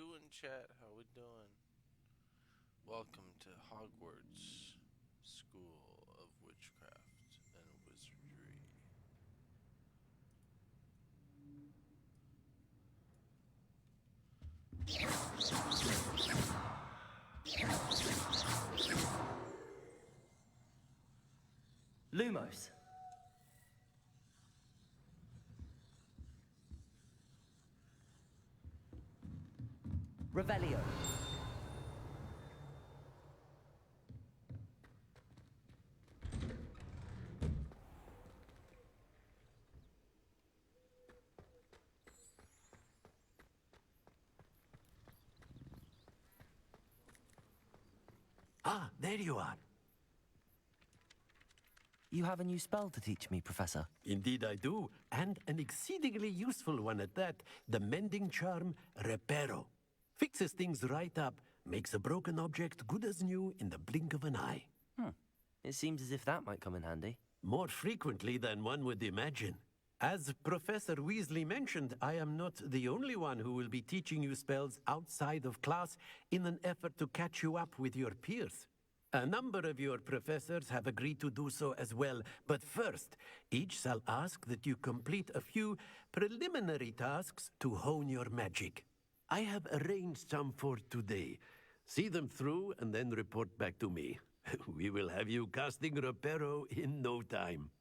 doing, chat? How we doing? Welcome to Hogwarts School of Witchcraft and Wizardry. Lumos. Revelio. Ah, there you are. You have a new spell to teach me, Professor. Indeed I do, and an exceedingly useful one at that. The mending charm, Reparo. Fixes things right up, makes a broken object good as new in the blink of an eye. It seems as if that might come in handy. More frequently than one would imagine. As Professor Weasley mentioned, I am not the only one who will be teaching you spells outside of class in an effort to catch you up with your peers. A number of your professors have agreed to do so as well, but first, each shall ask that you complete a few preliminary tasks to hone your magic. I have arranged some for today. See them through and then report back to me. We will have you casting Reparo in no time.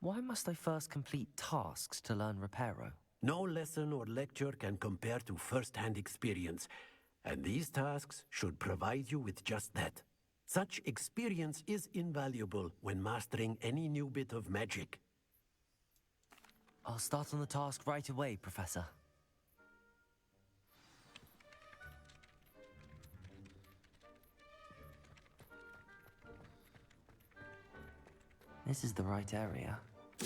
Why must I first complete tasks to learn Reparo? No lesson or lecture can compare to first-hand experience, and these tasks should provide you with just that. Such experience is invaluable when mastering any new bit of magic. I'll start on the task right away, Professor. This is the right area. I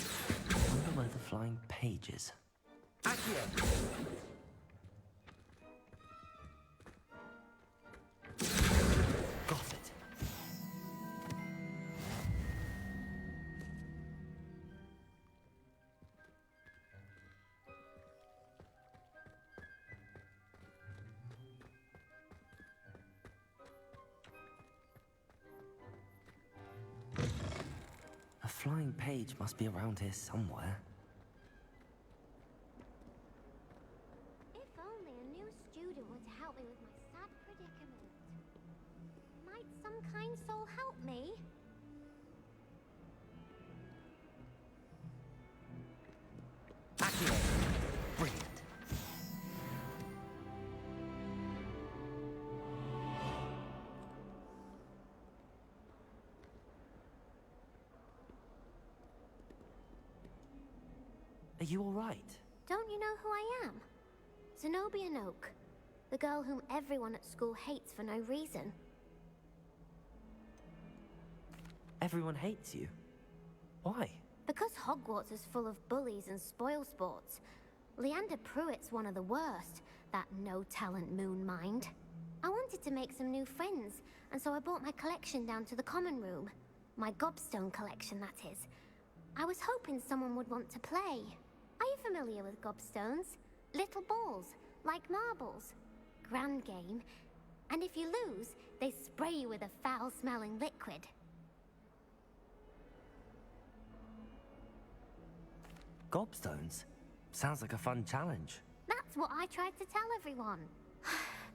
wonder where the flying page is. Accio! Got it. A flying page must be around here somewhere. If only a new student were to help me with my sad predicament. Might some kind soul help me? Accio! Brilliant. Are you all right? Don't you know who I am? Zenobia Noak, the girl whom everyone at school hates for no reason. Everyone hates you. Why? Because Hogwarts is full of bullies and spoilsports. Leander Pruitt's one of the worst, that no-talent moon mind. I wanted to make some new friends, and so I brought my collection down to the common room. My gobstone collection, that is. I was hoping someone would want to play. Are you familiar with gobstones? Little balls, like marbles. Grand game. And if you lose, they spray you with a foul-smelling liquid. Gobstones? Sounds like a fun challenge. That's what I tried to tell everyone.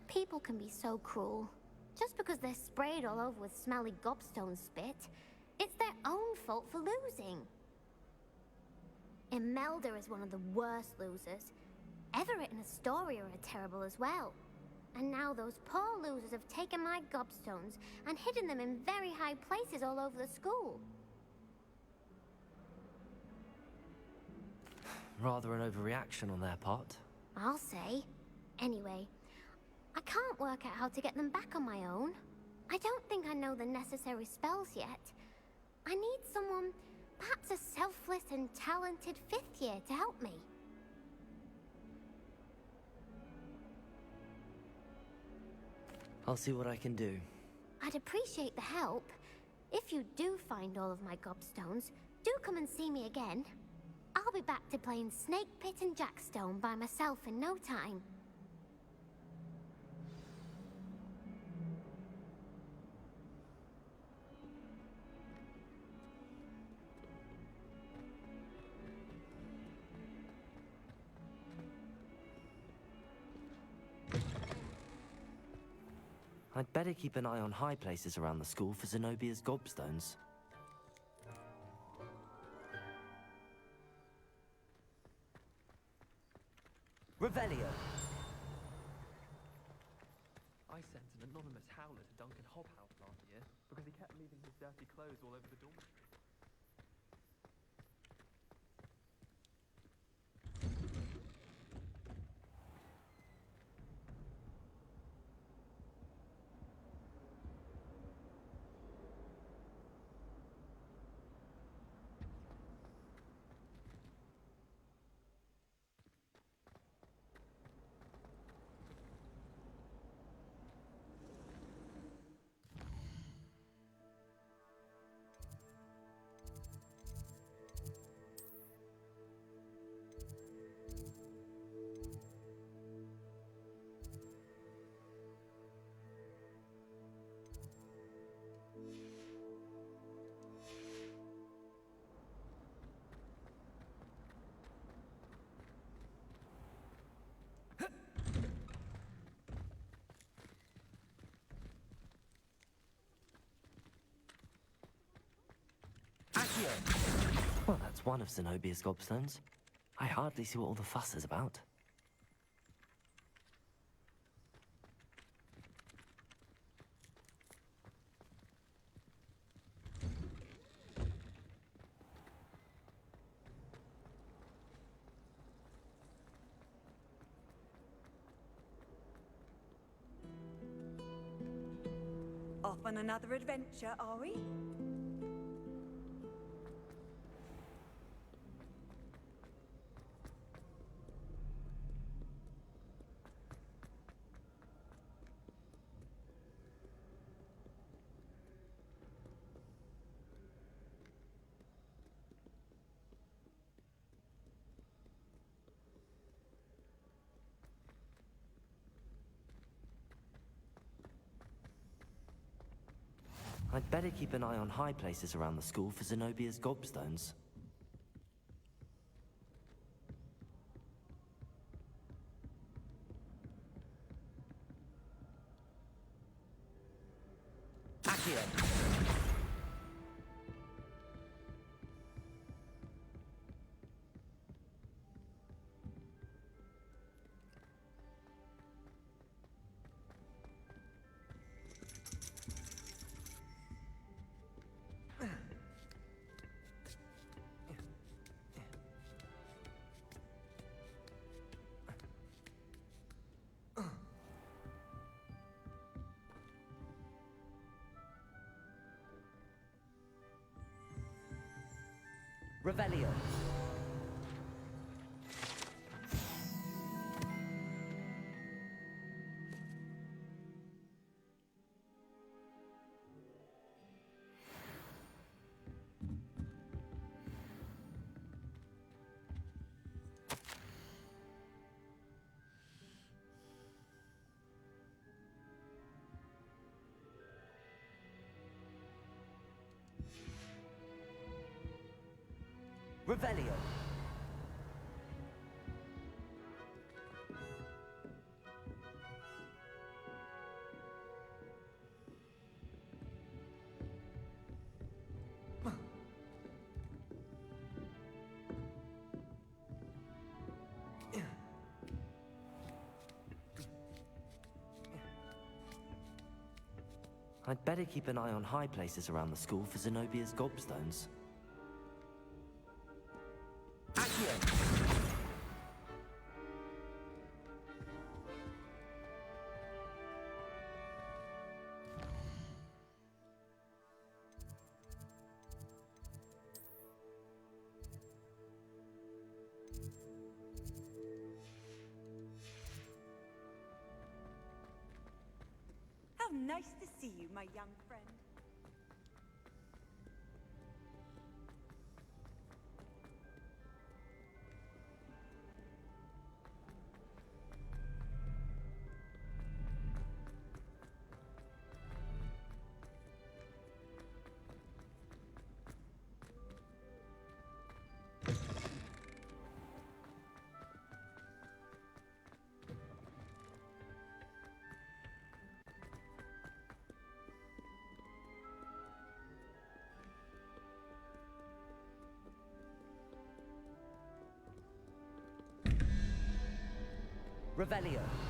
People can be so cruel. Just because they're sprayed all over with smelly gobstone spit, it's their own fault for losing. Imelda is one of the worst losers. Everett and Astoria are terrible as well. And now those poor losers have taken my gobstones and hidden them in very high places all over the school. Rather an overreaction on their part. I'll say. Anyway, I can't work out how to get them back on my own. I don't think I know the necessary spells yet. I need someone, perhaps a selfless and talented fifth year to help me. I'll see what I can do. I'd appreciate the help. If you do find all of my gobstones, do come and see me again. I'll be back to playing Snake Pit and Jackstone by myself in no time. I'd better keep an eye on high places around the school for Zenobia's gobstones. Revelio! I sent an anonymous howler to Duncan Hobhouse last year because he kept leaving his dirty clothes all over the dormitory. Well, that's one of Zenobia's gobstones. I hardly see what all the fuss is about. Off on another adventure, are we? I'd better keep an eye on high places around the school for Zenobia's gobstones. Accio! Revelio. Revelio. I'd better keep an eye on high places around the school for Zenobia's gobstones. How nice to see you, my young friend. Revelio.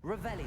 Revelio.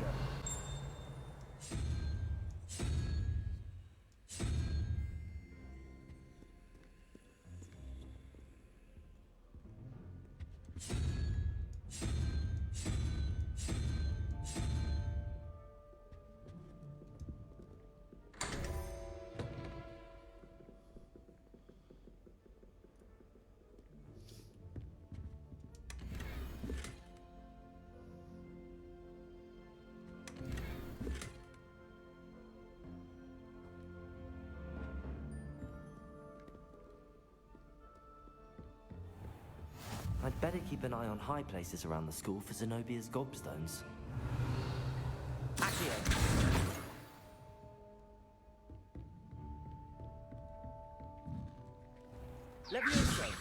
I'd better keep an eye on high places around the school for Zenobia's gobstones. Accio! Levioso!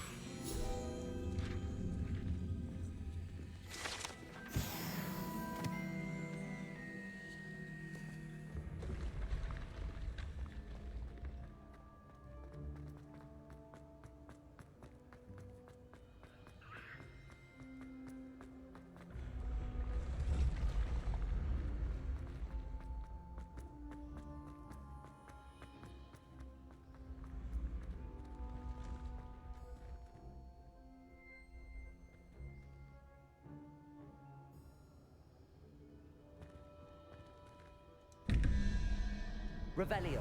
Revelio.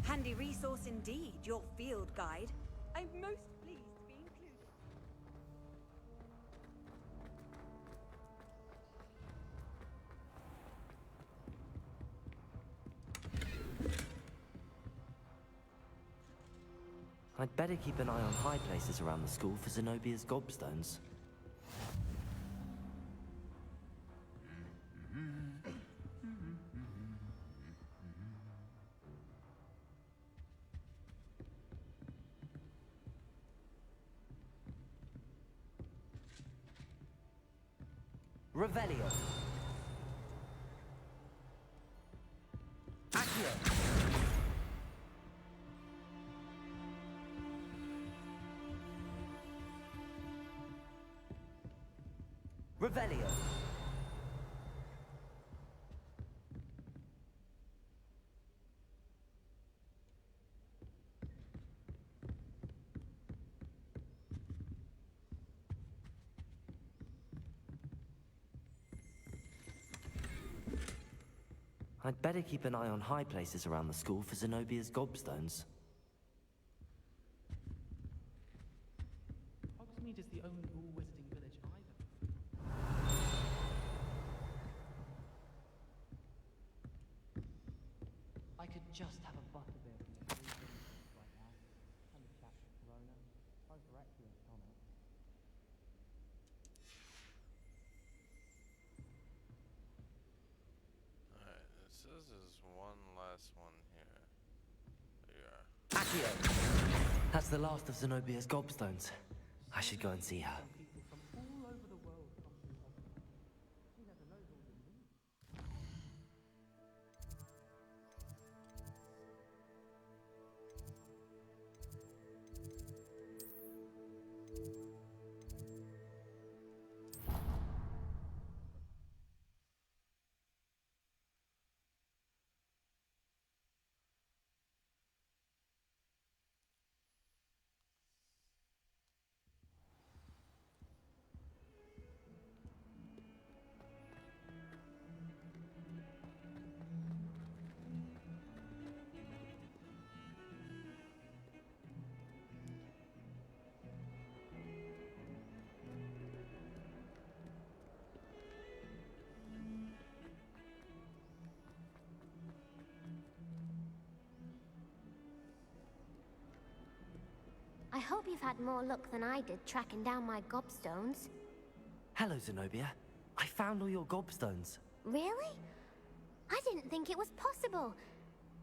Handy resource indeed, your field guide. I'm most pleased to be included. I'd better keep an eye on high places around the school for Zenobia's gobstones. Revelio. Accio. Revelio. I'd better keep an eye on high places around the school for Zenobia's gobstones. Hogsmeade is the only all-wizarding village either. I could just have a butterbeer from the three villages right now. And a chat with Corona. Both are excellent comics. This is one last one here. There you are. Accio! That's the last of Zenobia's gobstones. I should go and see her. People from all over the world come to Hogwarts. She never knows all the news. I hope you've had more luck than I did tracking down my gobstones. Hello, Zenobia. I found all your gobstones. Really? I didn't think it was possible.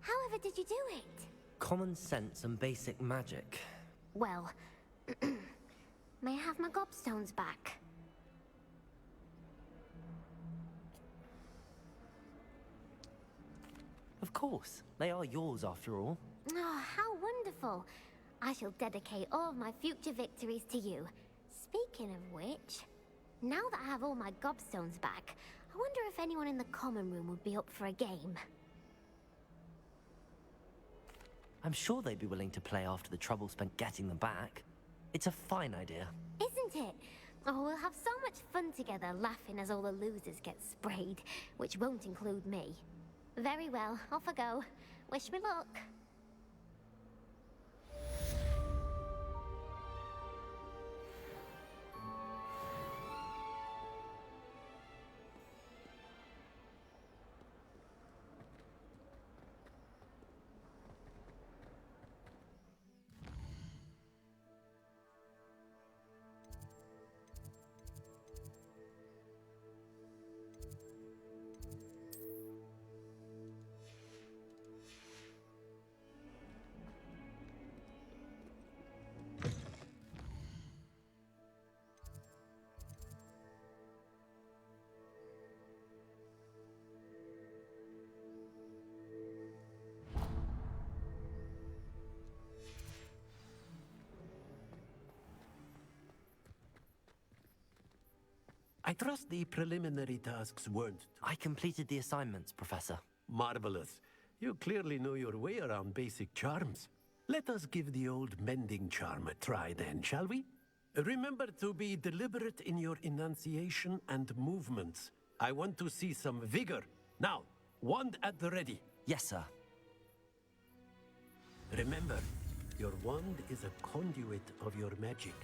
However did you do it? Common sense and basic magic. Well, may I have my gobstones back? Of course. They are yours after all. Oh, how wonderful. I shall dedicate all of my future victories to you. Speaking of which, now that I have all my gobstones back, I wonder if anyone in the common room would be up for a game. I'm sure they'd be willing to play after the trouble spent getting them back. It's a fine idea. Isn't it? Oh, we'll have so much fun together, laughing as all the losers get sprayed, which won't include me. Very well, off I go. Wish me luck. I trust the preliminary tasks weren't I completed the assignments, Professor. marvelous. You clearly know your way around basic charms. Let us give the old mending charm a try then, shall we? Remember to be deliberate in your enunciation and movements. I want to see some vigor. Now, wand at the ready. Yes, sir. Remember, your wand is a conduit of your magic.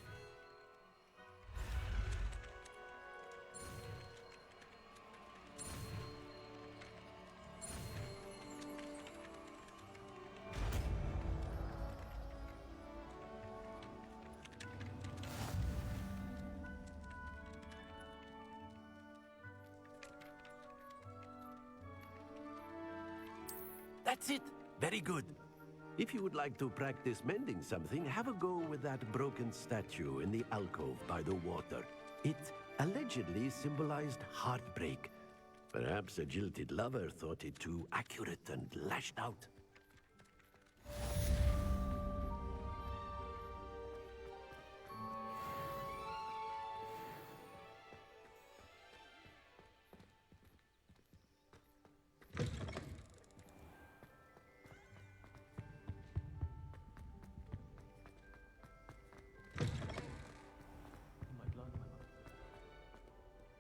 That's it. Very good. If you would like to practice mending something, have a go with that broken statue in the alcove by the water. It allegedly symbolized heartbreak. Perhaps a jilted lover thought it too accurate and lashed out.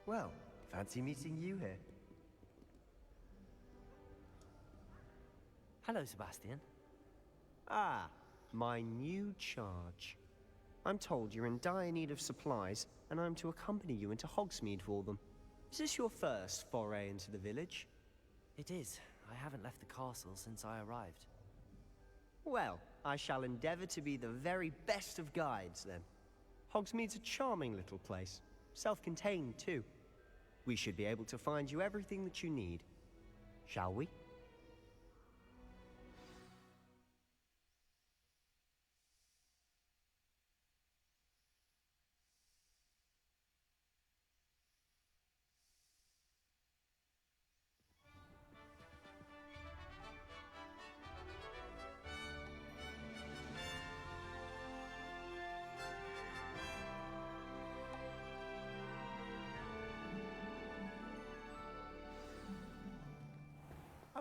Well, fancy meeting you here. Hello, Sebastian. Ah, my new charge. I'm told you're in dire need of supplies, and I'm to accompany you into Hogsmeade for them. Is this your first foray into the village? It is. I haven't left the castle since I arrived. Well, I shall endeavor to be the very best of guides, then. Hogsmeade's a charming little place. Self-contained, too. We should be able to find you everything that you need. Shall we?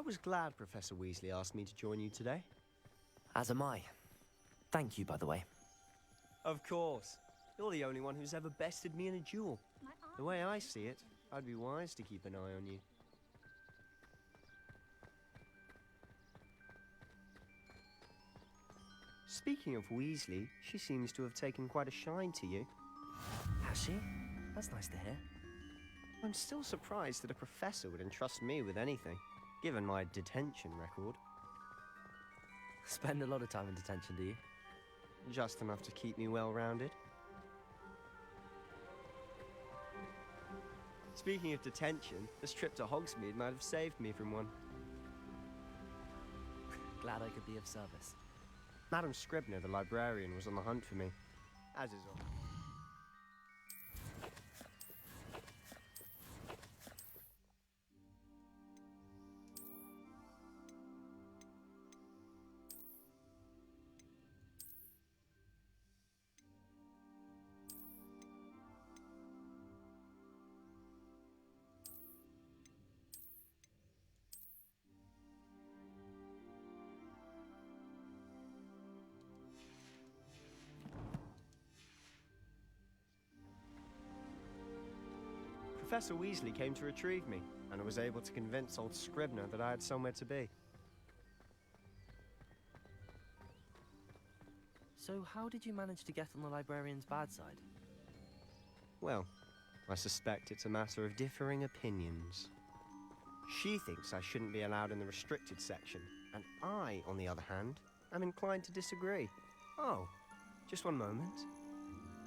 was glad Professor Weasley asked me to join you today. As am I. Thank you, by the way. Of course. You're the only one who's ever bested me in a duel. The way I see it, I'd be wise to keep an eye on you. Speaking of Weasley, she seems to have taken quite a shine to you. Has she? That's nice to hear. I'm still surprised that a professor would entrust me with anything, given my detention record. Spend a lot of time in detention, do you? Just enough to keep me well-rounded. Speaking of detention, this trip to Hogsmeade might have saved me from one. Glad I could be of service. Madam Scribner, the librarian, was on the hunt for me, as is all. Professor Weasley came to retrieve me, and I was able to convince old Scribner that I had somewhere to be. So how did you manage to get on the librarian's bad side? Well, I suspect it's a matter of differing opinions. She thinks I shouldn't be allowed in the restricted section, and I, on the other hand, am inclined to disagree. Oh, just one moment.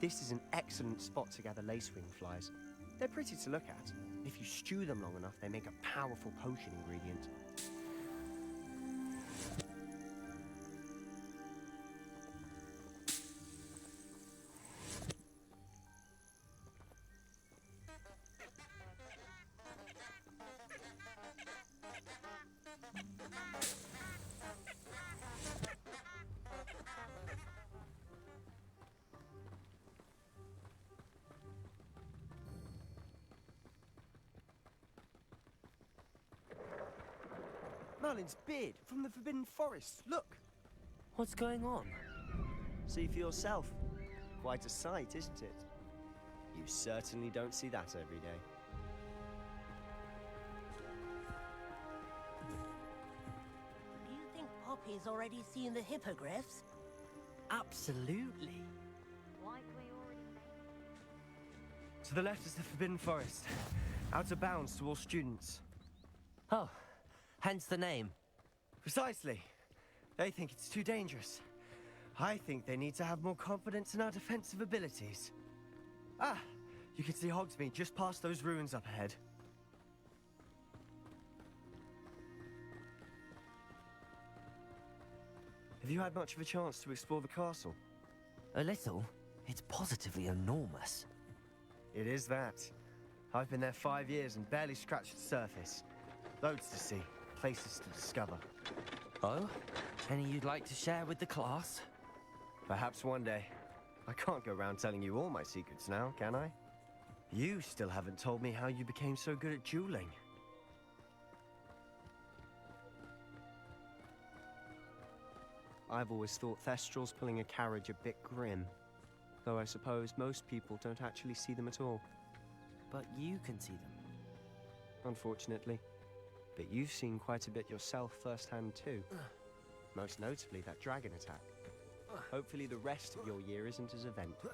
This is an excellent spot to gather lacewing flies. They're pretty to look at. If you stew them long enough, they make a powerful potion ingredient. Merlin's beard from the Forbidden Forest. Look! What's going on? See for yourself. Quite a sight, isn't it? You certainly don't see that every day. Do you think Poppy's already seen the hippogriffs? Absolutely. To the left is the Forbidden Forest. Out of bounds to all students. Oh, hence the name. Precisely. They think it's too dangerous. I think they need to have more confidence in our defensive abilities. Ah, you can see Hogsmeade just past those ruins up ahead. Have you had much of a chance to explore the castle? A little. It's positively enormous. It is that. I've been there 5 years and barely scratched the surface. Loads to see, places to discover. Oh? Any you'd like to share with the class? Perhaps one day. I can't go around telling you all my secrets now, can I? You still haven't told me how you became so good at dueling. I've always thought Thestrals pulling a carriage a bit grim. Though I suppose most people don't actually see them at all. But you can see them. Unfortunately. But you've seen quite a bit yourself firsthand too. Most notably that dragon attack. Hopefully the rest of your year isn't as eventful.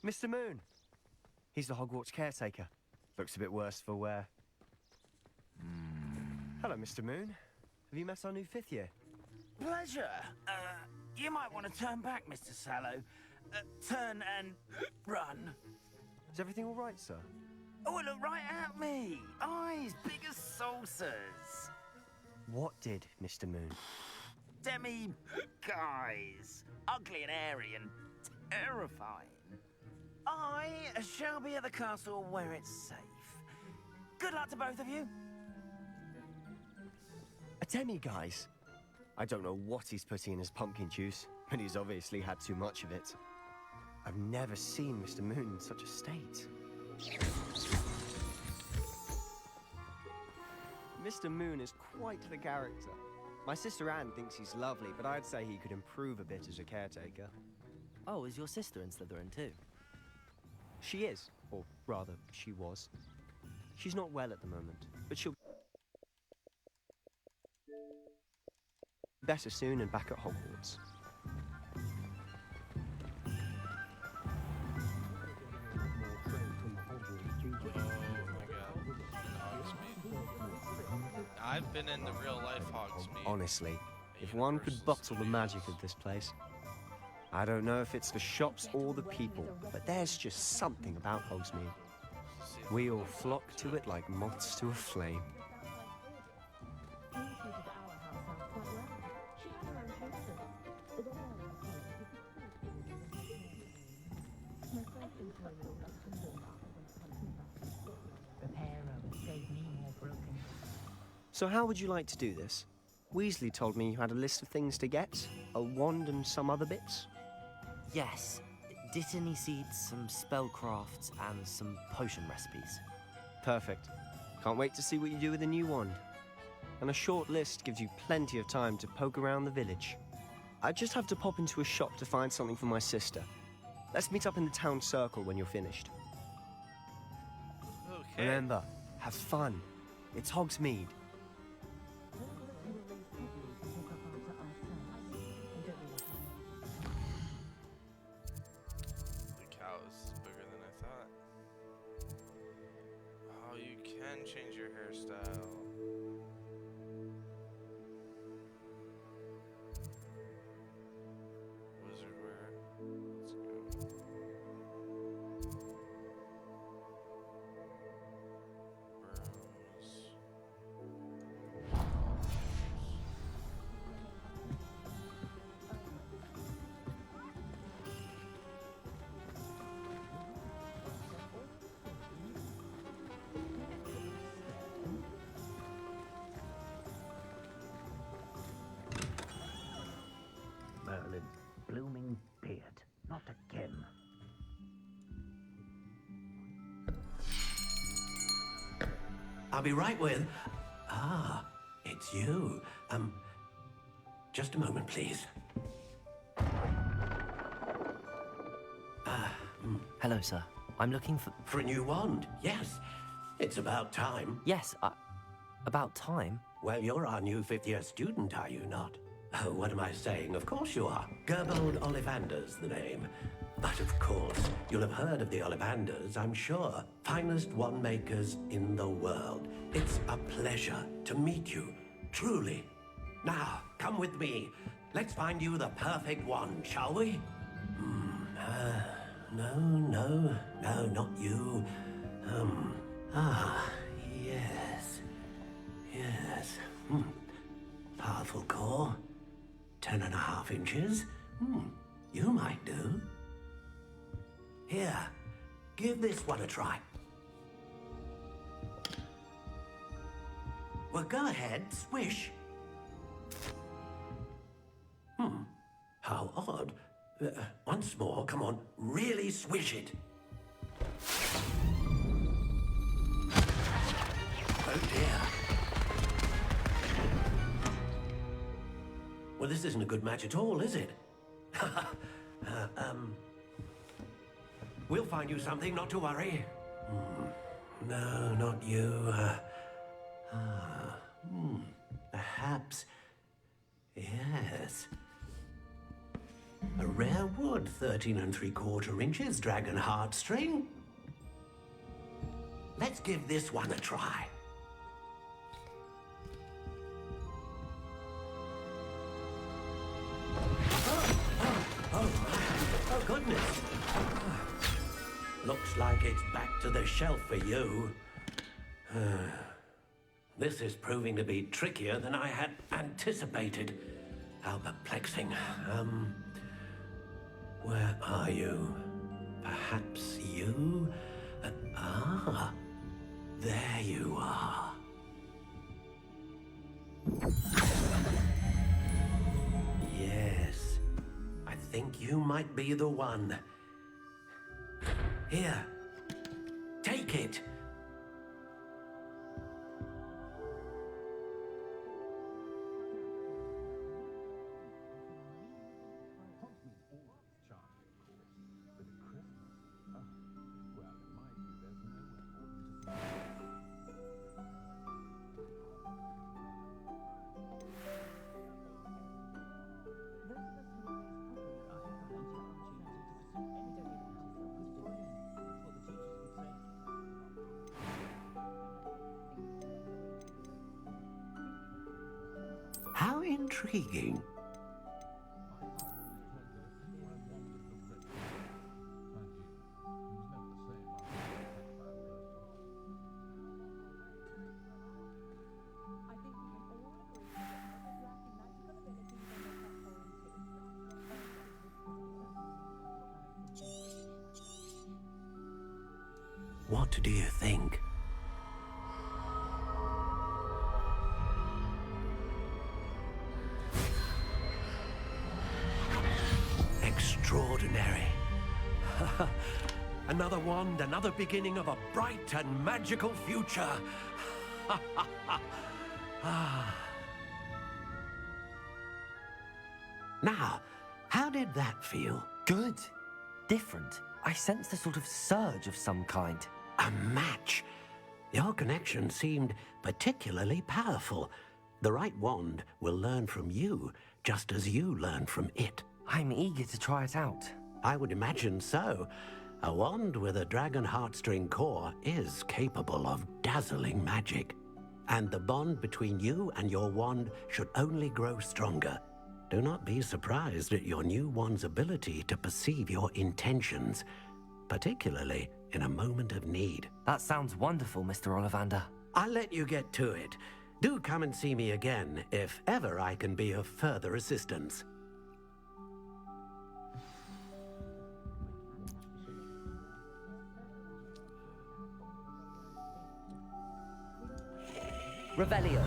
Mr. Moon. He's the Hogwarts caretaker. Looks a bit worse for wear. Hello, Mr. Moon. Have you met our new 5th year? Pleasure. You might want to turn back, Mr. Sallow. Turn and run. Is everything all right, sir? Oh, look right at me. Eyes big as saucers. What did, Mr. Moon? demi guys. Ugly and airy and terrifying. I shall be at the castle where it's safe. Good luck to both of you. A demi-guise? I don't know what he's putting in his pumpkin juice, but he's obviously had too much of it. I've never seen Mr. Moon in such a state. Mr. Moon is quite the character. My sister Anne thinks he's lovely, but I'd say he could improve a bit as a caretaker. Oh, is your sister in Slytherin too? She is, or rather, she was. She's not well at the moment, but she'll be better soon and back at Hogwarts. I've been in the real life Hogsmeade. Honestly, if one could bottle the magic of this place. I don't know if it's the shops or the people, but there's just something about Hogsmeade. We all flock to it like moths to a flame. So how would you like to do this? Weasley told me you had a list of things to get, a wand and some other bits. Yes. Dittany seeds, some spellcrafts, and some potion recipes. Perfect. Can't wait to see what you do with the new wand. And a short list gives you plenty of time to poke around the village. I just have to pop into a shop to find something for my sister. Let's meet up in the town circle when you're finished. Okay. Remember, have fun. It's Hogsmeade. Change your hairstyle. Wizard wear. Let's go. Brooms. Merlin, blooming beard. Not again. I'll be right with... Ah, it's you. Just a moment, please. Hello, sir. I'm looking for... For a new wand, yes. It's about time. Yes, about time? Well, you're our new fifth-year student, are you not? Oh, what am I saying? Of course you are. Gerbold Ollivander's the name. But of course, you'll have heard of the Ollivanders, I'm sure. Finest wand makers in the world. It's a pleasure to meet you, truly. Now, come with me. Let's find you the perfect wand, shall we? No, not you. Yes. Powerful core. 10.5 inches. You might do. Here, give this one a try. Well, go ahead, swish. How odd. Once more, come on, really swish it. Oh dear. Well, this isn't a good match at all, is it? We'll find you something, not to worry. No, not you. Perhaps. Yes. A rare wood, 13 3/4 inches, dragon heartstring. Let's give this one a try. Oh, goodness. Looks like it's back to the shelf for you. This is proving to be trickier than I had anticipated. How perplexing. Where are you? Perhaps you? There you are. Yes, I think you might be the one. Here, take it. How intriguing. What do you think? Extraordinary. Another wand, another beginning of a bright and magical future. Now, how did that feel? Good. Different. I sensed a sort of surge of some kind. A match. Your connection seemed particularly powerful. The right wand will learn from you, just as you learn from it. I'm eager to try it out. I would imagine so. A wand with a dragon heartstring core is capable of dazzling magic. And the bond between you and your wand should only grow stronger. Do not be surprised at your new wand's ability to perceive your intentions, particularly in a moment of need. That sounds wonderful, Mr. Ollivander. I'll let you get to it. Do come and see me again if ever I can be of further assistance. Revelio.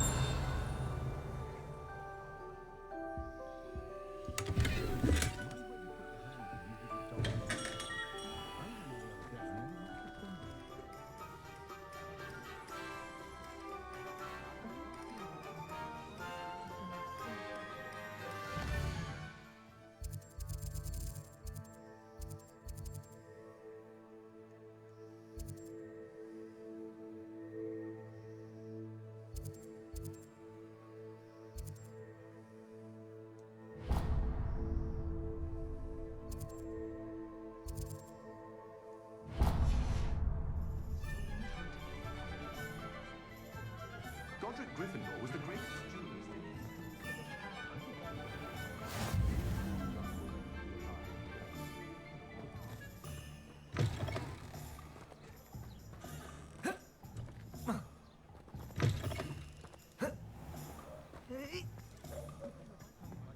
Godric Gryffindor was the greatest genius.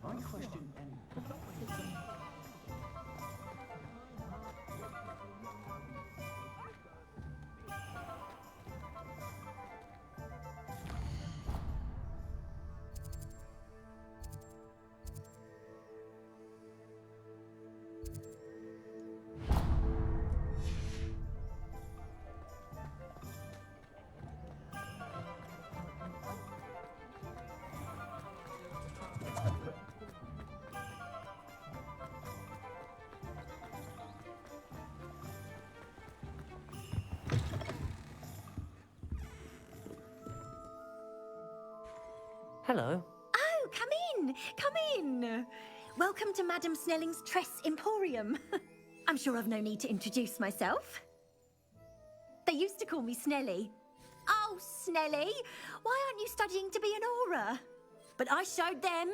I question any. Hello. Oh, come in! Come in! Welcome to Madame Snelling's Tress Emporium. I'm sure I've no need to introduce myself. They used to call me Snelly. Oh, Snelly! Why aren't you studying to be an aura? But I showed them.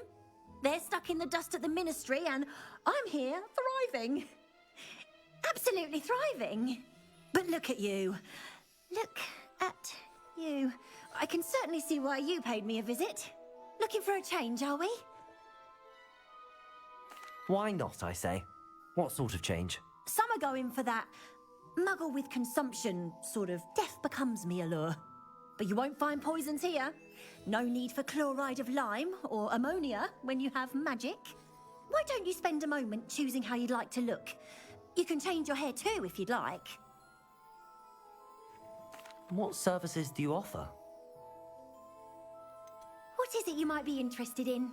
They're stuck in the dust at the Ministry, and I'm here, thriving. Absolutely thriving. But look at you. Look at you. I can certainly see why you paid me a visit. Looking for a change, are we? Why not, I say? What sort of change? Some are going for that muggle with consumption, sort of death becomes me allure. But you won't find poisons here. No need for chloride of lime or ammonia when you have magic. Why don't you spend a moment choosing how you'd like to look? You can change your hair too if you'd like. What services do you offer? What is it you might be interested in?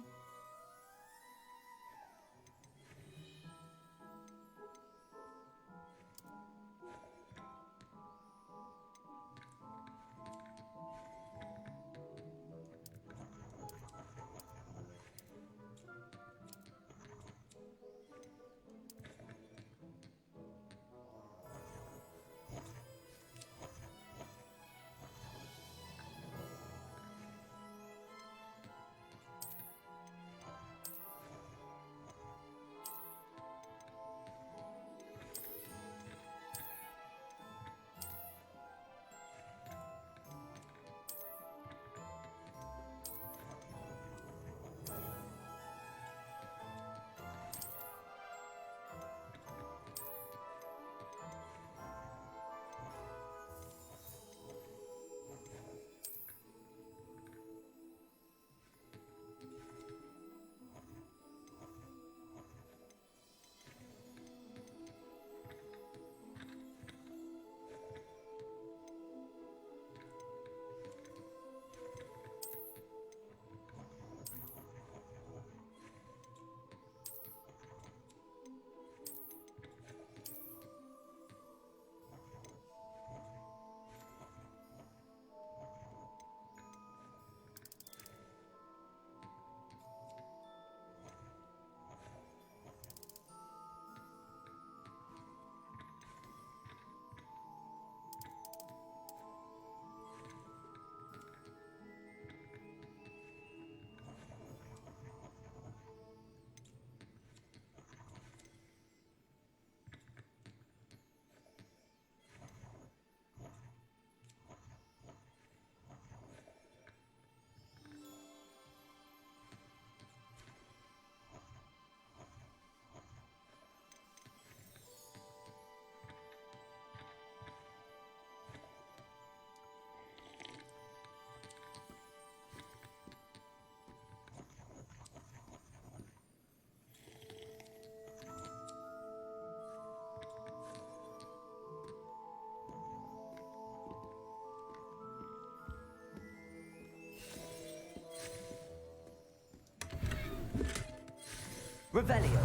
Revelio.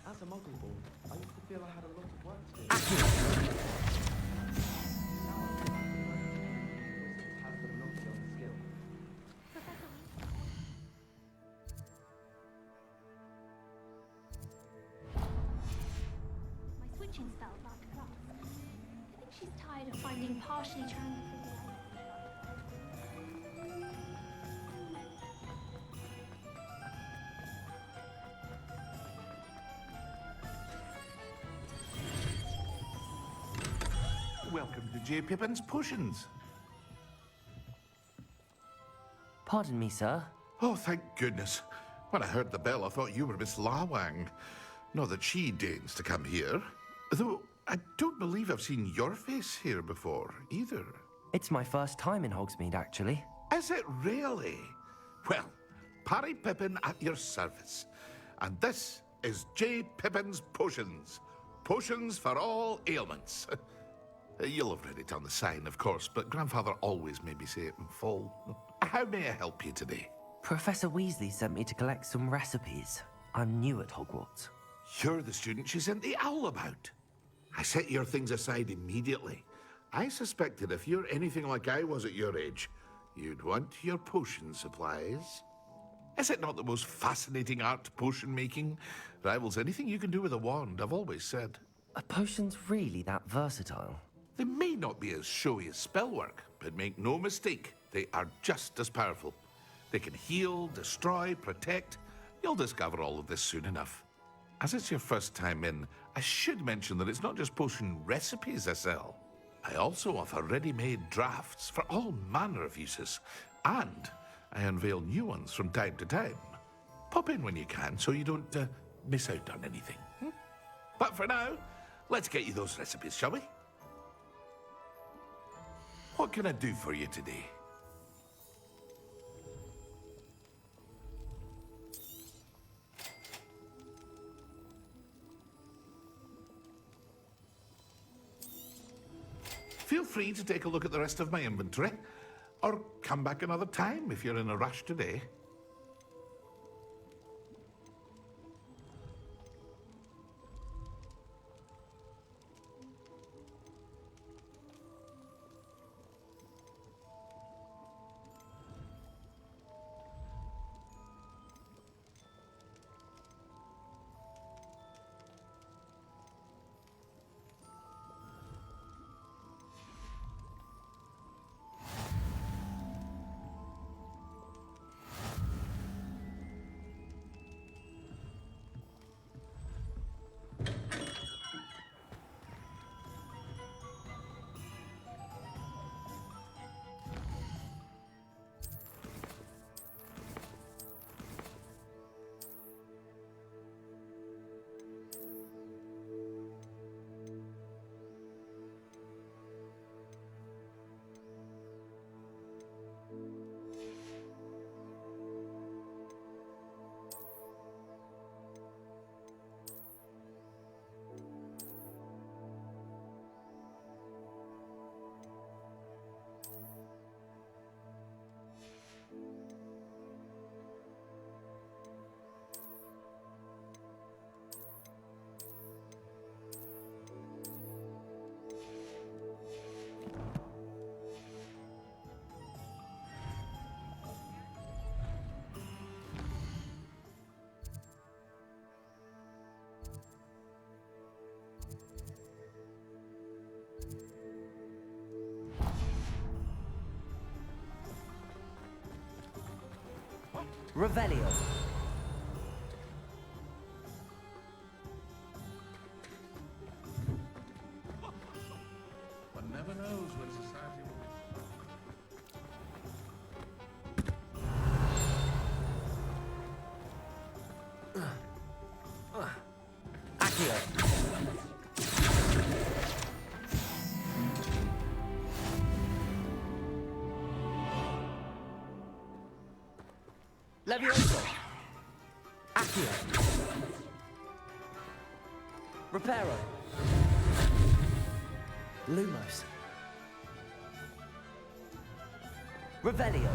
As a muggle born, I used to feel I had a lot of work to do. Accurate. Has the monopoly on the skill. My switching spell last class. I think she's tired of finding partially triumphant. Welcome to J. Pippin's Potions. Pardon me, sir. Oh, thank goodness. When I heard the bell, I thought you were Miss Lawang. Not that she deigns to come here. Though I don't believe I've seen your face here before, either. It's my first time in Hogsmeade, actually. Is it really? Well, Parry Pippin at your service. And this is J. Pippin's Potions. Potions for all ailments. You'll have read it on the sign, of course, but Grandfather always made me say it in full. How may I help you today? Professor Weasley sent me to collect some recipes. I'm new at Hogwarts. You're the student she sent the owl about. I set your things aside immediately. I suspected if you're anything like I was at your age, you'd want your potion supplies. Is it not the most fascinating art, potion making? Rivals anything you can do with a wand, I've always said. Are potions really that versatile? They may not be as showy as spellwork, but make no mistake, they are just as powerful. They can heal, destroy, protect. You'll discover all of this soon enough. As it's your first time in, I should mention that it's not just potion recipes I sell. I also offer ready-made drafts for all manner of uses, and I unveil new ones from time to time. Pop in when you can so you don't miss out on anything. But for now, let's get you those recipes, shall we? What can I do for you today? Feel free to take a look at the rest of my inventory, or come back another time if you're in a rush today. Revelio. One never knows when society will be... Accio. Levioso. Accio. Reparo. Lumos. Revelio.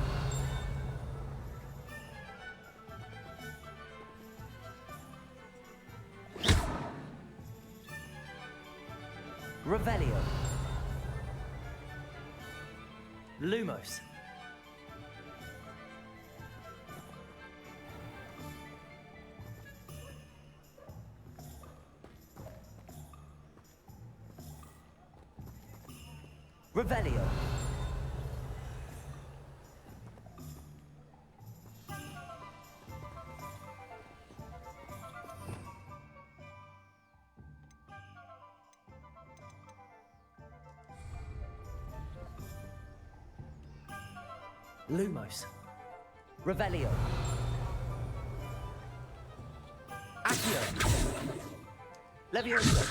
Revelio. Lumos. Revelio. Lumos. Revelio. Accio. Levioso.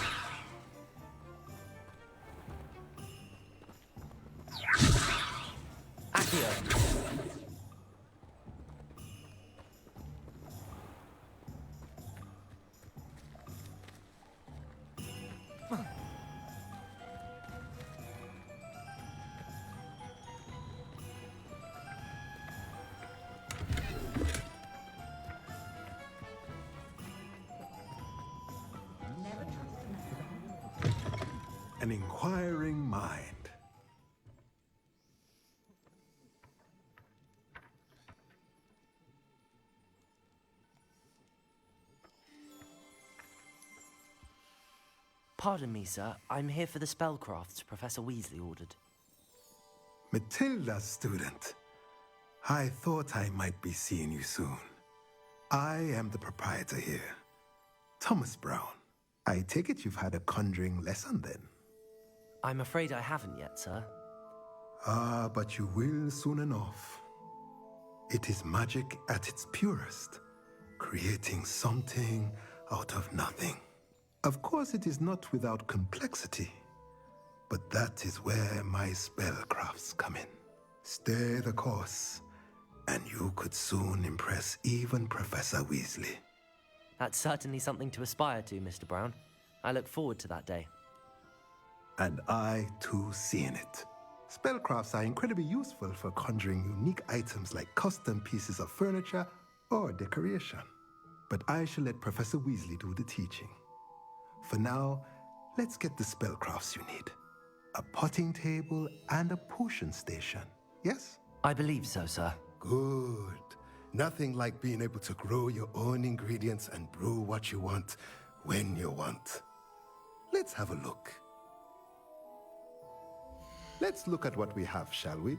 Accio. An inquiring mind. Pardon me, sir. I'm here for the spellcrafts Professor Weasley ordered. Matilda, student. I thought I might be seeing you soon. I am the proprietor here. Thomas Brown, I take it you've had a conjuring lesson then? I'm afraid I haven't yet, sir. Ah, but you will soon enough. It is magic at its purest, creating something out of nothing. Of course, it is not without complexity, but that is where my spellcrafts come in. Stay the course, and you could soon impress even Professor Weasley. That's certainly something to aspire to, Mr. Brown. I look forward to that day. And I, too, see in it. Spellcrafts are incredibly useful for conjuring unique items like custom pieces of furniture or decoration. But I shall let Professor Weasley do the teaching. For now, let's get the spellcrafts you need. A potting table and a potion station, yes? I believe so, sir. Good. Nothing like being able to grow your own ingredients and brew what you want when you want. Let's have a look. Let's look at what we have, shall we?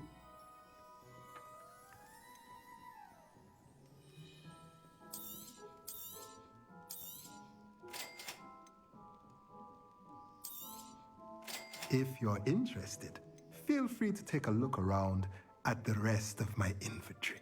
If you're interested, feel free to take a look around at the rest of my inventory.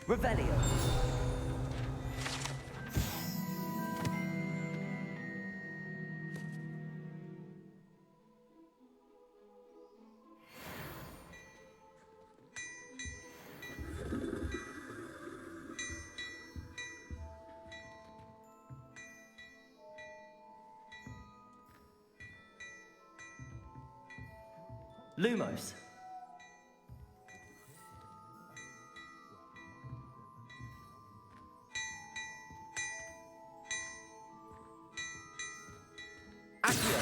Revelio. Lumos. Accio.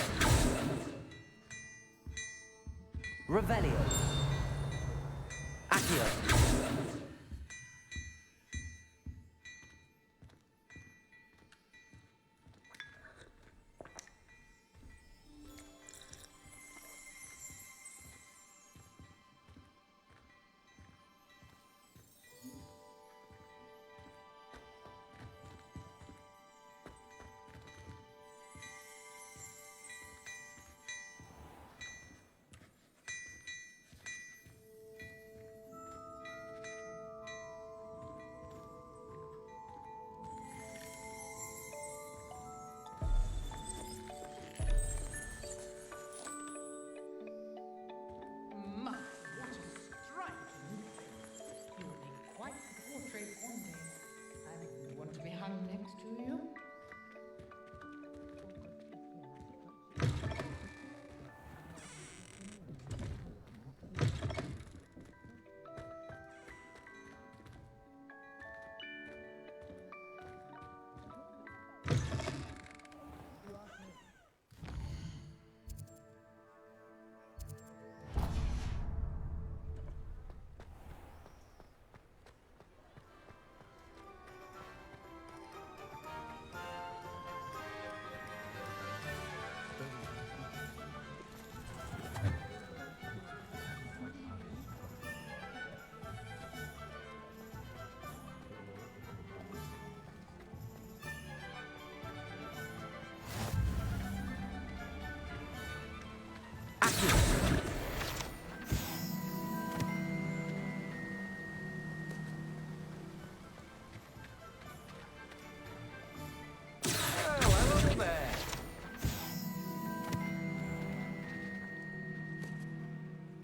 Revelio. Accio.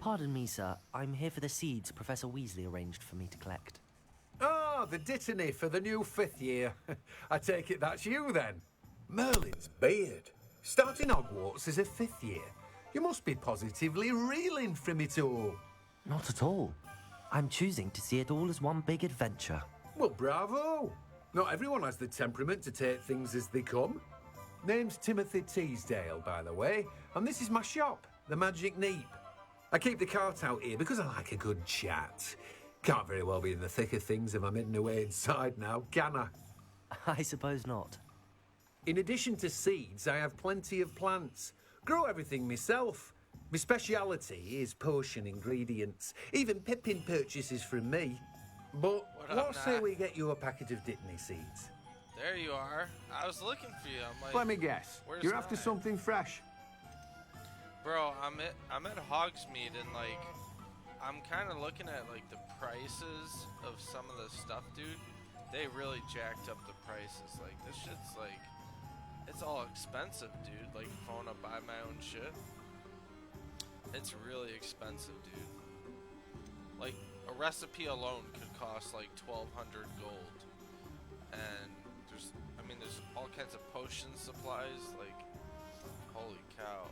Pardon me, sir. I'm here for the seeds Professor Weasley arranged for me to collect. Oh, the dittany for the new 5th year. I take it that's you, then. Merlin's beard. Starting Hogwarts as a 5th year. You must be positively reeling from it all. Not at all. I'm choosing to see it all as one big adventure. Well, bravo. Not everyone has the temperament to take things as they come. Name's Timothy Teasdale, by the way, and this is my shop, the Magic Neep. I keep the cart out here because I like a good chat. Can't very well be in the thick of things if I'm hidden away inside now, can I? I suppose not. In addition to seeds, I have plenty of plants. Grow everything myself. My speciality is potion ingredients. Even Pippin purchases from me. But what say we get you a packet of Dittany seeds? There you are. I was looking for you. I'm like, Let me guess. You're after mine? something fresh. Bro, I'm at Hogsmeade and like I'm kind of looking at like the prices of some of the stuff, dude. They really jacked up the prices. Like this shit's like it's all expensive, dude. Like if I want to buy my own shit, it's really expensive, dude. Like a recipe alone could cost like 1,200 gold, and there's all kinds of potion supplies. Like holy cow.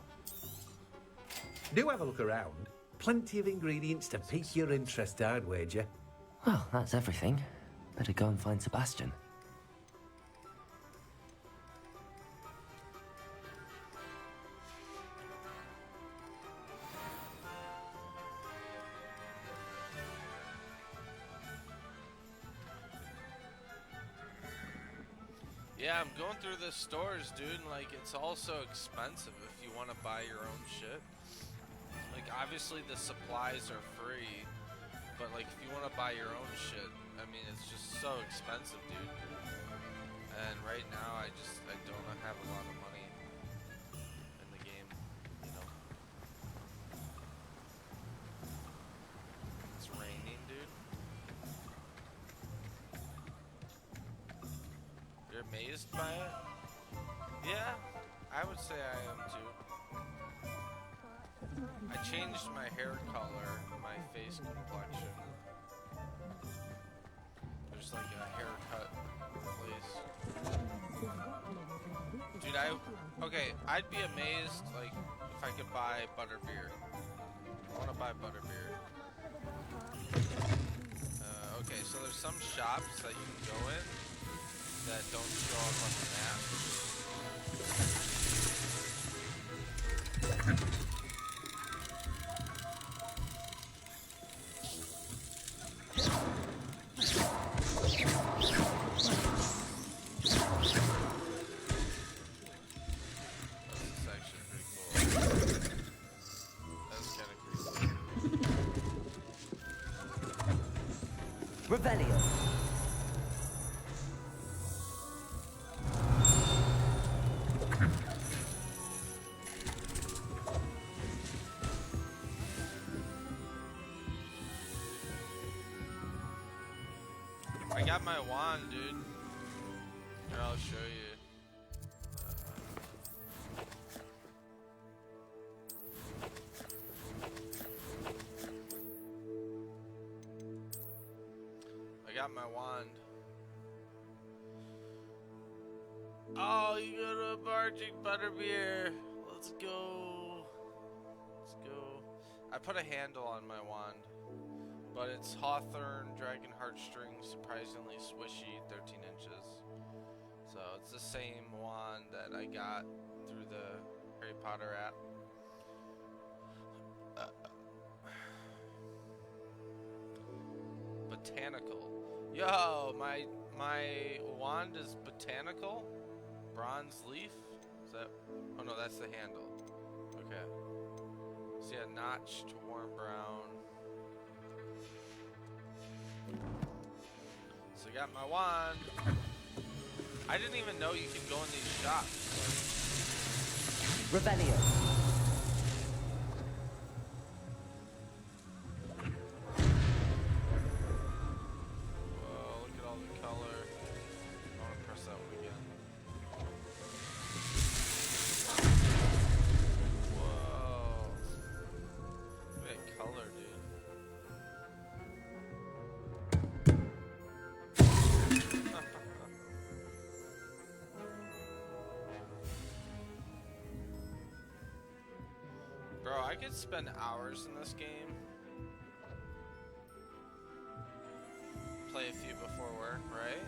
Do have a look around. Plenty of ingredients to pique your interest, I'd wager. Well, that's everything. Better go and find Sebastian. Yeah, I'm going through the stores, dude, and like it's all so expensive if you want to buy your own shit. Like obviously the supplies are free, but like if you want to buy your own shit, I mean it's just so expensive, dude. And right now I don't have a lot of money in the game, you know. It's raining, dude. You're amazed by it? Yeah, I would say I am too. I changed my hair color, my face complexion. There's like a haircut place. Dude, I'd be amazed like if I could buy butterbeer. I want to buy butterbeer. Okay, so there's some shops that you can go in that don't show up on the map. This is actually pretty cool. That's kind of creepy. Revelio. I got my wand, dude. Here, I'll show you. I got my wand. Oh, you go to a bar, drink butterbeer. Let's go. Let's go. I put a handle on my wand. But it's Hawthorne, Dragon Heartstring, surprisingly swishy, 13 inches. So it's the same wand that I got through the Harry Potter app. Botanical. Yo, my wand is botanical? Bronze leaf? Is that... Oh no, that's the handle. Okay. See a notched warm brown. So I got my wand. I didn't even know you could go in these shops. Revelio. Whoa, look at all the color. I want to press that one again. Whoa. Wait, color? Bro, I could spend hours in this game. Play a few before work, right?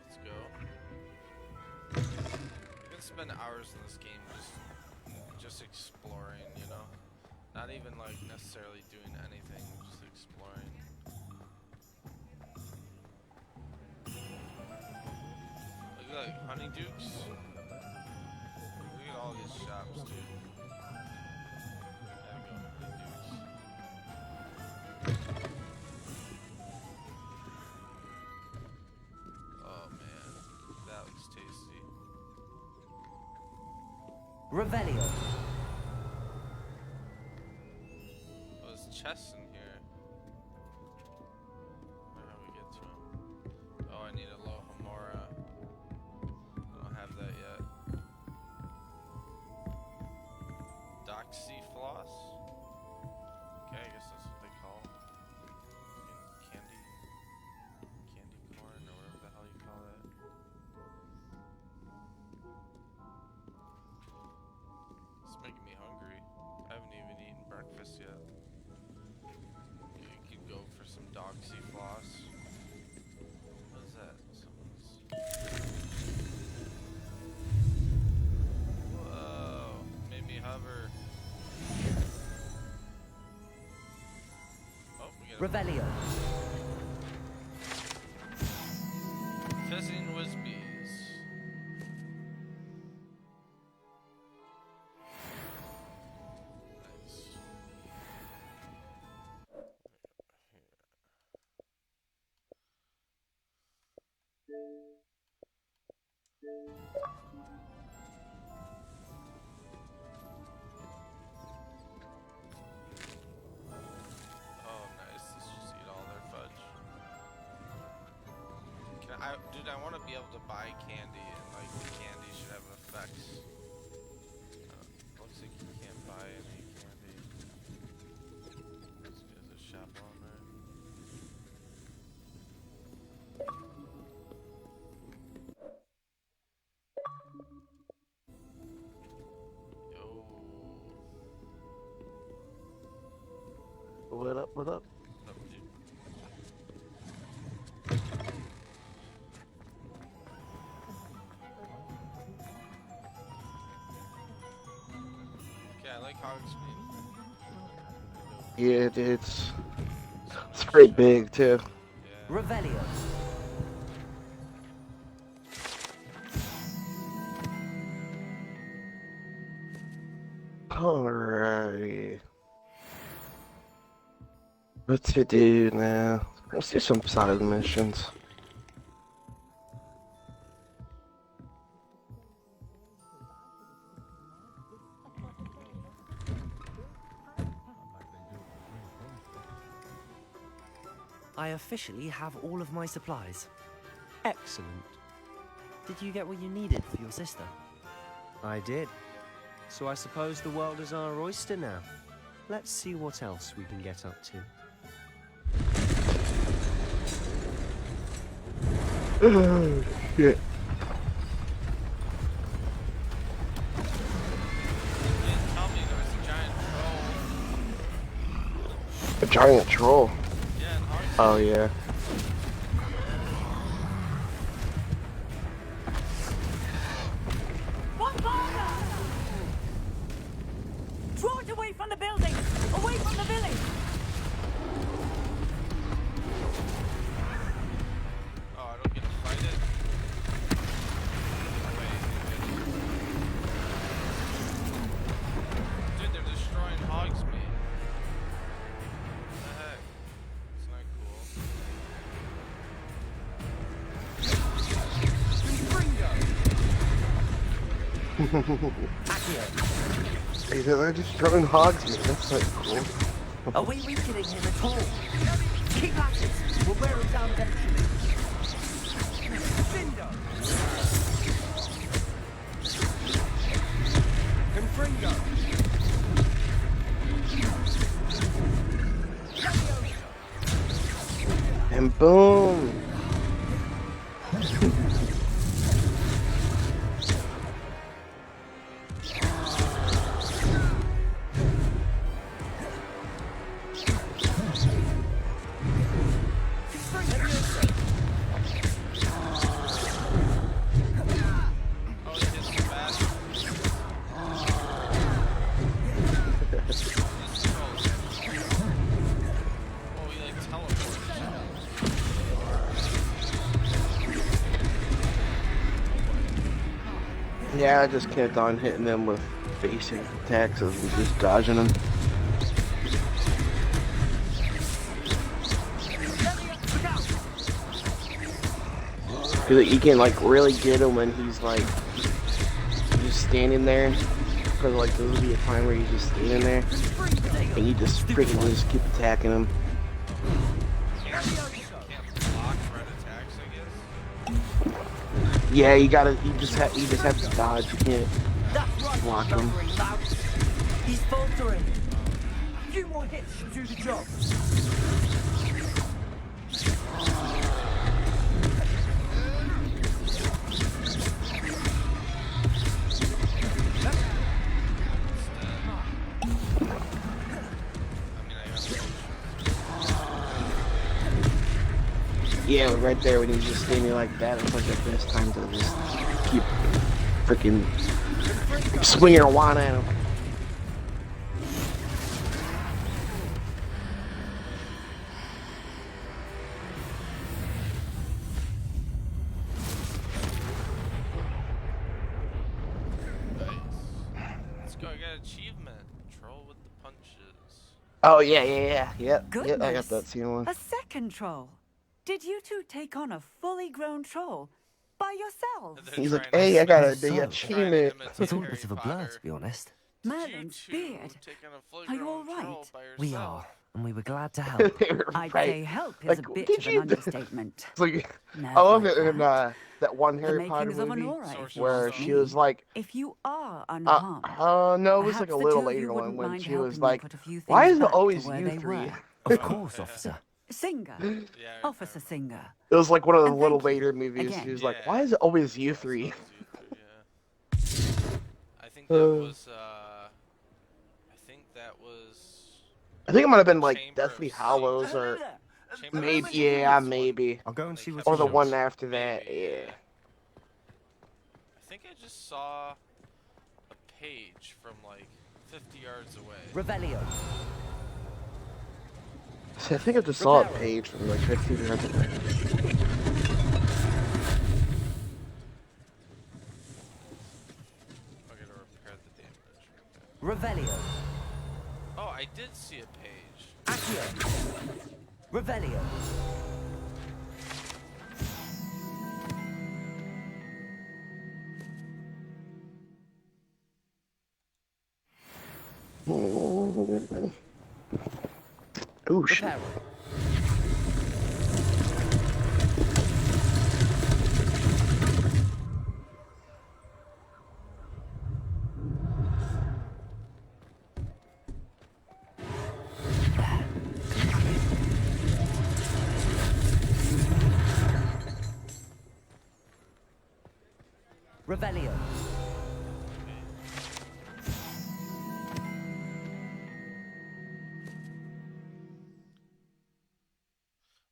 Let's go. I could spend hours in this game just exploring, you know? Not even like necessarily doing anything, just exploring. Look at that, Honeydukes. Look at all these shops, dude. Gotta go, Honeydukes. Oh man, that looks tasty. Revelio. Oh, there's chests in here. Wonder how we get to them. Oh, I need a Lohomora. I don't have that yet. Doxy floss? Okay, I guess that's what they call it. Candy corn, or whatever the hell you call that. It's making me hungry. I haven't even eaten breakfast yet. You could go for some Doxy floss. What is that? Whoa! Made me hover. Oh, we got Revelio. Fizzing Whizbees. Nice. Oh, nice. Let's just eat all their fudge. Dude, I want to be able to buy candy, and like the candy should have effects. Looks like you can't buy any candy. There's a shop on there. Yo. What up, what up? What's up, dude? Okay, I like Hogsmeade. Yeah, dude, it's pretty big too. Yeah. Revelio. Alrighty. What to do now? Let's do some side missions. I officially have all of my supplies. Excellent. Did you get what you needed for your sister? I did. So I suppose the world is our oyster now. Let's see what else we can get up to. Oh, shit. You didn't tell me there was a giant troll. A giant troll. Yeah, in Hogsmeade. Oh, yeah. Draw it away from the building! Away from the village! Oh, I don't get to fight it. Oh, wait. Dude, they're destroying Hogsmeade. What the heck? It's not cool. Hey, they're destroying Hogsmeade. That's not cool. Are we weakening him at all? Keep at it. We'll wear him down eventually. Cinder! Confringo! And boom! Yeah, I just kept on hitting them with basic attacks and just dodging them. Cause you can like really get him when he's like just standing there. Cause like there will be a time where he's just standing there, and you just freaking just keep attacking him. Yeah, you just have to dodge. You can't block him. He's faltering. A few more hits should do the job. Yeah, right there when he's just standing like that, it's like the best time to just keep freaking swinging a wand at him. Let's go. I got an achievement. Troll with the punches. Oh yeah. Yep, I got Goodness. that scene one. A second troll. Did you two take on a fully grown troll by yourselves? He's like, hey, I got the achievement. It's all a bit of a blur, to be honest. Merlin's beard. Are you all right? We are, and we were glad to help. I'd say help is a bit of an understatement. It's like, No, I love like it in that one Harry The Potter makings of an movie aura, if you where ask she me. was like, If you are unharmed, no, it was like perhaps a the little two of you later one wouldn't when mind she was helping me like, put a few why things is it back to always where you they three? were. Of course, officer. Singer. Officer Singer. It was like one of the And little thank you later movies. again. She was like, why is it always you three? I think that was. I think it might have been like Deathly Hallows or maybe, yeah, maybe. I'll go and see what Or he the knows. one after that, yeah. I think I just saw a page from like 50 yards away. Revelio. See, I think I just saw a page from like 15 minutes ago. I'm gonna repair the damage. Revelio. Oh, I did see a page. Accio. Revelio. Oh shit. Revelio.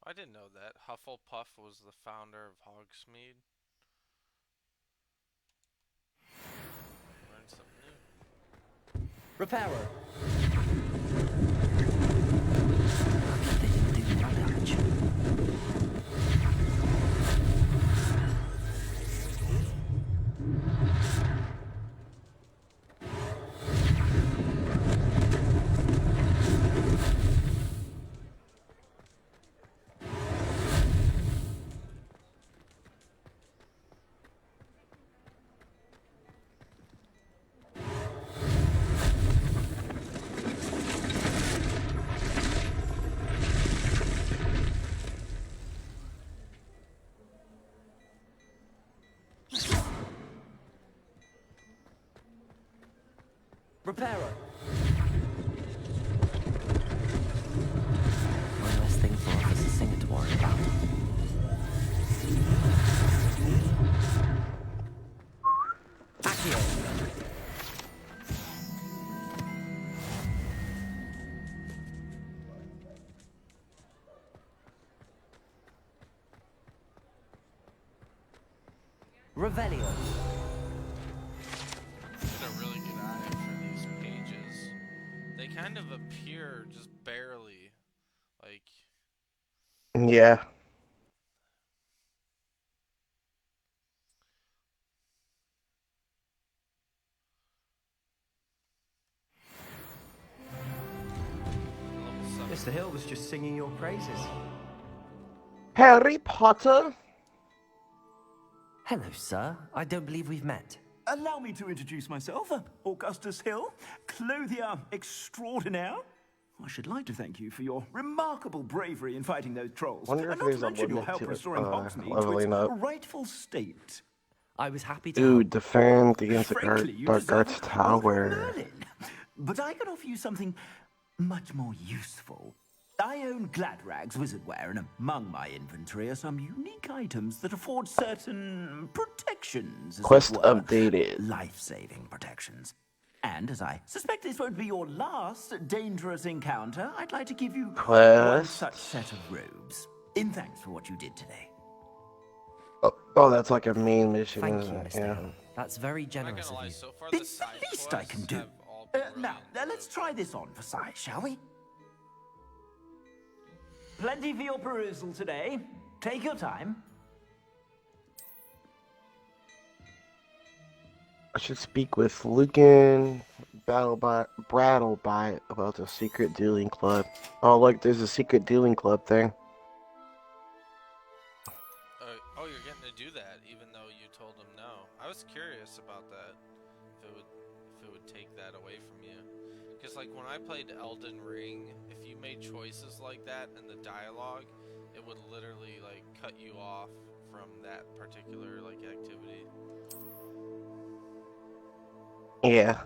I didn't know that. Hufflepuff was the founder of Hogsmeade. Learned something new. Repairer. They didn't do more damage. Repairer. One less thing for Officer Singer to worry about. Accio. Revelio. Get a really good eye for these pages. They kind of appear just barely. Like, Yeah. Mr. Hill was just singing your praises. Harry Potter? Hello, sir. I don't believe we've met. Allow me to introduce myself, Augustus Hill, clothier extraordinaire. I should like to thank you for your remarkable bravery in fighting those trolls. Wonder if and not there's to a mention your limit help to it, restoring Hogsmeade to leveling its up. rightful state. I was happy to Ooh, help. defend against the Frankly, you Dark deserve Guards all the Tower. Merlin. But I can offer you something much more useful. I own Gladrag's wizardware, and among my inventory are some unique items that afford certain protections. As Quest it were. updated. Life-saving protections. And as I suspect this won't be your last dangerous encounter, I'd like to give you one Quest. such set of robes. In thanks for what you did today. Oh, that's like a main mission, Thank isn't you, it? Mr. Yeah. Hill. That's very generous of you. So far, It's the least I can do. Now, let's try this on for size, shall we? Plenty for your perusal today. Take your time. I should speak with Lucan Brattlebite about the secret dueling club. Oh, look, there's a secret dueling club thing. Oh, you're getting to do that, even though you told him no. I was curious about that. If it would take that away from you, because like when I played Elden Ring, if you made choices like that in the dialogue, it would literally like cut you off from that particular like activity. Yeah.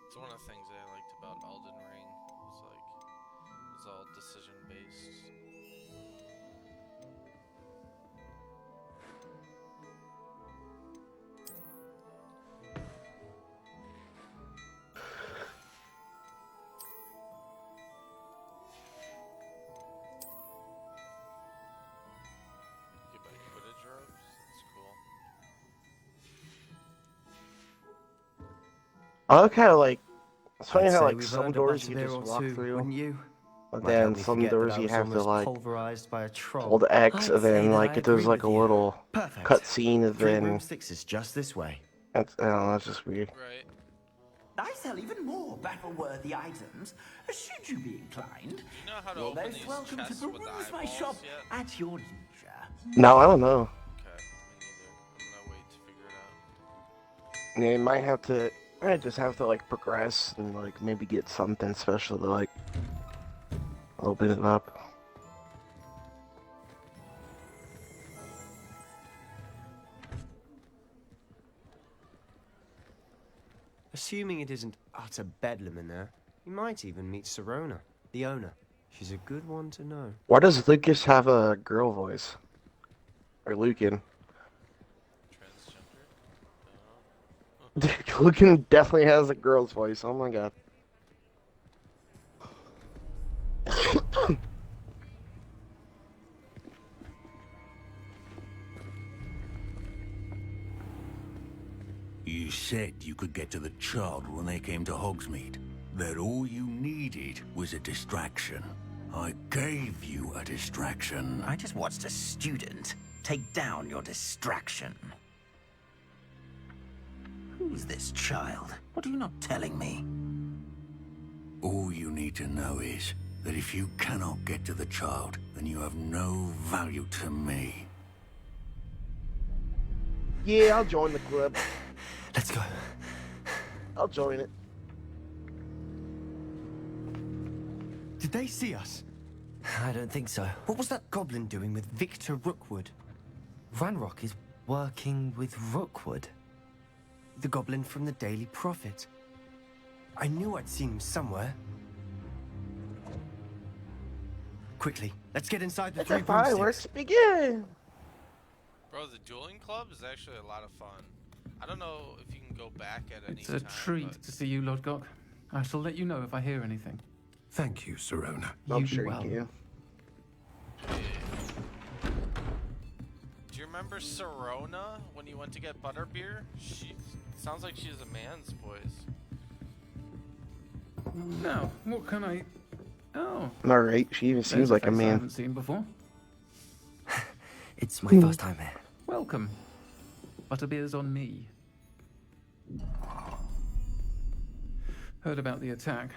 It's one of the things I liked about Elden Ring. Was like it was all decision based. Get back footage robes. That's cool. I like how, like, it's funny I'd how, say like, we've some earned a doors bunch you there just or walk two, through. wouldn't you? But Might help then me some forget that doors I you was have to, almost like, pulverized by a troll. hold X, I'd and say then, that like, I it does, agree like, a with you. little Perfect. cutscene, and 3 then... broomsticks is just this way. That's, I don't know, that's just weird. Right. I sell even more battle-worthy items. Should you be inclined, You know how to you're open most these welcome to chests with peruse my eyeballs shop yet? at your leisure. No, I don't know. Okay, me neither. I'm gonna wait to figure it out. Yeah, you might have to... I just have to, like, progress and, like, maybe get something special to, like, open it up. Assuming it isn't utter bedlam in there, you might even meet Sirona, the owner. She's a good one to know. Why does Lucas have a girl voice? Or Lucan? Lucan definitely has a girl's voice, oh my god. You said you could get to the child when they came to Hogsmeade. That all you needed was a distraction. I gave you a distraction. I just watched a student take down your distraction. Who's this child? What are you not telling me? All you need to know is that if you cannot get to the child, then you have no value to me. Yeah, I'll join the club. Let's go. I'll join it. Did they see us? I don't think so. What was that goblin doing with Victor Rookwood? Ranrock is working with Rookwood. The goblin from the Daily Prophet. I knew I'd seen him somewhere. Quickly, let's get inside the Let 3 the fireworks begin! Bro, the dueling club is actually a lot of fun. I don't know if you can go back at any It's time. a treat to see you, Lord Gok. I shall let you know if I hear anything. Thank you, Sirona. I'm You sure well. you can. Do you remember Sirona when you went to get butterbeer? She sounds like she's a man's voice. Now, what can I... Oh. Alright, she even seems there's like a face I man. haven't seen before. It's my first time here. Welcome. Butterbeer's on me. Heard about the attack.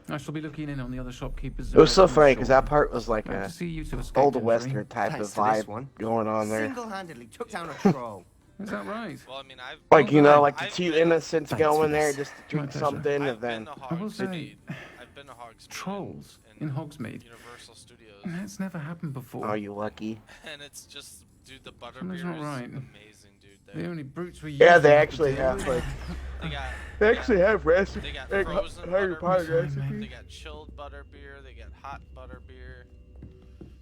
I shall be looking in on the other shopkeepers. It was so funny because that part was like Glad a to see you two escaped old injury. western type Thanks of to this vibe one. going on there. Single-handedly took down a troll. Is that right? Well, I mean, I've Like, you know, like the I've two been- innocents Thanks go for in there this. just to drink pleasure. something I've and then. been to I will say, Hogsmeade. I've been to Hogsmeade. Trolls in Hogsmeade. Universal Studios. That's never happened before. Oh, you lucky. And it's just, dude, the butterbeer Something's is not right. amazing, dude. The only brutes we Yeah, usually they have to actually deal have with- like. They got. They actually have recipes. They got like frozen Harry Potter butterbeer. recipes. They got chilled butterbeer. They got hot butterbeer.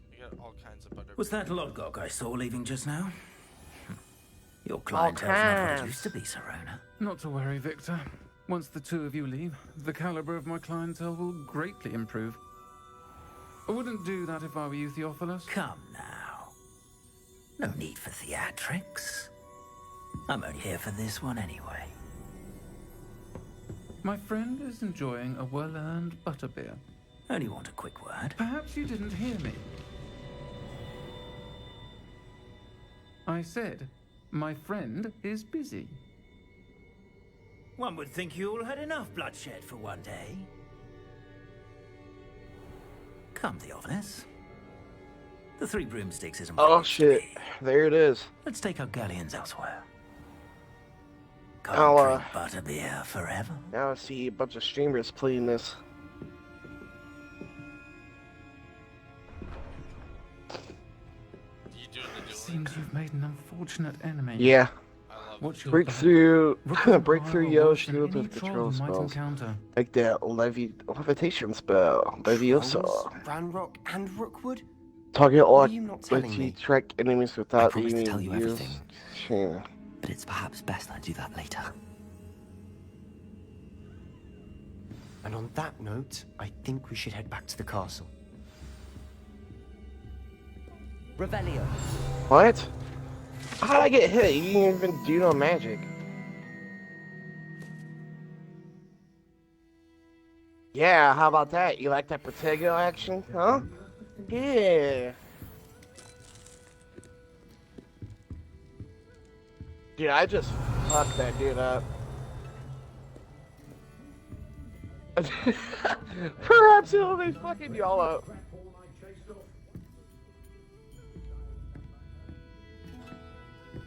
They got all kinds of butterbeer. Was that Lodgok I saw leaving just now? Your clientele's not what it used to be, Serona. Not to worry, Victor. Once the two of you leave, the caliber of my clientele will greatly improve. I wouldn't do that if I were you, Theophilus. Come now. No need for theatrics. I'm only here for this one anyway. My friend is enjoying a well-earned butterbeer. Only want a quick word. Perhaps you didn't hear me. I said, my friend is busy. One would think you all had enough bloodshed for one day. Come, Theophilus. The Three Broomsticks isn't what it Oh used to shit! be. There it is. Let's take our galleons elsewhere. I'll, Can't drink butterbeer forever. Now I see a bunch of streamers playing this. You doing the dueling? Seems you've made an unfortunate enemy. Yeah. What's your Breakthrough, Rook breakthrough Power yo worse than shield any with troll control you might spells. encounter. Like that levitation spell, Leviosa. Ranrock and Rookwood? Target What lock are you not lets telling you me? track enemies I without promise to even tell you use. everything. Sure. But it's perhaps best I do that later. And on that note, I think we should head back to the castle. Revelio. What? How'd I get hit? You didn't even do no magic. Yeah, how about that? You like that Protego action, huh? Yeah. Dude, I just fucked that dude up. Perhaps he'll be fucking y'all up.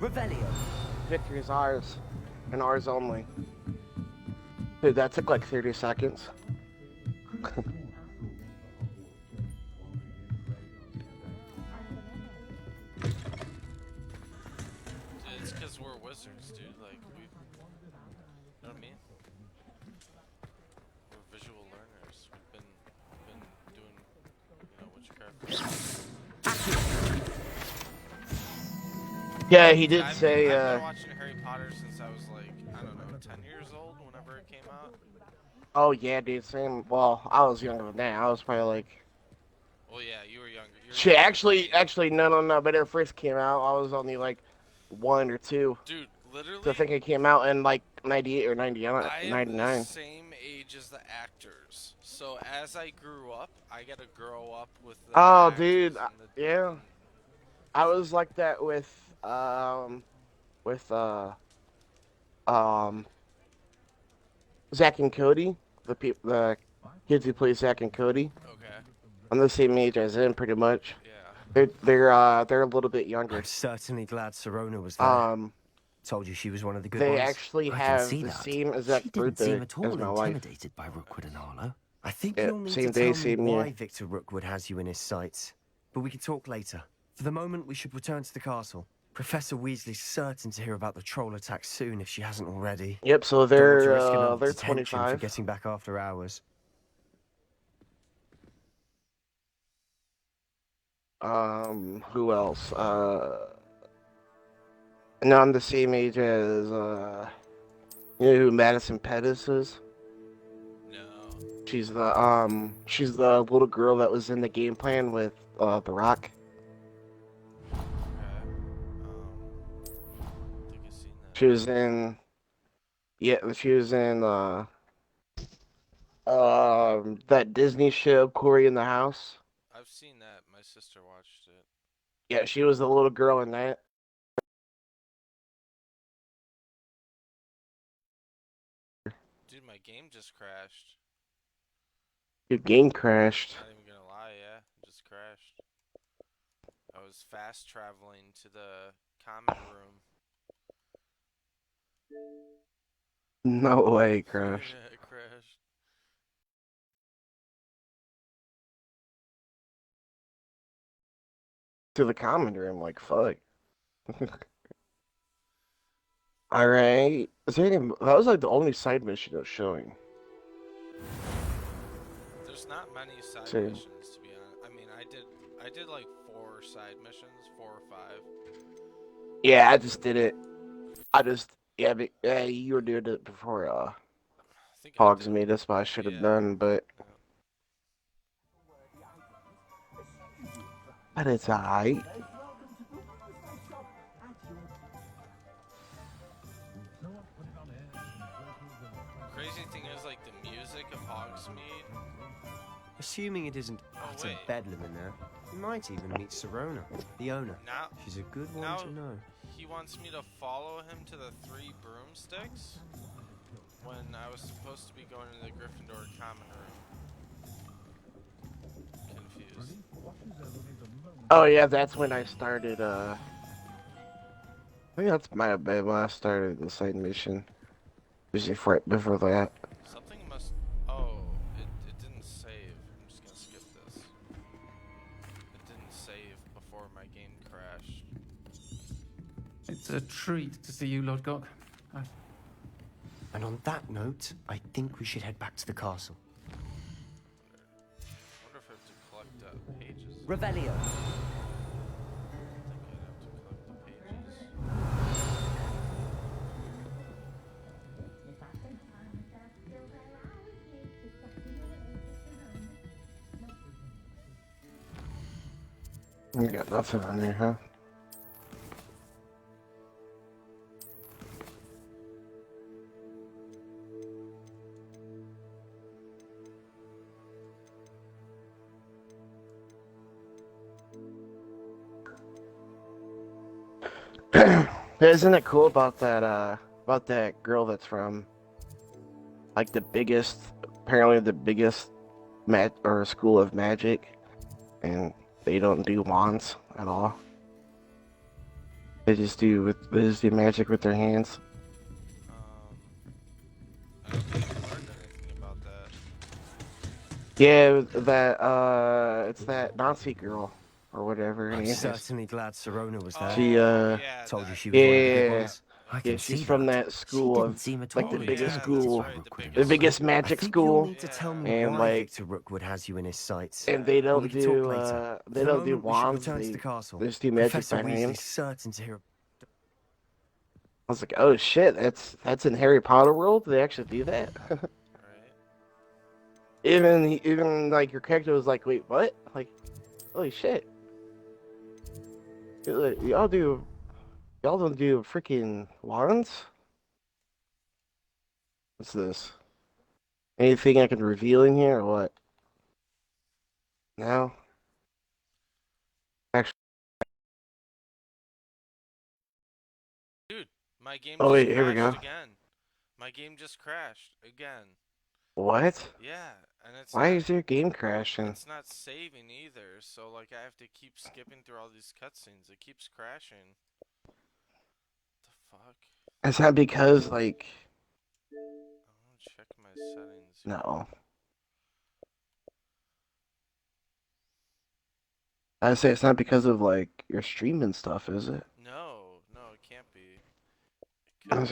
Revelio. Victory is ours, and ours only. Dude, that took like 30 seconds. Dude, it's because we're wizards, dude. Like, we. You know what I mean? We're visual learners. We've been doing, witchcraft. Yeah, he did I've say, been watching Harry Potter since I was like, I don't know, 10 years old, whenever it came out. oh yeah, dude, same. Well, I was younger than that. I was probably like. Well, yeah, you were younger. Shit, actually, no. When it first came out, I was only like 1 or 2. Dude, literally. So I think it came out in like 98 or 99. I am the same age as the actors. So as I grew up, I got to grow up with the Oh, actors dude, and the- yeah. I was like that with Zach and Cody, the kids who play Zach and Cody. Okay. I'm the same age as them, pretty much. Yeah. They're a little bit younger. I'm certainly glad Serona was there. Told you she was one of the good ones. They actually I have can see the that. same exact She didn't birthday seem at all as my wife. intimidated by Rookwood and Arlo. I think Yeah, you'll need same to day, tell same me year. why Victor Rookwood has you in his sights. But we can talk later. For the moment, we should return to the castle. Professor Weasley's certain to hear about the troll attack soon if she hasn't already. Yep, so Don't want to they're risk another they're detention 25. for getting back after hours. Who else? No, I'm the same age as you know who Madison Pettis is? No. She's the little girl that was in the game plan with The Rock. She was in that Disney show Cory in the House. I've seen that. My sister watched it. Yeah, she was the little girl in that. Dude, my game just crashed. Your game crashed. Not even gonna lie, yeah, it just crashed. I was fast traveling to the common room. No way, it crashed. Yeah, it crashed. To the common room, like fuck. Alright. That was like the only side mission it was showing. There's not many side Same. missions, to be honest. I mean, I did like 4 side missions, 4 or 5. Yeah, I just did it. Yeah, but, you were doing it before Hogsmeade. That's what I should have done, but it's alright. Crazy thing is, like, the music of Hogsmeade. Assuming it isn't utter bedlam in there, you might even meet Serona, the owner. Now, she's a good one now to know. He wants me to follow him to the 3 broomsticks when I was supposed to be going to the Gryffindor common room. Confused. Oh yeah, that's when I started, I think that's might have been when I started the side mission. Just before that. Something must... Oh, it didn't save. I'm just gonna skip this. It didn't save before my game crashed. It's a treat to see you, Lodgok. And on that note, I think we should head back to the castle. I wonder if I have to collect pages. Revelio. I think I'd have to collect the pages. You got nothing on there, huh? Isn't it cool about that girl that's from like apparently the biggest school of magic, and they don't do wands at all. They just do magic with their hands. I don't think I've learned anything about that. Yeah, it's that Nazi girl or whatever. I'm certainly glad Serona was there. She told you she was one of the good yeah, ones. I yeah, can she's see from that. that school of like the biggest school, right, the biggest magic school, Need to tell me and why like, Victor Rookwood has you in his sights. and they don't We can do talk later. they For the don't do moment, we should wands. return to the castle. They just do magic Professor by Weasley's hand. certain to hear. I was like, oh shit, that's in Harry Potter world. They actually do that. Even like your character was like, wait, what? Like, holy shit. Y'all don't do freaking wands? What's this? Anything I can reveal in here or what? No? Actually. Dude, my game Oh, just wait, here we crashed go. again. My game just crashed again. What? Yeah, and it's Why not, is your game crashing? It's not saving either, so like I have to keep skipping through all these cutscenes. It keeps crashing. What the fuck? Is that because like? I want to check my settings. No. I say it's not because of like your stream and stuff, is it? No, it can't be. Could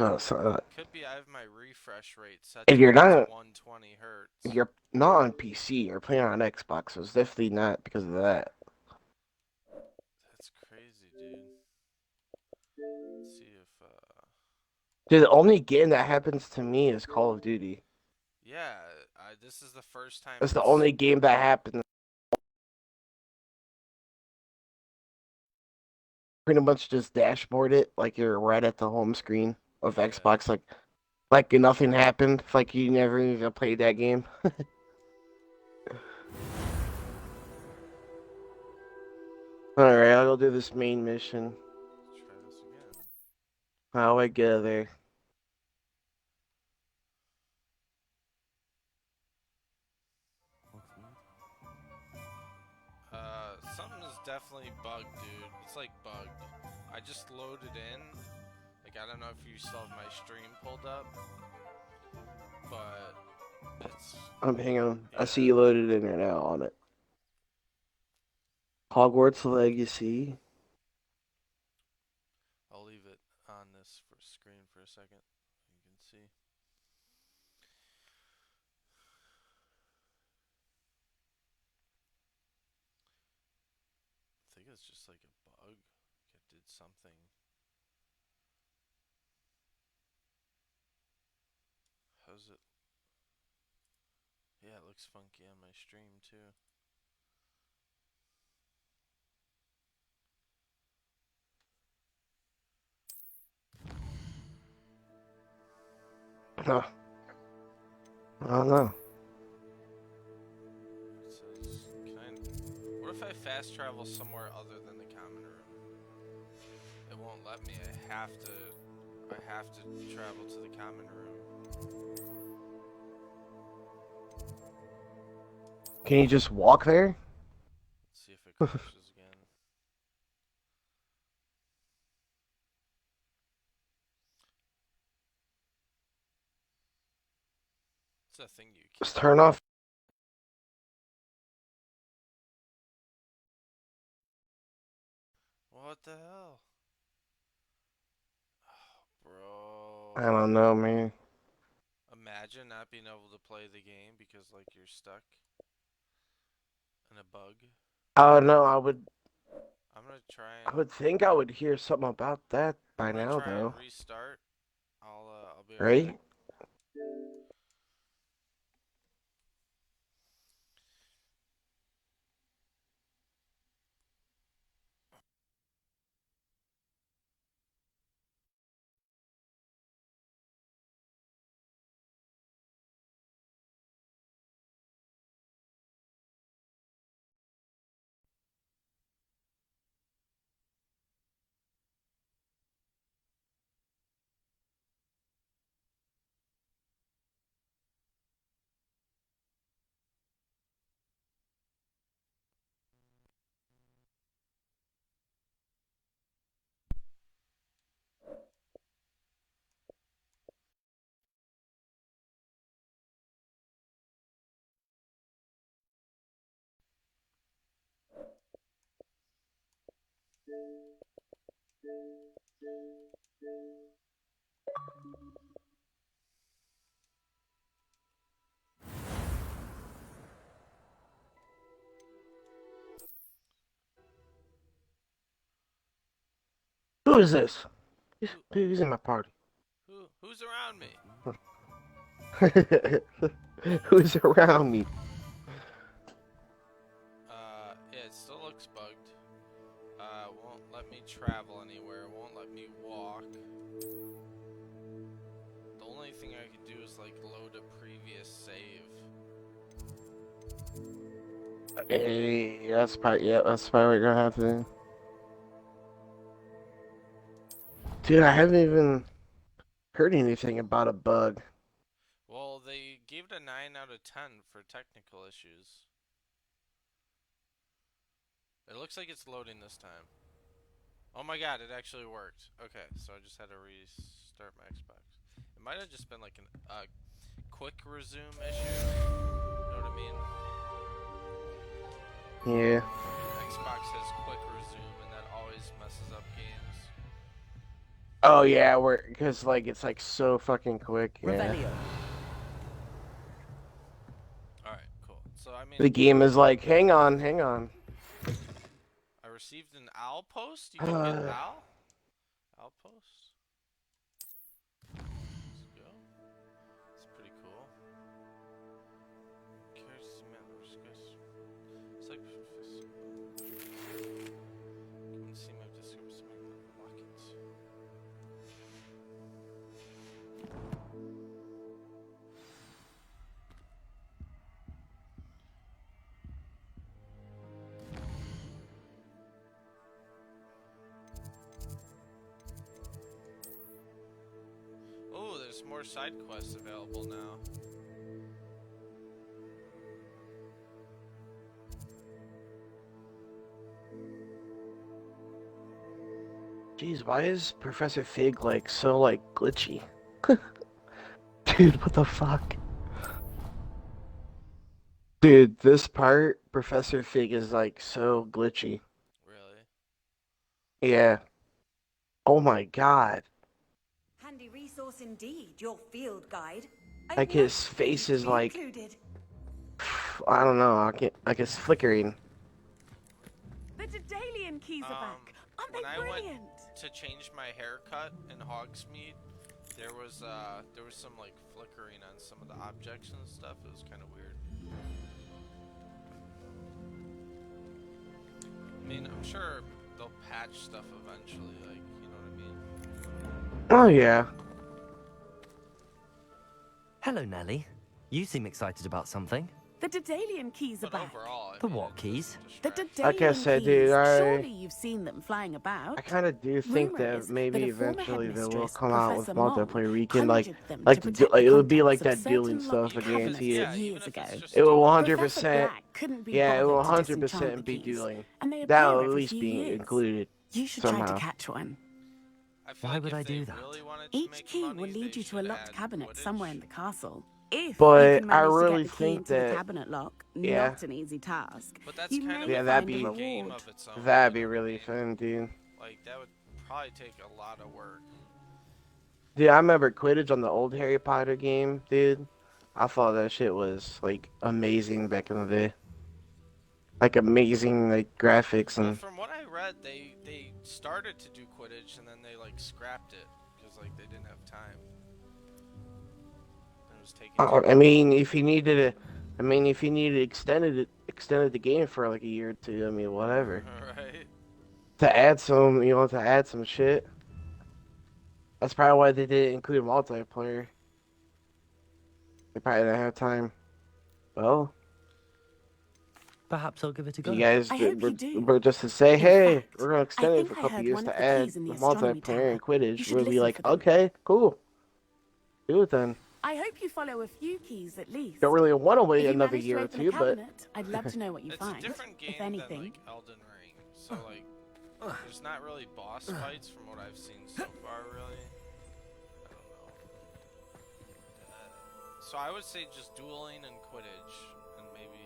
be I have my refresh rate set if to you're not 120 hertz. You're not on PC. You're playing on Xbox, so it's definitely not because of that. That's crazy, dude. Let's see if Dude, the only game that happens to me is Call of Duty. Yeah, this is the first time. That's the only game that happens. Pretty much just dashboard it like you're right at the home screen of Xbox, like nothing happened, like you never even played that game. Alright, I'll go do this main mission. Let's try this again. How I get there? Something is definitely bugged, dude. It's like bugged. I just loaded in. Like, I don't know if you still have my stream pulled up, but it's... Hang on. Yeah. I see you loaded in right now on it. Hogwarts Legacy. I'll leave it on this for screen for a second. You can see. I think it's just like a bug. Like it did something. How's it? Yeah, it looks funky on my stream too. Huh. I don't know. It says, what if I fast travel somewhere other than the common room? It won't let me. I have to travel to the common room. Can you just walk there? Let's see if it crashes again. It's a thing you can Just turn off. What the hell? Oh, bro. I don't know, man. Imagine not being able to play the game because, like, you're stuck in a bug. Oh no, I would. I'm gonna try I and... would think I would hear something about that by I'm gonna now, try though. and restart. I'll be right Right? back. Who is this? Who's in my party? Who's around me? Who's around me? Yeah, it still looks bugged. Won't let me travel anywhere. Won't let me walk. The only thing I could do is, like, load a previous save. Hey, that's probably what you're gonna have to do. Dude, I haven't even heard anything about a bug. Well, they gave it a 9 out of 10 for technical issues. It looks like it's loading this time. Oh my god, it actually worked. Okay, so I just had to restart my Xbox. It might have just been like a quick resume issue. You know what I mean? Yeah. Xbox has quick resume, and that always messes up games. Oh yeah, because like it's like so fucking quick. Yeah. Alright, cool. So I mean, The game is like, hang on, hang on. I received an owl post. You can get an owl? Owl post? Let's go. It's pretty cool. It's like... Come and see my description. Lock it. there's more side quests available now. Jeez, why is Professor Fig like so like glitchy? Dude, what the fuck? Dude, this part, Professor Fig is like so glitchy. Really? Yeah. Oh my god. Handy resource indeed, your field guide. Like his face is like, I don't know, I guess flickering. The Daedalian keys are back. Aren't they brilliant? When I went to change my haircut in Hogsmeade, there was some like flickering on some of the objects and stuff. It was kind of weird. I mean, I'm sure they'll patch stuff eventually, like, you know what I mean? Oh yeah. Hello, Nelly. You seem excited about something. The Daedalian keys are back. The what keys? The Daedalian Like I said, keys. dude, Surely you've seen them flying about. I kind of do think Rumor that is maybe that a former eventually they will headmistress, come out with Professor Mom, multiplayer where you can like conjured them like to protect it would be the like that contents of dueling certain stuff. I locked guarantee it. cabinets years ago. It will Professor 100%. Black couldn't be Yeah, it will bothered to 100% disenchant be the keys, dueling. and they That appear will at every least few be years. included You should somehow. try to catch one. Why would I do that? Each key will lead you to a locked cabinet somewhere in the castle. If But you can I manage really to get the key think into that the cabinet lock, yeah. not an easy task. But that's you kind of may yeah, find that'd a be reward. of its own. that'd be really fun, dude. Like, that would probably take a lot of work. Dude, I remember Quidditch on the old Harry Potter game, dude. I thought that shit was like amazing back in the day. Like amazing like graphics and. From what I read, they started to do Quidditch and then they like scrapped it because like they didn't have time. It was taking. I mean, if you needed extended the game for like a year or two. I mean, whatever. Right. To add some shit. That's probably why they didn't include multiplayer. They probably didn't have time. Well, perhaps I'll give it a go. you guys I hope you do. were just to say, In hey, fact, we're gonna extend I it think for a I couple heard years one to of the add keys in the the astronomy multiplayer and tower. You Quidditch. should We'll be listen like, for them. okay, cool. Do it then. I hope you follow a few keys at least. Don't really want to If wait you another manage to year or open a two, but cabinet, I'd love to know what you It's find. a different game if anything. than like Elden Ring, so like there's not really boss fights from what I've seen so far. Really, I don't know. So I would say just dueling and Quidditch, and maybe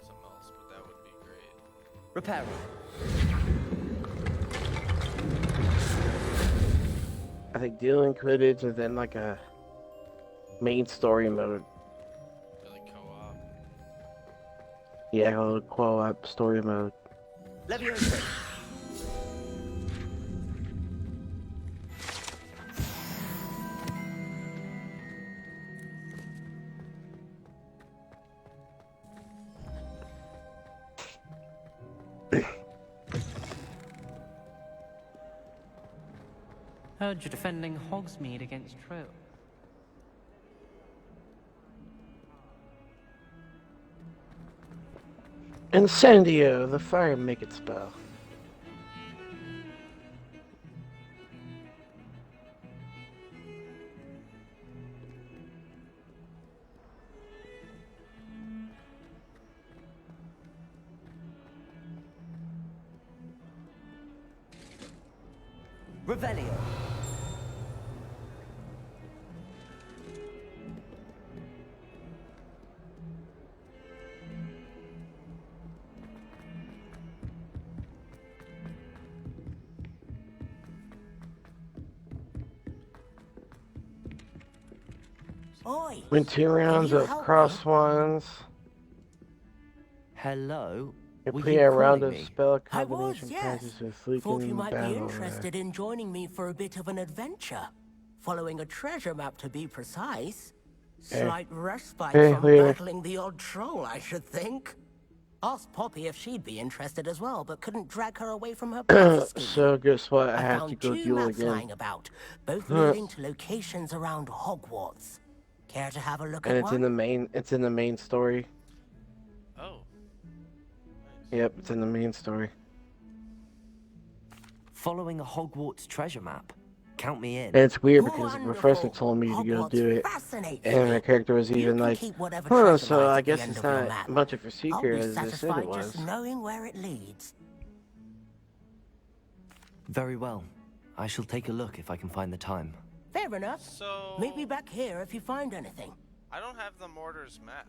something else, but that would be great. Repair. I think dealing Quidditch and then like a main story mode. Like co-op. Yeah, a little co-op story mode. Leviosa. Heard you're defending Hogsmeade against True. Incendio, the fire make it spell. Revelio. Oi! Win 2 rounds you of help cross ones. Hello. You Were play you a round calling of me? spell I was, combination yes. practice with leaking Thought you in might be battle. interested in joining me for a bit of an adventure. Following a treasure map, to be precise. Hey. Slight respite Hey, from Leah. battling the odd troll, I should think. Asked Poppy if she'd be interested as well, but couldn't drag her away from her brother's scheme. So guess what? I have to found go two duel maps again. lying about, both leading to locations around Hogwarts. Care to have a look And at it's one? in the main. It's in the main story. Oh. Yep, it's in the main story. Following a Hogwarts treasure map. Count me in. And it's weird because the professor told me to go do it, and my character was even like, huh, so I guess it's not much of a secret as they said it was. Just knowing where it leads. Very well. I shall take a look if I can find the time. Fair enough. So... Meet me back here if you find anything. I don't have the Mortar's map.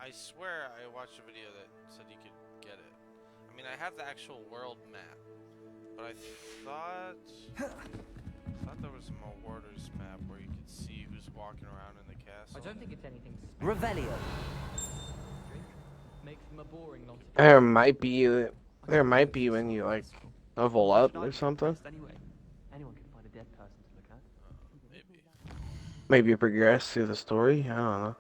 I swear I watched a video that said you could get it. I mean, I have the actual world map, but I thought there was a Mortar's map where you could see who's walking around in the castle. I don't think it's anything Revelio. Makes them a boring lot. There might be when you like level up or something. Anyway, anyone can find a dead person to look at. Maybe. Maybe progress through the story. I don't know.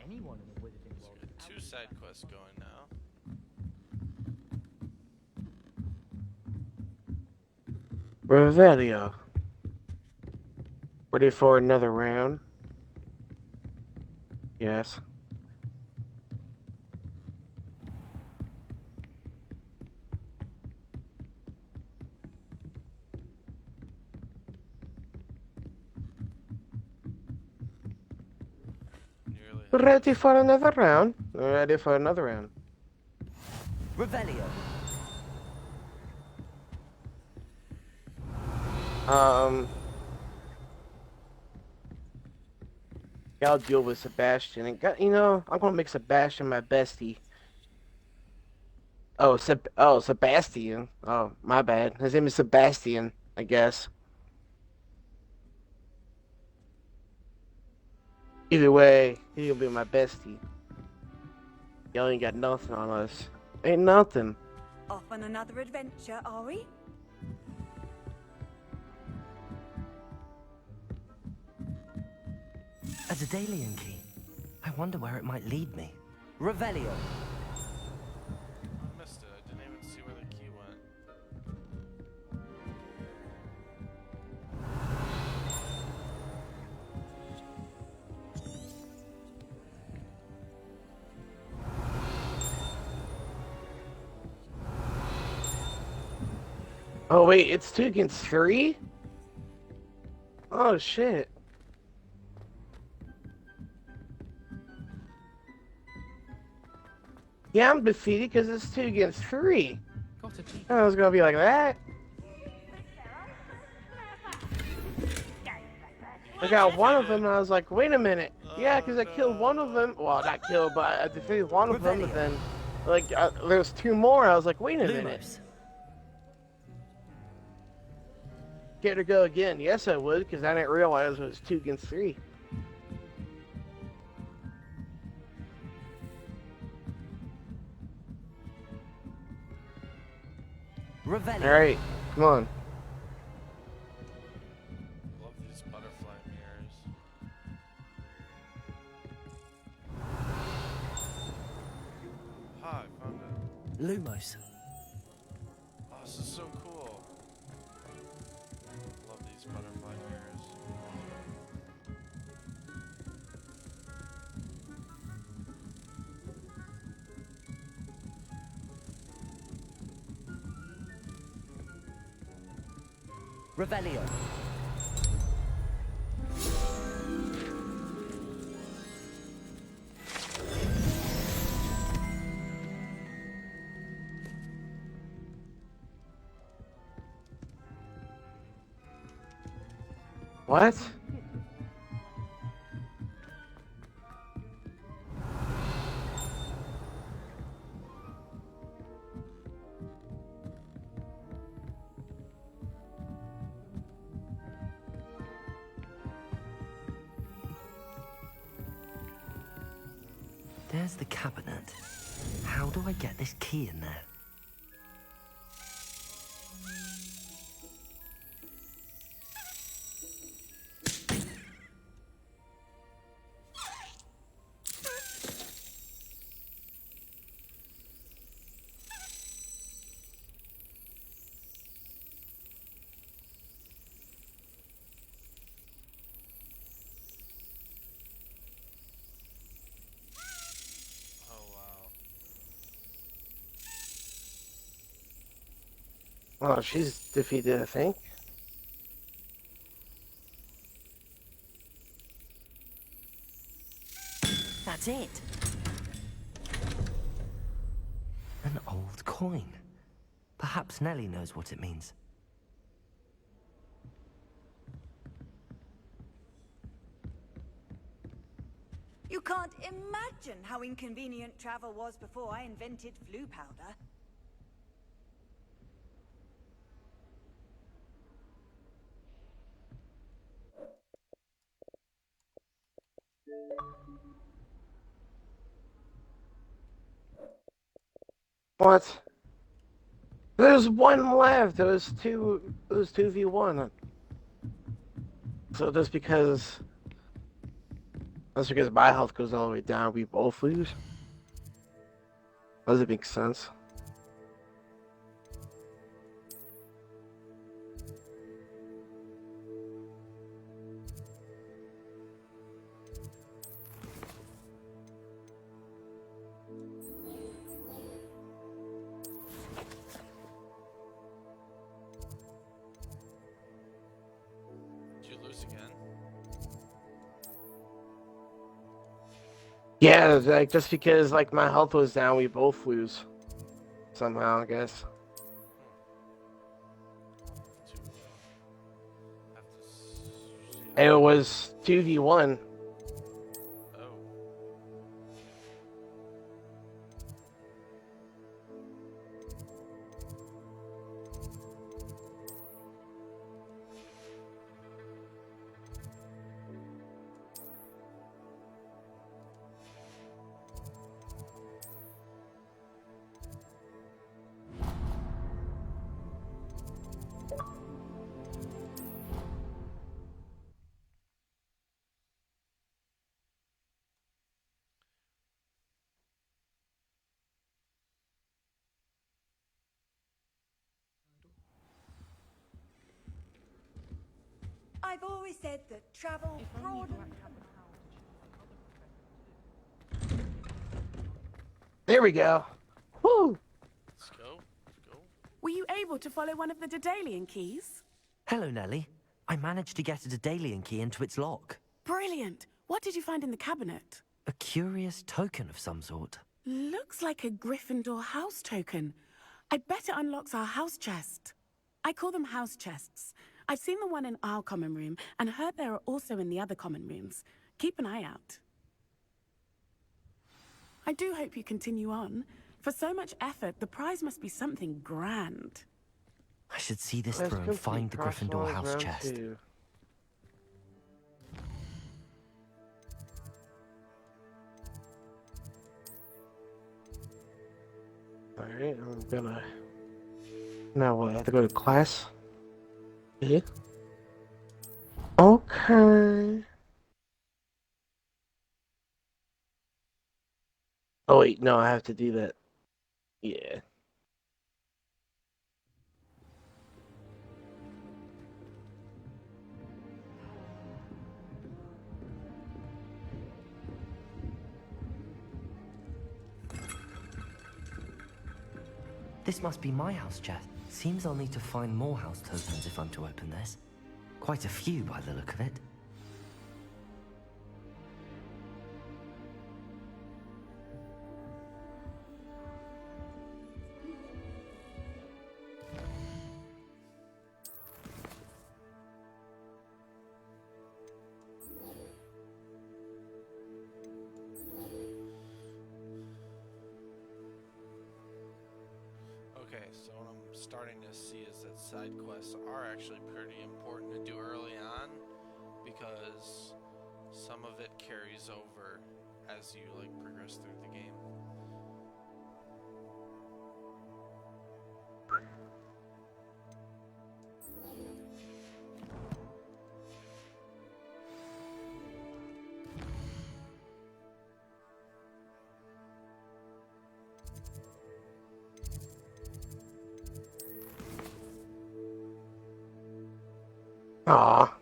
Anyone in the wizarding world. Two side quests going now. Revelio. Ready for another round? Yes. Ready for another round? Ready for another round. Revelio. Yeah, I'll deal with Sebastian. And you know, I'm gonna make Sebastian my bestie. Oh, Sebastian. Oh, my bad. His name is Sebastian, I guess. Either way, he'll be my bestie. Y'all ain't got nothing on us. Ain't nothing. Off on another adventure, are we? A Daedalian key. I wonder where it might lead me. Revelio. I missed it. I didn't even see where the key went. Oh wait, it's 2 against 3? Oh shit. Yeah, I'm defeated because it's 2 against 3. I was gonna be like that. I got one of them and I was like, wait a minute. Yeah, because I killed one of them. Well, not killed, but I defeated one of them, and then, like, there's 2 more. I was like, wait a minute. Get her go again. Yes, I would, because I didn't realize it was 2 against 3. Revelio. Alright, come on. Love these butterfly mirrors. Ah, I found it. Lumos. Oh, this is so cool. Love these butterfly mirrors. Revelio. What? There's the cabinet. How do I get this key in there? Oh, she's defeated, I think. That's it. An old coin. Perhaps Nellie knows what it means. You can't imagine how inconvenient travel was before I invented flu powder. What? There's one left. It was 2v1. So that's because my health goes all the way down, we both lose. Does it make sense? Did you lose again? Yeah, like just because like my health was down, we both lose. Somehow, I guess. And it was 2v1. I've always said that travel broadens. There we go. Woo! Let's go. Were you able to follow one of the Daedalian keys? Hello, Nellie. I managed to get a Daedalian key into its lock. Brilliant. What did you find in the cabinet? A curious token of some sort. Looks like a Gryffindor house token. I bet it unlocks our house chest. I call them house chests. I've seen the one in our common room and heard there are also in the other common rooms. Keep an eye out. I do hope you continue on. For so much effort, the prize must be something grand. I should see this Let's through and find the complete Gryffindor crosswise house round chest. 2. Alright, I'm gonna... Now what, I have to go to class? Yeah. Okay. Oh wait, no, I have to do that. Yeah. This must be my house chest. Seems I'll need to find more house tokens if I'm to open this. Quite a few by the look of it. Okay, so what I'm starting to see is that side quests are actually pretty important to do early on because some of it carries over as you like progress through the game. Aw.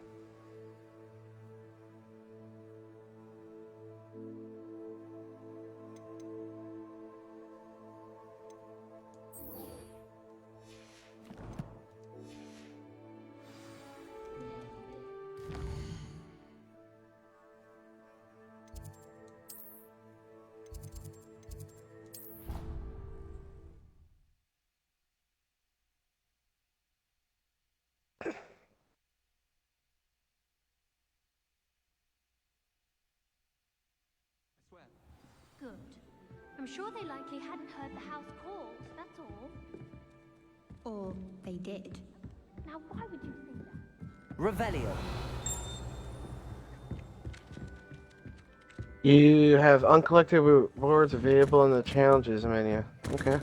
Good. I'm sure they likely hadn't heard the house called, that's all. Or they did. Now, why would you think that? Revelio. You have uncollected rewards available in the challenges menu. Okay.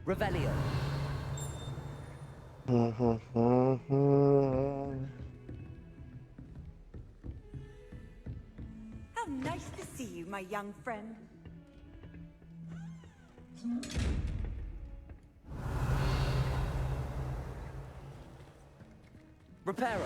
Revelio. How nice to see you, my young friend. Reparo.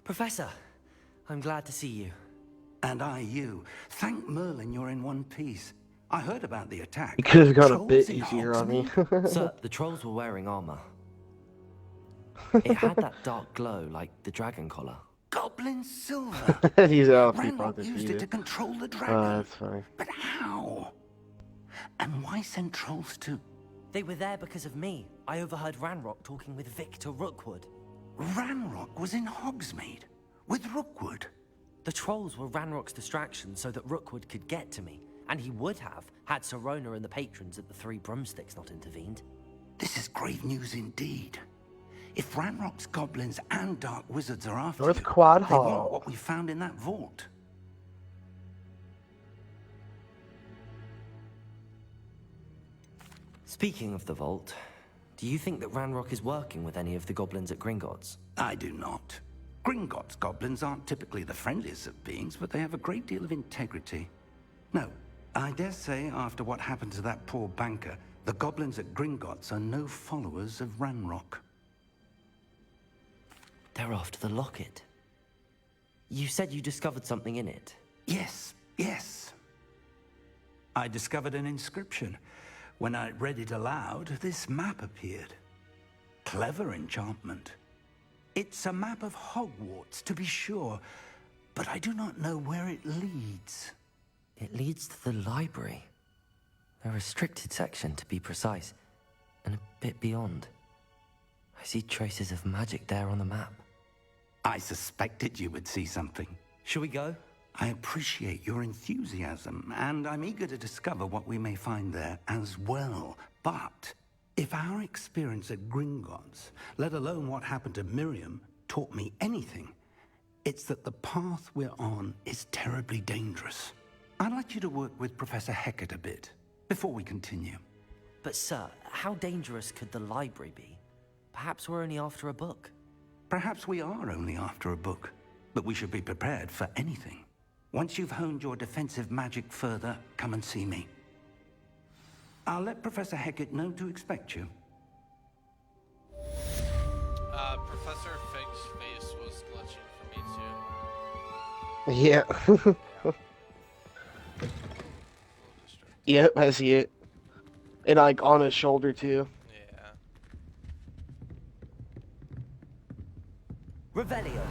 Professor, I'm glad to see you. And I you. Thank Merlin you're in one piece. I heard about the attack. You could have gone a Trolls bit in easier on me. Sir, the trolls were wearing armor. It had that dark glow like the dragon collar. Goblin silver. These elf people are Ranrock used it to defeated. control the dragon. Oh, that's funny. But how? And why send trolls to... They were there because of me. I overheard Ranrock talking with Victor Rookwood. Ranrock was in Hogsmeade with Rookwood. The trolls were Ranrock's distraction so that Rookwood could get to me. And he would have, had Sirona and the patrons at the Three Broomsticks not intervened. This is grave news indeed. If Ranrock's goblins and dark wizards are after North you, Quad they Hall. want what we found in that vault. Speaking of the vault, do you think that Ranrock is working with any of the goblins at Gringotts? I do not. Gringotts goblins aren't typically the friendliest of beings, but they have a great deal of integrity. No, I dare say after what happened to that poor banker, the goblins at Gringotts are no followers of Ranrock. They're after the locket. You said you discovered something in it. Yes, yes. I discovered an inscription. When I read it aloud, this map appeared. Clever enchantment. It's a map of Hogwarts, to be sure, but I do not know where it leads. It leads to the library. A restricted section, to be precise, and a bit beyond. I see traces of magic there on the map. I suspected you would see something. Shall we go? I appreciate your enthusiasm, and I'm eager to discover what we may find there as well. But if our experience at Gringotts, let alone what happened to Miriam, taught me anything, it's that the path we're on is terribly dangerous. I'd like you to work with Professor Hecat a bit, before we continue. But sir, how dangerous could the library be? Perhaps we're only after a book. Perhaps we are only after a book, but we should be prepared for anything. Once you've honed your defensive magic further, come and see me. I'll let Professor Hecat know to expect you. Professor Fig's face was glitching for me too. Yeah. Yep, I see it. And like on his shoulder too. Yeah. Revelio.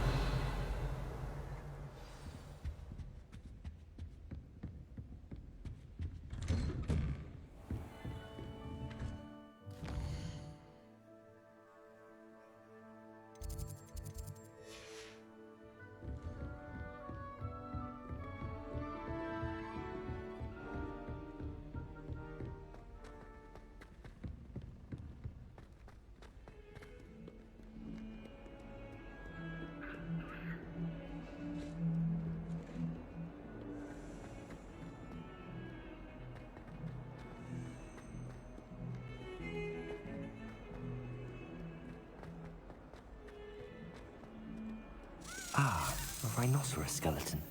rhinoceros skeleton.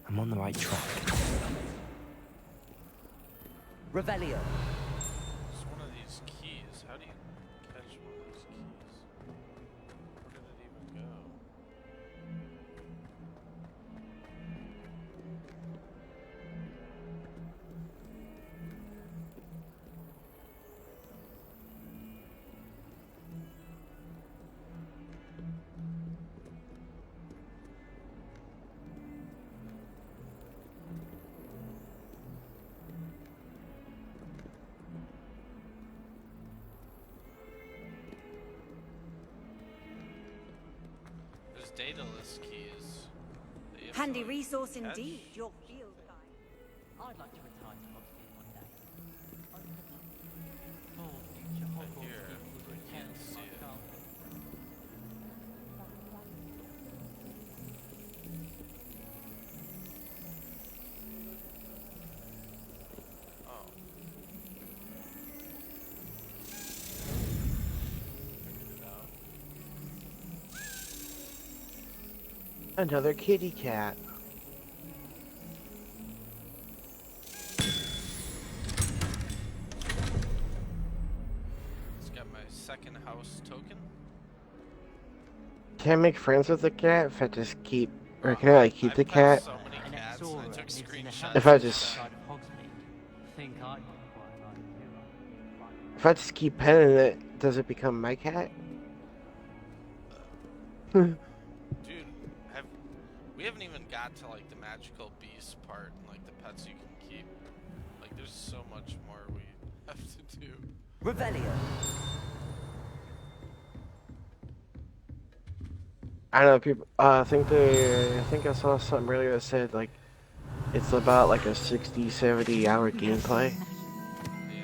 I'm on the right track. Revelio. It's one of these keys. How do you catch one of these keys? Where did it even go? There's dataless keys. that you have to, Handy like, resource catch. indeed, your field guide. I'd like to retire to Hogsmeade one day. For future Hogwarts Here, people to you return can't to see my it. childhood. Oh. Figured it out. Another kitty cat. It's got my second house token. Can I make friends with the cat if I just keep, or can I like keep the I've cat? pet so many An cats, and I Exora took lives in a screenshots. house If I of just- them. outside of Hogsmeade. Think I'd quite like to. If I just keep petting it, does it become my cat? Dude, we haven't even got to like the magical beast part and like the pets you can keep. Like, there's so much more we have to do. Revelio. I know people. I think I saw something earlier that said like it's about like a 60, 70 hour gameplay. Yeah,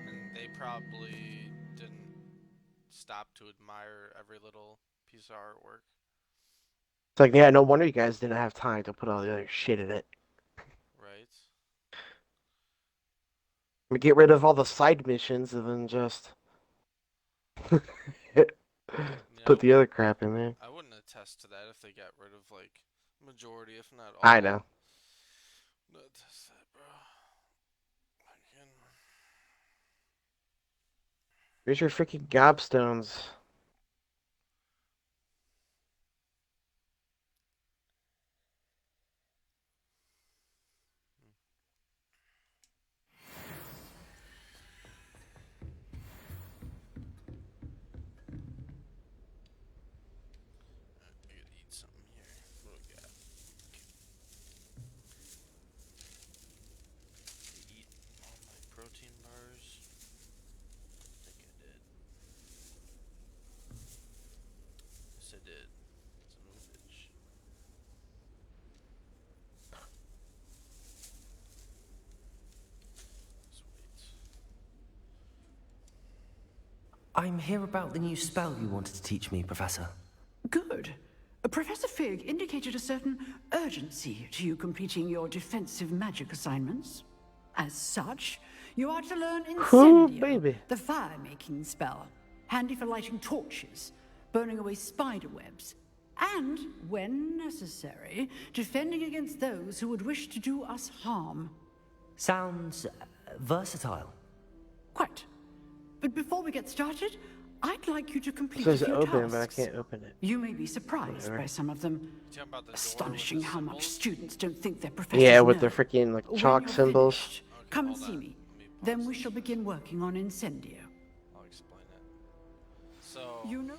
and they probably didn't stop to admire every little piece of artwork. It's like, yeah, no wonder you guys didn't have time to put all the other shit in it. Right? We get rid of all the side missions and then just put the other crap in there. I wouldn't attest to that if they got rid of like majority, if not all. I know. Not attest to that, bro. Fucking- Here's your freaking gobstones. I gotta eat something here. What do we got? Eat all my protein bars. I think I did. Yes, I did. Son of a bitch. Sweet. I'm here about the new spell you wanted to teach me, Professor. Good. Professor Fig indicated a certain urgency to you completing your defensive magic assignments. As such, you are to learn Incendio, the fire-making spell, handy for lighting torches, burning away spider webs, and, when necessary, defending against those who would wish to do us harm. Sounds versatile. Quite. But before we get started, I'd like you to It complete says a few open, tasks. but I can't open it. You may be surprised Whatever. by some of them. Talking about the door Astonishing with the how much symbols? students don't think their professors Yeah, with know. the freaking like When chalk you're symbols. finished, come and see me. Then we shall begin working on Incendio. I'll explain it. So, You know?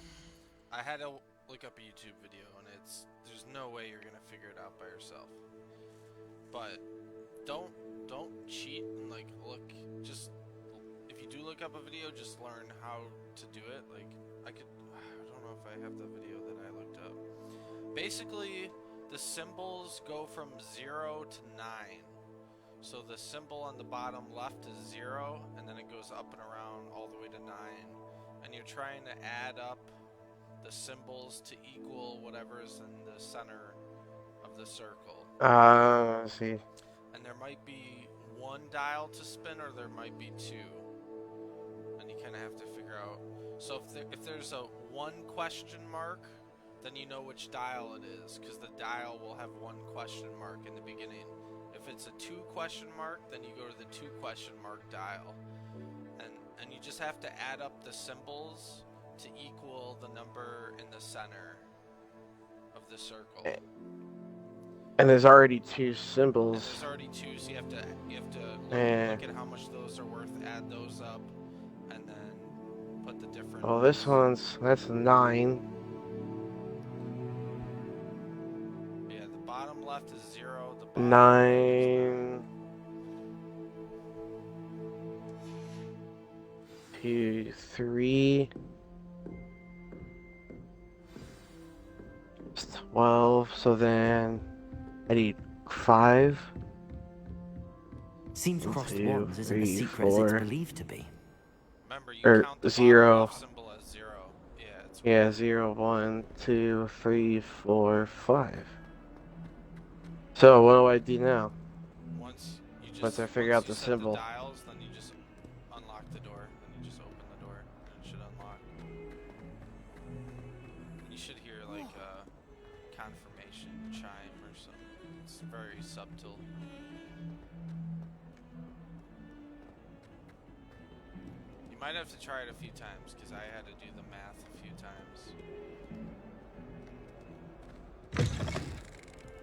I had to look up a YouTube video, and there's no way you're gonna figure it out by yourself. But don't cheat and like look. Just if you do look up a video, just learn how to do it. Like I don't know if I have the video that I looked up. Basically, the symbols go from 0 to 9. So the symbol on the bottom left is 0, and then it goes up and around all the way to 9. And you're trying to add up the symbols to equal whatever is in the center of the circle. Let's see. And there might be one dial to spin, or there might be 2. And you kind of have to figure out. So if there's a 1 question mark then you know which dial it is, because the dial will have 1 question mark in the beginning. If it's a 2 question mark, then you go to the 2 question mark dial. And you just have to add up the symbols to equal the number in the center of the circle. And there's already 2 symbols. And there's already 2, so you have to look at how much those are worth, add those up, and then put the different. Oh, that's 9. Yeah, the bottom left is 0. The bottom 9. 2, 3. It's 12. So then I need 5. Seems crossed 2, ones isn't 3, as secret as 4. it's believed to be. Remember, you Or count the 0. bottom left symbol as 0. Yeah, it's Yeah, 0, 1, 2, 3, 4, 5. So what do I do now? Once I figure out the symbol. The dials, then you just unlock the door. Then you just open the door, and it should unlock. You should hear like a confirmation chime or something. It's very subtle. You might have to try it a few times, because I had to do the math a few times.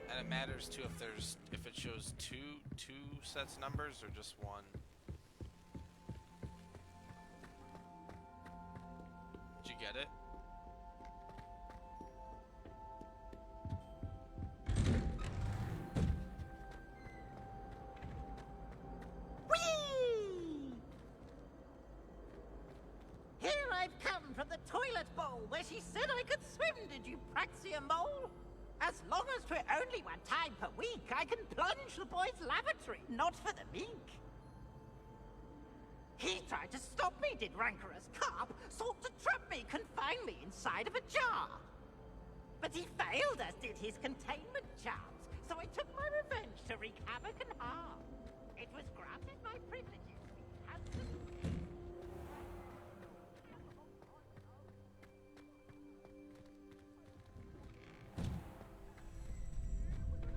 And it matters too if it shows two sets numbers or just 1. Did you get it? Here I've come from the toilet bowl where she said I could swim, did you Praxia mole? As long as for only 1 time per week, I can plunge the boy's lavatory, not for the mink. He tried to stop me, did rancorous carp, sought to trap me, confine me inside of a jar. But he failed, as did his containment charms, so I took my revenge to wreak havoc and harm. It was granted my privileges.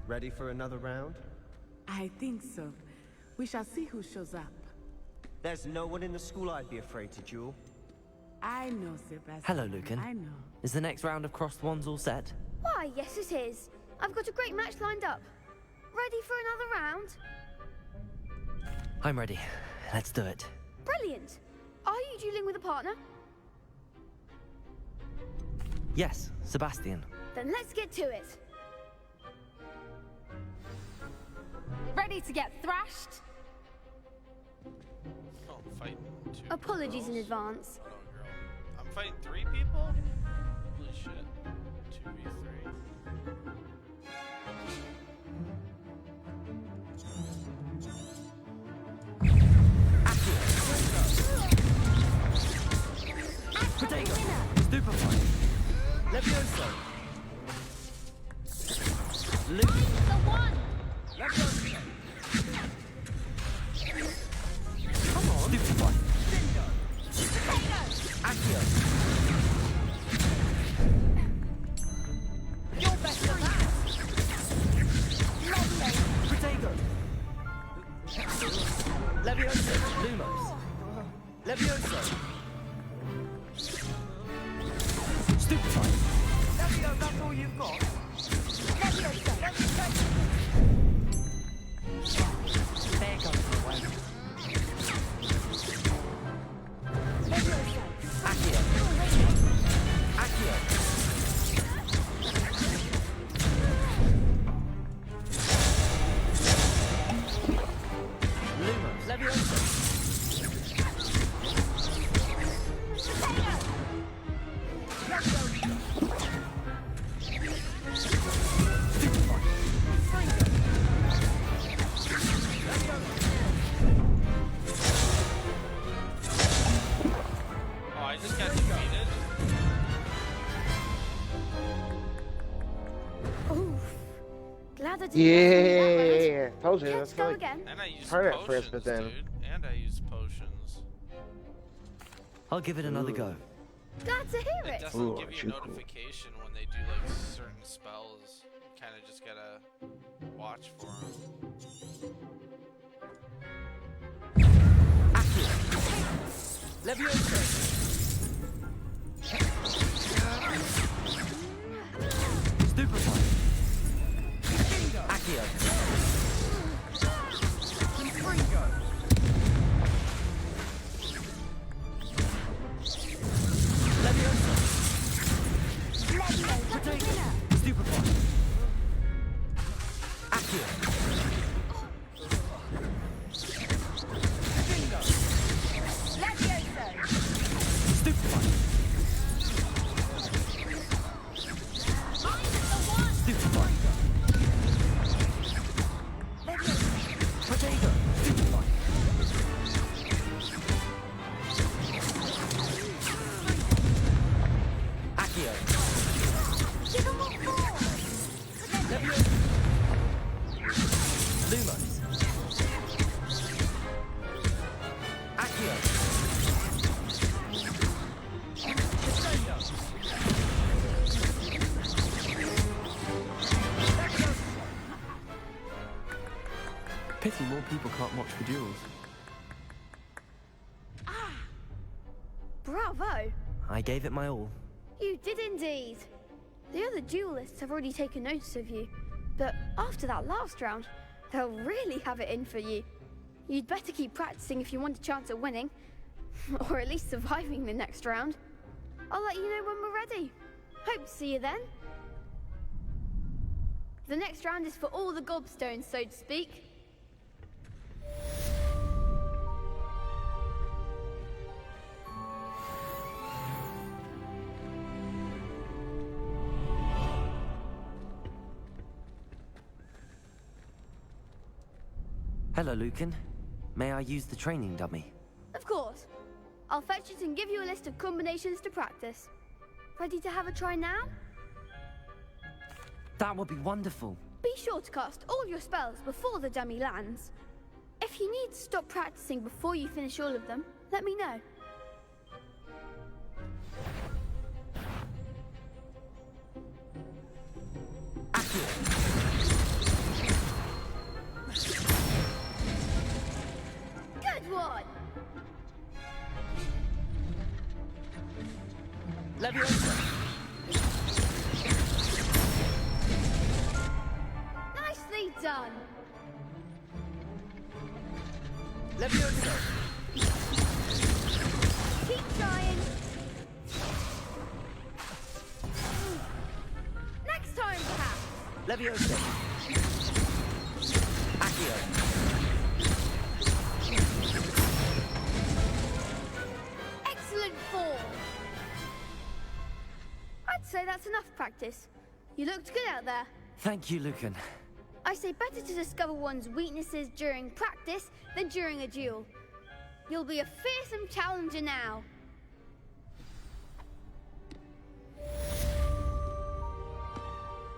Ready for another round? I think so. We shall see who shows up. There's no one in the school I'd be afraid to duel. I know, Sebastian. Hello, Lucan. I know. Is the next round of crossed wands all set? Why, yes it is. I've got a great match lined up. Ready for another round? I'm ready. Let's do it. Brilliant. Are you dueling with a partner? Yes, Sebastian. Then let's get to it. Ready to get thrashed? Oh, I'm fighting 2 Apologies girls? in advance. Oh, no, girl. I'm fighting 3 people? Holy shit. 2v3. Potato! Stupefy! Levioso! Luke! The one! Levioso! Come on! Stupefy! Accio! You're better than that! Potato! Levioso! Lumos! Levioso! Stupefy! Levio, that's all you've got? There comes the way. Accio! Accio! Lumos! Levioso! Oh, I just got defeated. Oof. Glad I didn't Yeah, told you. Let's That's go like again. And I used hard potions, at first, but then dude. And I used potions. I'll give it another go. Glad to hear it. doesn't give you a notification when they do like certain spells. You kind of just gotta watch for them. Leviosa! Stupefy! Accio! Confringo! Leviosa! Potato! Stupefy! Accio! Bingo! Leviosa! Stupefy! Stupefy! Potato! Stupefy! Accio! Give him what for? Leviosa! Lumos! Accio! Crescendo! Pity more people can't watch the duels. Bravo! I gave it my all. You did indeed. The other duelists have already taken notice of you, but after that last round, they'll really have it in for you. You'd better keep practicing if you want a chance at winning, or at least surviving the next round. I'll let you know when we're ready. Hope to see you then. The next round is for all the gobstones, so to speak. Hello, Lucan. May I use the training dummy? Of course. I'll fetch it and give you a list of combinations to practice. Ready to have a try now? That would be wonderful. Be sure to cast all your spells before the dummy lands. If you need to stop practicing before you finish all of them, let me know. Good one! Leviosa! Nicely done! Leviosa! Keep trying! Next time, perhaps! Leviosa! Accio! Excellent form! I'd say that's enough practice. You looked good out there. Thank you, Lucan. I say better to discover one's weaknesses during practice than during a duel. You'll be a fearsome challenger now.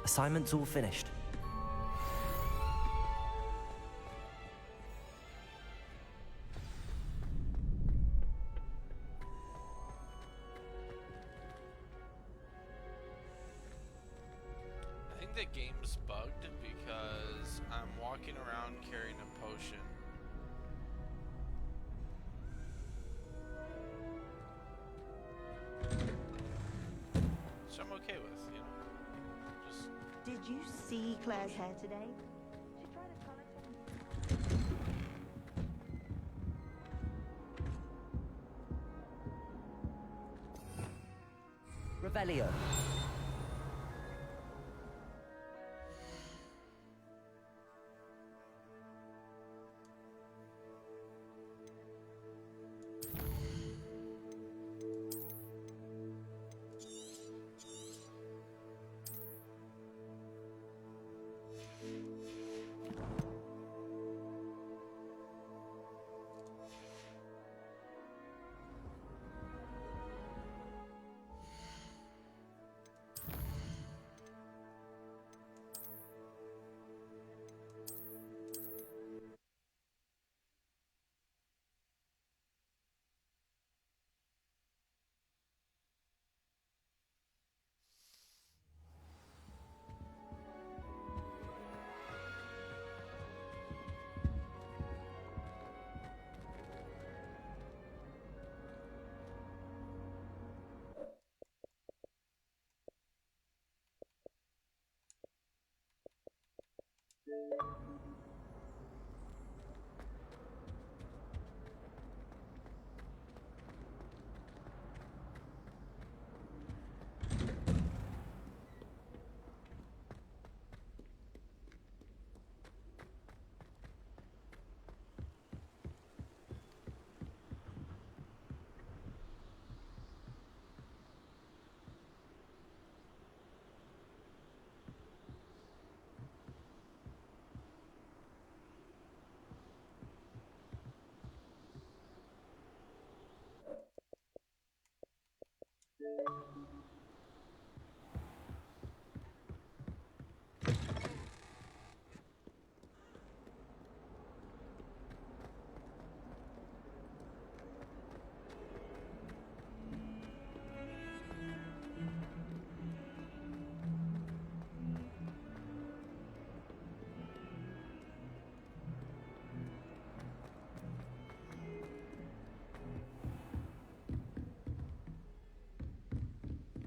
Assignment's all finished. I think the game's bugged because I'm walking around carrying a potion. Which I'm okay with, you know. Just Did you see Claire's hair today? She tried to color Revelio.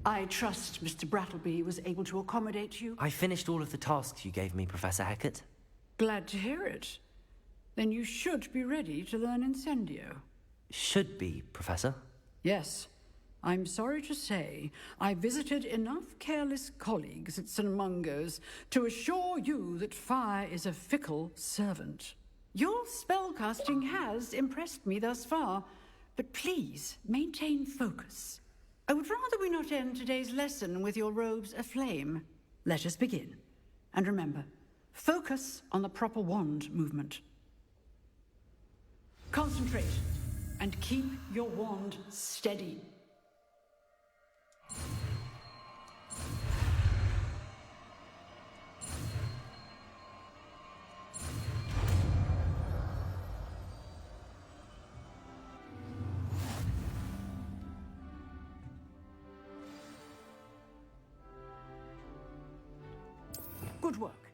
I trust Mr. Brattleby was able to accommodate you. I finished all of the tasks you gave me, Professor Hecat. Glad to hear it. Then you should be ready to learn Incendio. Should be, Professor. Yes. I'm sorry to say, I visited enough careless colleagues at St. Mungo's to assure you that fire is a fickle servant. Your spellcasting has impressed me thus far, but please maintain focus. I would rather we not end today's lesson with your robes aflame. Let us begin. And remember, focus on the proper wand movement. Concentrate, and keep your wand steady. Good work.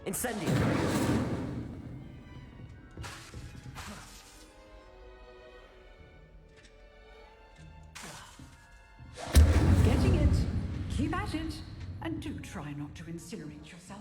Incendio! Keep at it, and do try not to incinerate yourself.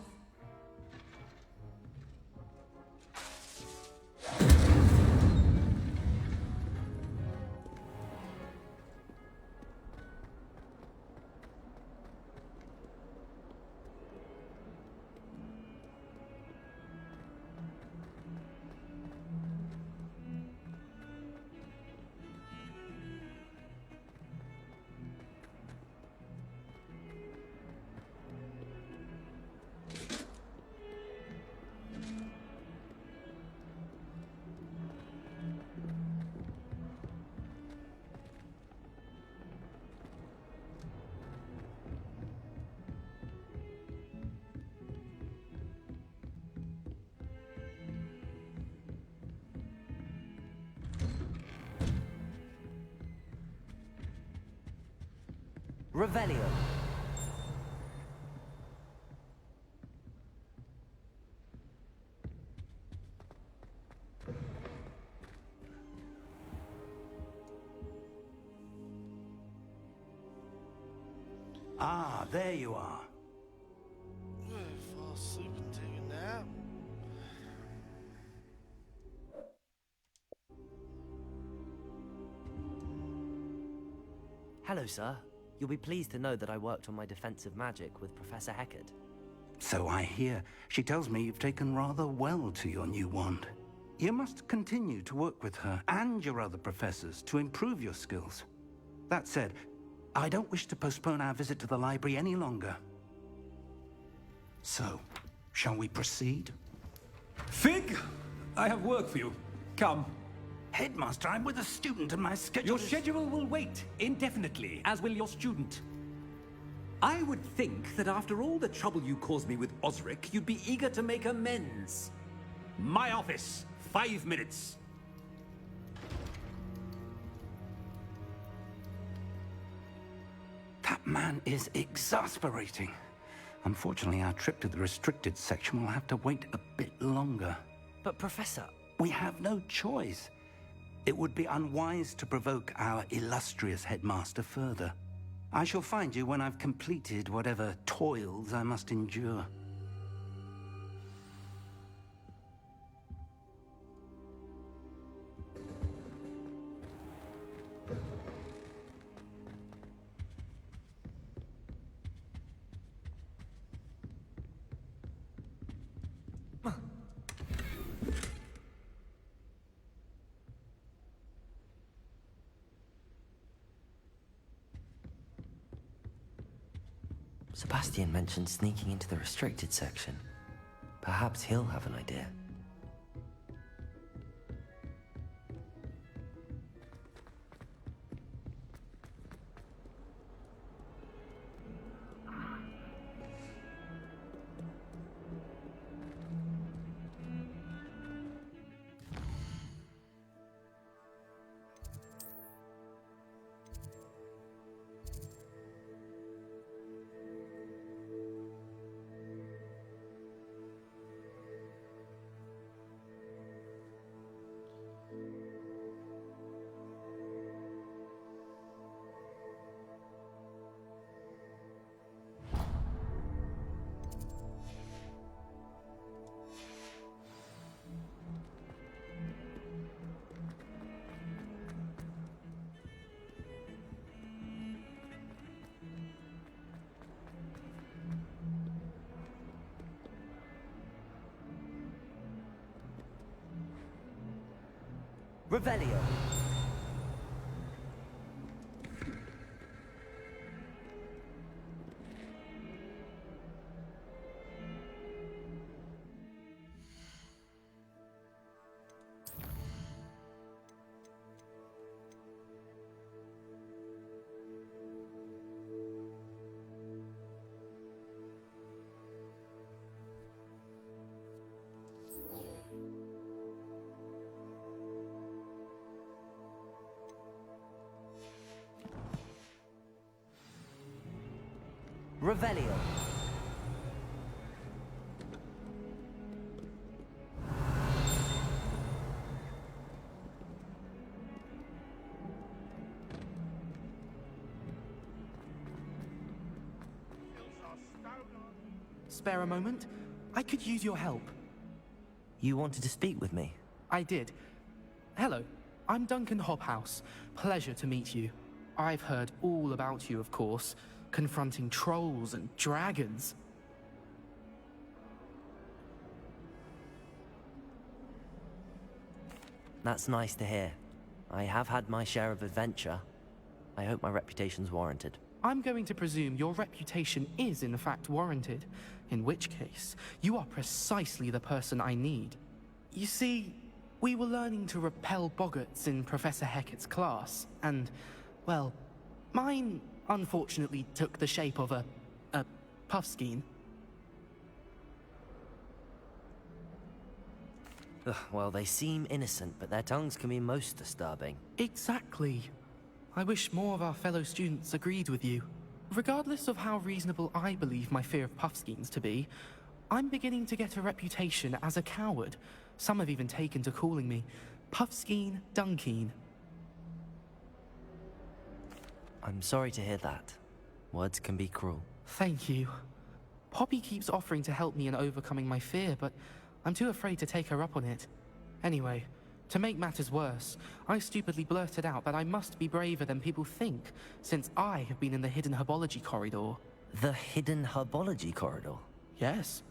Revelio. Ah, there you are. Fall asleep and take a nap. Hello, sir. You'll be pleased to know that I worked on my defensive magic with Professor Heckard. So I hear. She tells me you've taken rather well to your new wand. You must continue to work with her and your other professors to improve your skills. That said, I don't wish to postpone our visit to the library any longer. So, shall we proceed? Fig! I have work for you. Come. Headmaster, I'm with a student and my schedule Your schedule will wait indefinitely, as will your student. I would think that after all the trouble you caused me with Osric, you'd be eager to make amends. My office, 5 minutes. That man is exasperating. Unfortunately, our trip to the restricted section will have to wait a bit longer. But, Professor... We have no choice. It would be unwise to provoke our illustrious headmaster further. I shall find you when I've completed whatever toils I must endure. Sebastian mentioned sneaking into the restricted section. Perhaps he'll have an idea. Revelio. Revelio. spare a moment? I could use your help. You wanted to speak with me? I did. Hello, I'm Duncan Hobhouse. Pleasure to meet you. I've heard all about you, of course, confronting trolls and dragons. That's nice to hear. I have had my share of adventure. I hope my reputation's warranted. I'm going to presume your reputation is in fact warranted, in which case, you are precisely the person I need. You see, we were learning to repel boggarts in Professor Hecat's class, and, well, mine unfortunately took the shape of a puffskein. Ugh, well, they seem innocent, but their tongues can be most disturbing. Exactly. I wish more of our fellow students agreed with you. Regardless of how reasonable I believe my fear of puffskeins to be, I'm beginning to get a reputation as a coward. Some have even taken to calling me Puffskeen Dunkeen. I'm sorry to hear that. Words can be cruel. Thank you. Poppy keeps offering to help me in overcoming my fear, but I'm too afraid to take her up on it. Anyway, to make matters worse, I stupidly blurted out that I must be braver than people think, since I have been in the hidden herbology corridor. The hidden herbology corridor? Yes.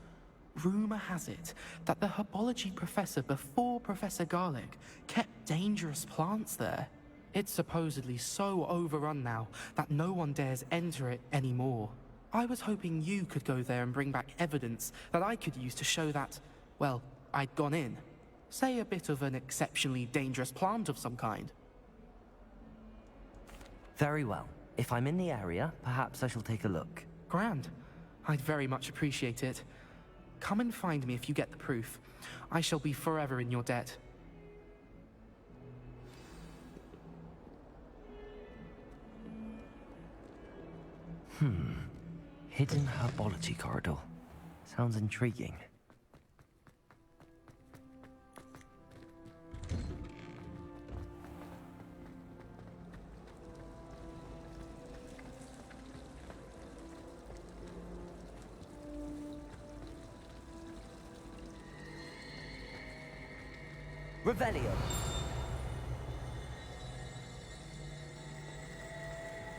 Rumor has it that the herbology professor before Professor Garlic kept dangerous plants there. It's supposedly so overrun now that no one dares enter it anymore. I was hoping you could go there and bring back evidence that I could use to show that, well, I'd gone in. Say a bit of an exceptionally dangerous plant of some kind. Very well. If I'm in the area, perhaps I shall take a look. Grand. I'd very much appreciate it. Come and find me if you get the proof. I shall be forever in your debt. Hidden herbology corridor. Sounds intriguing. Revelio.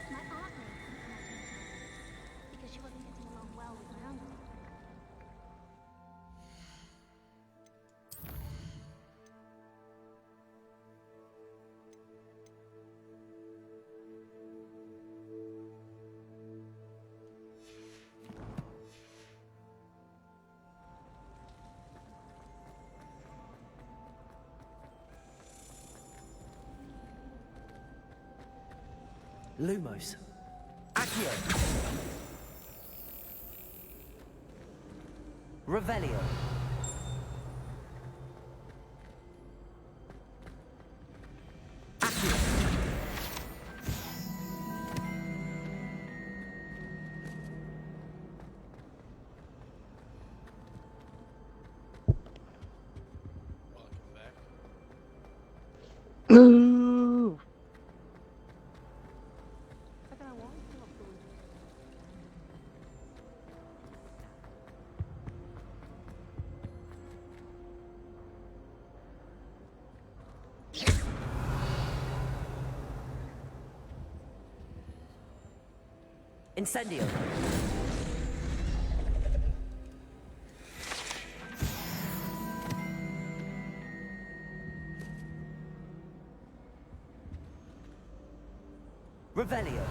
My aunt made some magic because she wasn't getting along well with my uncle. Lumos. Accio. Revelio. Accio. Welcome back. No. Incendio. Revelio.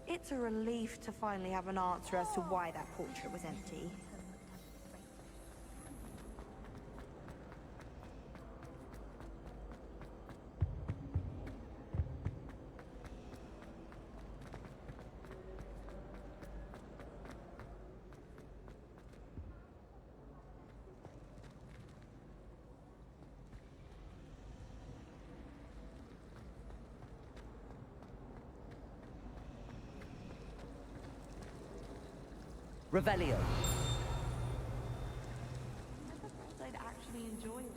It's a relief to finally have an answer as to why that portrait was empty. Revelio. I suppose I'd actually enjoy it.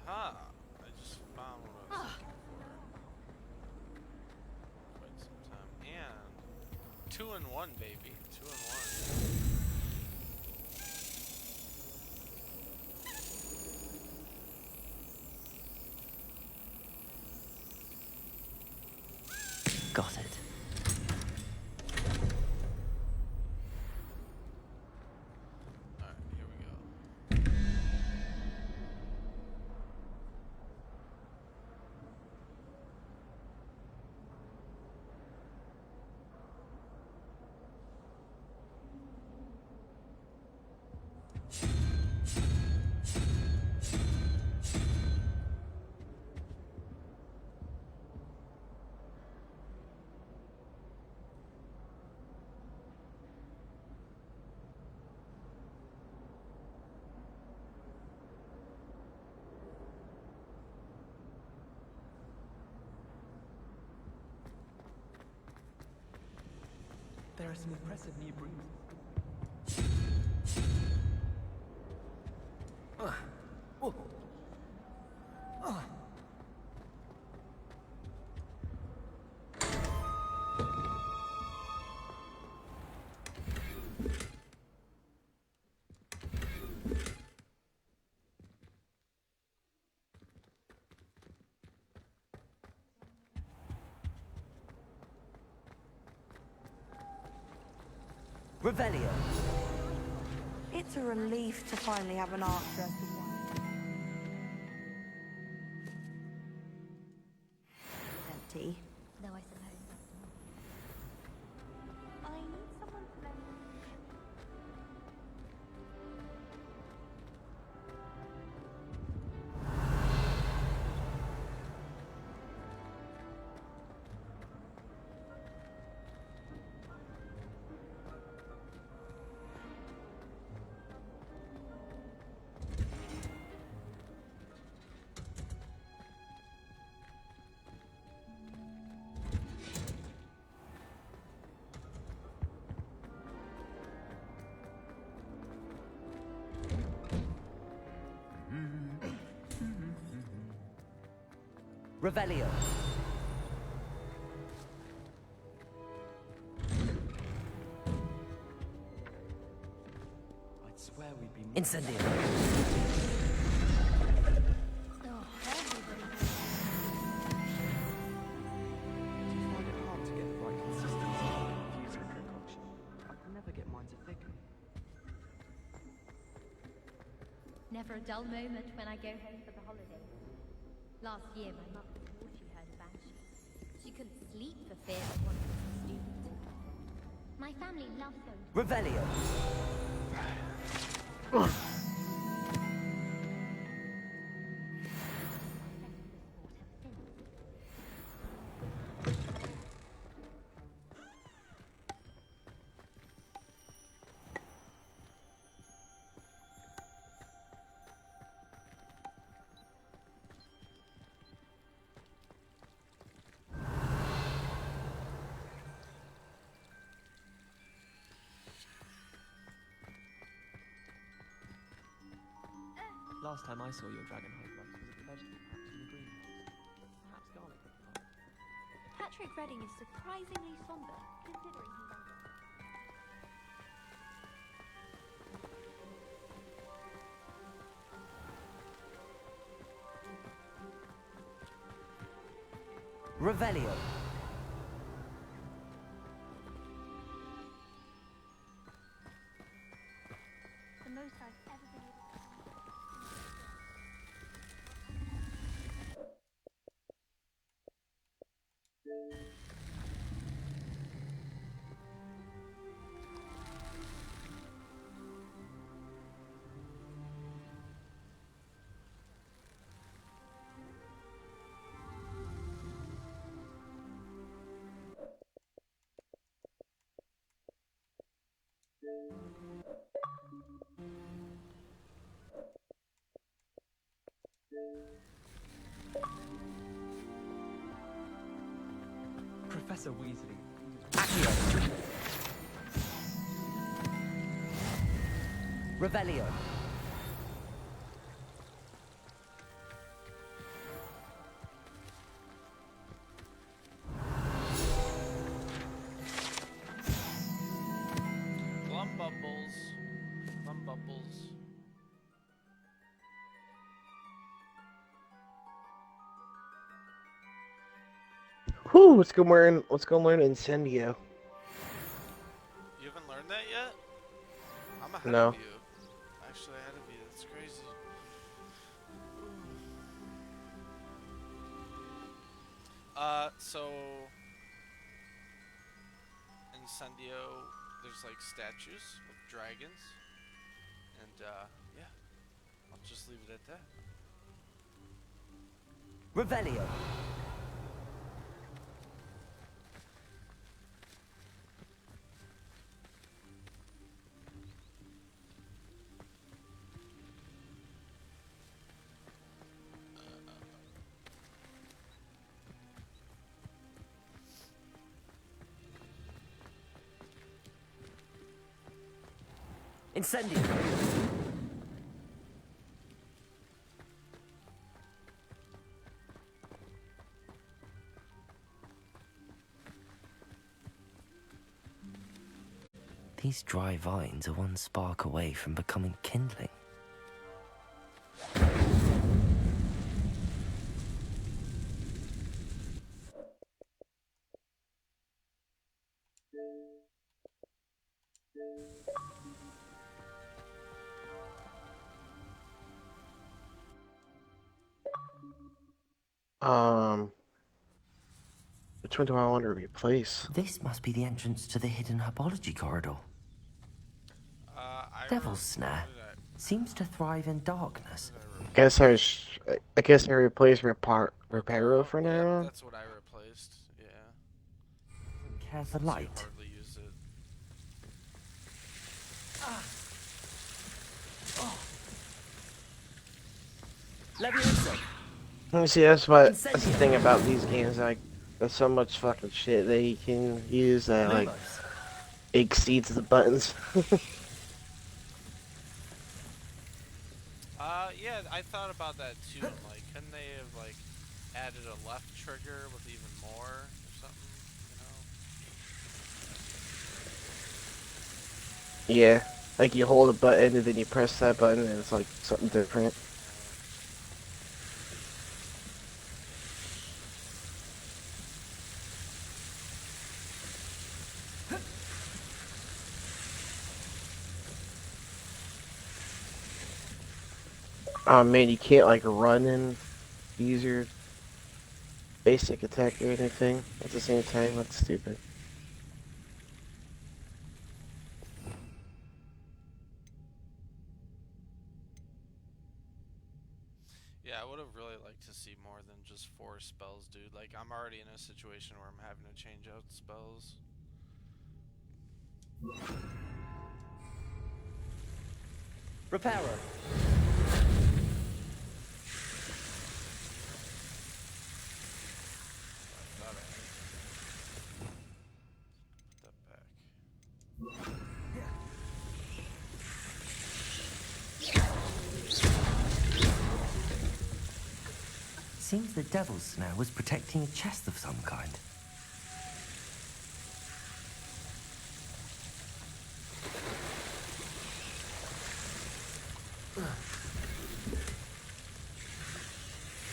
Aha! I just found what I was looking for. Quite some time. And 2 in 1, baby. 2 in 1. Got it. Alright, here we go. There are some impressive new brooms. Revelio. It's a relief to finally have an art dress in one. Empty. No, I suppose. I need someone to lend me. Revelio. I'd swear we'd be... Incendio. Do you find it hard to get the right consistency of the infusing concoction? I can never get mine to thicken. Never a dull moment when I go home for the holidays. Last year, my mother swore she heard a banshee. She couldn't sleep for fear that one was a student. My family loves going to... Revelio. Last time I saw your dragon Hogwarts was at the vegetable patch in the greenhouse. Perhaps garlic would help. Patrick Redding is surprisingly somber, considering he's on... Revelio. The most I've ever been able to... Professor Weasley. Accio. Revelio. Bumbles. Whew, let's go learn Incendio. You haven't learned that yet? I'm ahead No. of you. Actually ahead of you. That's crazy. So Incendio, there's like statues of dragons, and yeah, I'll just leave it at that. Revelio. Incendio. These dry vines are one spark away from becoming kindling. Which one do I want to replace? This must be the entrance to the hidden herbology corridor. Devil's Snare seems to thrive in darkness. I guess I replaced Reparo for now. That's what I replaced. Yeah. Care for light. Hardly use it. See, that's the thing about these games. Like, there's so much fucking shit that you can use that like exceeds the buttons. Yeah, I thought about that too. Like, couldn't they have like added a left trigger with even more or something? You know? Yeah, like you hold a button and then you press that button and it's like something different. Oh man, you can't like run and use your basic attack or anything at the same time. That's stupid. Yeah, I would have really liked to see more than just 4 spells, dude. Like, I'm already in a situation where I'm having to change out spells. Reparo. Seems the Devil's Snare was protecting a chest of some kind.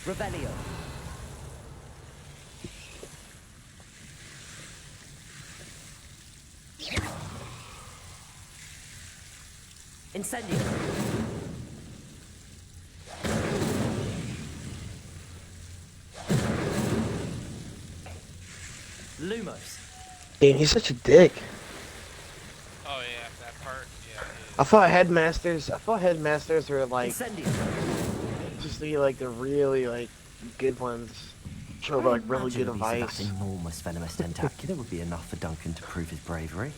Revelio. Incendio. Lumos. Damn, he's such a dick. Oh yeah, that part. Yeah. I thought headmasters were like Incendio. just the like the really like good ones. Show like really good advice. That enormous venomous tentacula would be enough for Duncan to prove his bravery.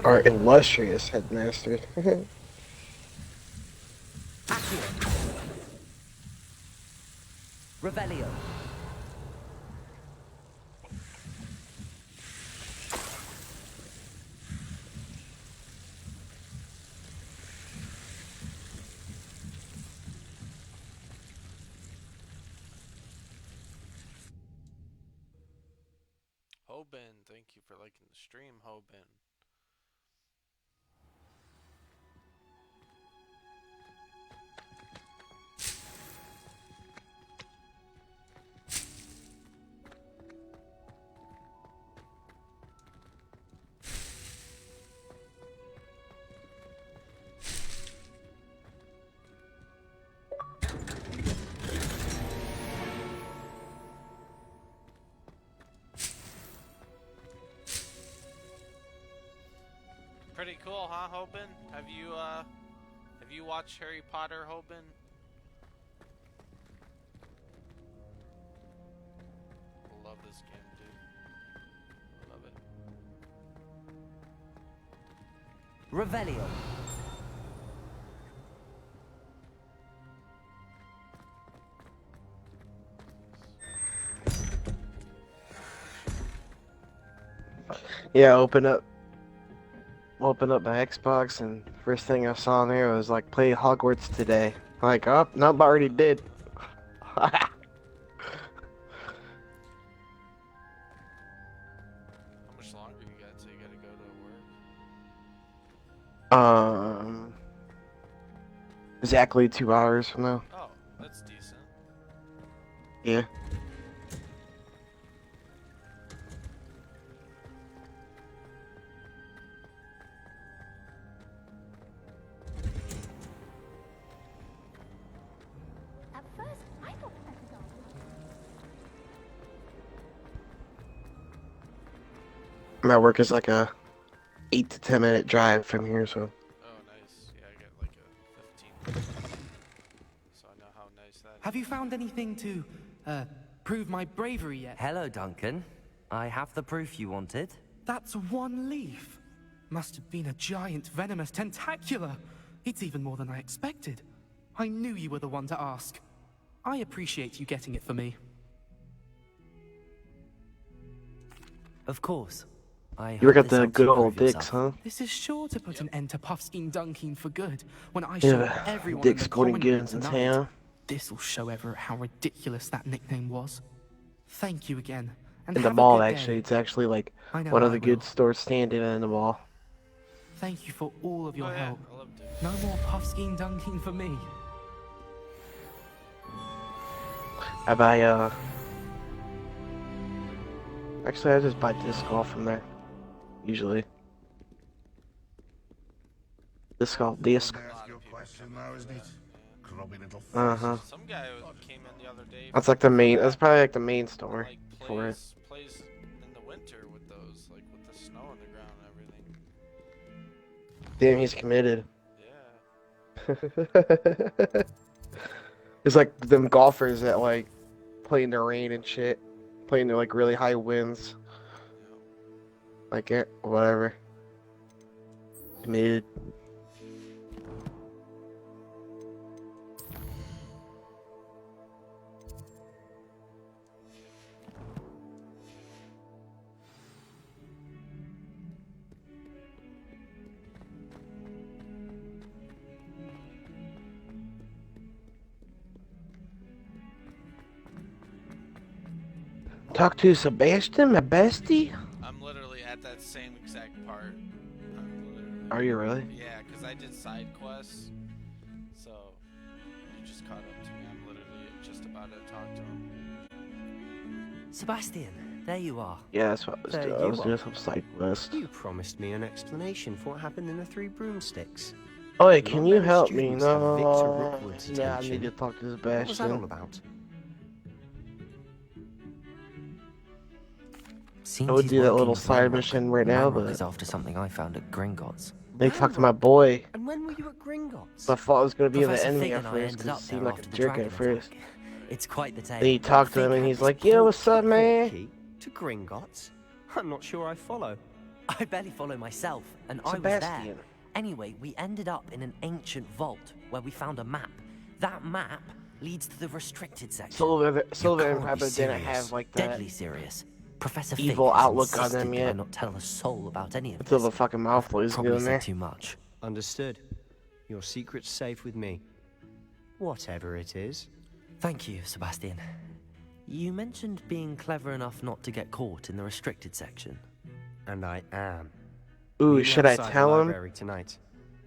Our illustrious headmaster. Hoban, thank you for liking the stream, Hoban. Pretty cool, huh, Hoban? Have you watched Harry Potter, Hoban? I love this game, dude. Love it. Revelio. Yeah, open up my Xbox, and first thing I saw in there was like, play Hogwarts today. I'm like, oh, nope, I already did. How much longer you got till you gotta go to work? Exactly 2 hours from now. Oh, that's decent. Yeah. At first, I thought Professor Garland. My work is like a 8 to 10 minute drive from here, so. Oh, nice. Yeah, I got like a 15. So I know how nice that is. Have you found anything to, prove my bravery yet? Hello, Duncan. I have the proof you wanted. That's one leaf. Must have been a giant venomous tentacula. It's even more than I expected. I knew you were the one to ask. I appreciate you getting it for me. Of course. You work at the good old Dick's, huh? This is sure to put an end to Puffskein Dunking for good when I Yeah, show everyone Dick's in the Sporting common room Goods in tonight. town. This'll show Everett how ridiculous that nickname was. Thank you again. And In the have a mall, good actually. day. It's actually like I know one of I the good will. stores standing in the mall. Thank you for all of your Oh, yeah, help. I loved it. No more Puffskein Dunking for me. I buy, actually, I just buy disc golf from there. Usually. Disc golf. Uh-huh. Some guy came in the other day. That's like the main, that's probably like the main store Like for it. plays in the winter with those, like with the snow on the ground and everything. Damn, he's committed. Yeah. It's like them golfers that like play in the rain and shit. Play in the like really high winds. Like it, whatever. Committed. Talk to Sebastian, my bestie? I'm literally at that same exact part. Are you really? Yeah, because I did side quests. So, you just caught up to me. I'm literally just about to talk to him. Sebastian, there you are. Yeah, that's what I was There doing. I you was are. doing some side quest. You promised me an explanation for what happened in the Three Broomsticks. Oh, hey, can Not you many help me? students have Victor No. Rookwood's Yeah, I attention. need to talk to What was that all Sebastian. about? Seems I would he's do that working little with side Manrock. mission right now, Manrock but is after something I found at Gringotts. they talked to my boy. And when were you at Gringotts? But I thought it was gonna be in the Professor enemy Fig at and I first ended because up he seemed there like a after the jerk at dragon first. attack. It's quite the tale. Then he talked to him and he's like, "Yo, what's up, man?" Key to Gringotts? I'm not sure I follow. I barely follow myself, and I was Sebastian. there. Anyway, we ended up in an ancient vault where we found a map. That map leads to the restricted section. Silver and can't be Pepper didn't serious. have like that Deadly serious. Professor evil Fig has outlook on insisted them that I yet. not tell a soul about any of Until this. the fucking mouth was Probably good in said there. too much. Understood. Your secret's safe with me. Whatever it is. Thank you, Sebastian. You mentioned being clever enough not to get caught in the restricted section. And I am. Ooh, Meet me should I outside the tell him? library tonight,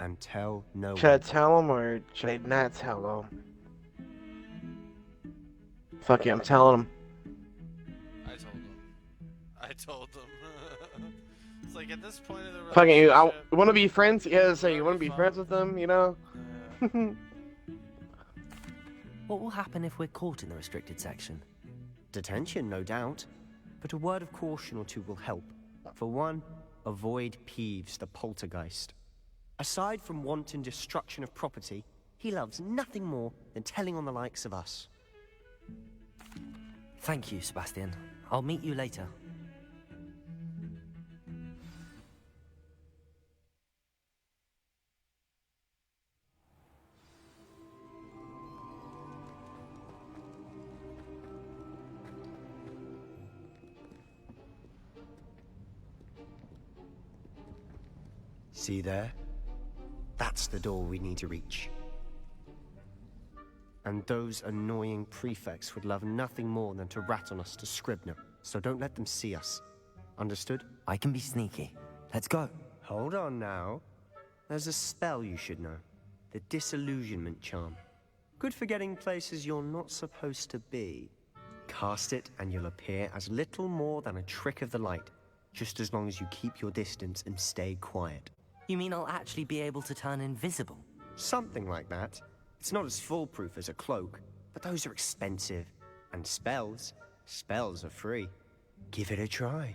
and tell no Should I one. tell him or should I not tell him? Fuck it, I'm telling him. I told them. It's like at this point of the Fucking you, relationship. I want to be friends. Yeah, so you want to be friends with them, you know? What will happen if we're caught in the restricted section? Detention, no doubt. But a word of caution or two will help. For one, avoid Peeves, the poltergeist. Aside from wanton destruction of property, he loves nothing more than telling on the likes of us. Thank you, Sebastian. I'll meet you later. See there? That's the door we need to reach. And those annoying prefects would love nothing more than to rat on us to Scribner, so don't let them see us. Understood? I can be sneaky. Let's go. Hold on now. There's a spell you should know. The Disillusionment Charm. Good for getting places you're not supposed to be. Cast it and you'll appear as little more than a trick of the light, just as long as you keep your distance and stay quiet. You mean I'll actually be able to turn invisible? Something like that. It's not as foolproof as a cloak, but those are expensive. And spells are free. Give it a try.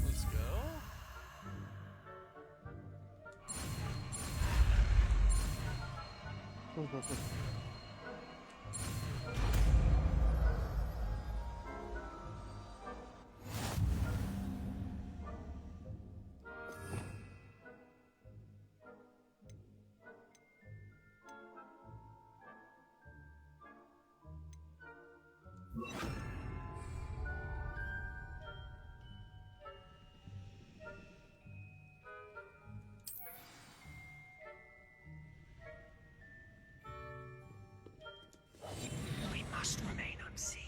Let's go. We must remain unseen.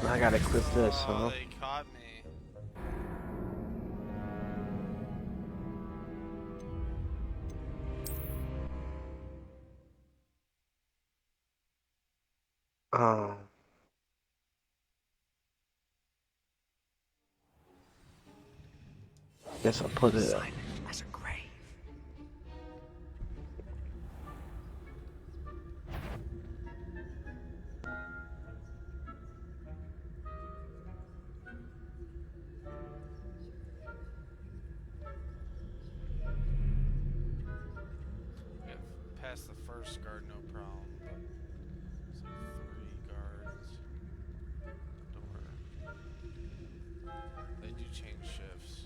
I gotta equip this, huh? They caught me. Oh. Guess I'll put it. Silent as a grave. Get past the first guard, no problem. It's like 3 guards. Door. They do change shifts.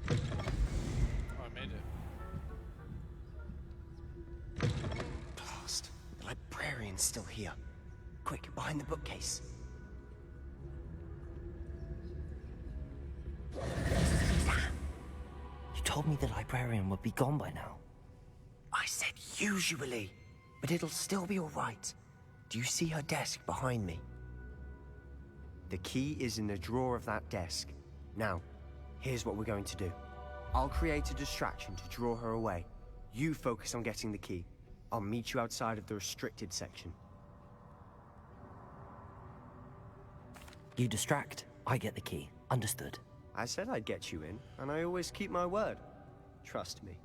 Oh, I made it. Blast. The librarian's still here. Quick, behind the bookcase. You told me the librarian would be gone by now. I said usually, but it'll still be all right. Do you see her desk behind me? The key is in the drawer of that desk. Now, here's what we're going to do. I'll create a distraction to draw her away. You focus on getting the key. I'll meet you outside of the restricted section. You distract, I get the key. Understood. I said I'd get you in, and I always keep my word. Trust me.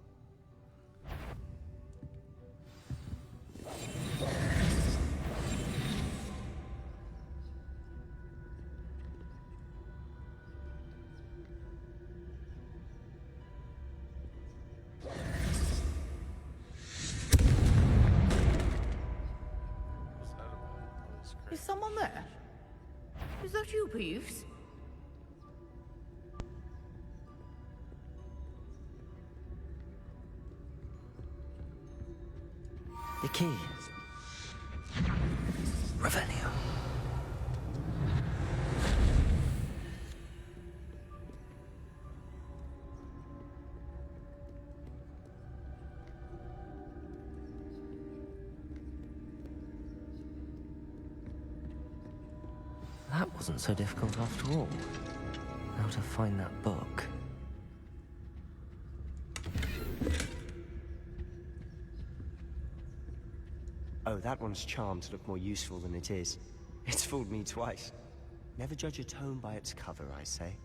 Is someone there? Is that you, Peeves? The key. Revelio. That wasn't so difficult after all. How to find that book. Oh, that one's charmed to look more useful than it is. It's fooled me twice. Never judge a tome by its cover, I say.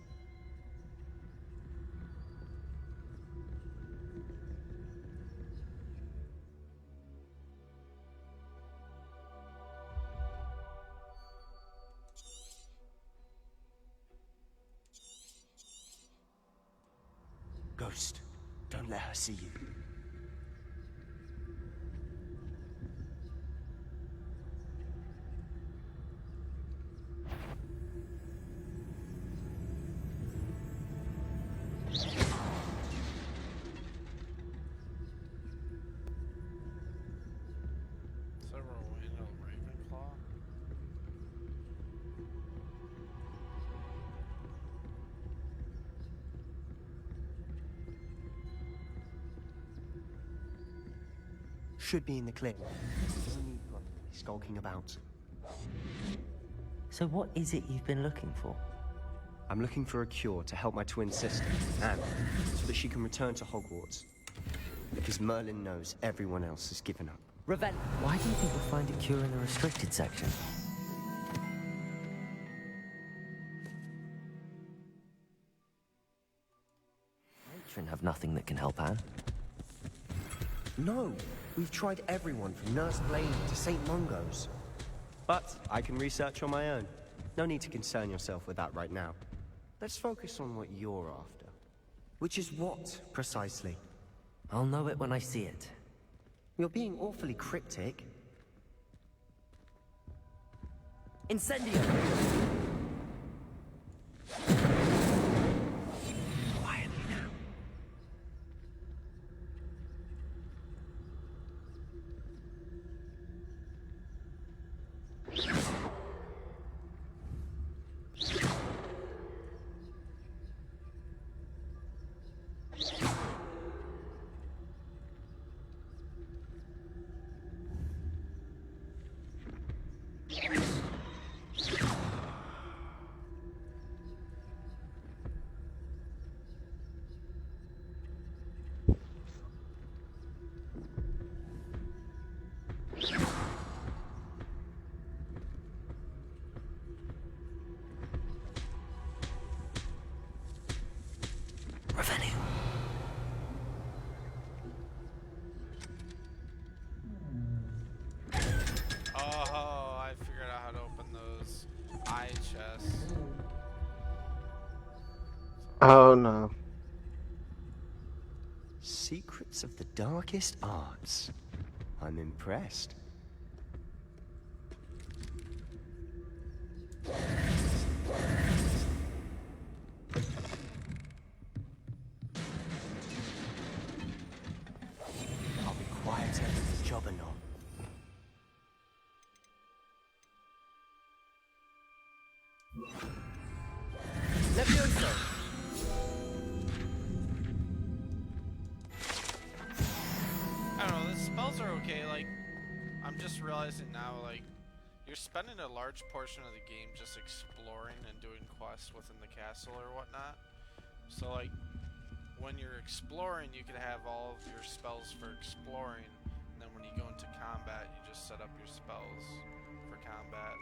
Ghost, don't let her see you. Should be in the clip. Only probably skulking about. So what is it you've been looking for? I'm looking for a cure to help my twin sister, Anne, so that she can return to Hogwarts. Because Merlin knows everyone else has given up. Why do you think we'll find a cure in the restricted section? Matron have nothing that can help Anne. No, we've tried everyone from Nurse Blaine to St. Mungo's. But I can research on my own. No need to concern yourself with that right now. Let's focus on what you're after. Which is what, precisely? I'll know it when I see it. You're being awfully cryptic. Incendio! Quietly now. Oh, I figured out how to open those eye chests. Oh no. Secrets of the darkest arts. I'm impressed. I'll be quieter than the Jobberknoll. Levioso! I don't know, the spells are okay, like, I'm just realizing now, like, you're spending a large portion of the game just exploring and doing quests within the castle or whatnot. So, like, when you're exploring, you can have all of your spells for exploring, and then when you go into combat, you just set up your spells for combat.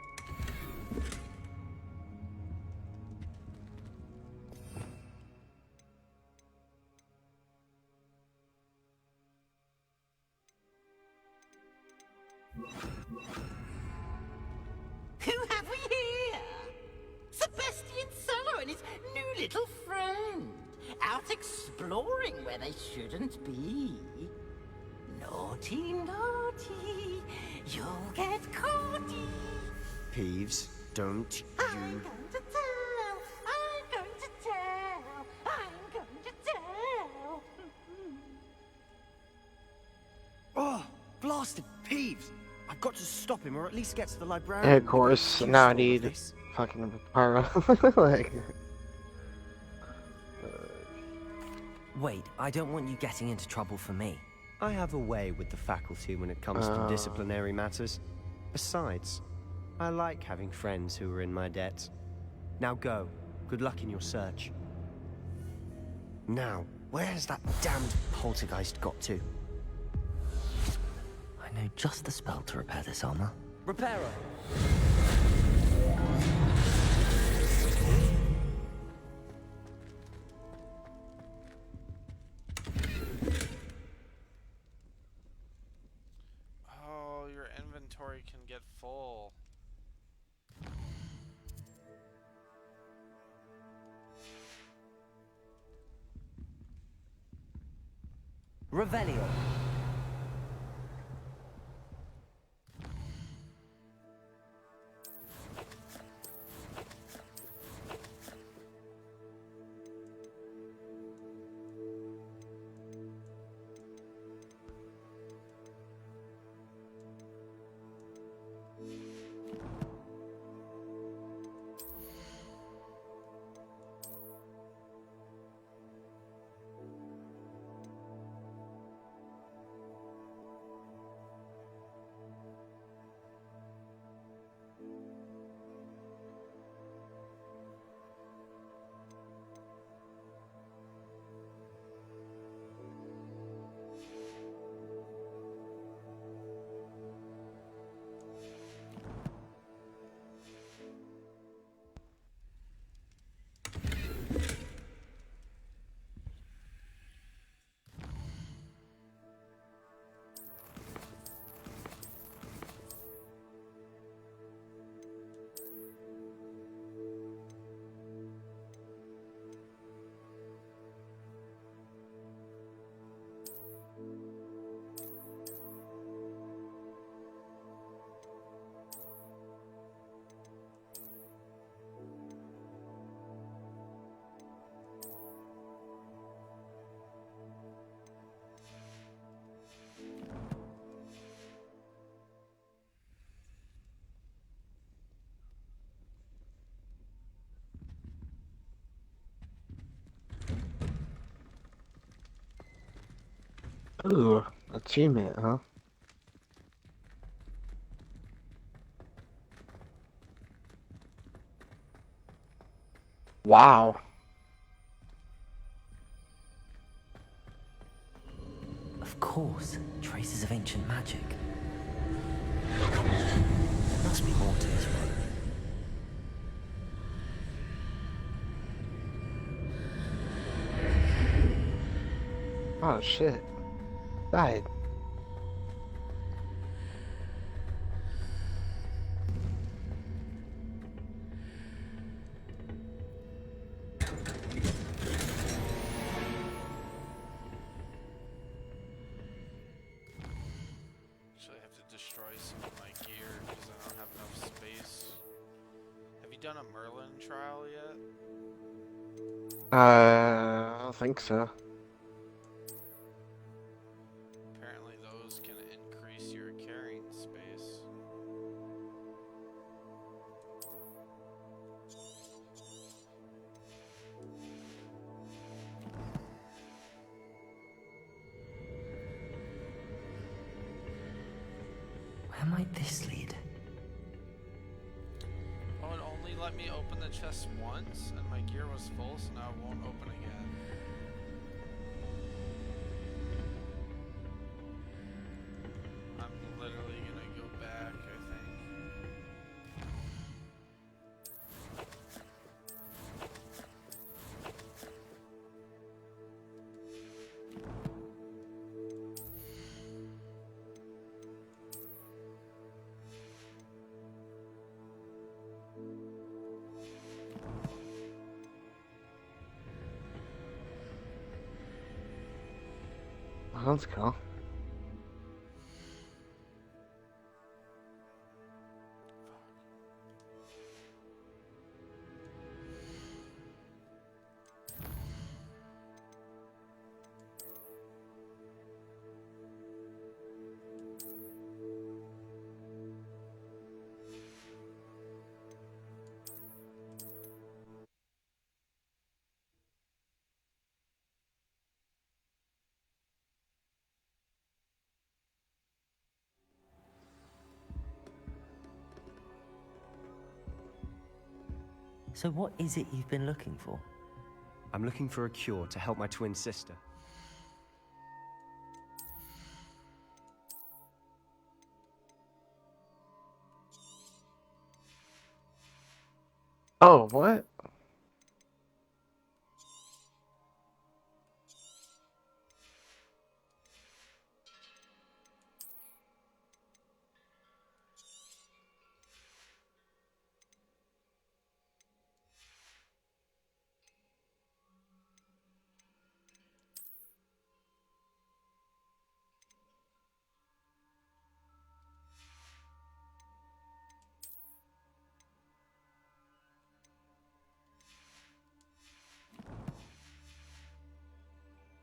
Who have we here? Sebastian Solo and his new little friend. Out exploring where they shouldn't be. Naughty, naughty. You'll get caughty. Peeves, don't I'm you... going to tell. I'm going to tell. I'm going to tell. Oh, blasted Peeves! I've got to stop him, or at least get to the librarian. Yeah, of course. Now I need fucking pyro. Like. Wait, I don't want you getting into trouble for me. I have a way with the faculty when it comes to disciplinary matters. Besides, I like having friends who are in my debt. Now go. Good luck in your search. Now, where has that damned poltergeist got to? I know just the spell to repair this armor. Repairer! Oh, your inventory can get full. Revelio. Ooh, achievement, huh? Wow. Of course, traces of ancient magic. There must be more to this one. Oh shit. Died. Actually, I have to destroy some of my gear because I don't have enough space. Have you done a Merlin trial yet? I don't think so. Apparently those can increase your carrying space. Where might this lead? Oh, it only let me open the chest once, and my gear was full, so now it won't open again. that's cool. So what is it you've been looking for? I'm looking for a cure to help my twin sister. Oh, what?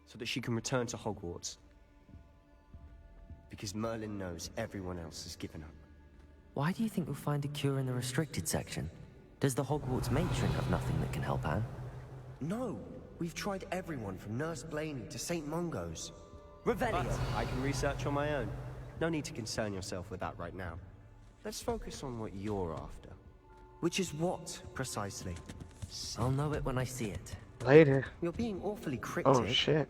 So that she can return to Hogwarts. Because Merlin knows everyone else has given up. Why do you think we'll find a cure in the restricted section? Does the Hogwarts matron have nothing that can help Anne? No! We've tried everyone from Nurse Blaney to St. Mungo's. Revelio! But I can research on my own. No need to concern yourself with that right now. Let's focus on what you're after. Which is what, precisely? I'll know it when I see it. Later. You're being awfully cryptic. Oh, shit.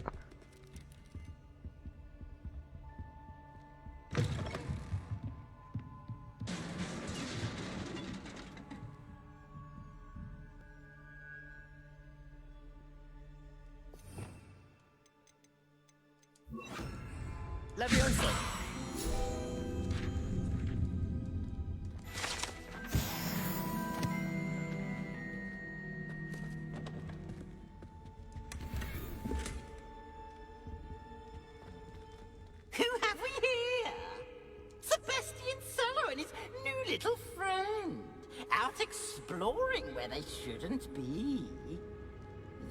Leviosa! Who have we here? Sebastian Cello and his new little friend. Out exploring where they shouldn't be.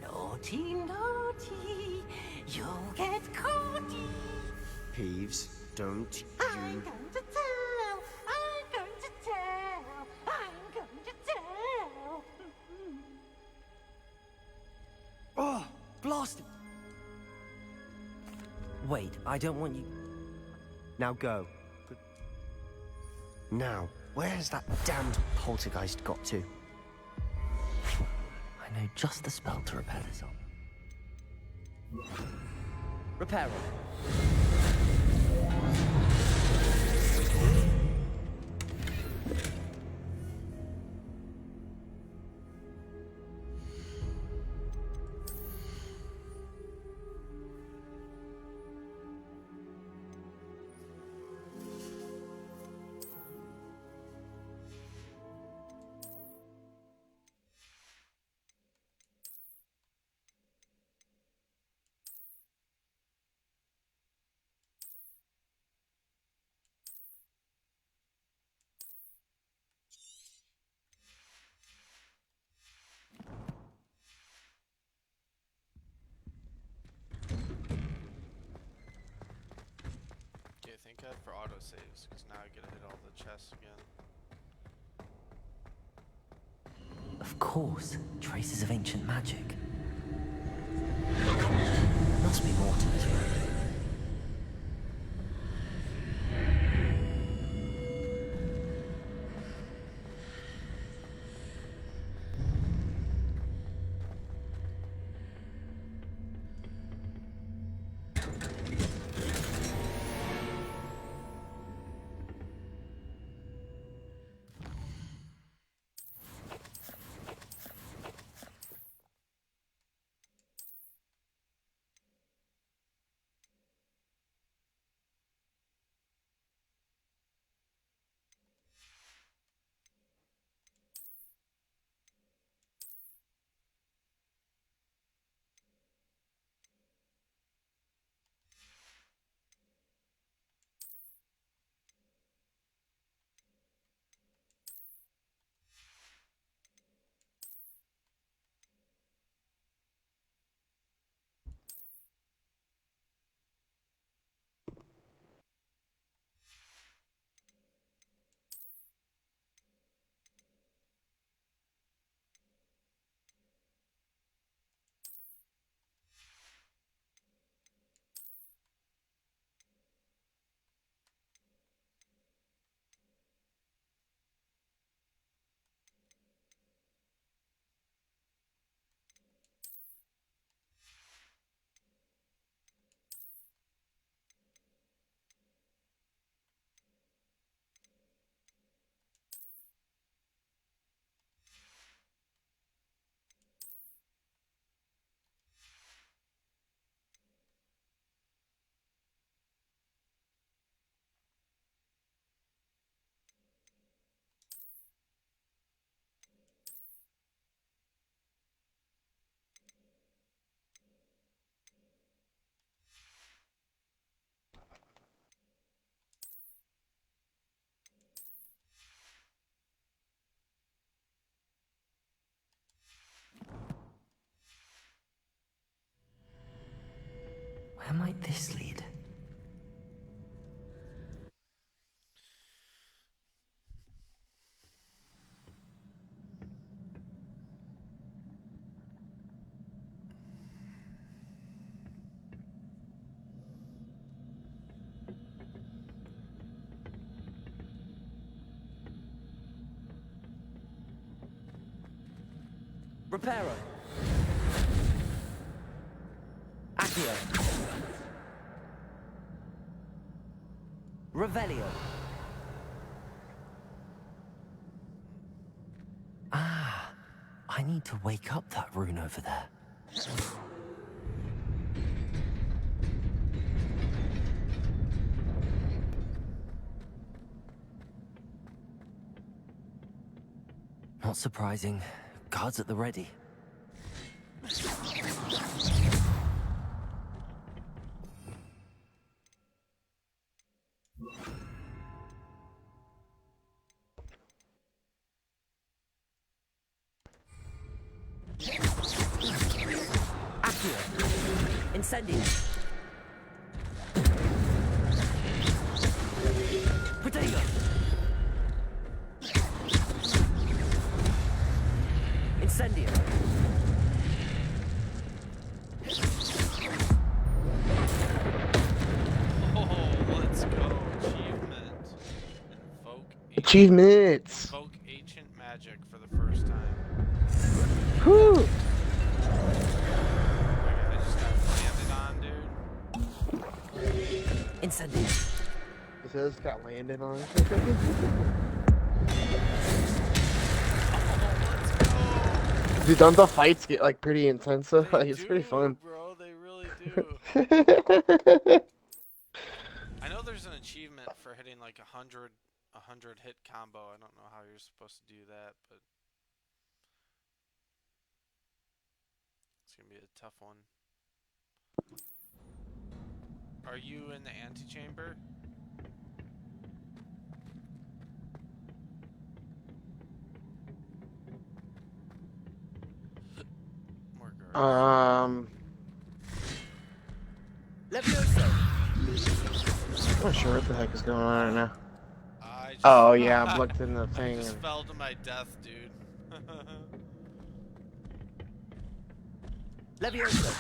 Naughty, naughty, you'll get caughty. Peeves, don't I'm you... going to tell, I'm going to tell, I'm going to tell. Oh, blast it! Wait, I don't want you... Now go. Now, where has that damned poltergeist got to? I know just the spell to repair this on. Repair it. Okay, thank God for autosaves, because now I gotta hit all the chests again. Of course, traces of ancient magic. Must be more to this room. this lead? Reparo. Accio. Revelio. Ah, I need to wake up that rune over there. Not surprising. Guards at the ready. Accio. Incendio. Protego. Incendio. Let's go. Achievement. Achievements. Invoke ancient magic for the first time. Whew. I just got landed on, dude. Incendio. It says got landed on. Dude, don't the fights get like pretty intense though? Like, it's pretty fun. Bro, they really do. I know there's an achievement for hitting like a 100 hit combo. I don't know how you're supposed to do that, but it's gonna be a tough one. Are you in the antechamber? More guards. I'm not sure what the heck is going on right now. Oh yeah, I looked in the thing. I just fell to my death, dude. Levioso.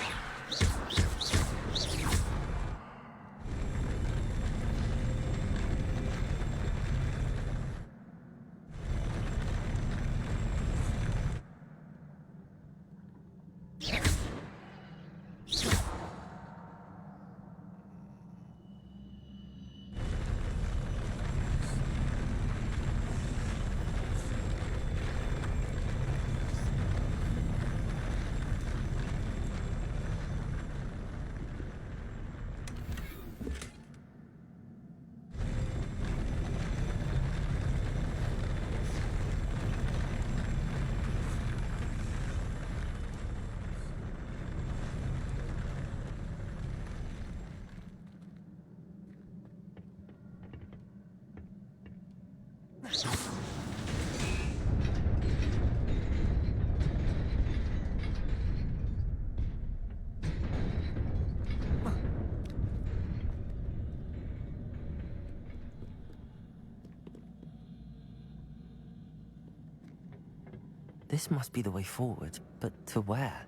This must be the way forward, but to where?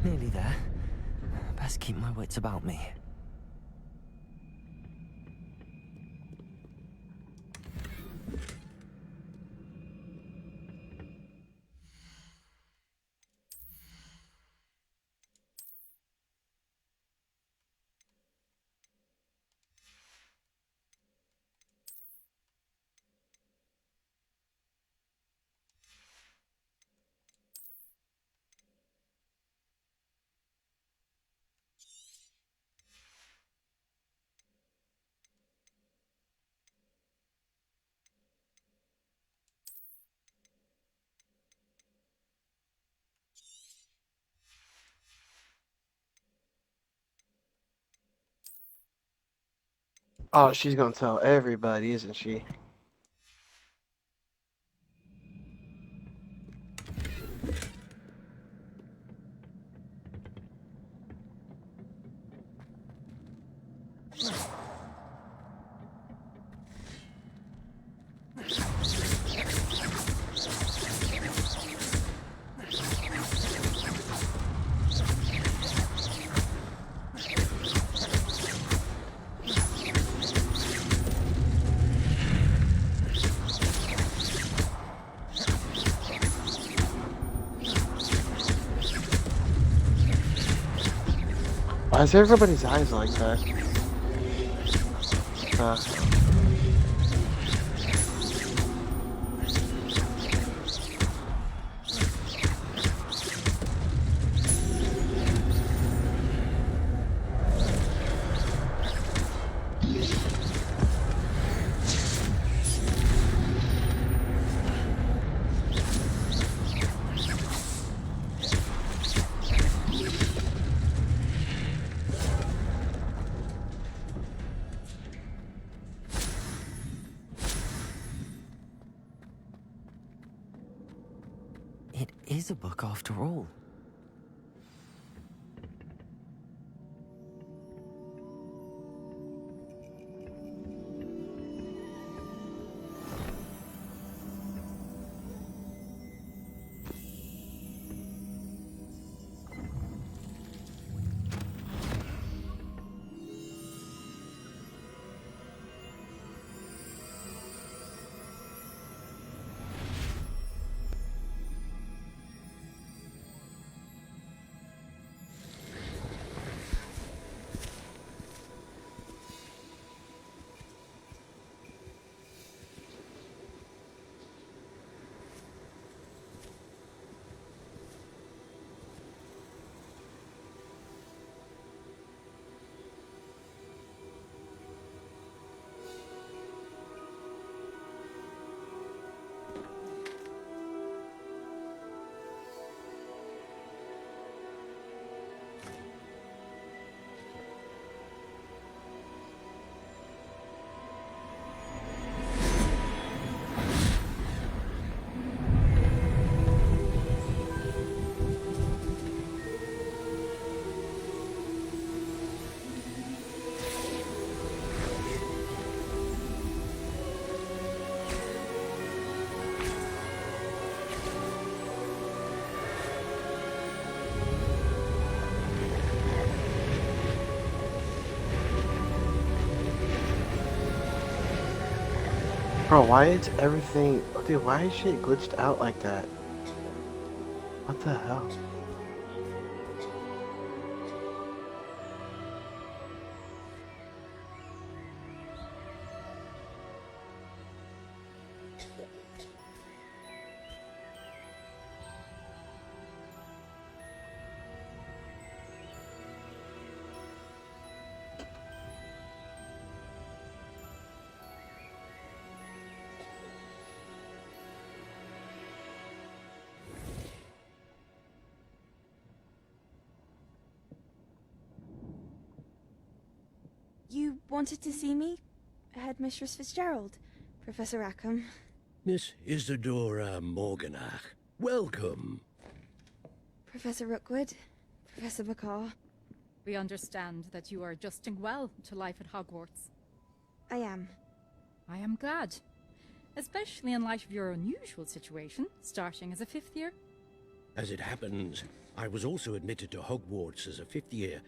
Nearly there. Best keep my wits about me. Oh, she's gonna tell everybody, isn't she? Why is everybody's eyes like that? It is a book after all. Bro, why is everything... Dude, why is shit glitched out like that? What the hell? You wanted to see me? Headmistress Fitzgerald, Professor Rackham. Miss Isadora Morganach, welcome. Professor Rookwood, Professor McCaw. We understand that you are adjusting well to life at Hogwarts. I am. I am glad. Especially in light of your unusual situation, starting as a 5th year. As it happens, I was also admitted to Hogwarts as a 5th year.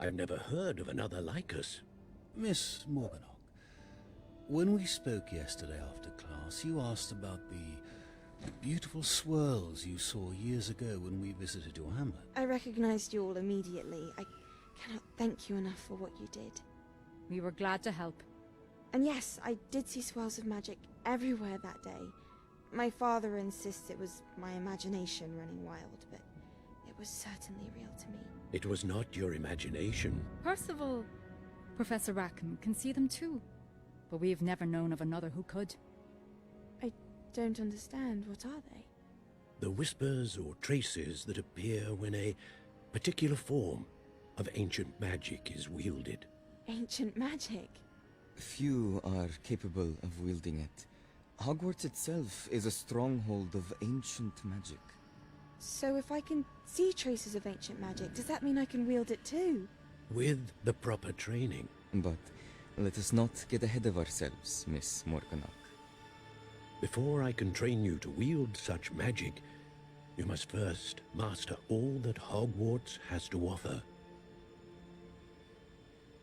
I've never heard of another like us. Miss Morganach, when we spoke yesterday after class, you asked about the beautiful swirls you saw years ago when we visited your hamlet. I recognized you all immediately. I cannot thank you enough for what you did. We were glad to help. And yes, I did see swirls of magic everywhere that day. My father insists it was my imagination running wild, but it was certainly real to me. It was not your imagination. Percival, Professor Rackham can see them too. But we have never known of another who could. I don't understand. What are they? The whispers or traces that appear when a particular form of ancient magic is wielded. ancient magic. Few are capable of wielding it. Hogwarts itself is a stronghold of ancient magic. So if I can see traces of ancient magic, does that mean I can wield it too? With the proper training. But let us not get ahead of ourselves, Miss Morganach. Before I can train you to wield such magic, you must first master all that Hogwarts has to offer.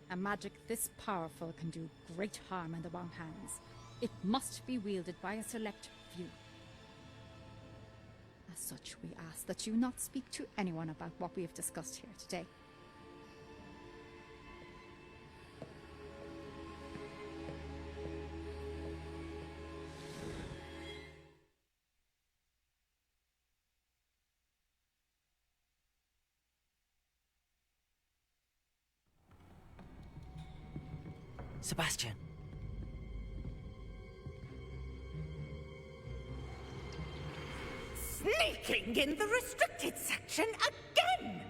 A magic this powerful can do great harm in the wrong hands. It must be wielded by a select few. As such, we ask that you not speak to anyone about what we have discussed here today. Sebastian. Sneaking in the restricted section again!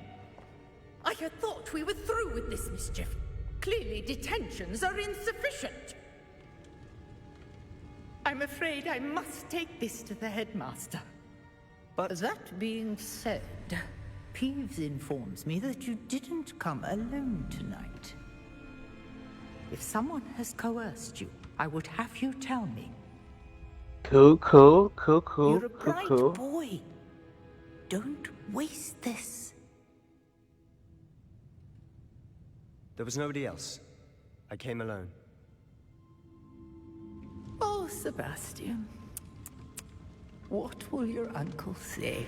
I had thought we were through with this mischief. Clearly detentions are insufficient. I'm afraid I must take this to the headmaster. But that being said, Peeves informs me that you didn't come alone tonight. If someone has coerced you, I would have you tell me. Cool. You're a bright boy. Don't waste this. There was nobody else. I came alone. Oh, Sebastian. What will your uncle say?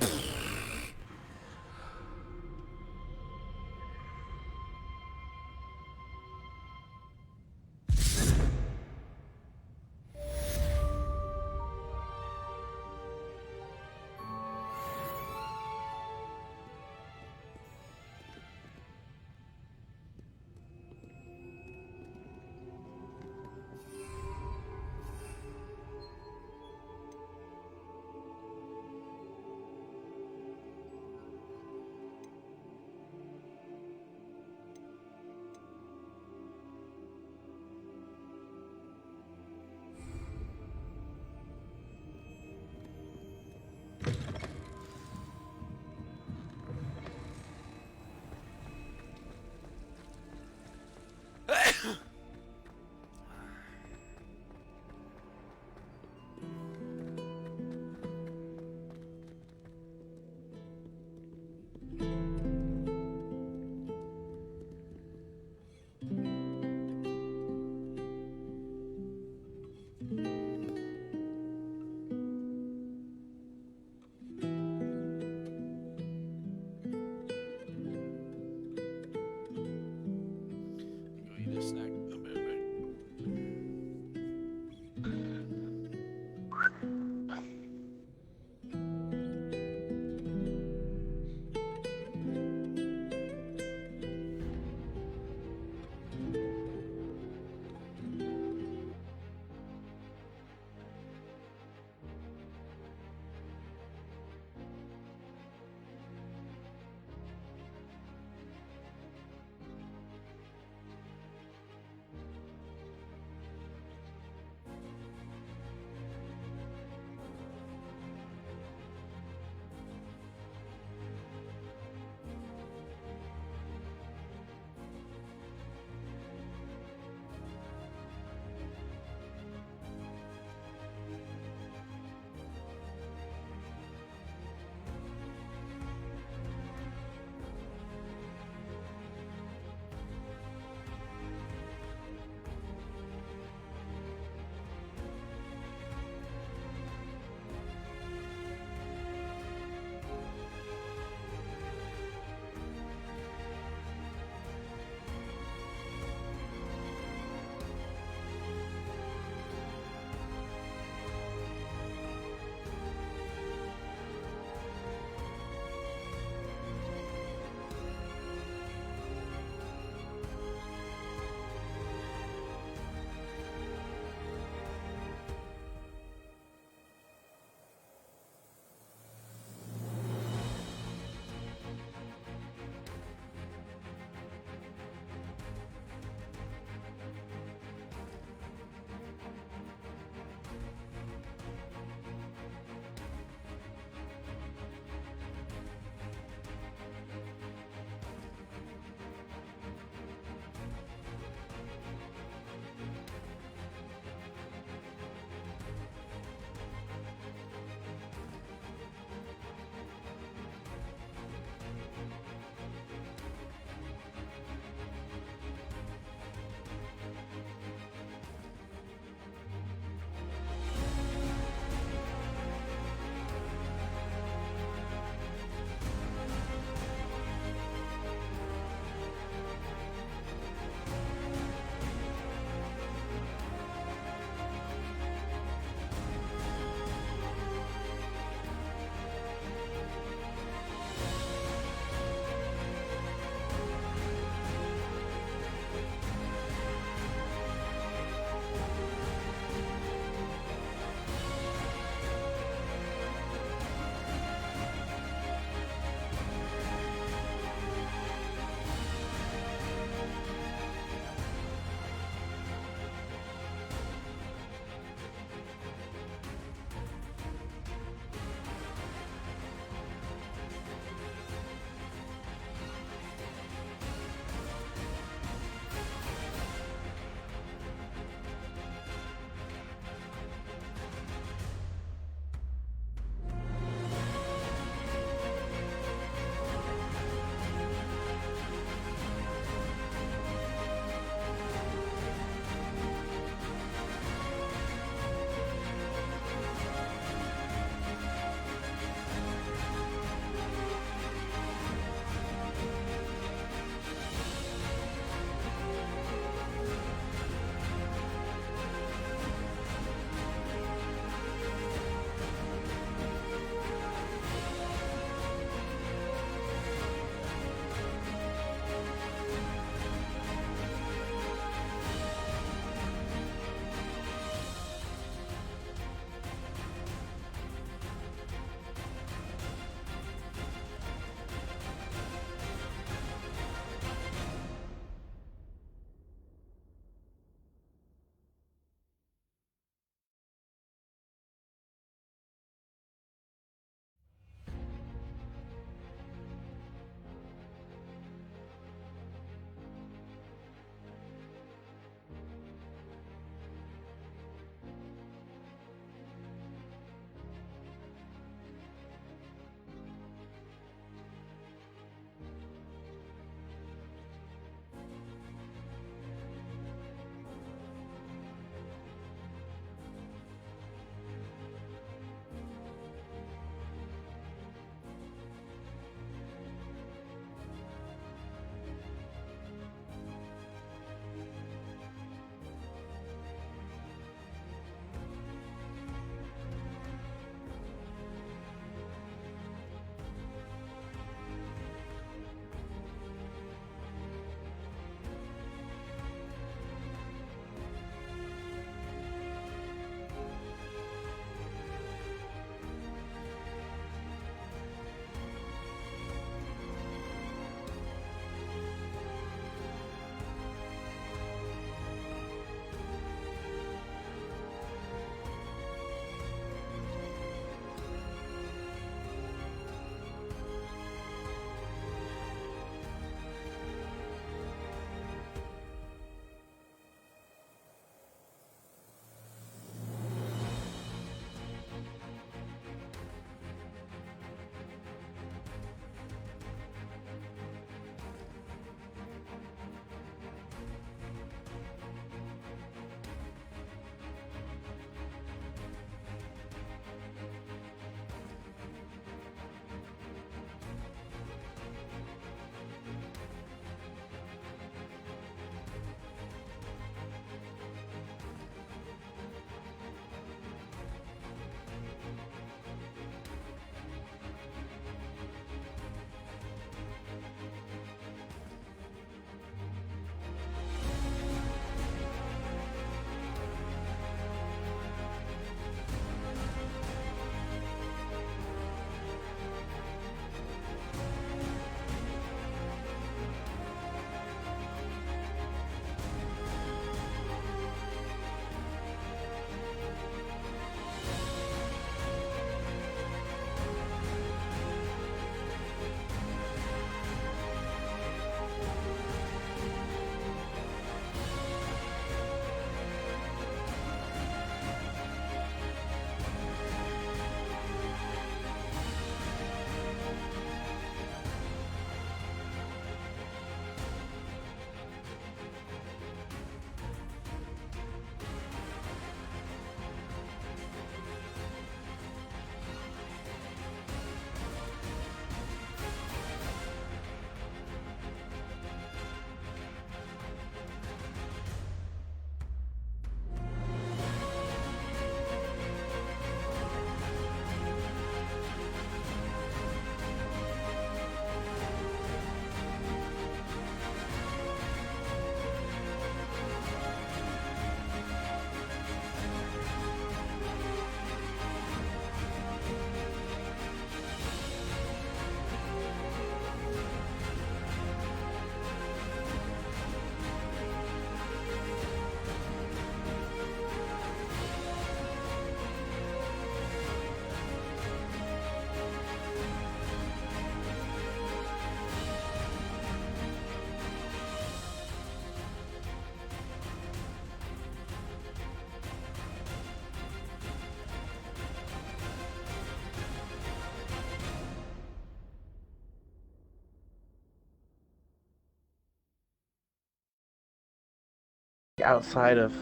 outside of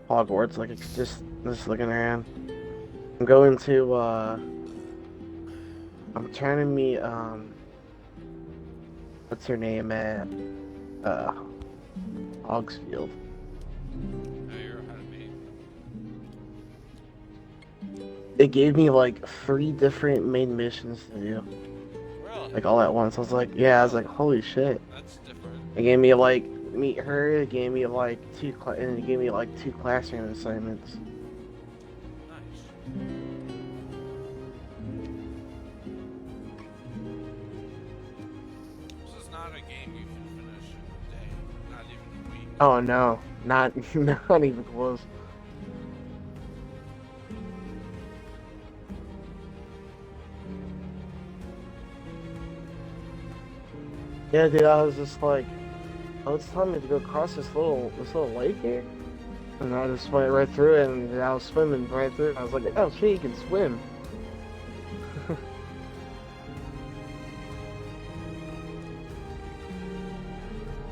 Hogwarts, like it's just looking around. I'm going to I'm trying to meet what's her name at Hogsfield. Oh, you're ahead of me. It gave me like 3 different main missions to do. Really? Like all at once. I was like, yeah, I was like, holy shit. That's different. It gave me like meet her, it gave me like and it gave me like 2 classroom assignments. Nice. So it's not a game you can finish in a day, not even a week. Oh no, not not even close. Yeah, dude, I was just like, oh, it's telling me to go across this little lake here, and I just went right through it, and I was swimming right through it. I was like, oh shit, you can swim.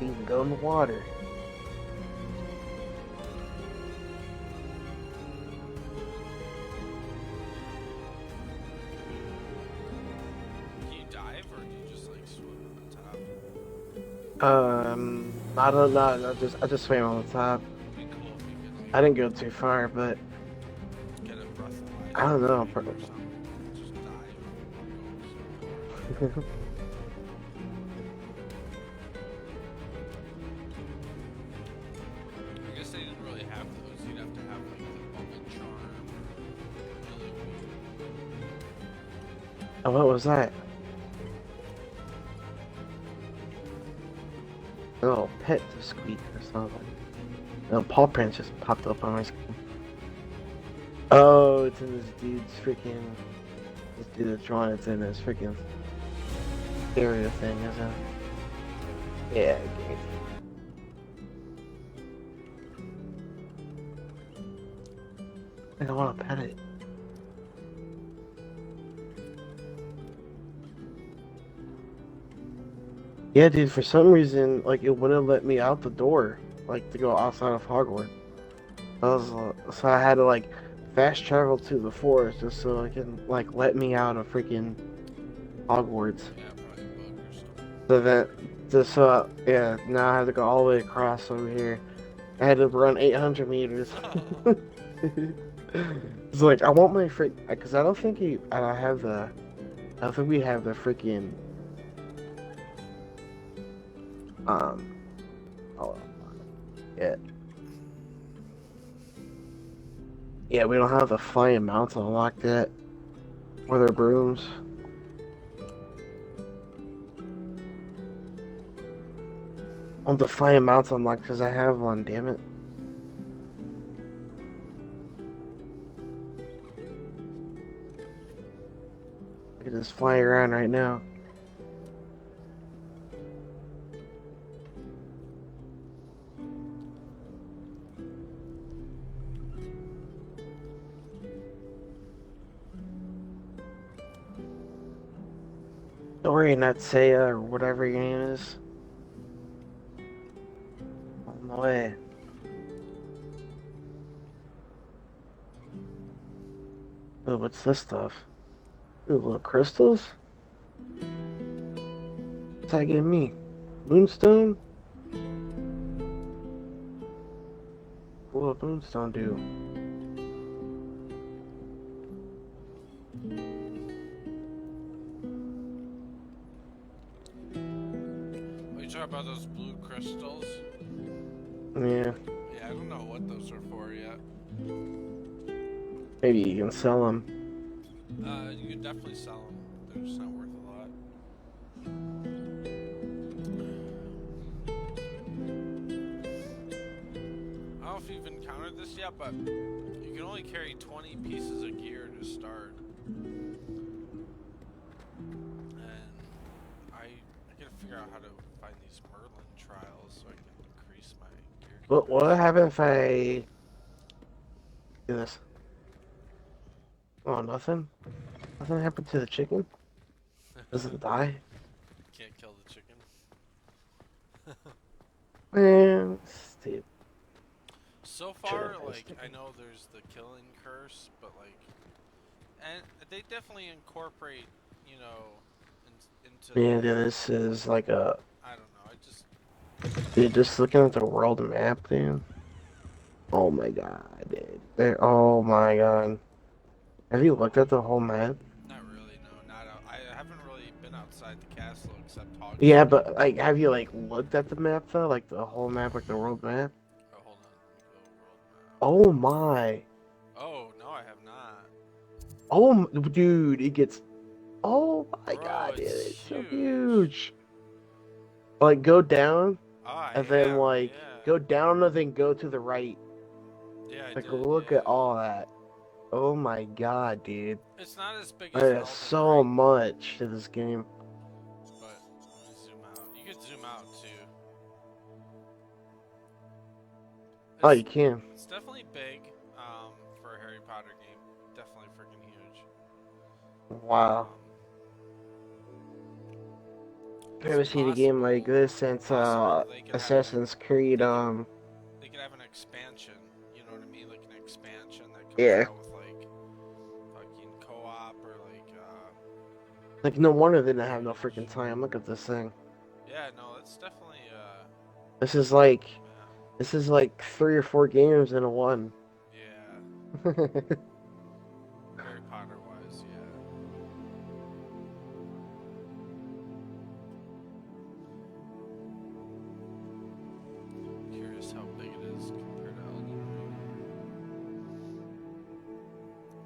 You can go in the water. Do you dive or do you just like swim on I don't know. I just swam on the top. It'd be cool if you could I didn't go too far, but get a breathalyzer I don't know. or something. Just dive. I guess they didn't really have those. You'd have to have like the bubble charm. Really Oh, what was that? A little pet to squeak or something. No, paw prints just popped up on my screen. Oh, it's in this dude's freaking. This dude that's drawing it's in this freaking area thing, isn't it? Yeah, okay. I don't want to pet it. Yeah, dude, for some reason, like, it wouldn't let me out the door, like, to go outside of Hogwarts. So I had to, like, fast travel to the forest just so it can, like, let me out of freaking Hogwarts. So that, just so, yeah, now I have to go all the way across over here. I had to run 800 meters. It's like, I want my because I don't think I don't think we have the freaking, hold on. Yeah, we don't have the flying mounts unlocked yet. Or the brooms. I want the flying mounts unlocked because I have one, damn it. I can just fly around right now. Don't worry, not Seiya or whatever your name is. On the way. Oh, what's this stuff? Ooh, little crystals? What's that give me? Moonstone? What will Moonstone do? Are you talking about those blue crystals? Yeah. Yeah, I don't know what those are for yet. Maybe you can sell them. You could definitely sell them. They're just not worth a lot. I don't know if you've encountered this yet, but you can only carry 20 pieces of gear to start. And I gotta figure out how to find these Merlin trials so I can increase my gear. What happens if I do this? Oh, nothing? Nothing happened to the chicken? Does it die? Can't kill the chicken. Man, Steve. So far, like, I know there's the killing curse, but like, and they definitely incorporate, you know, into. Yeah, dude, this is like a. I don't know. I just. Dude, just looking at the world map, dude. Oh my god, dude. Oh my god. Have you looked at the whole map? Not really. No, not out. I haven't really been outside the castle except Hogwarts. Yeah, but like, have you like looked at the map though? Like the whole map, like the world map? Oh, hold on. Let me go world map. Oh my. Oh no, I have not. Oh, dude, it gets. Oh my Bro, god, dude, it's it's so huge. huge. Like, go down, Oh, and then am, like yeah. go down, and then go to the right. Yeah, I Like, did, look yeah. at all that. Oh my god, dude. It's not as big as There's Elden so Ring, much to this game. but let me zoom out. You could zoom out too. Oh, you can. It's definitely big for a Harry Potter game. Definitely freaking huge. Wow. Never seen a game like this since Assassin's Creed. They could have an expansion. You know what I mean? Like an expansion that comes Yeah. out with like fucking co-op or like. Like, no wonder they didn't have no freaking time. Look at this thing. Yeah, no, it's definitely. This is like 3 or 4 games in a one. Yeah. Harry Potter wise, yeah. Curious how big it is compared to Elden Ring.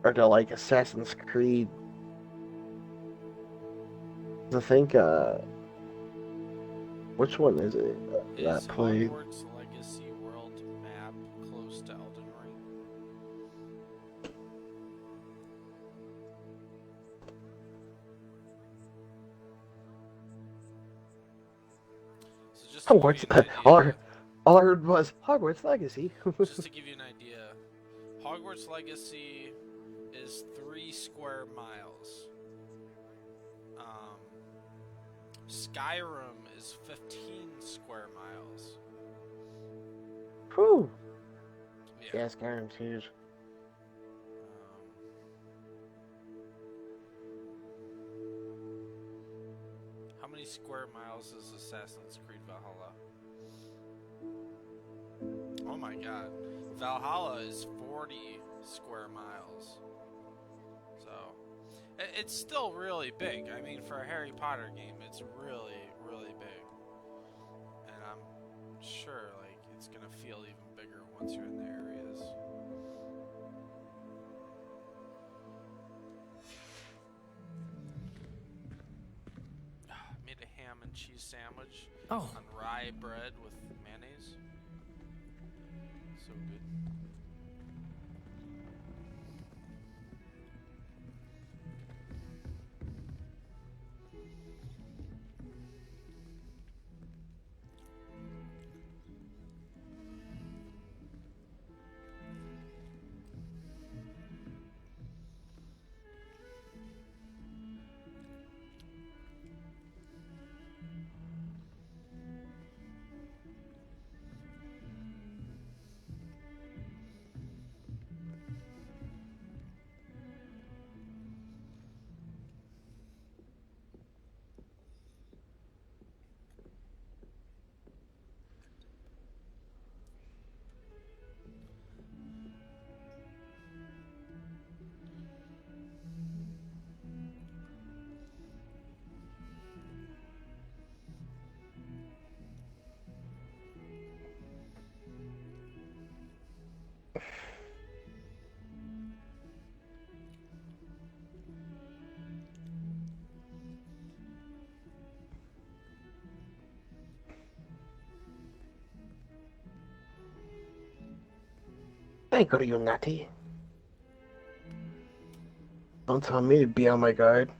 Or to like Assassin's Creed. I think which one is it that played? Hogwarts Legacy world map close to Elden Ring? So just to give Hogwarts. you an idea, All I heard was Hogwarts Legacy. just to give you an idea, Hogwarts Legacy is 3 square miles. Skyrim is 15 square miles. Whew. Yeah, Skyrim's huge. How many square miles is Assassin's Creed Valhalla? Oh my god. Valhalla is 40 square miles. So, it's still really big. I mean, for a Harry Potter game, it's really, really big. And I'm sure, like, it's gonna feel even bigger once you're in the areas. Made a ham and cheese sandwich on rye bread with mayonnaise. So good. Thank you, Natty. Don't tell me to be on my guard.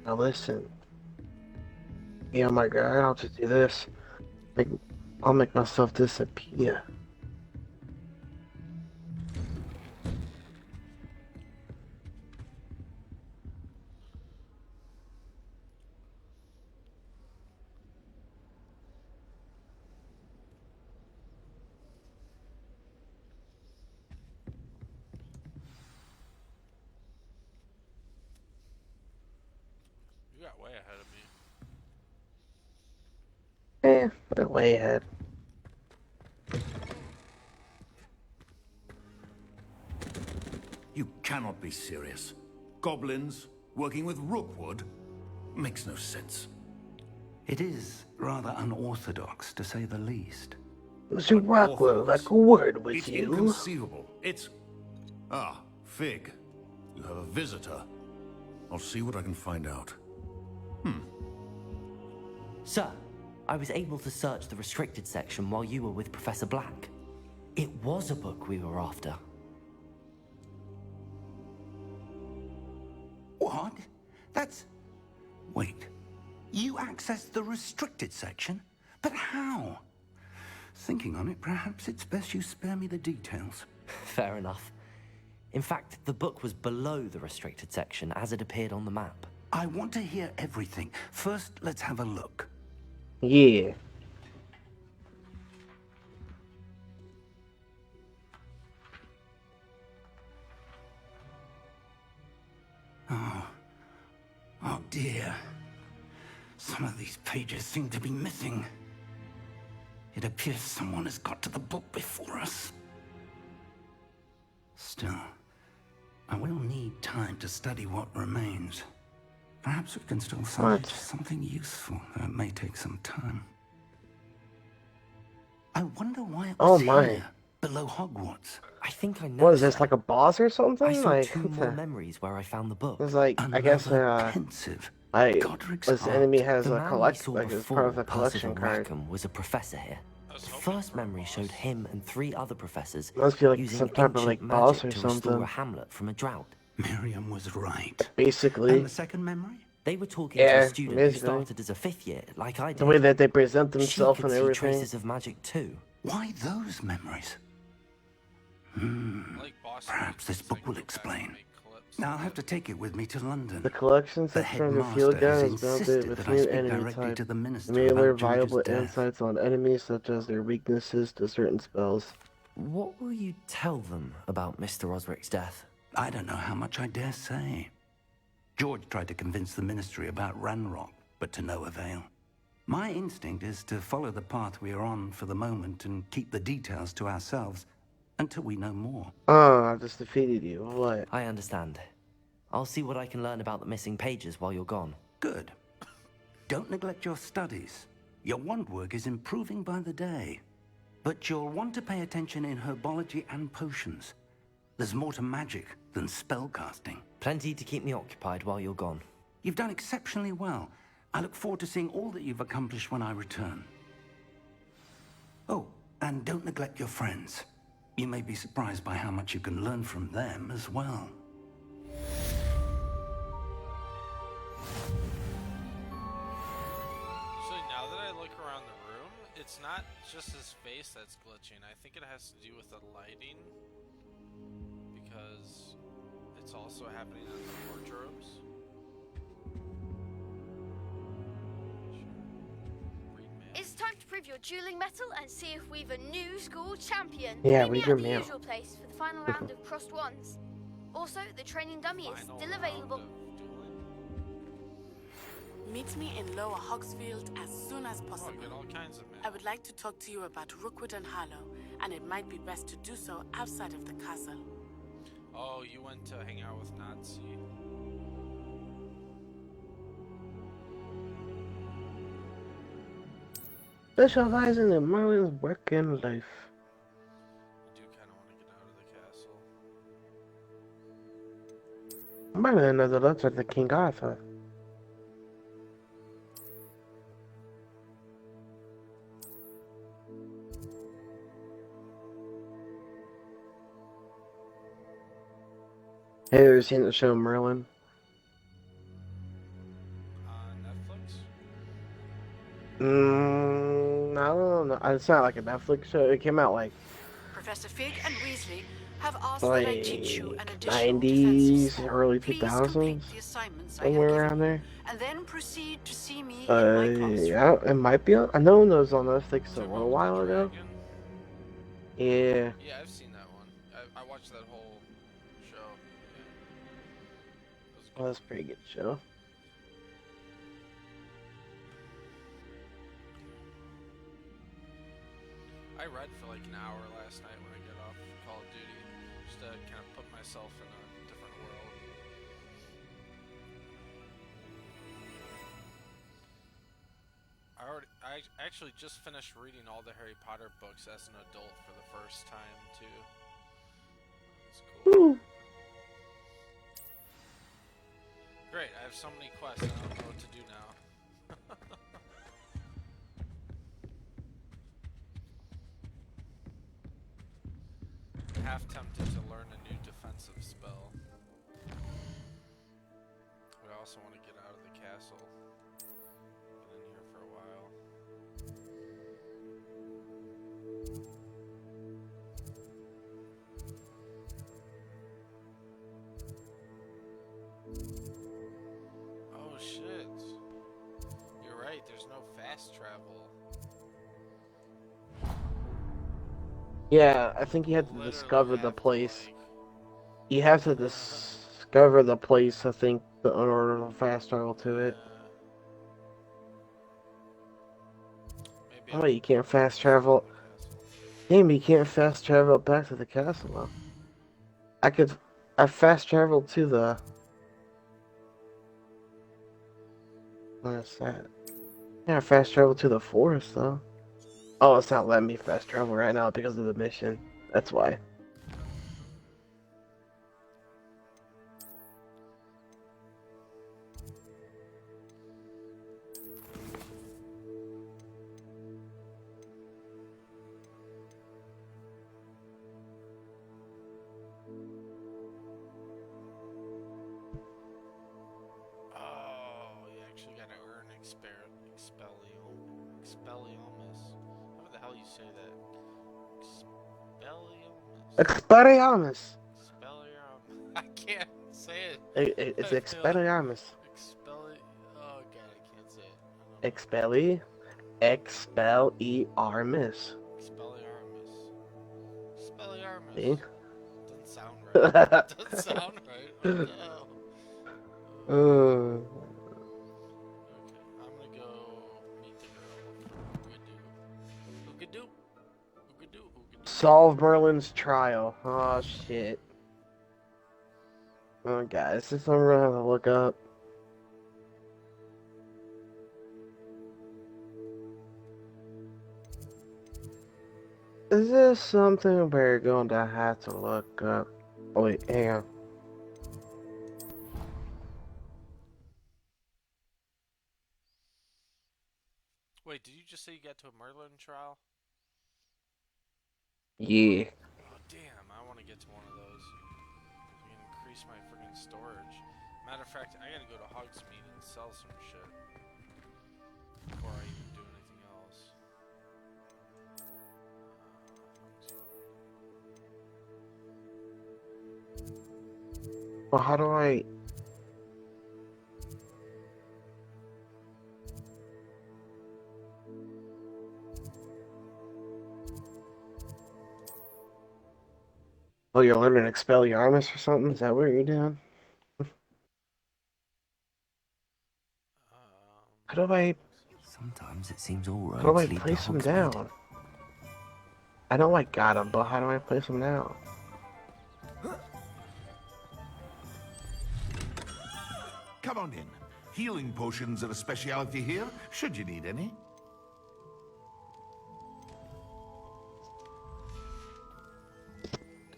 Now listen. Be on my guard, I'll just do this. I'll make myself disappear. They're way ahead. You cannot be serious. Goblins working with Rookwood? Makes no sense. It is rather unorthodox, to say the least. Mr. Rockwell, like a word with It's you. inconceivable. It's... Ah, Fig. You have a visitor. I'll see what I can find out. Sir, I was able to search the restricted section while you were with Professor Black. It was a book we were after. What? That's... Wait. You accessed the restricted section? But how? Thinking on it, perhaps it's best you spare me the details. Fair enough. In fact, the book was below the restricted section as it appeared on the map. I want to hear everything. First, let's have a look. Yeah. Oh dear. Some of these pages seem to be missing. It appears someone has got to the book before us. Still, I will need time to study what remains. Perhaps we can still find something useful, though it may take some time. I wonder why it was here, below Hogwarts. I think I know. What is this, like a boss or something? I saw like, 2 more memories where I found the book. It's like, I guess, this enemy has the a man we collect, saw like, it's before, part of a Percival collection card. Rackham, was a professor here. The first memory showed him and 3 other professors Must be like using some type of like ancient boss magic or to restore something. a hamlet from a drought. Miriam was right. Basically. And the second memory? They were talking to a student who started as a 5th year, like I did. The way that they present She themselves could and see everything. traces of magic too. Why those memories? Perhaps this book will explain. Now I'll have to take it with me to London. The collection The section of the field headmaster guide has is mounted insisted with that I new speak enemy directly types. to the minister You may learn about George's valuable death. insights on enemies such as their weaknesses to certain spells. What will you tell them about Mr. Osric's death? I don't know how much I dare say. George tried to convince the ministry about Ranrock, but to no avail. My instinct is to follow the path we are on for the moment and keep the details to ourselves until we know more. Oh, I just defeated you. What? I understand. I'll see what I can learn about the missing pages while you're gone. Good. Don't neglect your studies. Your wand work is improving by the day. But you'll want to pay attention in herbology and potions. There's more to magic than spellcasting. Plenty to keep me occupied while you're gone. You've done exceptionally well. I look forward to seeing all that you've accomplished when I return. Oh, and don't neglect your friends. You may be surprised by how much you can learn from them as well. So now that I look around the room, it's not just his face that's glitching. I think it has to do with the lighting, because it's also happening on the wardrobes. It's time to prove your dueling mettle and see if we've a new school champion. Yeah, Meet me read your at the mail. usual place for the final round of crossed wands. Also, the training dummy is still available. Meet me in Lower Hogsfield as soon as possible. All kinds of I would like to talk to you about Rookwood and Harlow, and it might be best to do so outside of the castle. Oh, you went to hang out with Nazi. Specializing in Merlin's work and life. I do kind of want to get out of the castle. Merlin has a lot like the King Arthur. Have you ever seen the show Merlin? Netflix? I don't know. It's not like a Netflix show. It came out like Professor Fig and Weasley have asked like that I teach you an additional 90s, early Please 2000s, complete the assignments I have somewhere given around there. and then proceed to see me in my classroom. Yeah, it might be on. I know it was on Netflix a little while ago. Yeah. Yeah, I've seen that one. I watched that whole show. Well, that's a pretty good show. I read for like an hour last night when I got off Call of Duty, just to kind of put myself in a different world. I actually just finished reading all the Harry Potter books as an adult for the first time too. That's cool. Great, I have so many quests, I don't know what to do now. Half tempted to learn a new defensive spell. We also want to get out of the castle. Been in here for a while. Oh shit. You're right, there's no fast travel. Yeah, I think you have to discover the place. You have to discover the place, I think, in order to fast travel to it. Oh, you can't fast travel. Damn, you can't fast travel back to the castle, though. I fast traveled to the... Where's that? Yeah, I fast traveled to the forest, though. Oh, it's not letting me fast travel right now because of the mission. That's why. Expelliarmus. How the hell you say that? Expelliarmus. Expelliarmus. I can't say it. It's Expelliarmus. Oh god, I can't say it. Expelliarmus. Expelliarmus. Expelliarmus. See? Doesn't sound right. Doesn't sound right. What the hell? Okay, I'm gonna go meet the girl. Oogadoo. Solve Merlin's trial. Oh shit. Oh guys, this is something we're gonna have to look up. Is this something we're going to have to look up? Oh wait, hang on. Wait, did you just say you got to a Merlin trial? Yeah. Oh damn, I want to get to one of those. I can increase my freaking storage. Matter of fact, I gotta go to Hogsmeade and sell some shit before I even do anything else. Well, how do I... Oh, you're learning Expelliarmus or something? Is that what you're doing? How do I... Sometimes it seems all How do I roads lead to place them Hogsmeade. down? I know I got them, but how do I place them down? Come on in. Healing potions are a speciality here, should you need any.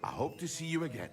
I hope to see you again.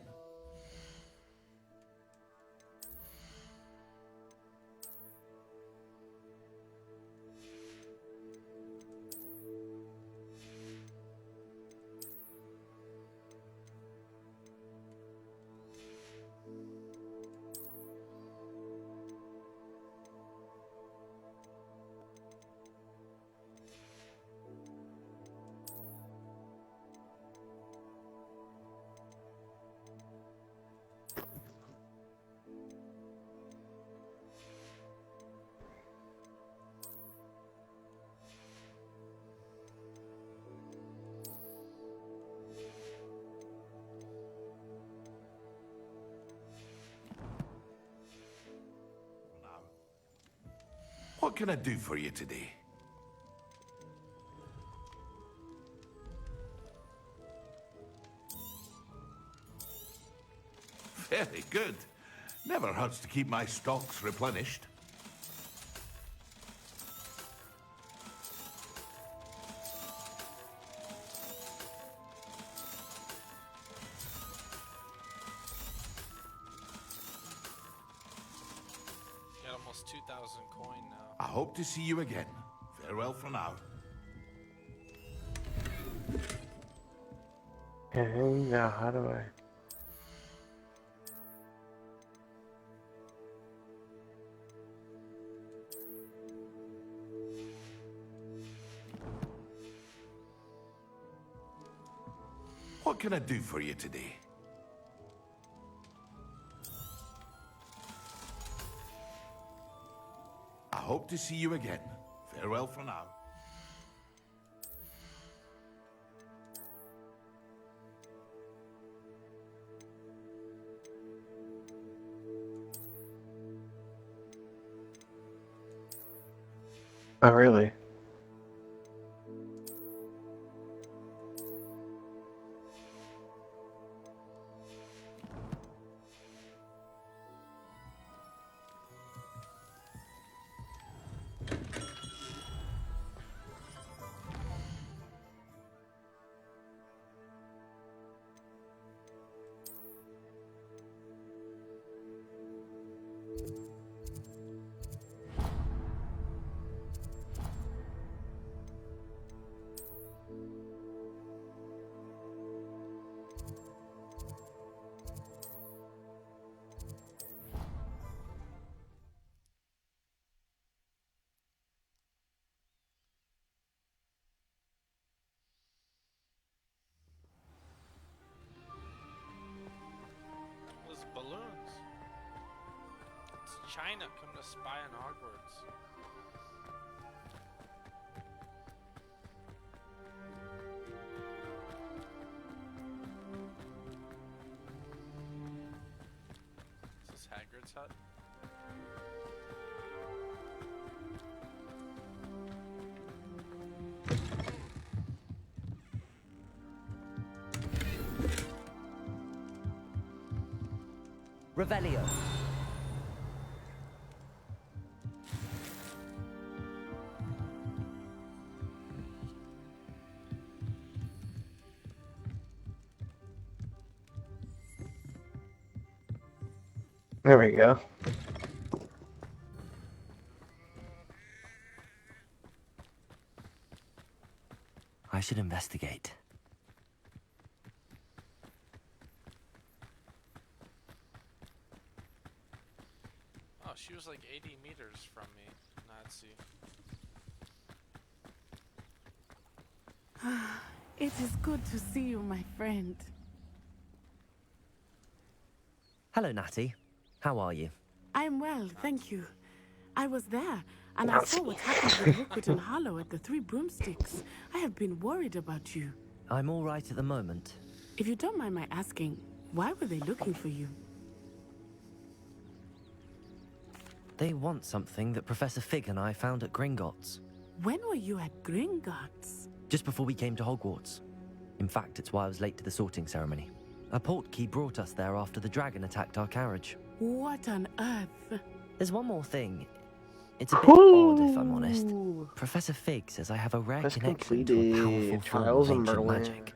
What can I do for you today? Very good. Never hurts to keep my stocks replenished. Got almost 2,000 coin now. I hope to see you again. Farewell for now. And now, how do I? What can I do for you today? I hope to see you again. Farewell for now. Oh, really? Those balloons. It's China come to spy on Hogwarts. Is this Hagrid's hut? Revelio. There we go. I should investigate. Oh, she was like 80 meters from me, Nazi. It is good to see you, my friend. Hello, Natty. How are you? I'm well, thank you. I was there, and I saw what happened with Rookwood and Hollow at the Three Broomsticks. I have been worried about you. I'm all right at the moment. If you don't mind my asking, why were they looking for you? They want something that Professor Fig and I found at Gringotts. When were you at Gringotts? Just before we came to Hogwarts. In fact, it's why I was late to the sorting ceremony. A portkey brought us there after the dragon attacked our carriage. What on earth? There's one more thing. It's a bit odd, if I'm honest. Professor Fig says I have a rare connection to a powerful Trials form of of ancient Merlin. magic.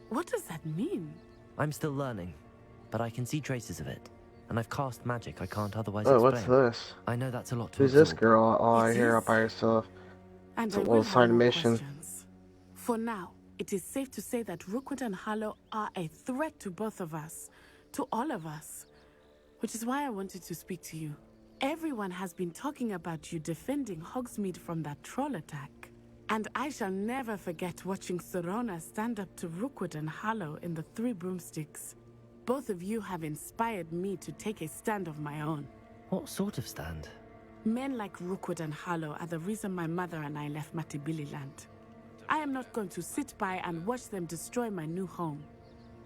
What does that mean? I'm still learning, but I can see traces of it. And I've cast magic I can't otherwise Oh, explain. what's this? I know that's a lot to Who's this absorb. girl? Oh, I hear her by herself. And It's a I little will have side more mission. questions. For now, it is safe to say that Rookwood and Hollow are a threat to both of us, to all of us. Which is why I wanted to speak to you. Everyone has been talking about you defending Hogsmeade from that troll attack. And I shall never forget watching Serona stand up to Rookwood and Hollow in the Three Broomsticks. Both of you have inspired me to take a stand of my own. What sort of stand? Men like Rookwood and Hollow are the reason my mother and I left Matibililand. I am not going to sit by and watch them destroy my new home.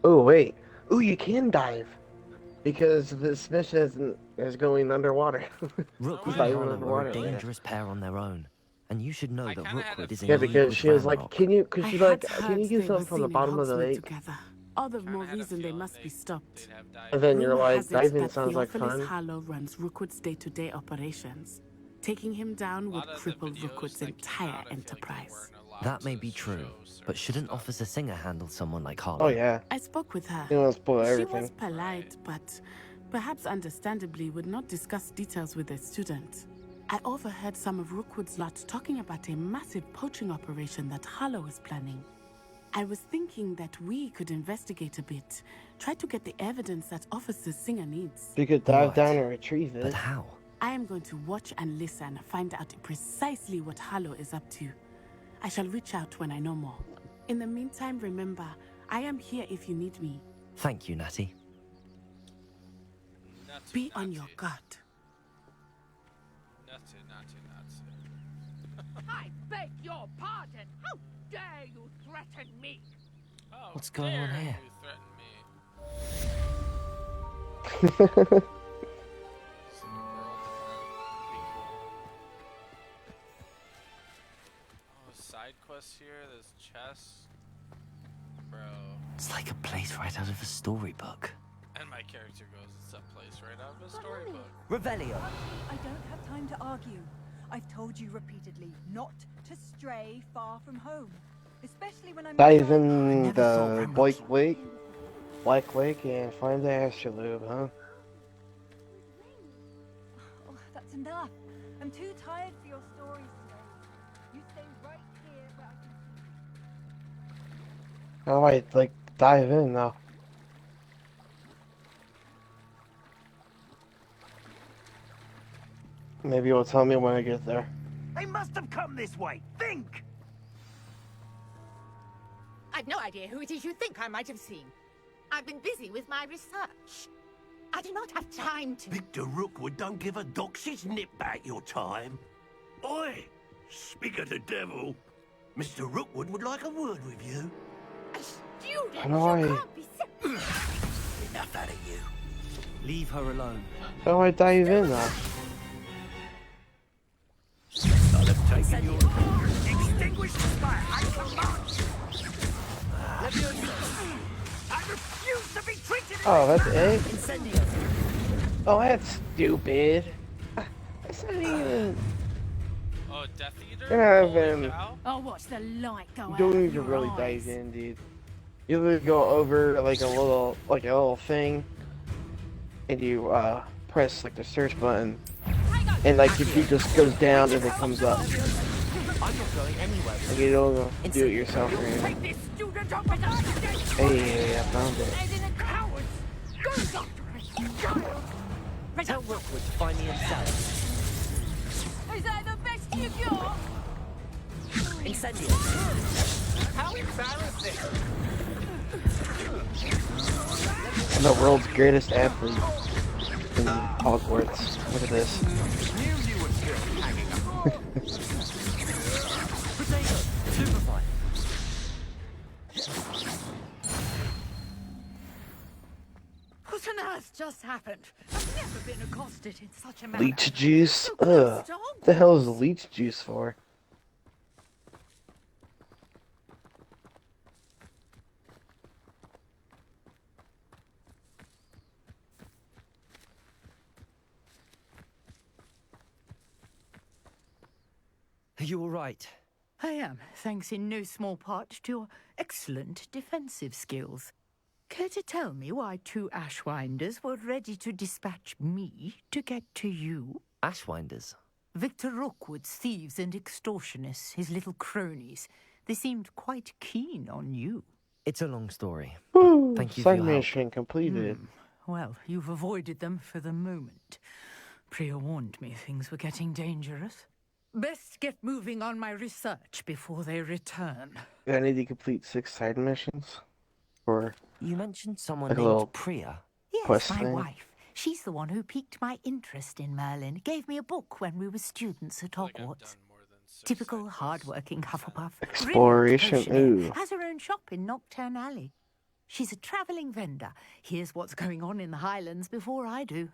Oh, wait. Oh, you can dive. Because this mission is going underwater. Rookwood Diving and Hollow are a underwater. dangerous pair on their own. And you should know that Rookwood is in Yeah, league because with she was Ranrock. like, can you I get had something from the heard bottom they of the were seen in lake? Hogsmeade together. all the more reason they must be stopped. And then you're Rumor like, has it diving that sounds like Theophilus fun. Harlow runs Rookwood's day-to-day operations. Taking him down would cripple Rookwood's entire enterprise. That may be true, but shouldn't Officer Singer handle someone like Harlow? Oh yeah. I spoke with her. You don't spoil She everything. was polite, but perhaps understandably would not discuss details with a student. I overheard some of Rookwood's lot talking about a massive poaching operation that Harlow is planning. I was thinking that we could investigate a bit, try to get the evidence that Officer Singer needs. You could dive down and retrieve it. But how? I am going to watch and listen, find out precisely what Harlow is up to. I shall reach out when I know more. In the meantime, remember, I am here if you need me. Thank you, Natty. Be on your guard. I beg your pardon. How dare you threaten me? What's going on here? Side quests here, there's chests. Bro. It's like a place right out of a storybook. And my character goes, it's a place right out of a storybook. Revelio. I don't have time to argue. I've told you repeatedly not to stray far from home. Especially when I'm Dive in the Blake Lake and find the Astrolabe, huh? Oh, that's enough. I'm too tired for your stories today. You stay right here where I can Alright, like, dive in now. Maybe you'll tell me when I get there. They must have come this way. Think! I've no idea who it is you think I might have seen. I've been busy with my research. I do not have time to... Victor Rookwood don't give a doxy's nip back your time. Oi! Speak of the devil. Mr. Rookwood would like a word with you. A student? How do I... Enough out of you. Leave her alone. How do I dive in now? I'll have taken your... Extinguish the fire! I command! I refuse to be treated... Oh, that's it? Oh, that's stupid. That's not even... Oh, Death Eater? Oh, watch the light go You out. don't need of to your really eyes. dive in, dude. You literally go over like a little thing, and you press like the search button, and like your feet just goes down and it comes up. I'm not going anywhere. Like you don't do it yourself or anything. Take this student up and out. Hey, I found it. Tell Rookwood to find me himself. Is that the best you've got? Incendio. How embarrassing! I'm the world's greatest athlete in Hogwarts. Look at this. What on earth just happened? I've never been accosted in such a manner. Leech juice? Ugh. What the hell is leech juice for? Are you all right? I am, thanks in no small part to your excellent defensive skills. Care to tell me why two Ashwinders were ready to dispatch me to get to you? Ashwinders? Victor Rookwood's thieves and extortionists, his little cronies. They seemed quite keen on you. It's a long story. Woo! Thank you for Side your help. mission completed. Well, you've avoided them for the moment. Priya warned me things were getting dangerous. Best get moving on my research before they return. Do I need to complete 6 side missions? Or You mentioned someone like a little named Priya. Yes, quest my thing? wife. She's the one who piqued my interest in Merlin. Gave me a book when we were students at Hogwarts. Typical hard-working Hufflepuff. Exploration, Brilliant potioneer. ooh. Has her own shop in Nocturne Alley. She's a travelling vendor. Here's what's going on in the Highlands before I do.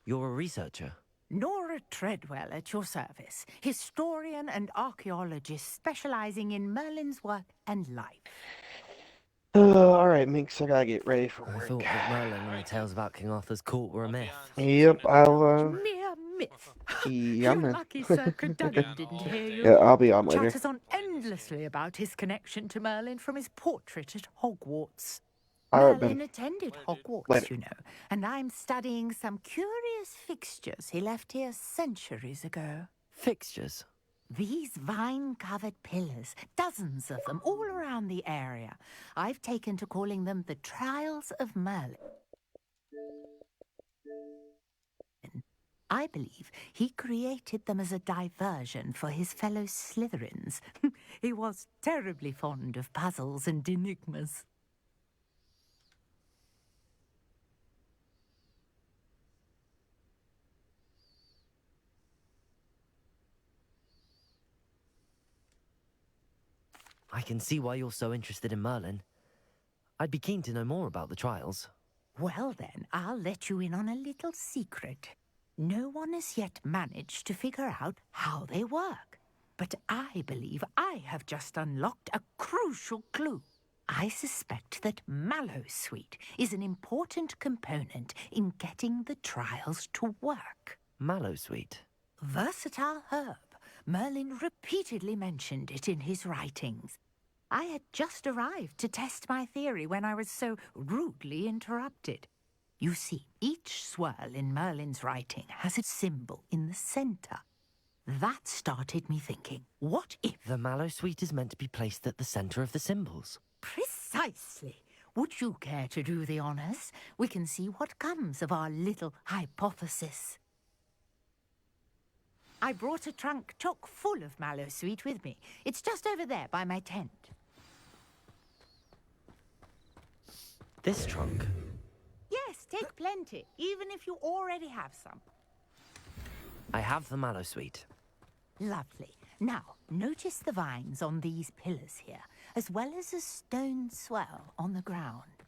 You're a researcher. Nora Treadwell at your service. Historian and archaeologist specialising in Merlin's work and life. Alright, Minx, I gotta get ready for I work. thought that Merlin and the tales about King Arthur's court were a myth. Yep, I'll, Mere myth. yeah, You're man. lucky Sir Cadogan didn't hear you. Yeah, I'll be on later. Chatters on endlessly about his connection to Merlin from his portrait at Hogwarts. Alright, Merlin Ben. attended Hogwarts, Later. you know, and I'm studying some curious fixtures he left here centuries ago. Fixtures? These vine-covered pillars, dozens of them, all around the area. I've taken to calling them the Trials of Merlin. I believe he created them as a diversion for his fellow Slytherins. He was terribly fond of puzzles and enigmas. I can see why you're so interested in Merlin. I'd be keen to know more about the trials. Well then, I'll let you in on a little secret. No one has yet managed to figure out how they work. But I believe I have just unlocked a crucial clue. I suspect that Mallowsweet is an important component in getting the trials to work. Mallowsweet? Versatile herb. Merlin repeatedly mentioned it in his writings. I had just arrived to test my theory when I was so rudely interrupted. You see, each swirl in Merlin's writing has a symbol in the center. That started me thinking, what if... The Mallowsweet is meant to be placed at the center of the symbols. Precisely. Would you care to do the honors? We can see what comes of our little hypothesis. I brought a trunk chock full of Mallowsweet with me. It's just over there by my tent. This trunk? Yes, take plenty, even if you already have some. I have the Mallowsweet. Lovely. Now, notice the vines on these pillars here, as well as a stone swell on the ground.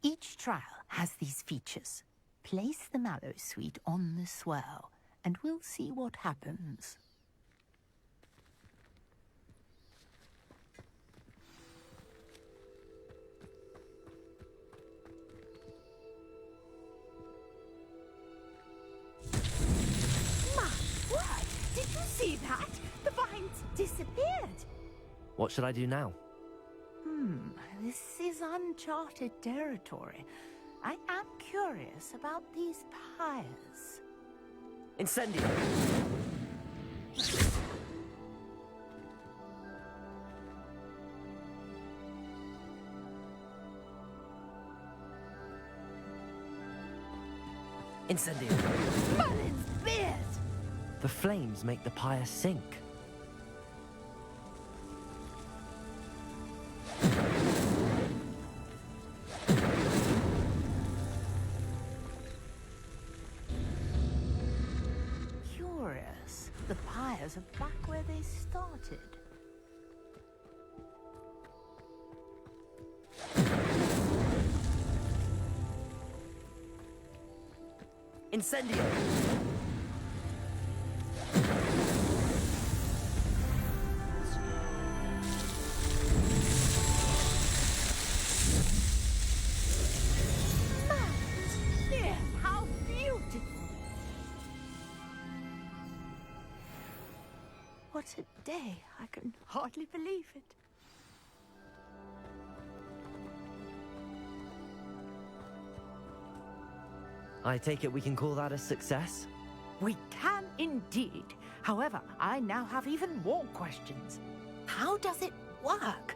Each trial has these features. Place the Mallowsweet on the swell, and we'll see what happens. My word! Did you see that? The vines disappeared. What should I do now? This is uncharted territory. I am curious about these pyres. Incendio! Incendio! Merlin's beard! The flames make the pyre sink. Curious. The pyres are back where they started. Incendio! Yes, how beautiful! What a day. I can hardly believe it. I take it we can call that a success? We can indeed. However, I now have even more questions. How does it work?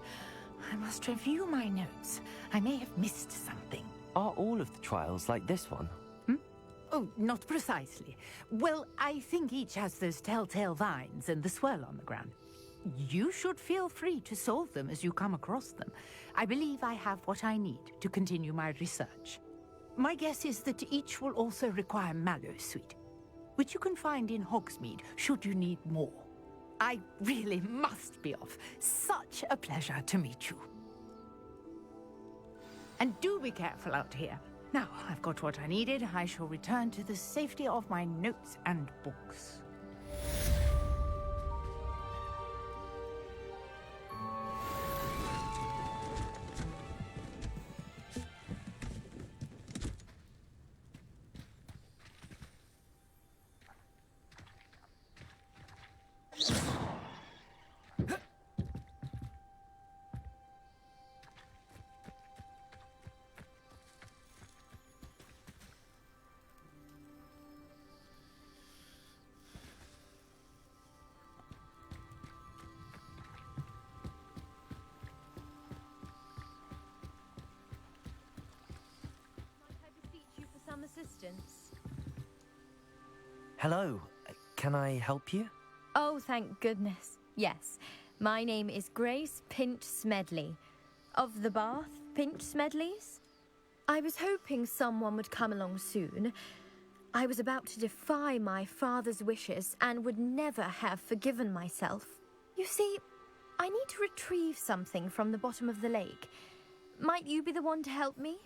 I must review my notes. I may have missed something. Are all of the trials like this one? Oh, not precisely. Well, I think each has those telltale vines and the swirl on the ground. You should feel free to solve them as you come across them. I believe I have what I need to continue my research. My guess is that each will also require Mallowsweet, which you can find in Hogsmeade should you need more. I really must be off. Such a pleasure to meet you. And do be careful out here. Now, I've got what I needed. I shall return to the safety of my notes and books. assistance. Hello. Can I help you? Oh, thank goodness. Yes. My name is Grace Pinch Smedley. Of the Bath Pinch Smedleys? I was hoping someone would come along soon. I was about to defy my father's wishes and would never have forgiven myself. You see, I need to retrieve something from the bottom of the lake. Might you be the one to help me?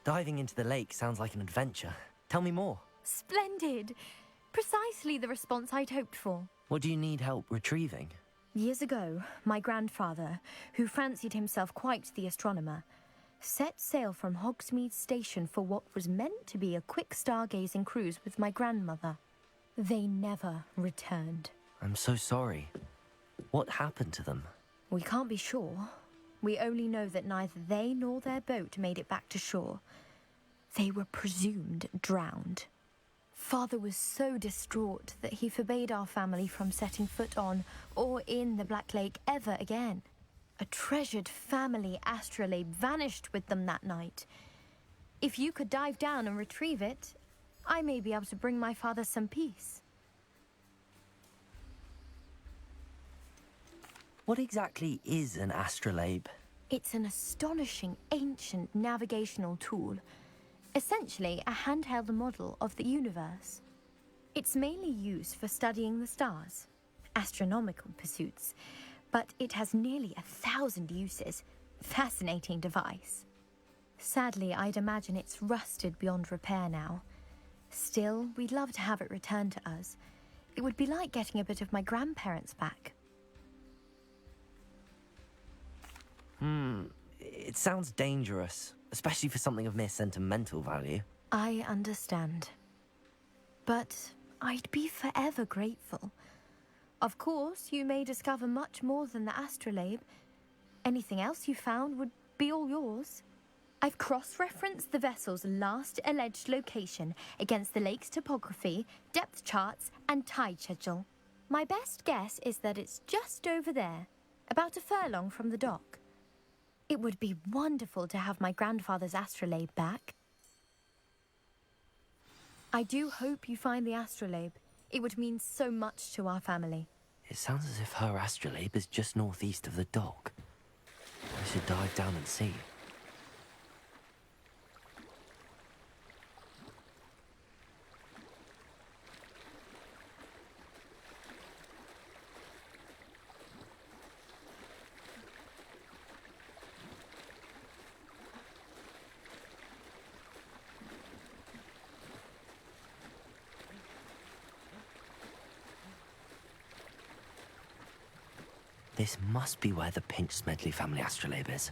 Diving into the lake sounds like an adventure. Tell me more. Splendid! Precisely the response I'd hoped for. What do you need help retrieving? Years ago, my grandfather, who fancied himself quite the astronomer, set sail from Hogsmeade Station for what was meant to be a quick stargazing cruise with my grandmother. They never returned. I'm so sorry. What happened to them? We can't be sure. We only know that neither they nor their boat made it back to shore. They were presumed drowned. Father was so distraught that he forbade our family from setting foot on or in the Black Lake ever again. A treasured family astrolabe vanished with them that night. If you could dive down and retrieve it, I may be able to bring my father some peace. What exactly is an astrolabe? It's an astonishing ancient navigational tool. Essentially a handheld model of the universe. It's mainly used for studying the stars, astronomical pursuits, but it has nearly 1,000 uses. Fascinating device. Sadly, I'd imagine it's rusted beyond repair now. Still, we'd love to have it returned to us. It would be like getting a bit of my grandparents back. It sounds dangerous, especially for something of mere sentimental value. I understand. But I'd be forever grateful. Of course, you may discover much more than the astrolabe. Anything else you found would be all yours. I've cross-referenced the vessel's last alleged location against the lake's topography, depth charts, and tide schedule. My best guess is that it's just over there, about a furlong from the dock. It would be wonderful to have my grandfather's astrolabe back. I do hope you find the astrolabe. It would mean so much to our family. It sounds as if her astrolabe is just northeast of the dock. I should dive down and see. This must be where the Pinch Smedley family astrolabe is.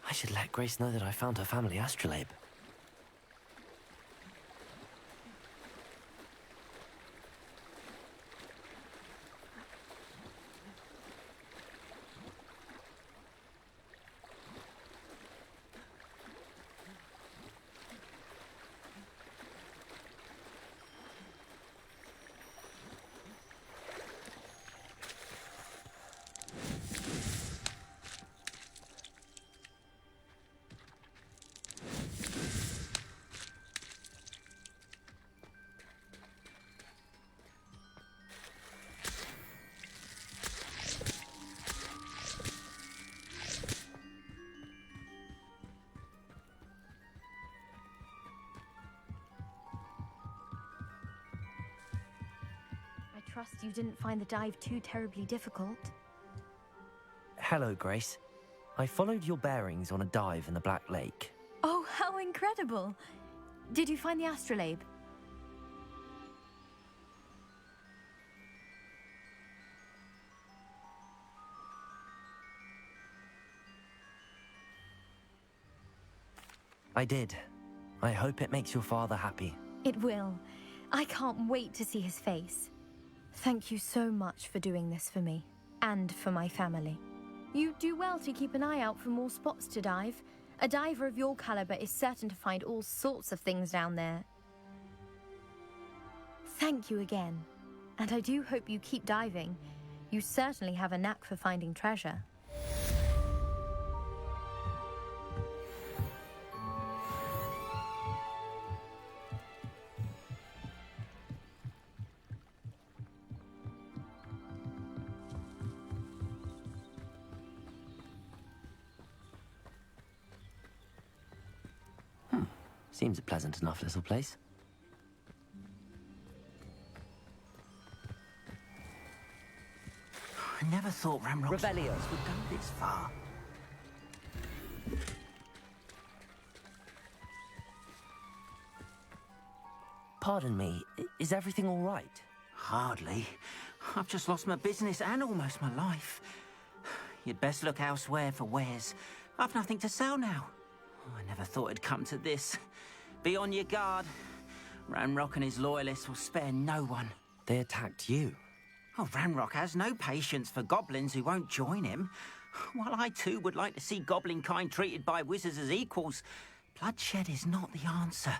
I should let Grace know that I found her family astrolabe. trust you didn't find the dive too terribly difficult. Hello, Grace. I followed your bearings on a dive in the Black Lake. Oh, how incredible! Did you find the astrolabe? I did. I hope it makes your father happy. It will. I can't wait to see his face. Thank you so much for doing this for me, and for my family. You do well to keep an eye out for more spots to dive. A diver of your caliber is certain to find all sorts of things down there. Thank you again, and I do hope you keep diving. You certainly have a knack for finding treasure. Seems a pleasant enough little place. I never thought Ramrock's Revelio would go this far. Pardon me, is everything all right? Hardly. I've just lost my business and almost my life. You'd best look elsewhere for wares. I've nothing to sell now. I never thought it'd come to this. Be on your guard. Ranrock and his loyalists will spare no one. They attacked you? Oh, Ranrock has no patience for goblins who won't join him. While I too would like to see goblin kind treated by wizards as equals, bloodshed is not the answer.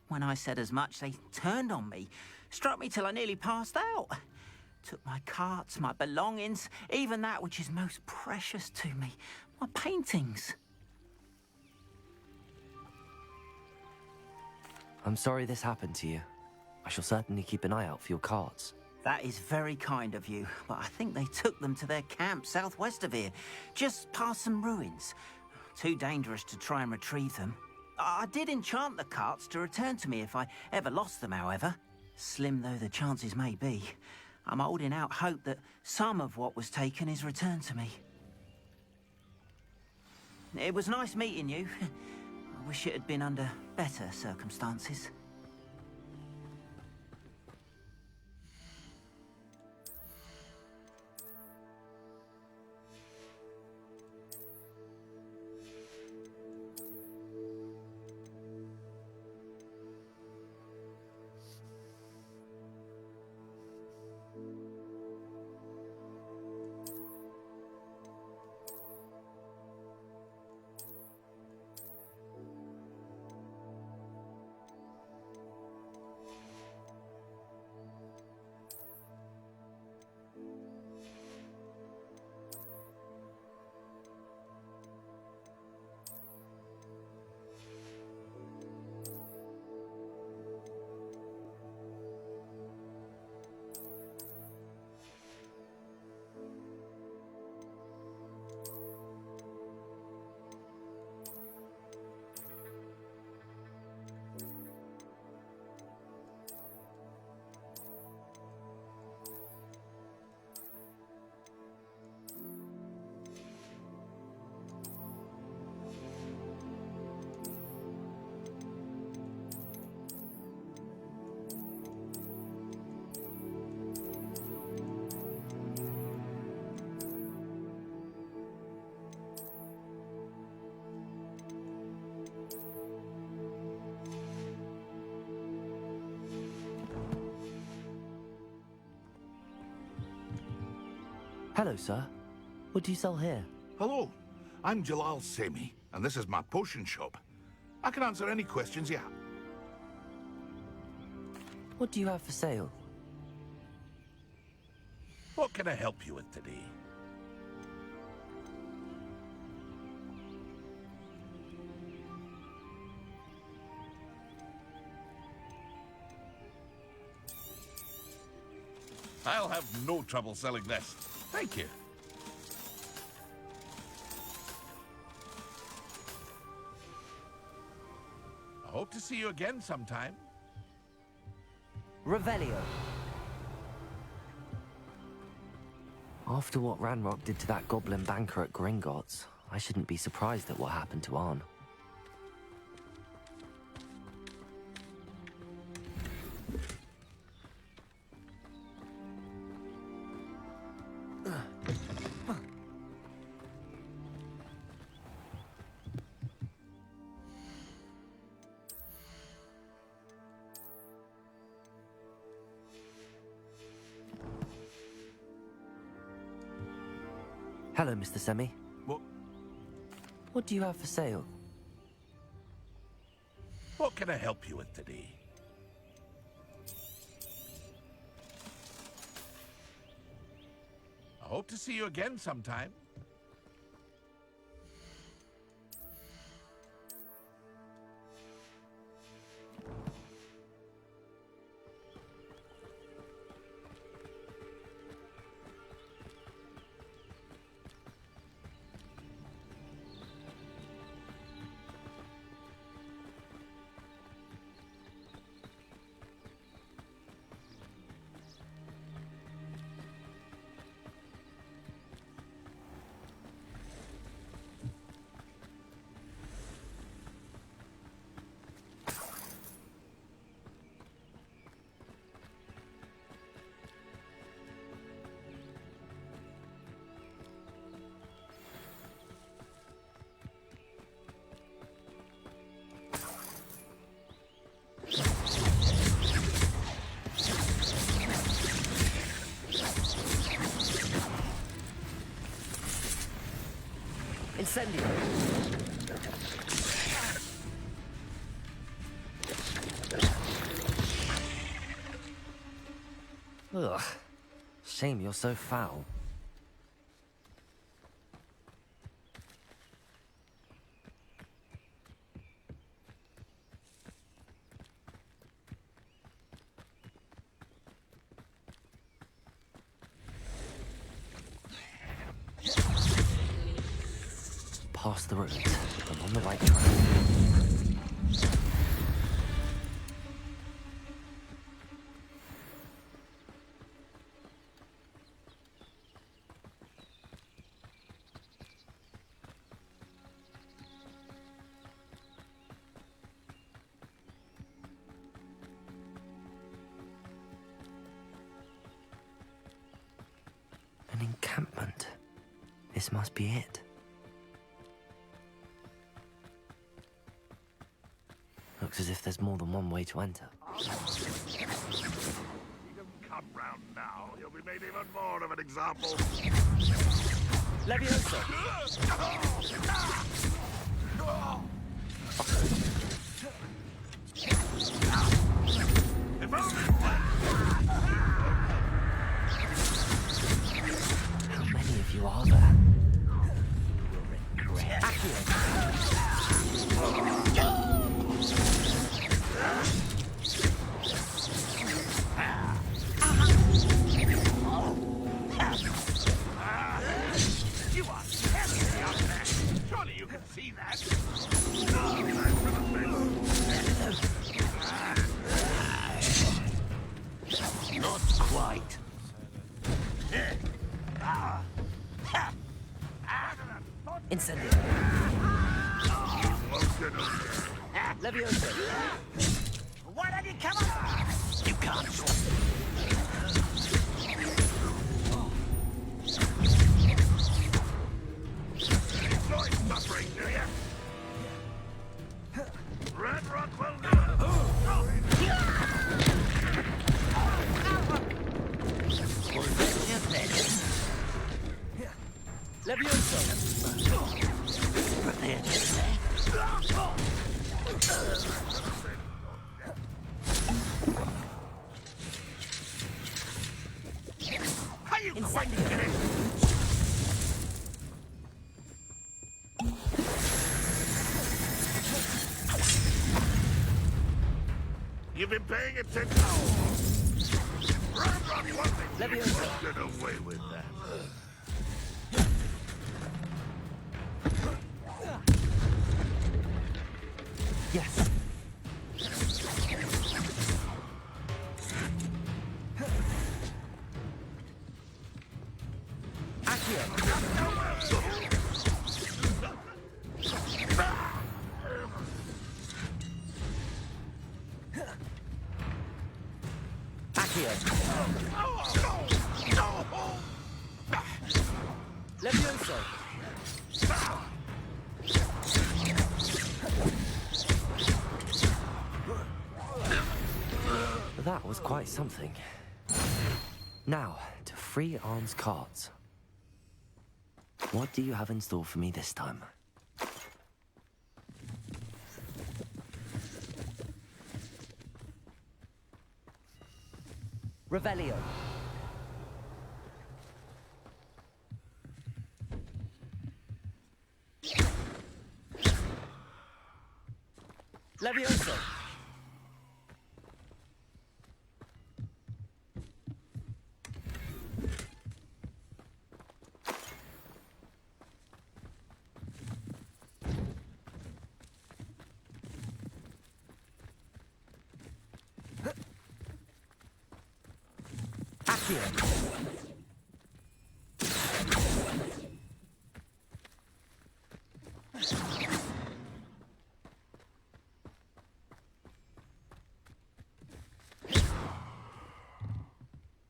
When I said as much, they turned on me, struck me till I nearly passed out. Took my carts, my belongings, even that which is most precious to me, my paintings. I'm sorry this happened to you. I shall certainly keep an eye out for your carts. That is very kind of you, but I think they took them to their camp southwest of here, just past some ruins. Too dangerous to try and retrieve them. I did enchant the carts to return to me if I ever lost them, however. Slim though the chances may be, I'm holding out hope that some of what was taken is returned to me. It was nice meeting you. I wish it had been under better circumstances. Hello, sir. What do you sell here? Hello, I'm Jalal Semi, and this is my potion shop. I can answer any questions you have. What do you have for sale? What can I help you with today? I'll have no trouble selling this. Thank you. I hope to see you again sometime. Revelio. After what Ranrock did to that goblin banker at Gringotts, I shouldn't be surprised at what happened to Arn. Hello, Mr. Semi. What do you have for sale? What can I help you with today? I hope to see you again sometime. Incendio! Ugh. Shame you're so foul. Past the route. I'm on the right track. An encampment. This must be it. Looks as if there's more than one way to enter. He doesn't come round now. He'll be made even more of an example. Leviosa! How many of you are there? You are heavy out there. Surely you can see that. Not quite. Incendio! Leviosa! Why don't you come on? You can't. Enjoy suffering, do you? Ranrock will do Leviosa! Prepare to How you quite get it? You've been paying attention. Ranrock wasn't get away with that. Yes. Levioso! That was quite something. Now, to free Arn's cards. What do you have in store for me this time? Revelio. Levioso.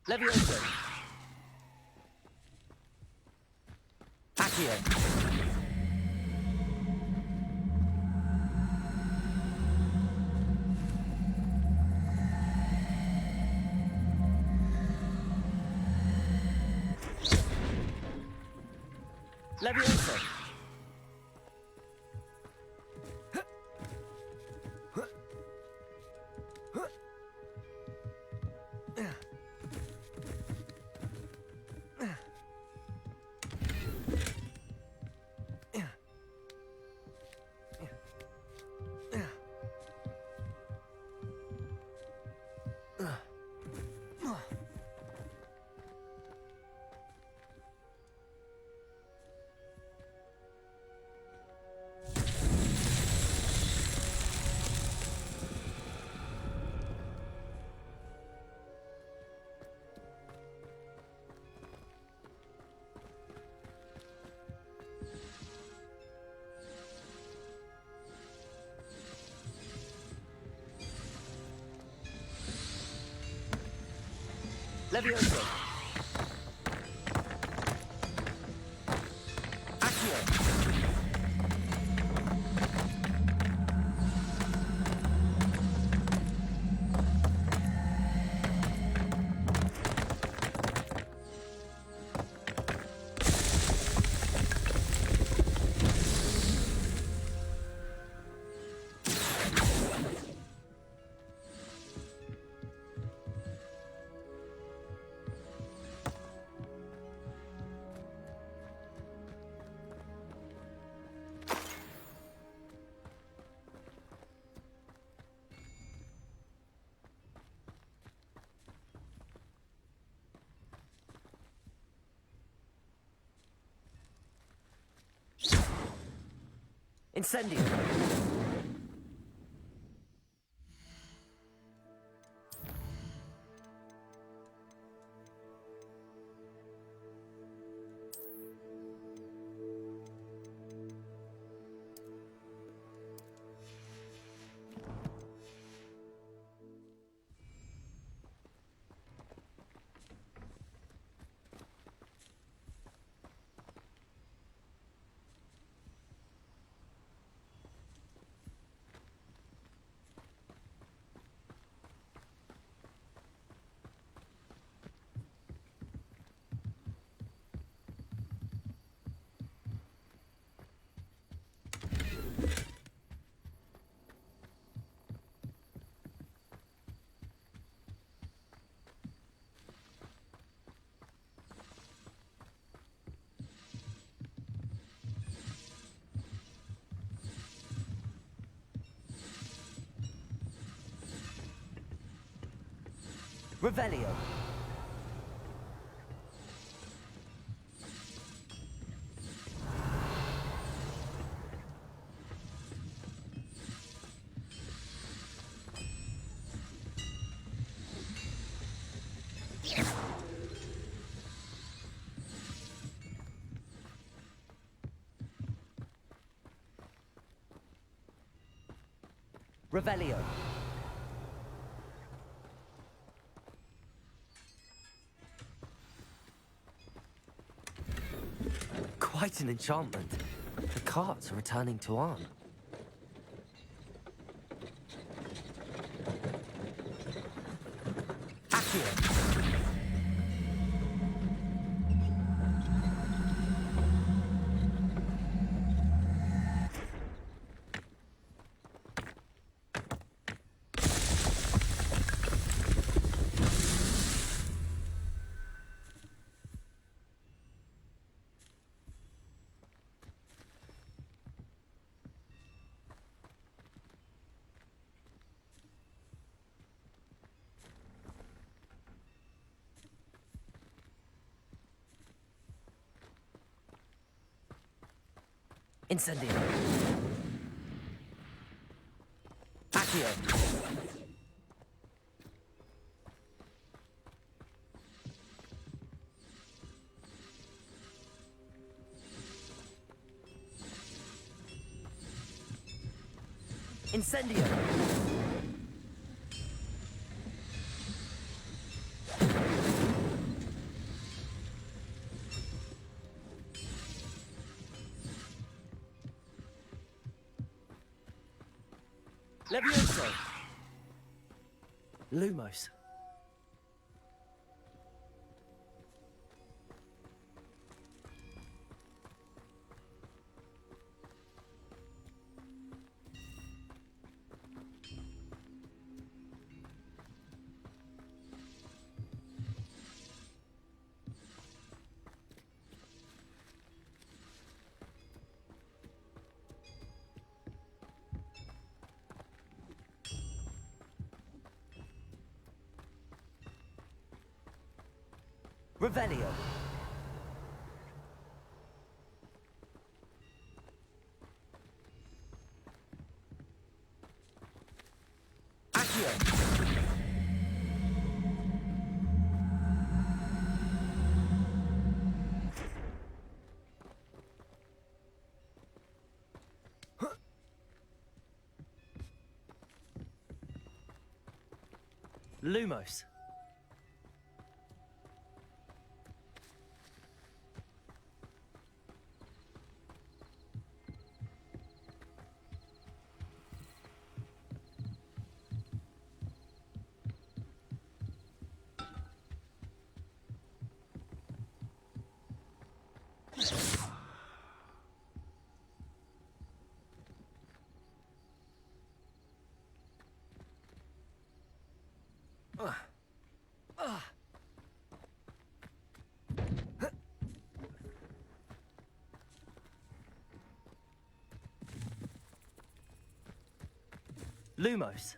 Levioso. Accio. Levioso. Levioso. Accio. Incendio. Revelio. Revelio. Quite an enchantment. The carts are returning to Arn. Accio. Incendio. Accio. Incendio. Levioso. Lumos. Revelio. Accio. Lumos. Lumos.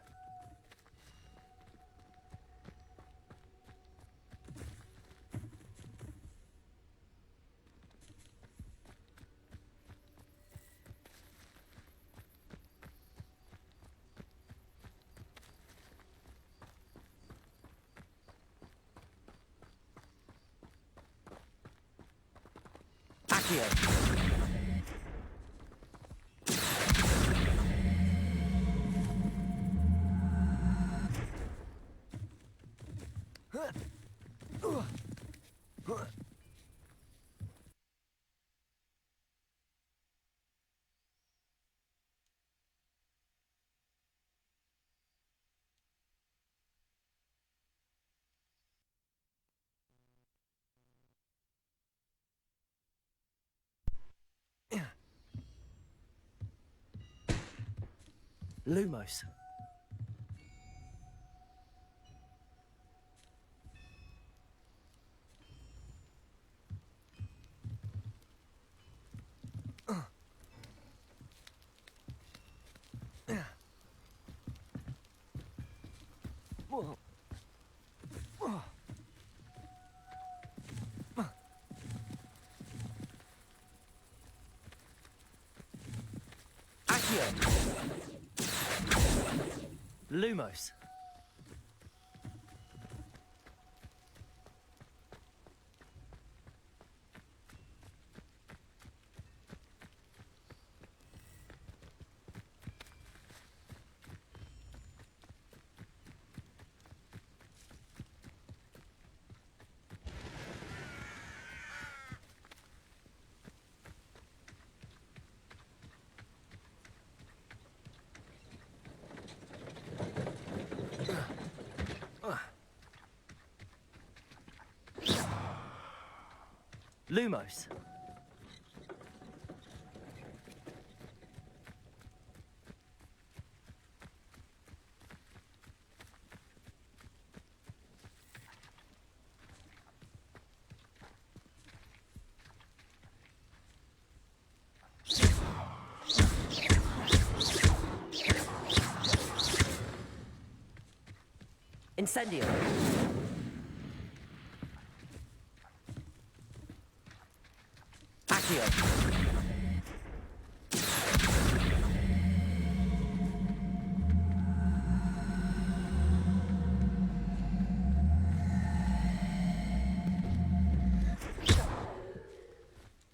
Accio. Lumos. Accio. Lumos. Lumos. Incendio. Accio.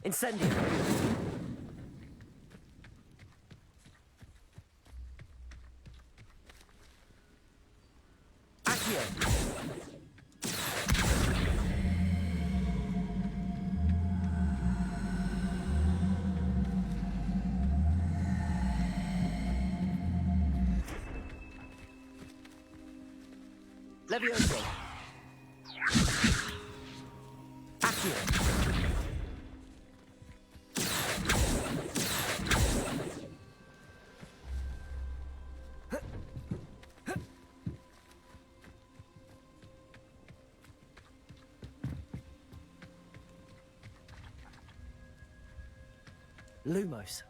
Incendio. Accio. Levioso. Accio. Lumos.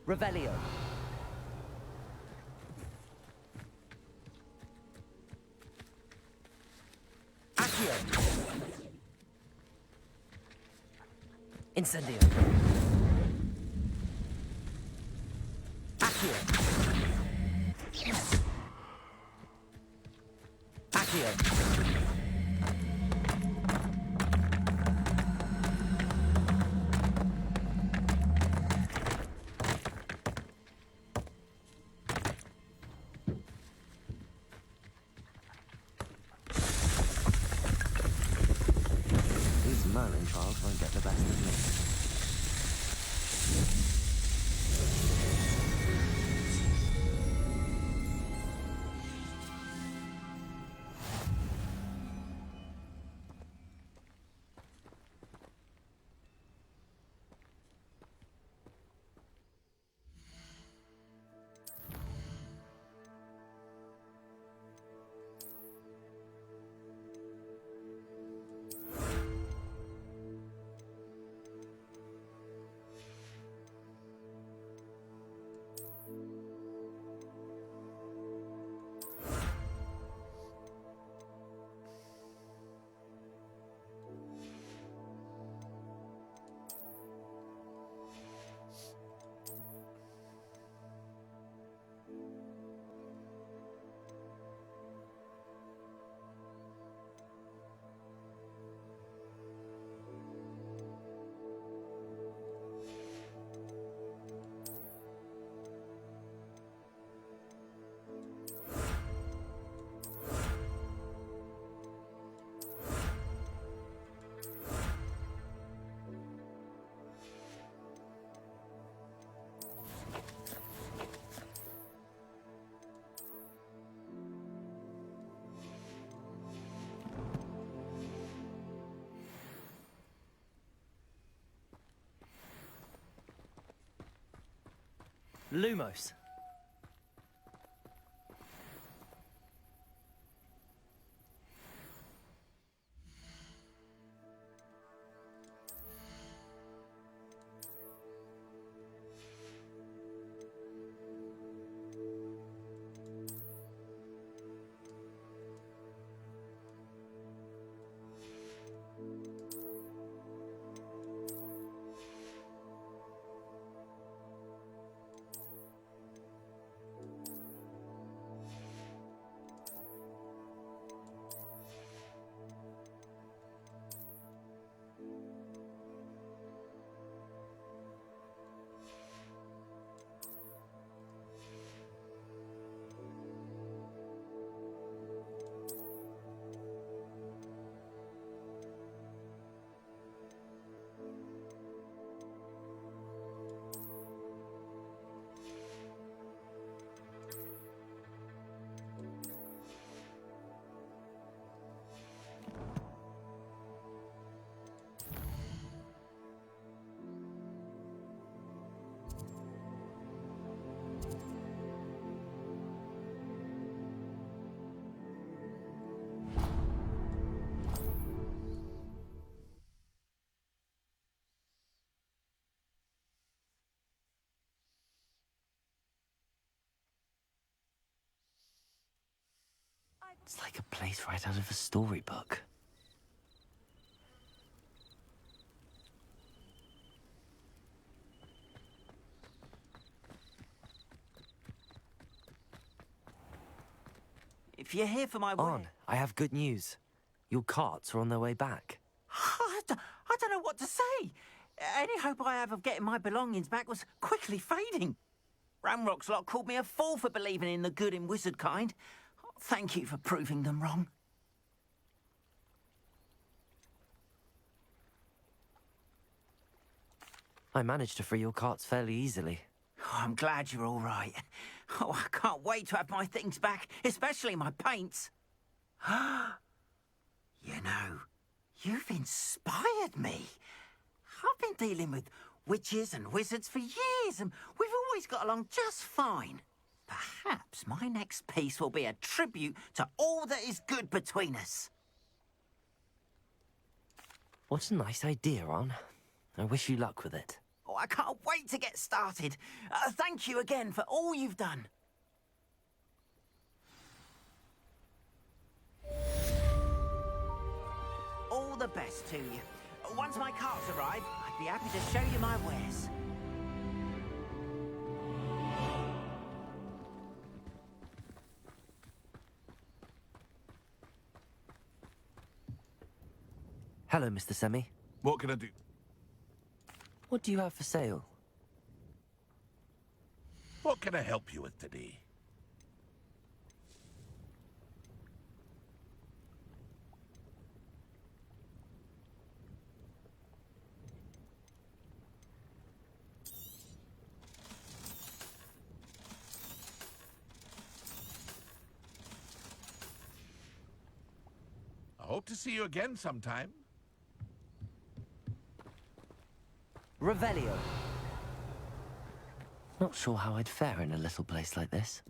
Revelio. Accio. Incendio. Accio. Accio. These Merlin trials won't get the best of me. Lumos. It's like a place right out of a storybook. If you're here for my On, I have good news. Your carts are on their way back. I don't know what to say. Any hope I have of getting my belongings back was quickly fading. Ramrock's lot called me a fool for believing in the good in wizard kind. Thank you for proving them wrong. I managed to free your carts fairly easily. Oh, I'm glad you're all right. Oh, I can't wait to have my things back, especially my paints. You know, you've inspired me. I've been dealing with witches and wizards for years, and we've always got along just fine. Perhaps my next piece will be a tribute to all that is good between us. What a nice idea, Ron. I wish you luck with it. Oh, I can't wait to get started. Thank you again for all you've done. All the best to you. Once my carts arrive, I'd be happy to show you my wares. Hello, Mr. Semi. What can I do? What do you have for sale? What can I help you with today? I hope to see you again sometime. Revelio. Not sure how I'd fare in a little place like this.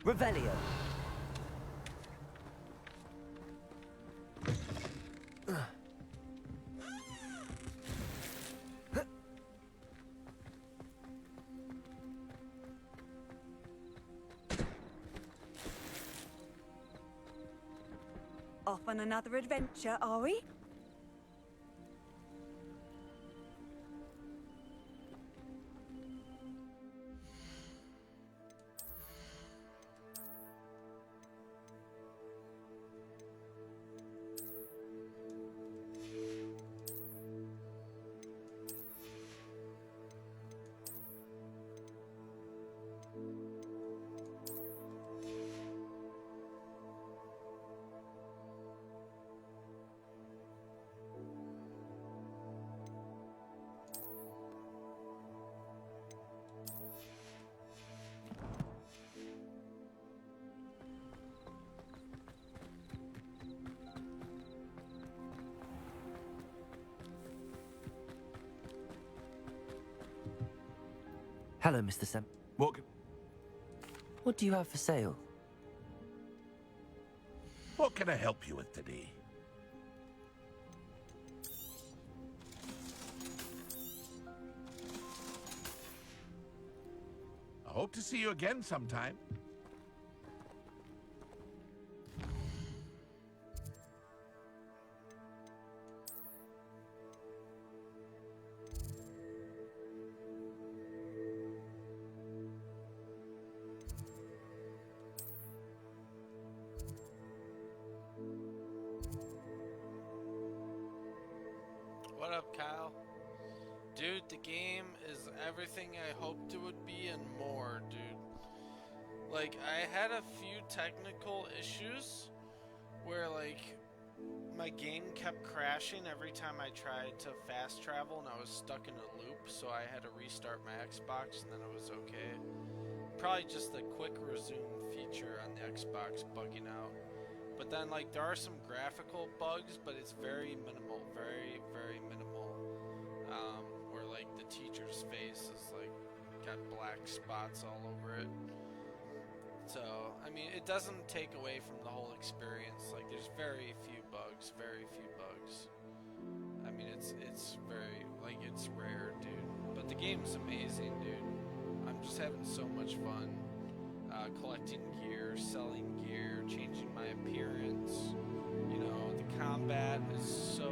Revelio. Off on another adventure, are we? Hello, Mr. Sem. What do you have for sale? What can I help you with today? I hope to see you again sometime. What up, Kyle? Dude, the game is everything I hoped it would be and more, dude. Like, I had a few technical issues where, like, my game kept crashing every time I tried to fast travel and I was stuck in a loop, so I had to restart my Xbox and then it was okay. Probably just the quick resume feature on the Xbox bugging out. But then, like, there are some graphical bugs, but it's very minimal, very, very minimal. Where, like, the teacher's face is, like, got black spots all over it. So, I mean, it doesn't take away from the whole experience. Like, there's very few bugs, very few bugs. I mean, it's very, like, it's rare, dude. But the game's amazing, dude. I'm just having so much fun. Collecting gear, selling gear, changing my appearance. You know, the combat is so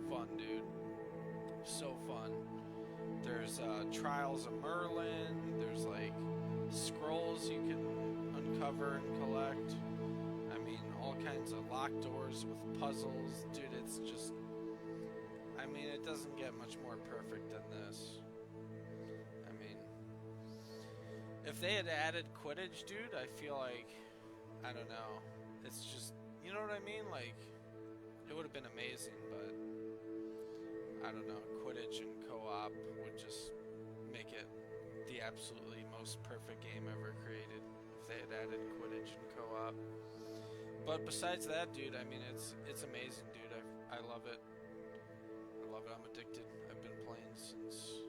fun, dude. So fun. There's Trials of Merlin. There's like scrolls you can uncover and collect. I mean, all kinds of locked doors with puzzles. Dude, it's just... I mean, it doesn't get much more perfect than this. If they had added Quidditch, dude, I feel like, I don't know, it's just, you know what I mean? Like, it would have been amazing, but, I don't know, Quidditch and co-op would just make it the absolutely most perfect game ever created if they had added Quidditch and co-op. But besides that, dude, I mean, it's amazing, dude. I love it. I love it. I'm addicted. I've been playing since,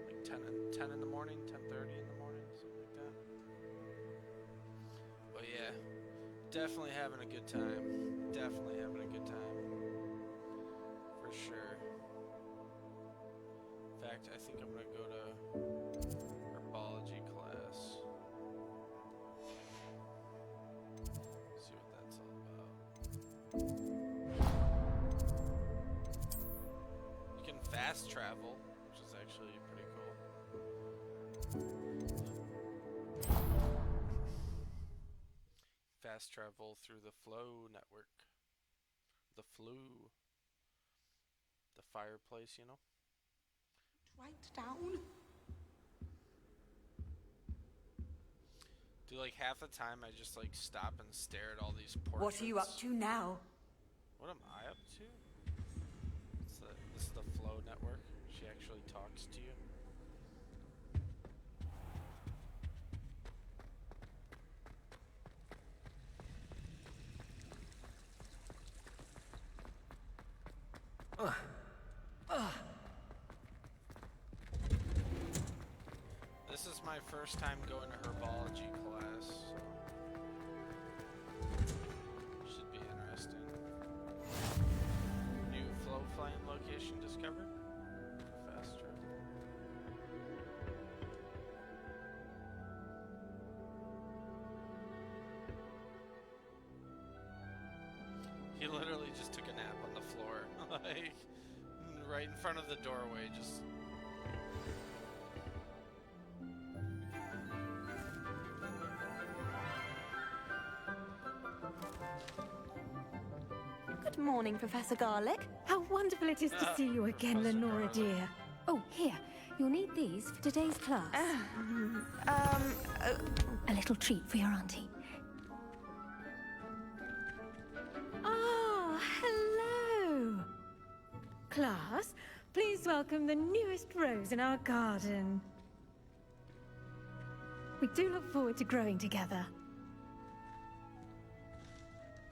like, 10 in the morning, 10:30 in the morning. But yeah, definitely having a good time. Definitely having a good time. For sure. In fact, I think I'm gonna go to herbology class. See what that's all about. You can fast travel, which is actually pretty cool. Fast travel through the flow network. The flu. The fireplace, you know? Right down. Do like half the time I just like stop and stare at all these portraits. What are you up to now? What am I up to? This is the flow network. She actually talks to you. This is my first time going to herbology class, so should be interesting. New flow flame location discovered. Fast travel. He literally just took a nap on the floor, like right in front of the doorway, just. Good morning, Professor Garlick. How wonderful it is to see you again, Lenora dear. Oh, here. You'll need these for today's class. A little treat for your auntie. Ah, hello. Class, please welcome the newest rose in our garden. We do look forward to growing together.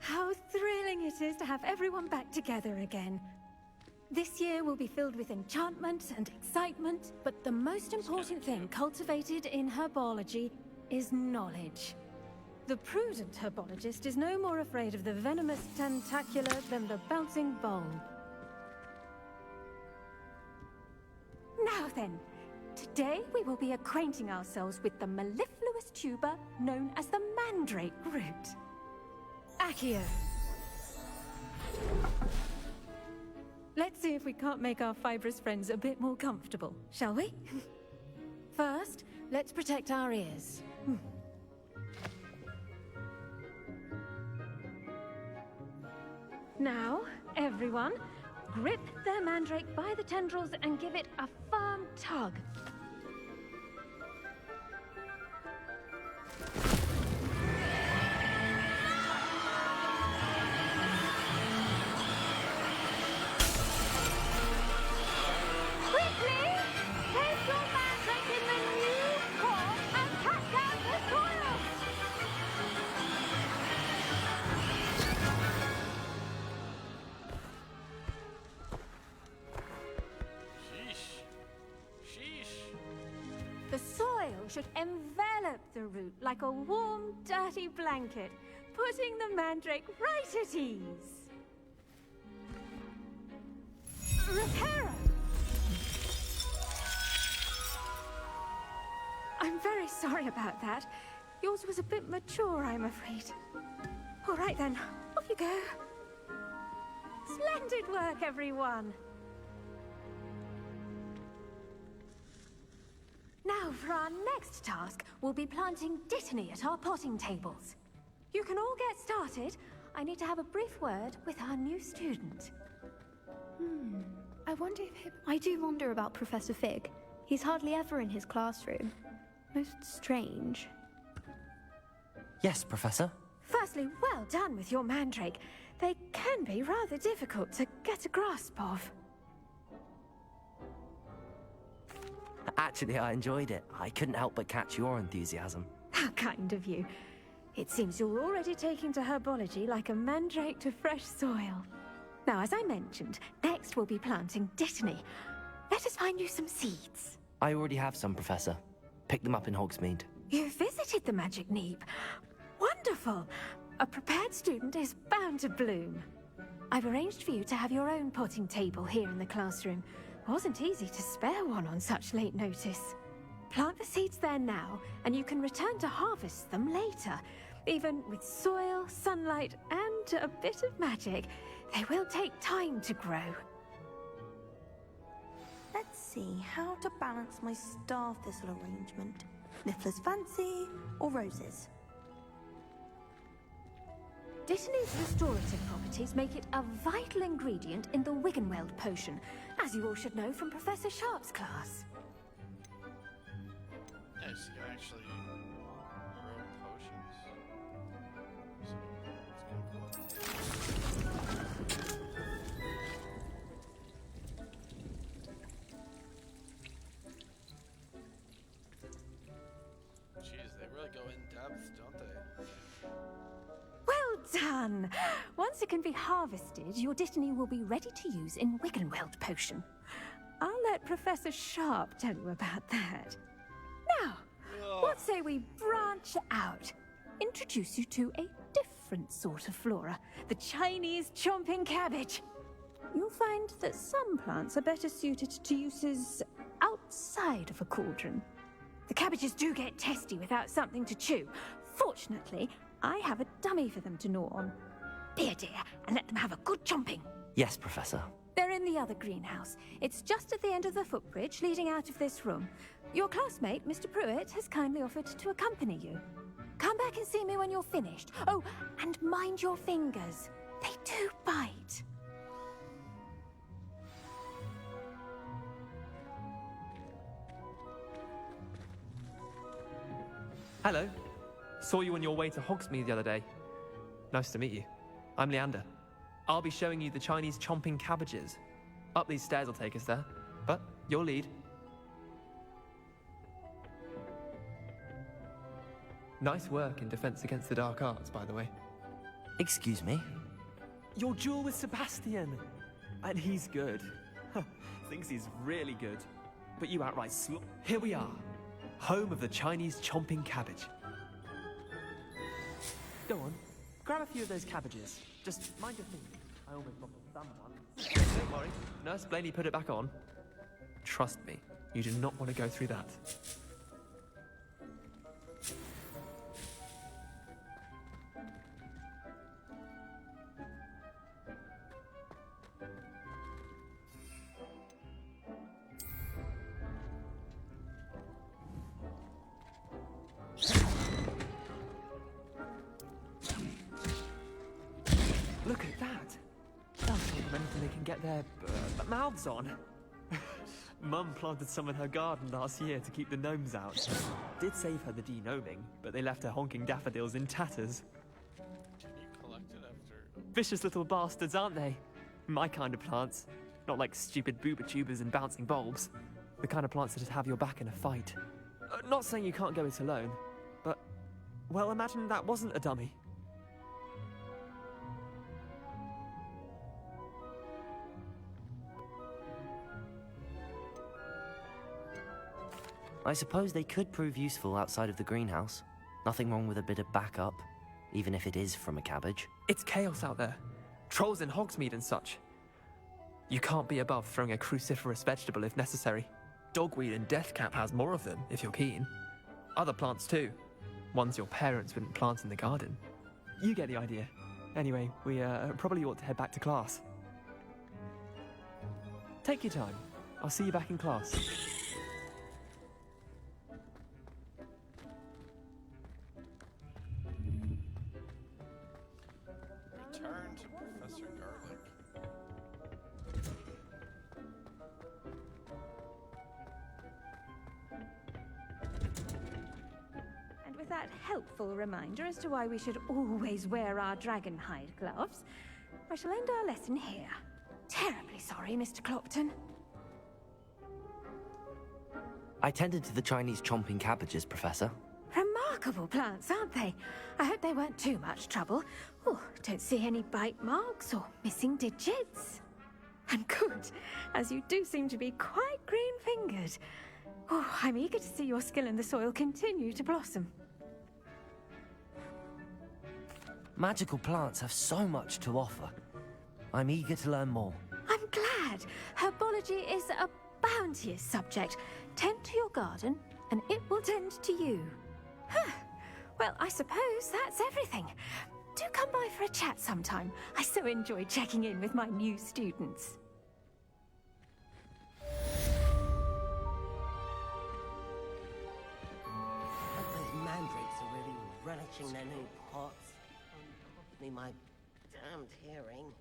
How thrilling it is to have everyone back together again. This year will be filled with enchantment and excitement, but the most important thing cultivated in herbology is knowledge. The prudent herbologist is no more afraid of the venomous tentacular than the bouncing bulb. Now then, today we will be acquainting ourselves with the mellifluous tuber known as the mandrake root. Accio. Let's see if we can't make our fibrous friends a bit more comfortable, shall we? First, let's protect our ears. Now, everyone, grip their mandrake by the tendrils and give it a firm tug. Quickly! Take your mandrake in the new form and cut down the soil! The soil should envelop the root like a warm, dirty blanket, putting the mandrake right at ease. Reparo! I'm very sorry about that. Yours was a bit mature, I'm afraid. All right then, off you go. Splendid work, everyone. Now, for our next task, we'll be planting Dittany at our potting tables. You can all get started. I need to have a brief word with our new student. I wonder if I do wonder about Professor Fig. He's hardly ever in his classroom. Most strange. Yes, Professor? Firstly, well done with your mandrake. They can be rather difficult to get a grasp of. Actually, I enjoyed it. I couldn't help but catch your enthusiasm. How kind of you. It seems you're already taking to herbology like a mandrake to fresh soil. Now, as I mentioned, next we'll be planting Dittany. Let us find you some seeds. I already have some, Professor. Picked them up in Hogsmeade. You visited the Magic Neep. Wonderful! A prepared student is bound to bloom. I've arranged for you to have your own potting table here in the classroom. Wasn't easy to spare one on such late notice. Plant the seeds there now, and you can return to harvest them later. Even with soil, sunlight, and a bit of magic, they will take time to grow. Let's see how to balance my star thistle arrangement. Niffler's fancy or roses? Dittany's restorative properties make it a vital ingredient in the Wiggenweld potion, as you all should know from Professor Sharp's class. Nice, you actually wrote potions. So, let's go. Jeez, they really go in depth, don't they? Well done! Once it can be harvested, your Dittany will be ready to use in Wiggenweld potion. I'll let Professor Sharp tell you about that. Now, what say we branch out? Introduce you to a different sort of flora, the Chinese chomping cabbage. You'll find that some plants are better suited to uses outside of a cauldron. The cabbages do get testy without something to chew. Fortunately, I have a dummy for them to gnaw on. Be a dear and let them have a good chomping. Yes, Professor. They're in the other greenhouse. It's just at the end of the footbridge leading out of this room. Your classmate, Mr. Pruitt, has kindly offered to accompany you. Come back and see me when you're finished. Oh, and mind your fingers. They do bite. Hello. Saw you on your way to Hogsmeade the other day. Nice to meet you. I'm Leander. I'll be showing you the Chinese chomping cabbages. Up these stairs will take us there, but your lead. Nice work in Defense Against the Dark Arts, by the way. Excuse me? Your duel with Sebastian! And he's good. thinks he's really good. But you outright Here we are. Home of the Chinese chomping cabbage. Go on. Grab a few of those cabbages. Just mind your fingers. I almost lost someone. Don't worry. Nurse Blaney put it back on. Trust me, you do not want to go through that. Look at that! They'll take them anything they can get their mouths on. Mum planted some in her garden last year to keep the gnomes out. Did save her the de-gnoming, but they left her honking daffodils in tatters. Can you collect it after? Vicious little bastards, aren't they? My kind of plants. Not like stupid booba tubers and bouncing bulbs. The kind of plants that'd have your back in a fight. Not saying you can't go it alone, but... well, imagine that wasn't a dummy. I suppose they could prove useful outside of the greenhouse. Nothing wrong with a bit of backup, even if it is from a cabbage. It's chaos out there. Trolls in Hogsmeade and such. You can't be above throwing a cruciferous vegetable if necessary. Dogweed and deathcap has more of them, if you're keen. Other plants too. Ones your parents wouldn't plant in the garden. You get the idea. Anyway, we probably ought to head back to class. Take your time. I'll see you back in class. Return to Professor Garlic. And with that helpful reminder as to why we should always wear our dragonhide gloves, I shall end our lesson here. Terribly sorry, Mr. Clopton. I tended to the Chinese chomping cabbages, Professor. Remarkable plants, aren't they? I hope they weren't too much trouble. Oh, don't see any bite marks or missing digits. And good, as you do seem to be quite green-fingered. Oh, I'm eager to see your skill in the soil continue to blossom. Magical plants have so much to offer. I'm eager to learn more. I'm glad. Herbology is a bounteous subject. Tend to your garden, and it will tend to you. Huh. Well, I suppose that's everything. Do come by for a chat sometime. I so enjoy checking in with my new students. Those mandrakes are really relishing their new pots. Cost me my damned hearing.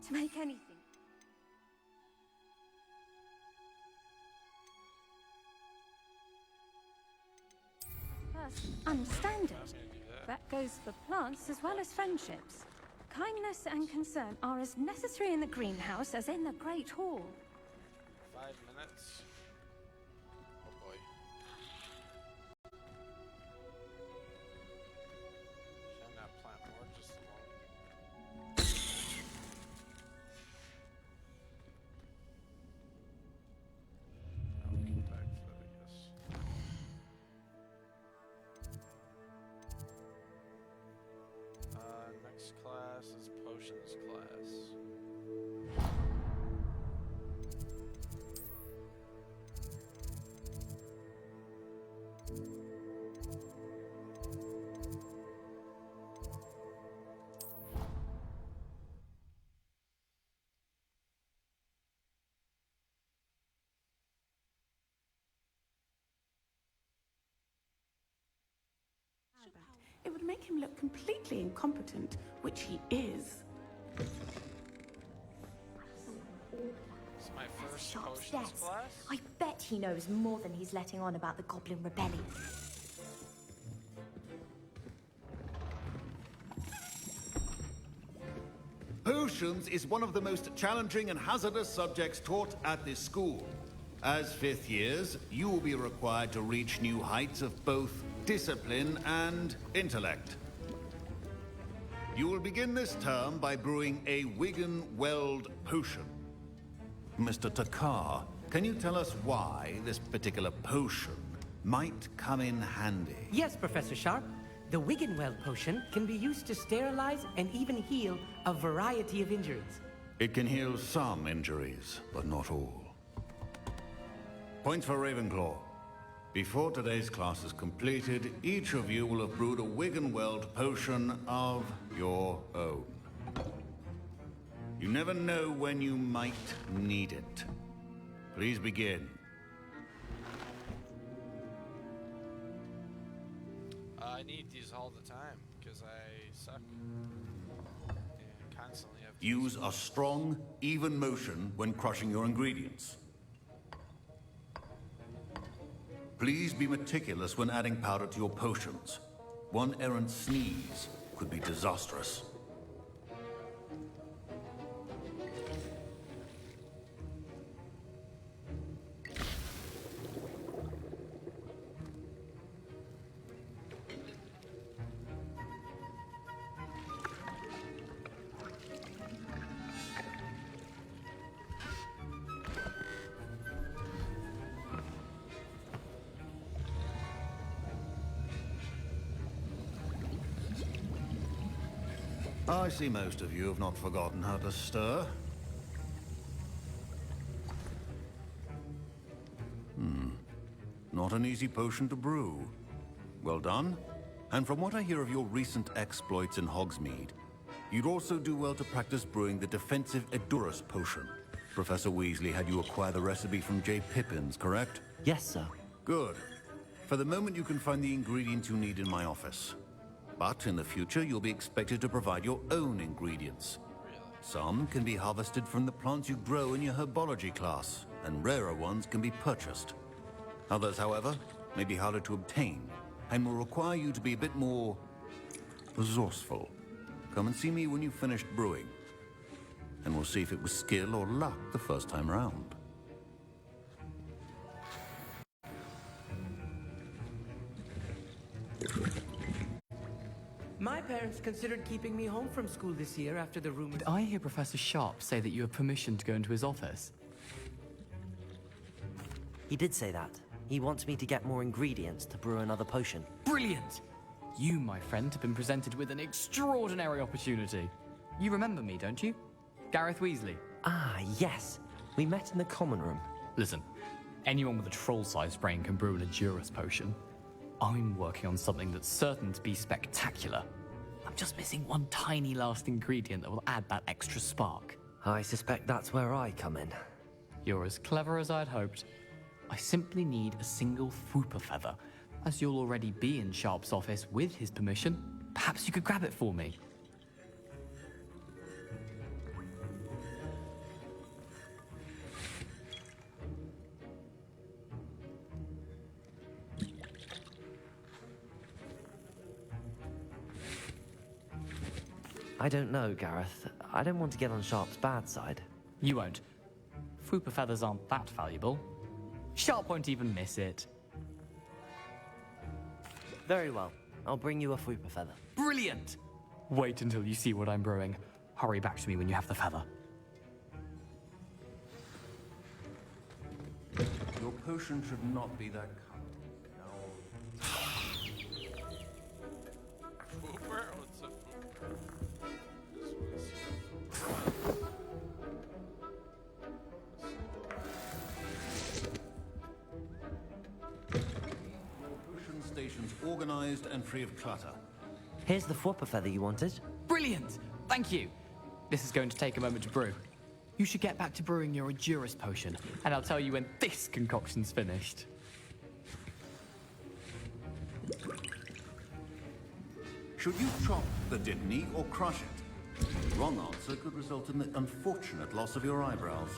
To make anything. Understand it. That goes for plants as well as friendships. Kindness and concern are as necessary in the greenhouse as in the Great Hall. 5 minutes. Oh boy. Should I not plant more just along? I'll come back for that, I guess. Next class is potions class. It would make him look completely incompetent, which he is. It's my first Sharp's potions desk. class. I bet he knows more than he's letting on about the Goblin Rebellion. Potions is one of the most challenging and hazardous subjects taught at this school. As fifth years, you will be required to reach new heights of both discipline and intellect. You will begin this term by brewing a Wigan Weld potion. Mr. Takar, can you tell us why this particular potion might come in handy? Yes, Professor Sharp. The Wiggenweld potion can be used to sterilize and even heal a variety of injuries. It can heal some injuries, but not all. Points for Ravenclaw. Before today's class is completed, each of you will have brewed a Wiggenweld potion of your own. You never know when you might need it. Please begin. I need these all the time, because I suck. And constantly have to Use a strong, even motion when crushing your ingredients. Please be meticulous when adding powder to your potions. One errant sneeze could be disastrous. I see most of you have not forgotten how to stir. Not an easy potion to brew. Well done. And from what I hear of your recent exploits in Hogsmeade, you'd also do well to practice brewing the defensive Edurus potion. Professor Weasley had you acquire the recipe from J. Pippins, correct? Yes, sir. Good. For the moment, you can find the ingredients you need in my office. But in the future, you'll be expected to provide your own ingredients. Some can be harvested from the plants you grow in your herbology class, and rarer ones can be purchased. Others, however, may be harder to obtain, and will require you to be a bit more resourceful. Come and see me when you've finished brewing, and we'll see if it was skill or luck the first time round. My parents considered keeping me home from school this year after the rumors. Did I hear Professor Sharp say that you have permission to go into his office? He did say that. He wants me to get more ingredients to brew another potion. Brilliant! You, my friend, have been presented with an extraordinary opportunity. You remember me, don't you? Gareth Weasley. Ah, yes. We met in the common room. Listen, anyone with a troll-sized brain can brew an Edurus potion. I'm working on something that's certain to be spectacular. I'm just missing one tiny last ingredient that will add that extra spark. I suspect that's where I come in. You're as clever as I'd hoped. I simply need a single Fwooper feather. As you'll already be in Sharp's office with his permission, perhaps you could grab it for me. I don't know, Gareth. I don't want to get on Sharp's bad side. You won't. Fwooper feathers aren't that valuable. Sharp won't even miss it. Very well. I'll bring you a Fwooper feather. Brilliant! Wait until you see what I'm brewing. Hurry back to me when you have the feather. Your potion should not be that Fwooper? What's a Fwooper? potion stations organized and free of clutter. Here's the Fwooper feather you wanted. Brilliant! Thank you! This is going to take a moment to brew. You should get back to brewing your Edurus potion, and I'll tell you when this concoction's finished. Should you chop the Dittany or crush it? The wrong answer could result in the unfortunate loss of your eyebrows.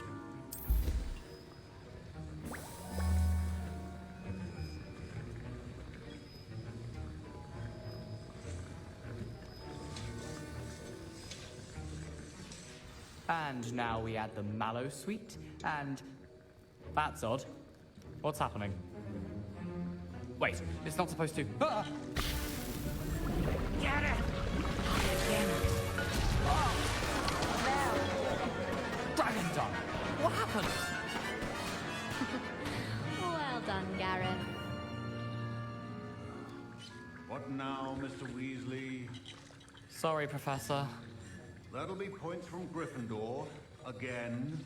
And now we add the mallow sweet, and... That's odd. What's happening? Wait, it's not supposed to... Ah! Get it! Dragon Tongue! What happened? What now, Mr. Weasley? Sorry, Professor. That'll be points from Gryffindor. Again.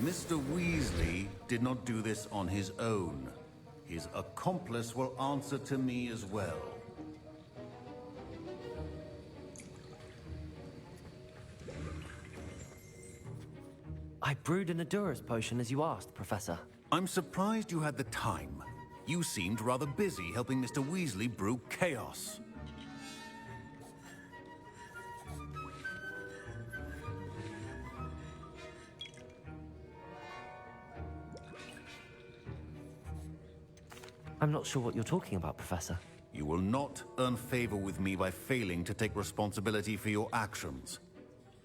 Mr. Weasley did not do this on his own. His accomplice will answer to me as well. I brewed an Adura's potion as you asked, Professor. I'm surprised you had the time. You seemed rather busy helping Mr. Weasley brew chaos. I'm not sure what you're talking about, Professor. You will not earn favor with me by failing to take responsibility for your actions.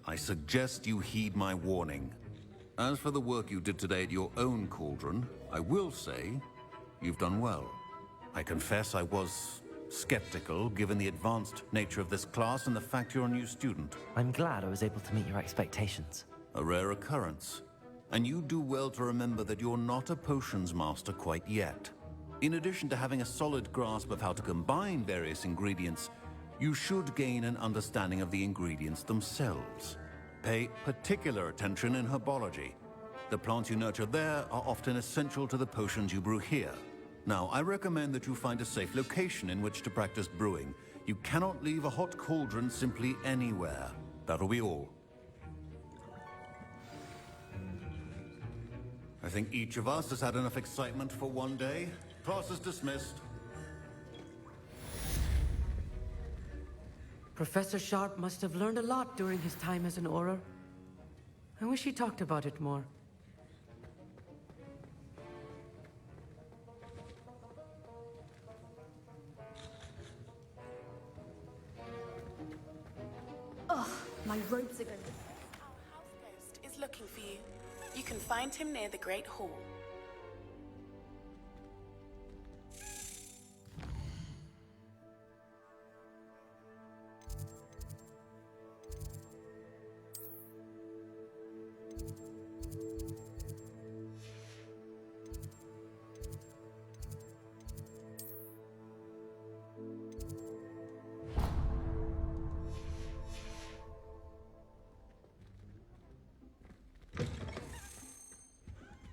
I suggest you heed my warning. As for the work you did today at your own cauldron, I will say you've done well. I confess I was skeptical, given the advanced nature of this class and the fact you're a new student. I'm glad I was able to meet your expectations. A rare occurrence. And you do well to remember that you're not a potions master quite yet. In addition to having a solid grasp of how to combine various ingredients, you should gain an understanding of the ingredients themselves. Pay particular attention in herbology. The plants you nurture there are often essential to the potions you brew here. Now, I recommend that you find a safe location in which to practice brewing. You cannot leave a hot cauldron simply anywhere. That'll be all. I think each of us has had enough excitement for one day. Class is dismissed. Professor Sharp must have learned a lot during his time as an Auror. I wish he talked about it more. Ugh, my robes are going to... Is looking for you. You can find him near the Great Hall.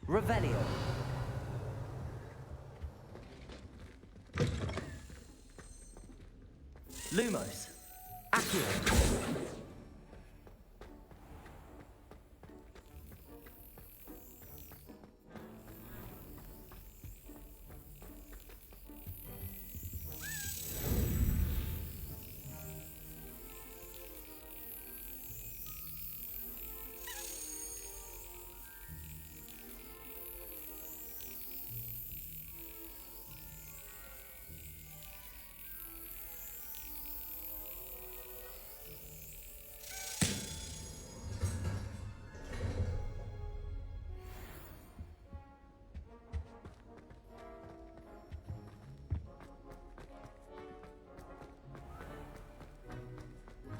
Revelio. Lumos. Accio.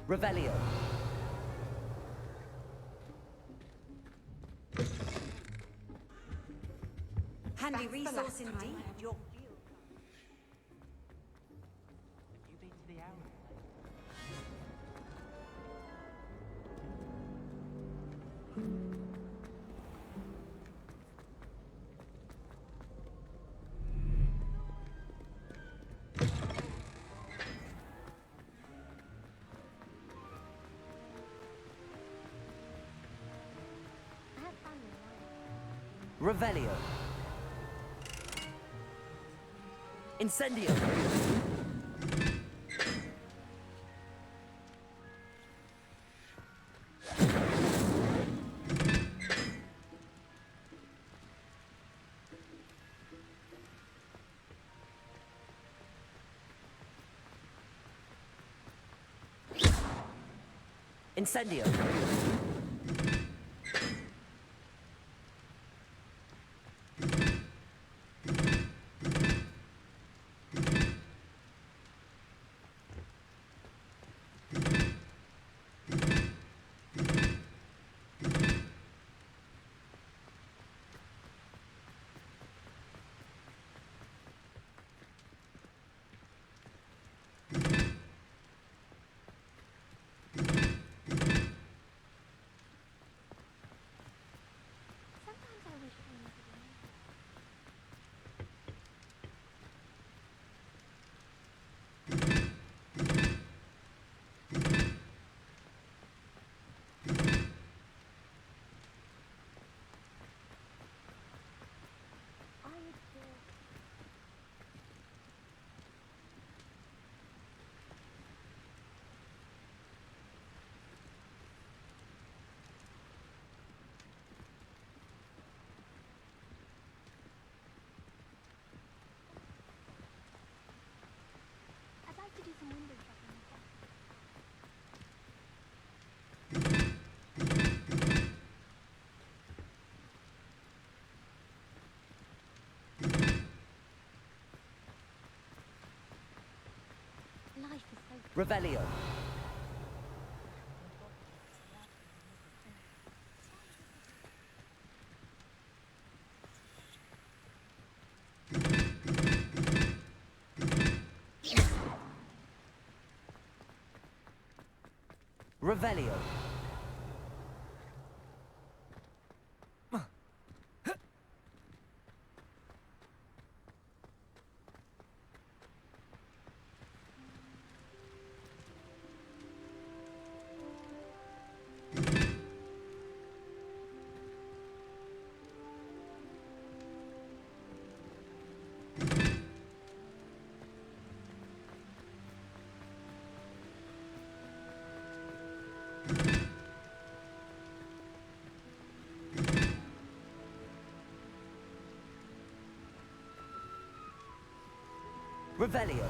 Revelio. Handy resource indeed. Your Revelio. Incendio. Incendio. Revelio. Revelio. Revelio.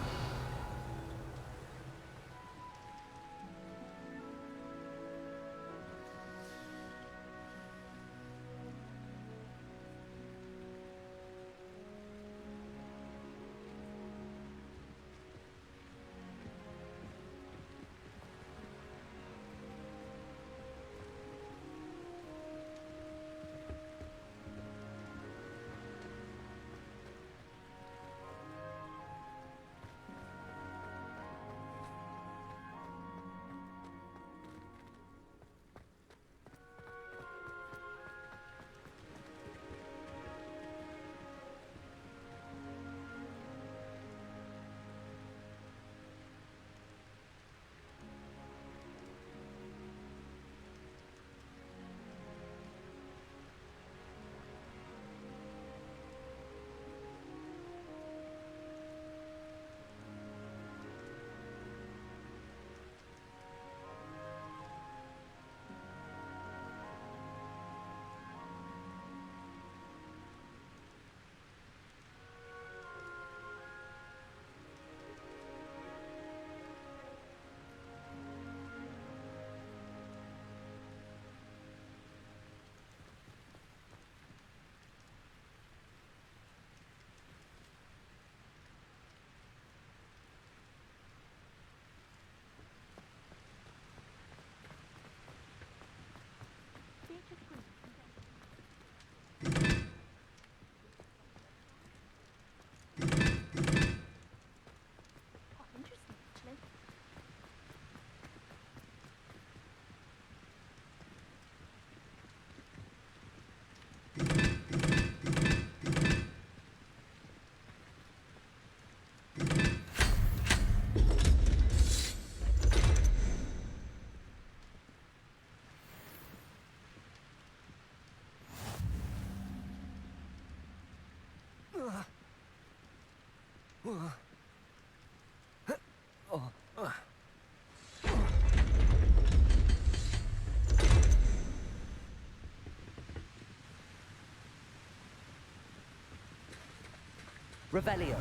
Revelio.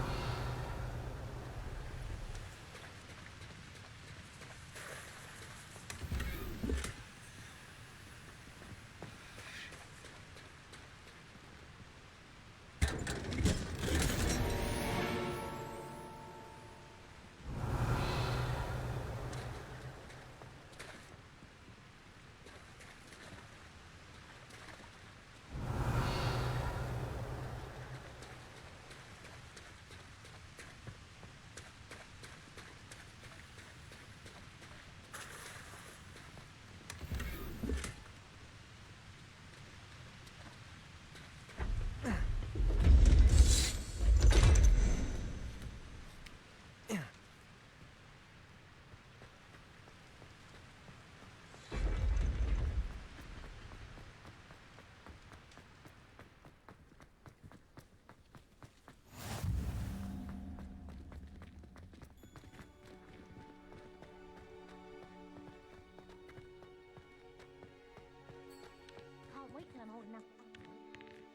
Wait till I'm old enough.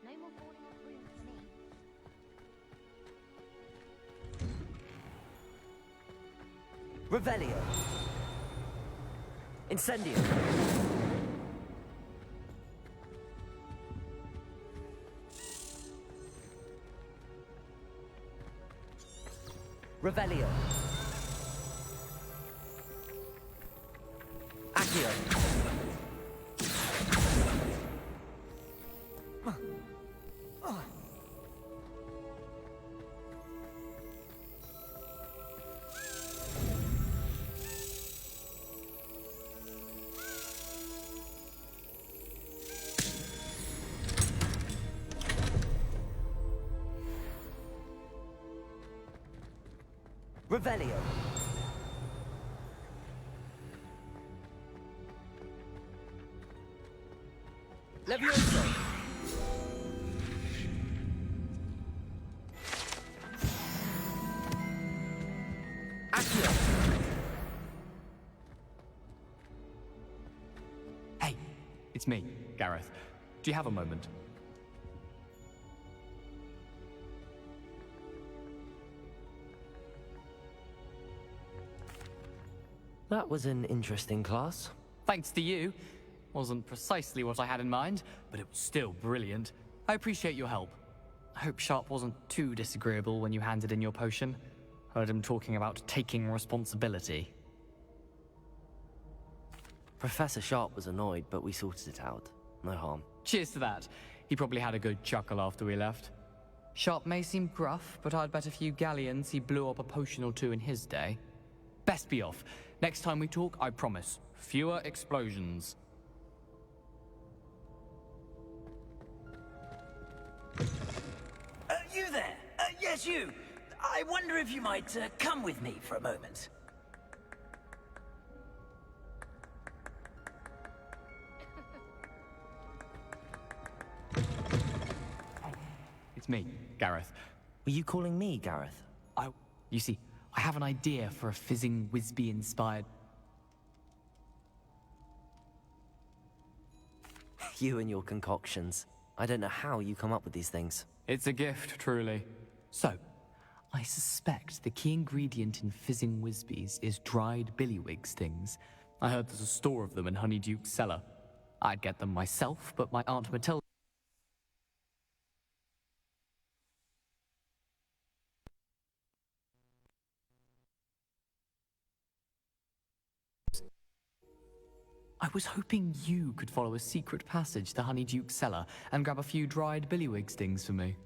No more falling off roofs for me. Revelio. Incendio. Revelio. Revelio. Levioso. Accio. Hey, it's me, Gareth. Do you have a moment? That was an interesting class. Thanks to you. Wasn't precisely what I had in mind, but it was still brilliant. I appreciate your help. I hope Sharp wasn't too disagreeable when you handed in your potion. Heard him talking about taking responsibility. Professor Sharp was annoyed, but we sorted it out. No harm. Cheers to that. He probably had a good chuckle after we left. Sharp may seem gruff, but I'd bet a few galleons he blew up a potion or two in his day. Best be off. Next time we talk, I promise, fewer explosions. You there? Yes, you. I wonder if you might come with me for a moment. It's me, Gareth. Were you calling me Gareth? You see, I have an idea for a fizzing Whizbee-inspired... You and your concoctions. I don't know how you come up with these things. It's a gift, truly. So, I suspect the key ingredient in fizzing Whizbees is dried billywig stings. I heard there's a store of them in Honeyduke's cellar. I'd get them myself, but my Aunt Matilda... I was hoping you could follow a secret passage to Honeyduke's cellar and grab a few dried billywig stings for me.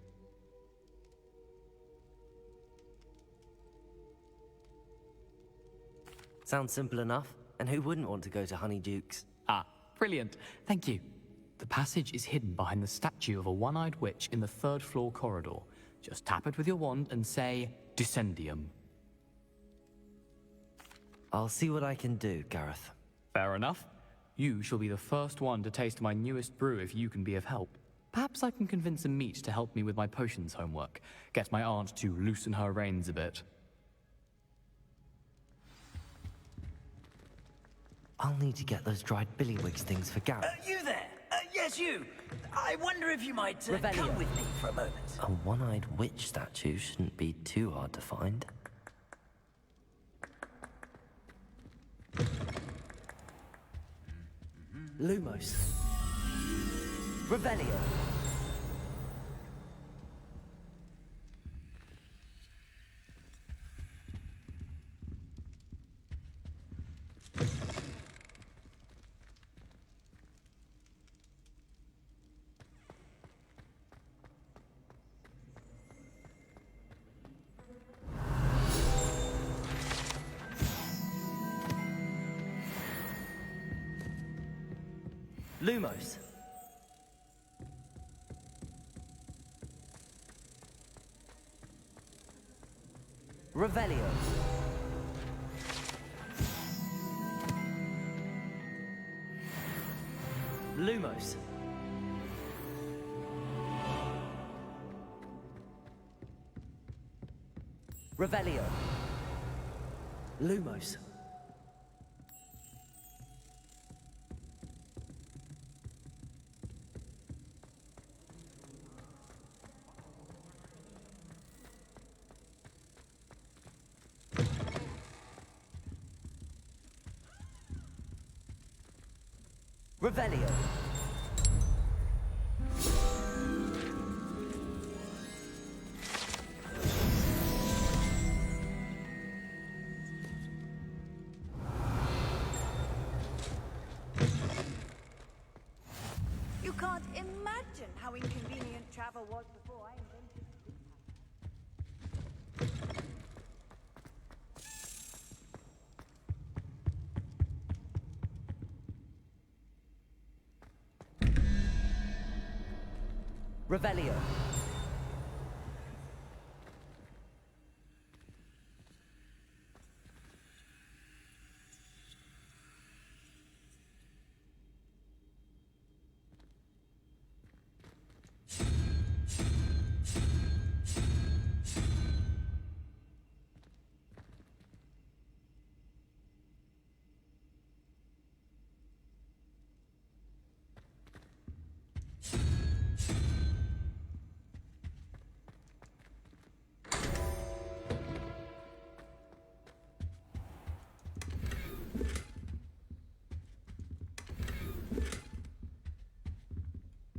Sounds simple enough. And who wouldn't want to go to Honeyduke's? Ah, brilliant. Thank you. The passage is hidden behind the statue of a one-eyed witch in the third-floor corridor. Just tap it with your wand and say, Descendium. I'll see what I can do, Gareth. Fair enough. You shall be the first one to taste my newest brew if you can be of help. Perhaps I can convince a meat to help me with my potions homework. Get my aunt to loosen her reins a bit. I'll need to get those dried billywig stings for Gareth. You there? Yes, you. I wonder if you might Revelio. come with me for a moment. A one-eyed witch statue shouldn't be too hard to find. Lumos. Revelio. Lumos. Revelio. Lumos. Revelio. Lumos. Revelio. You can't imagine how inconvenient travel was before I invented Revelio.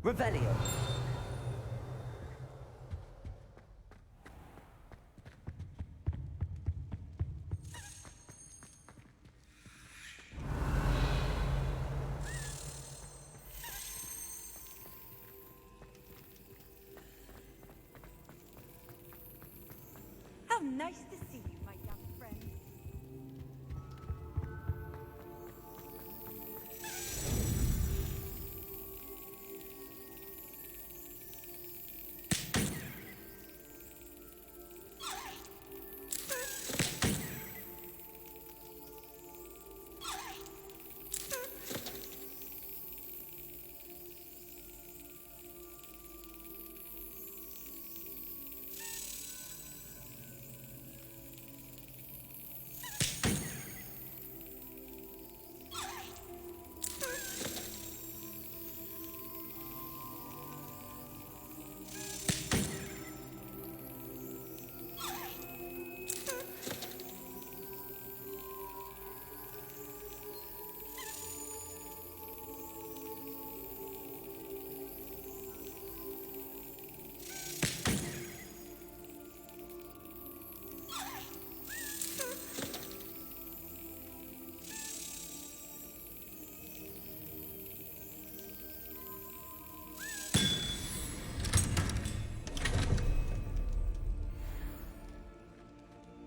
Revelio. How nice to see you, my young friend.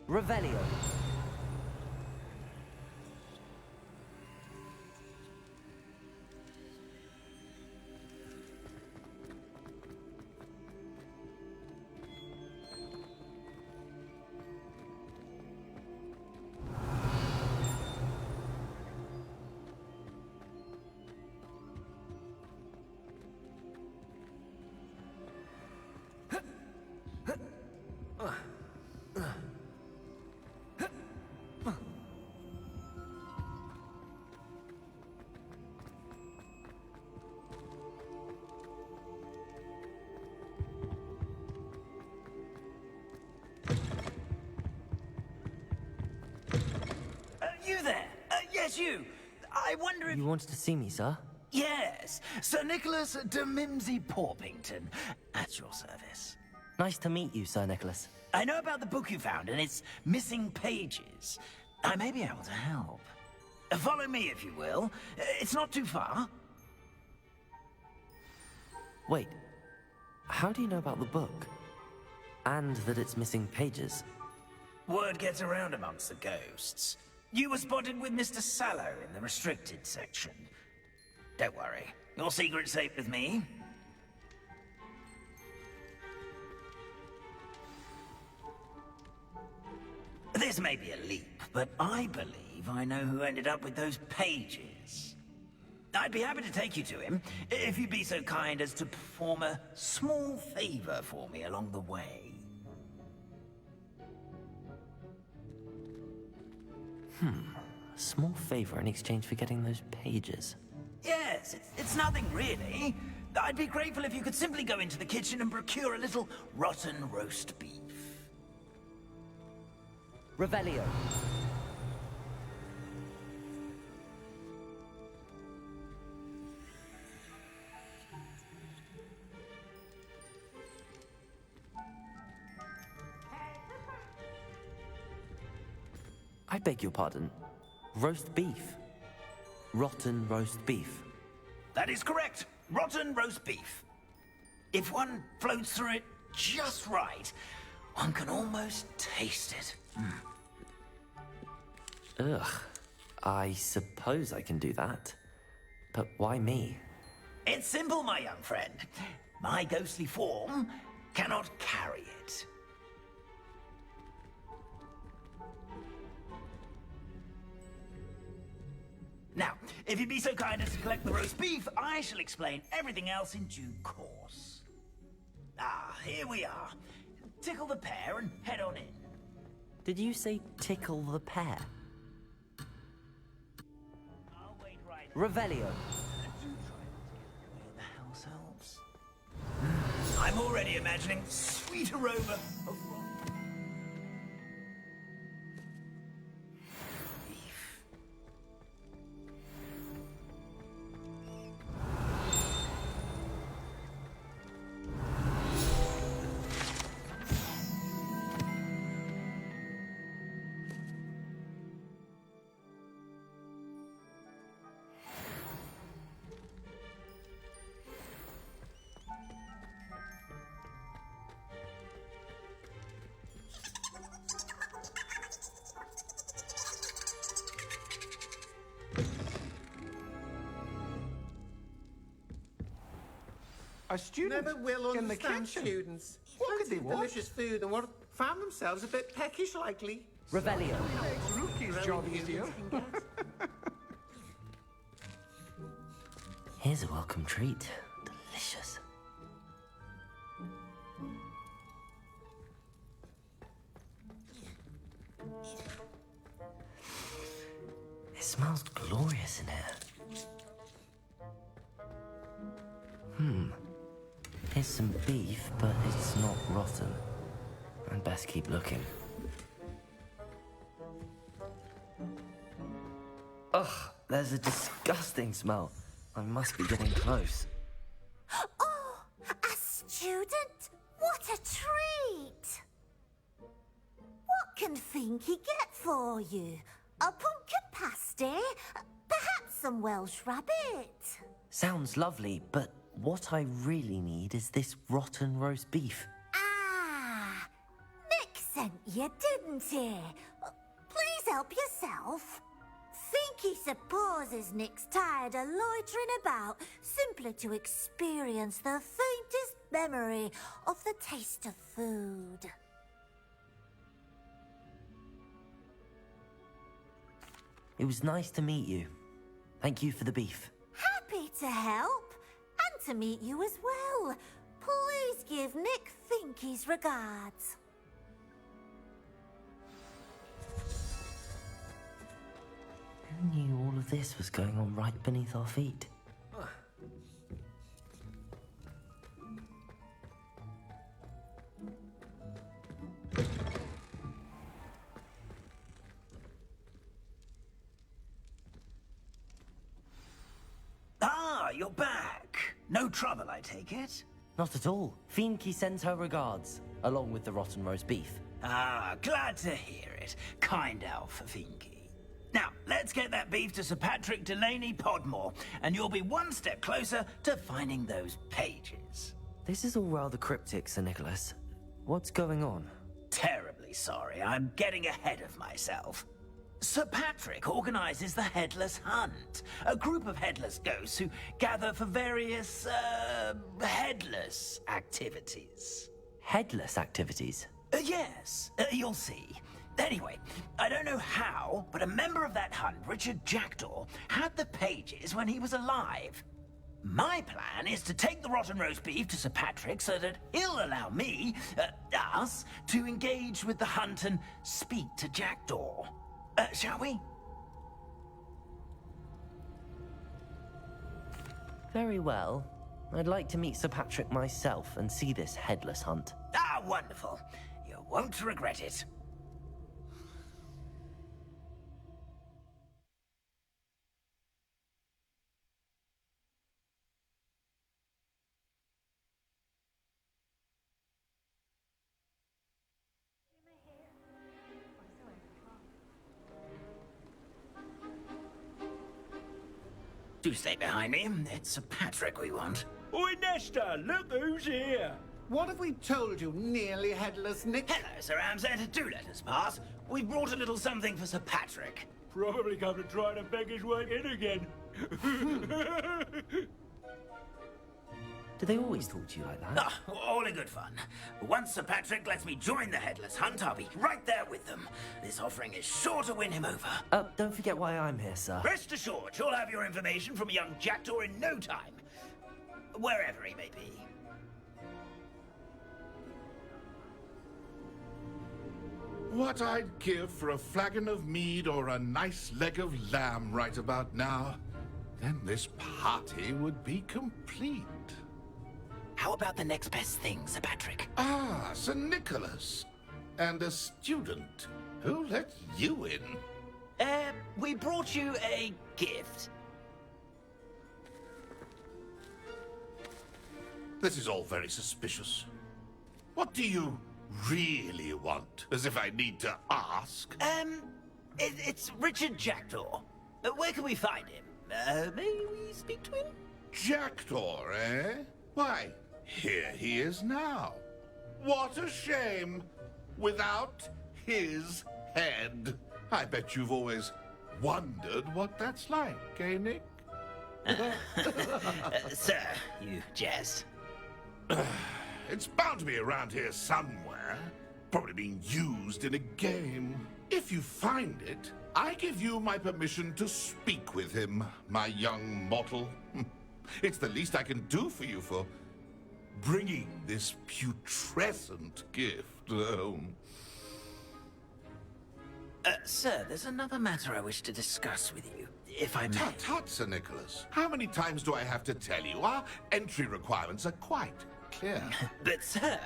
Revelio. You there? Yes, you. I wonder if... You wanted to see me, sir? Yes, Sir Nicholas de Mimsy Porpington, at your service. Nice to meet you, Sir Nicholas. I know about the book you found and its missing pages. I may be able to help. Follow me, if you will. It's not too far. Wait, how do you know about the book? And that it's missing pages? Word gets around amongst the ghosts. You were spotted with Mr. Sallow in the restricted section. Don't worry, your secret's safe with me. This may be a leap, but I believe I know who ended up with those pages. I'd be happy to take you to him, if you'd be so kind as to perform a small favor for me along the way. A small favor in exchange for getting those pages. Yes, it's nothing really. I'd be grateful if you could simply go into the kitchen and procure a little rotten roast beef. Revelio. I beg your pardon. Roast beef. Rotten roast beef. That is correct. Rotten roast beef. If one floats through it just right, one can almost taste it. Ugh. I suppose I can do that. But why me? It's simple, my young friend. My ghostly form cannot carry it. Now, if you'd be so kind as to collect the roast beef, I shall explain everything else in due course. Ah, here we are. Tickle the pear and head on in. Did you say tickle the pear? I'll wait right. Revelio. Do try not to get in the way of the house elves. I'm already imagining sweet aroma of beef. A student never will in the understand kitchen. students. What could Plenty they of want? delicious food and what found themselves a bit peckish likely. Revelio. Rookie's job easier. Here's a welcome treat. Delicious. It smells glorious in here. Here's some beef, but it's not rotten. I'd best keep looking. Ugh, there's a disgusting smell. I must be getting close. Oh, a student? What a treat! What can Finky get for you? A pumpkin pasty? Perhaps some Welsh rabbit? Sounds lovely, but what I really need is this rotten roast beef. Ah, Nick sent you, didn't he? Please help yourself. Finky supposes Nick's tired of loitering about simply to experience the faintest memory of the taste of food. It was nice to meet you. Thank you for the beef. Happy to help, and to meet you as well. Please give Nick Finky's regards. Who knew all of this was going on right beneath our feet? Ah, you're back. No trouble, I take it? Not at all. Fienke sends her regards, along with the rotten roast beef. Ah, glad to hear it. Kind elf, Finky. Now, let's get that beef to Sir Patrick Delaney Podmore, and you'll be one step closer to finding those pages. This is all rather cryptic, Sir Nicholas. What's going on? Terribly sorry, I'm getting ahead of myself. Sir Patrick organizes the Headless Hunt, a group of headless ghosts who gather for various, headless activities. Headless activities? Yes, you'll see. Anyway, I don't know how, but a member of that hunt, Richard Jackdaw, had the pages when he was alive. My plan is to take the rotten roast beef to Sir Patrick so that he'll allow me, us, to engage with the hunt and speak to Jackdaw. Shall we? Very well. I'd like to meet Sir Patrick myself and see this headless hunt. Ah, wonderful. You won't regret it. Do stay behind me. It's Sir Patrick we want. Oi, Nesta, look who's here. What have we told you, nearly headless Nick? Hello, Sir Ramsay. Do let us pass. We've brought a little something for Sir Patrick. Probably come to try to beg his way in again. Do they always talk to you like that? Ah, all in good fun. Once Sir Patrick lets me join the Headless Hunt, I'll be right there with them. This offering is sure to win him over. Don't forget why I'm here, sir. Rest assured, you'll have your information from a young Jackdaw in no time. Wherever he may be. What I'd give for a flagon of mead or a nice leg of lamb right about now. Then this party would be complete. How about the next best thing, Sir Patrick? Ah, Sir Nicholas. And a student. Who let you in? We brought you a gift. This is all very suspicious. What do you really want? As if I need to ask. It's Richard Jackdaw. Where can we find him? May we speak to him? Jackdaw, eh? Why, here he is now. What a shame. Without his head. I bet you've always wondered what that's like, eh, Nick? Sir, you jest. It's bound to be around here somewhere. Probably being used in a game. If you find it, I give you my permission to speak with him, my young mortal. It's the least I can do for you for bringing this putrescent gift home. Sir, there's another matter I wish to discuss with you, if I may. Tut, tut, Sir Nicholas. How many times do I have to tell you? Our entry requirements are quite clear. But, sir,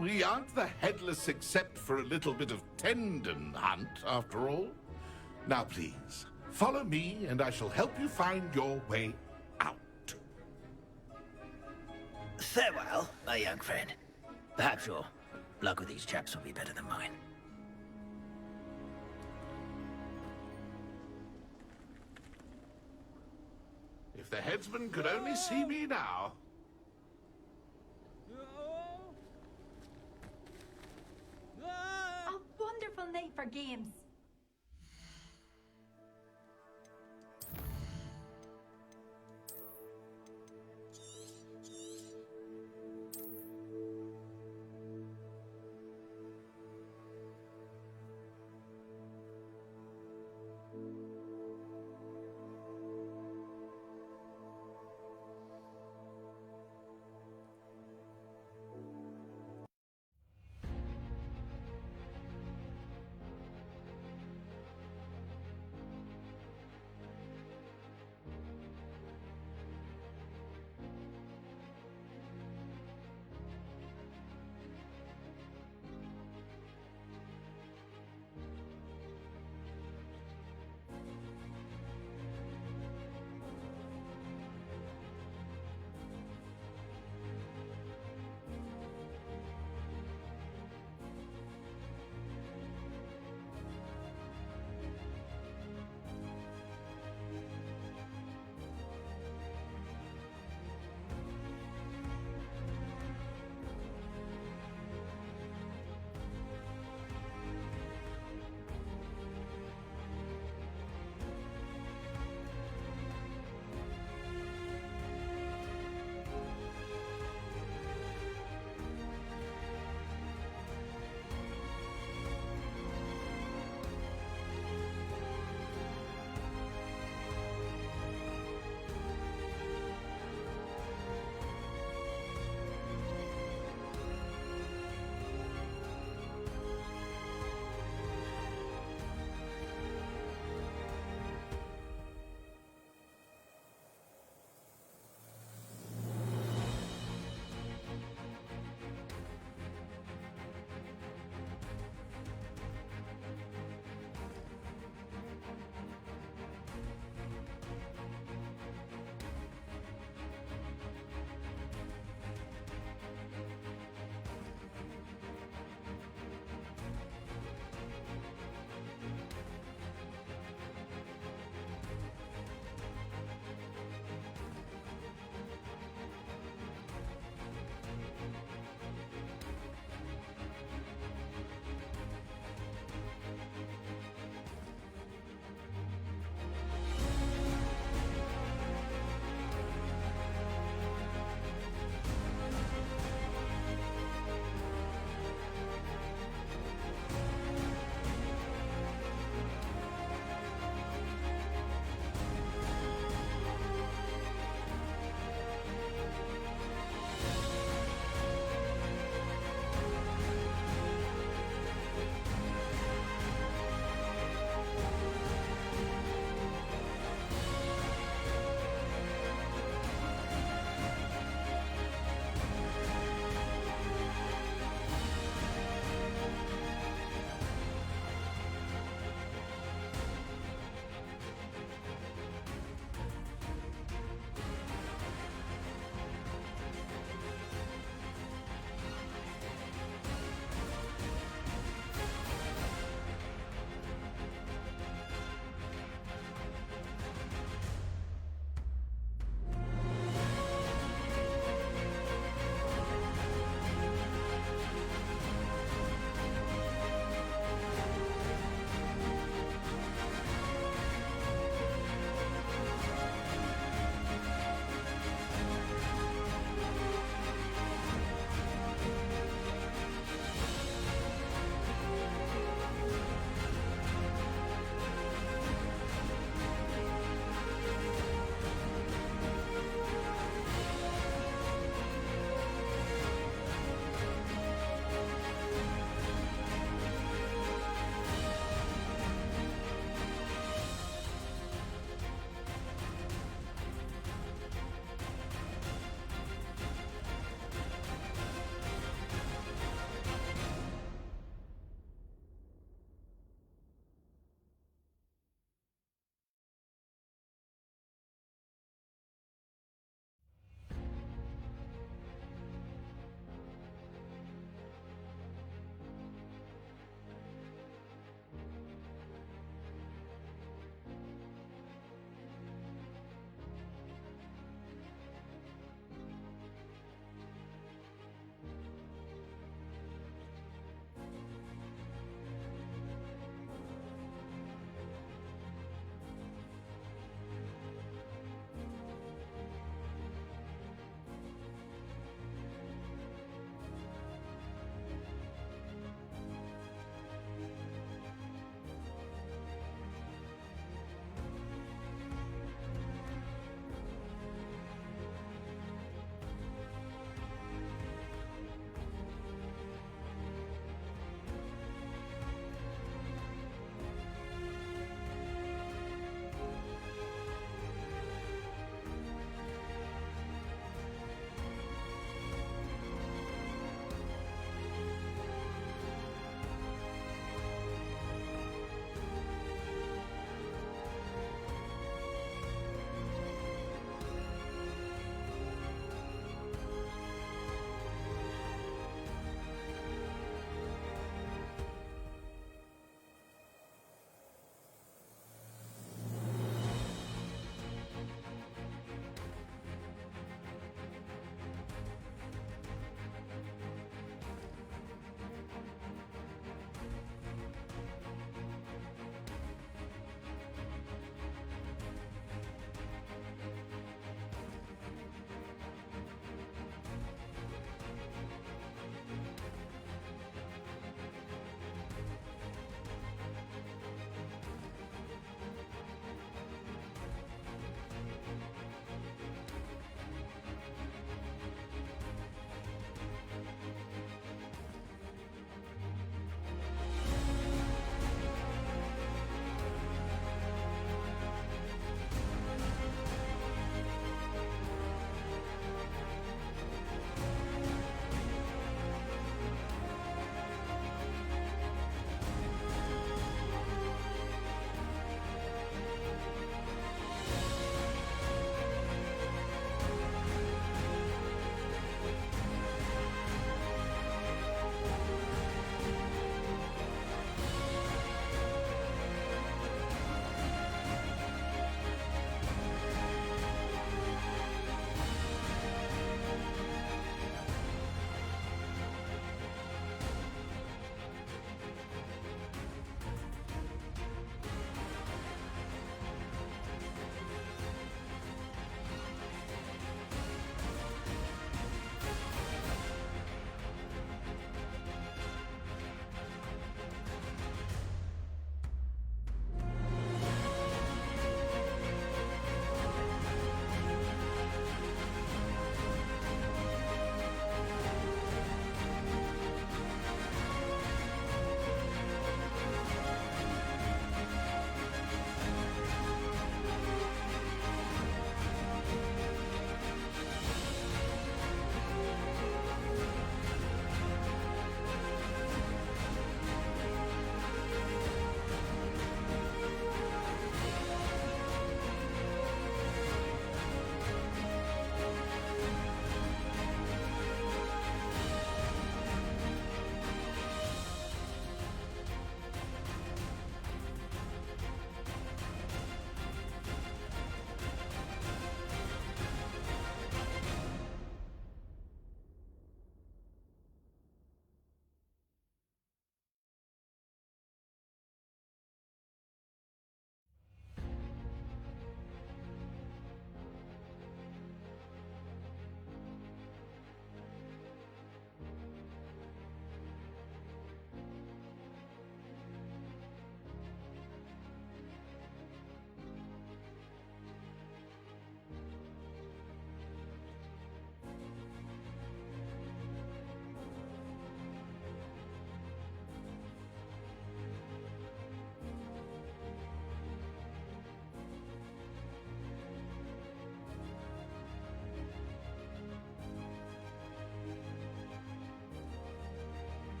we aren't the headless except for a little bit of tendon hunt, after all. Now, please, follow me, and I shall help you find your way out. Farewell, my young friend. Perhaps your luck with these chaps will be better than mine. If the headsman could only see me now. A wonderful night for games.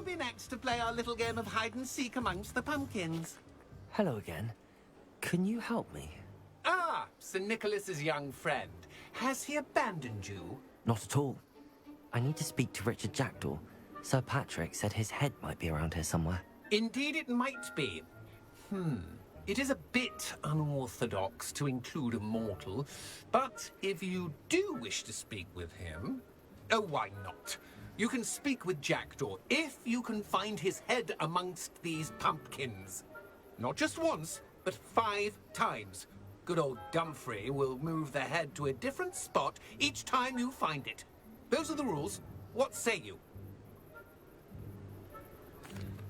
be next to play our little game of hide and seek amongst the pumpkins? Hello again. Can you help me? Ah, Sir Nicholas's young friend. Has he abandoned you? Not at all. I need to speak to Richard Jackdaw. Sir Patrick said his head might be around here somewhere. Indeed it might be. It is a bit unorthodox to include a mortal, but if you do wish to speak with him... Oh, why not? You can speak with Jackdaw if you can find his head amongst these pumpkins. Not just once, but 5 times. Good old Dumfrey will move the head to a different spot each time you find it. Those are the rules. What say you?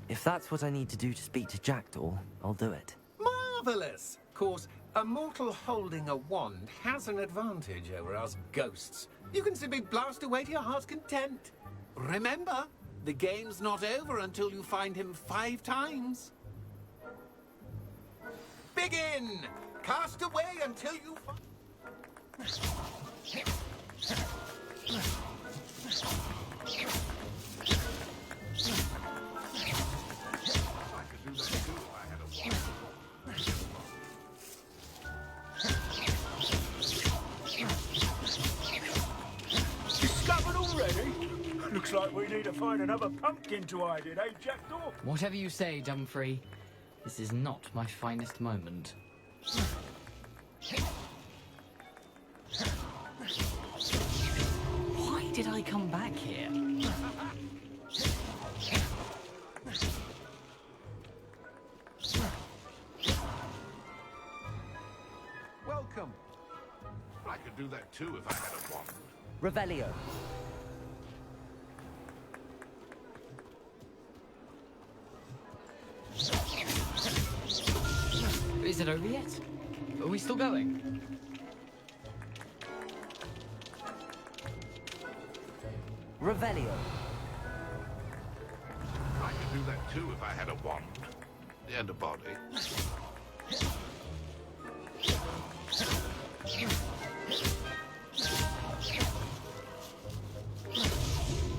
If that's what I need to do to speak to Jackdaw, I'll do it. Marvellous! Of course, a mortal holding a wand has an advantage over us ghosts. You can simply blast away to your heart's content. Remember, the game's not over until you find him 5 times. Begin! Cast away until you find... Discovered already? Looks like we need to find another pumpkin to hide in, eh, Jackdaw? Whatever you say, Dumfrey. This is not my finest moment. Why did I come back here? Welcome. I could do that too if I had a wand. Revelio. Is it over yet? Are we still going? Revelio. I could do that too if I had a wand. And a body.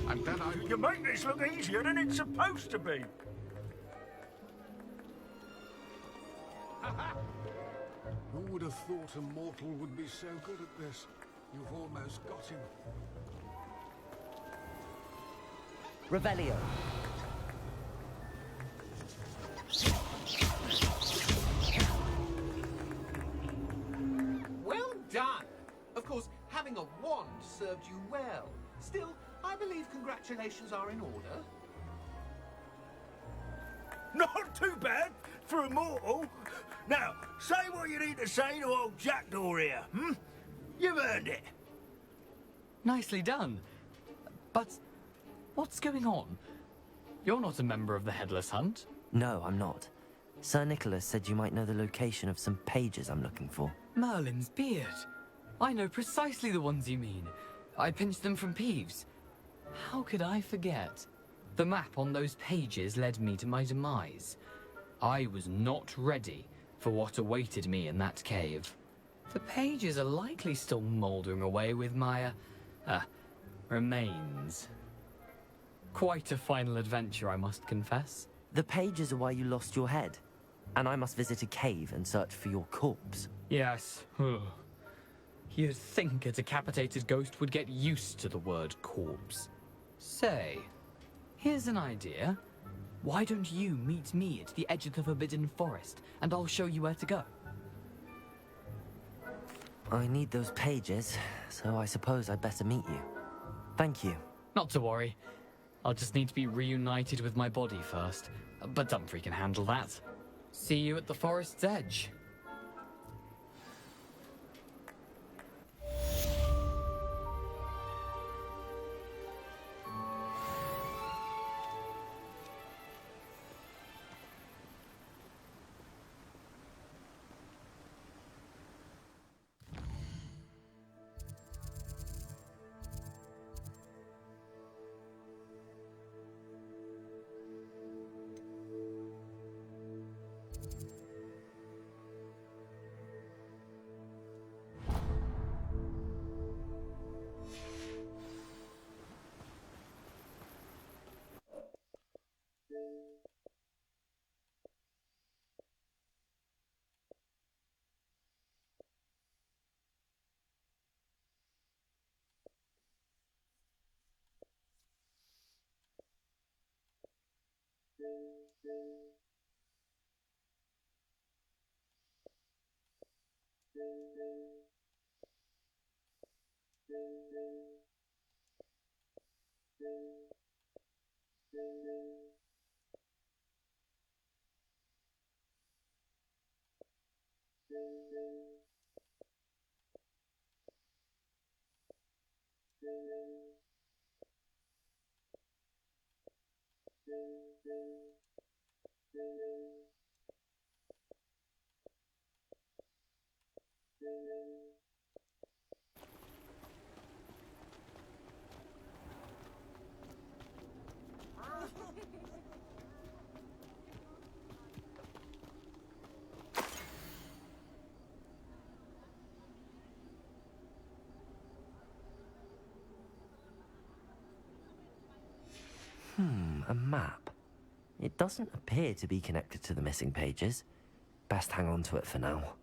I'm glad I... You make this look easier than it's supposed to be. Who would have thought a mortal would be so good at this? You've almost got him. Revelio. Well done! Of course, having a wand served you well. Still, I believe congratulations are in order. Not too bad for a mortal. Now, say what you need to say to old Jackdaw here, You've earned it. Nicely done. But what's going on? You're not a member of the Headless Hunt. No, I'm not. Sir Nicholas said you might know the location of some pages I'm looking for. Merlin's beard. I know precisely the ones you mean. I pinched them from Peeves. How could I forget? The map on those pages led me to my demise. I was not ready for what awaited me in that cave. The pages are likely still mouldering away with my, remains. Quite a final adventure, I must confess. The pages are why you lost your head. And I must visit a cave and search for your corpse. Yes. You'd think a decapitated ghost would get used to the word corpse. Say, here's an idea. Why don't you meet me at the edge of the Forbidden Forest, and I'll show you where to go? I need those pages, so I suppose I'd better meet you. Thank you. Not to worry. I'll just need to be reunited with my body first. But Dumfrey can handle that. See you at the forest's edge. A map. It doesn't appear to be connected to the missing pages. Best hang on to it for now.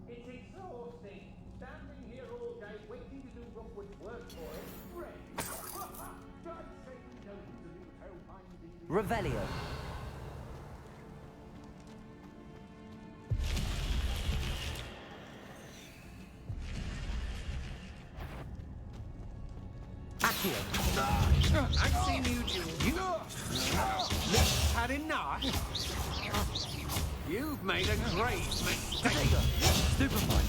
It's exhausting. Standing here all day waiting to do Rookwood's work for us. Great. God save me, no to leave hell Revelio. Accio. I've seen you do. You had enough. You've made a great mistake. Stupefy.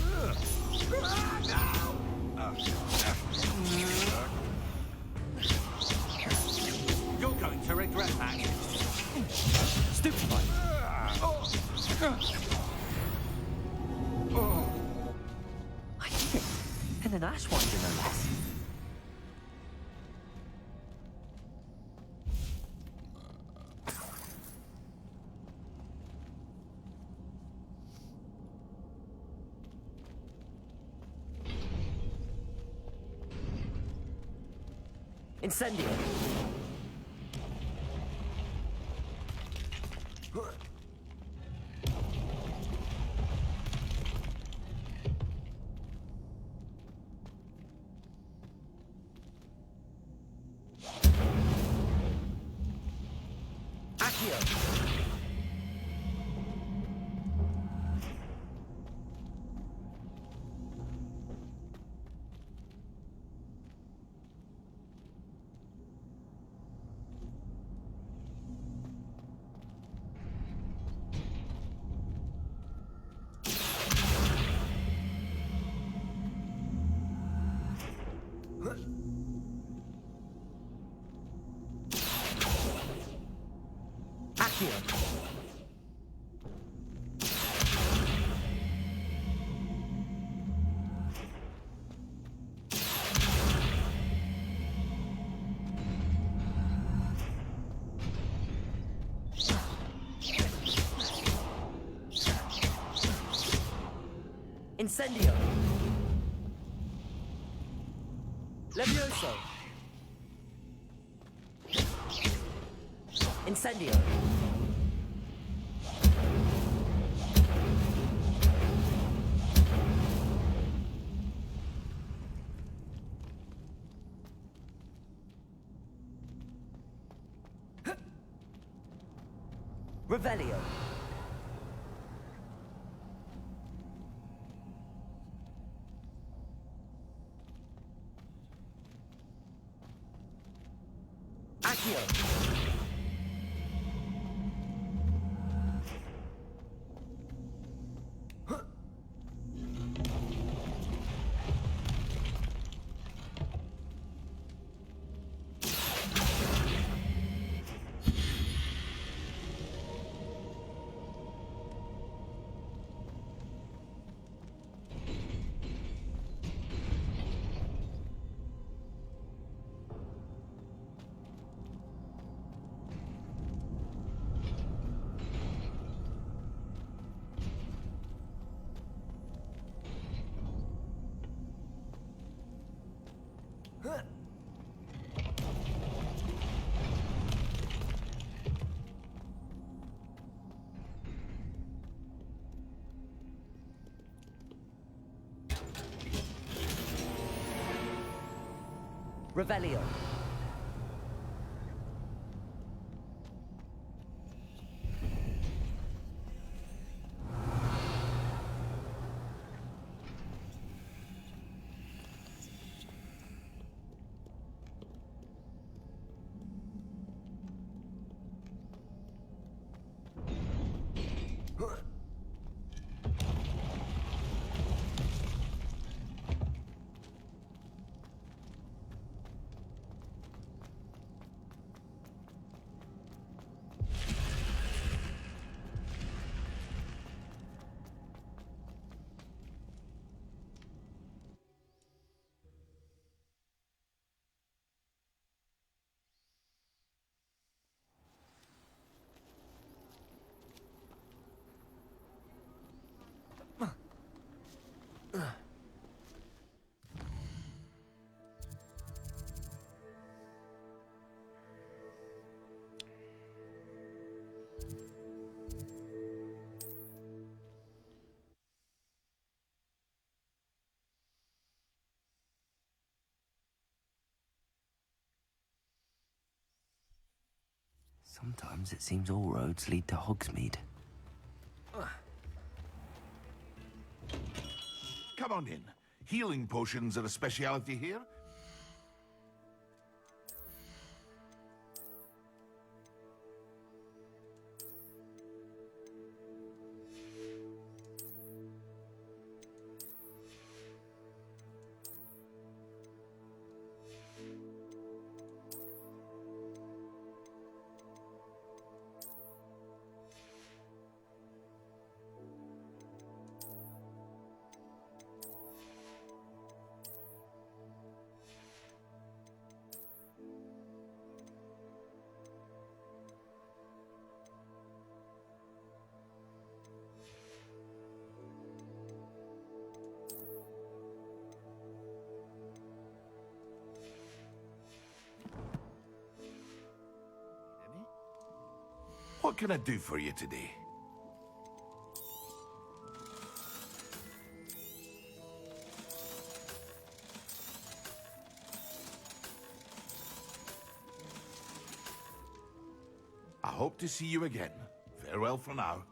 You're going to regret that. Stupefy. I did it. And an Ashwinder, no less. Incendio. Accio. Incendio. Levioso. Incendio. Revelio. Accio! Revelio. Sometimes it seems all roads lead to Hogsmeade. Come on in. Healing potions are a speciality here. What can I do for you today? I hope to see you again. Farewell for now.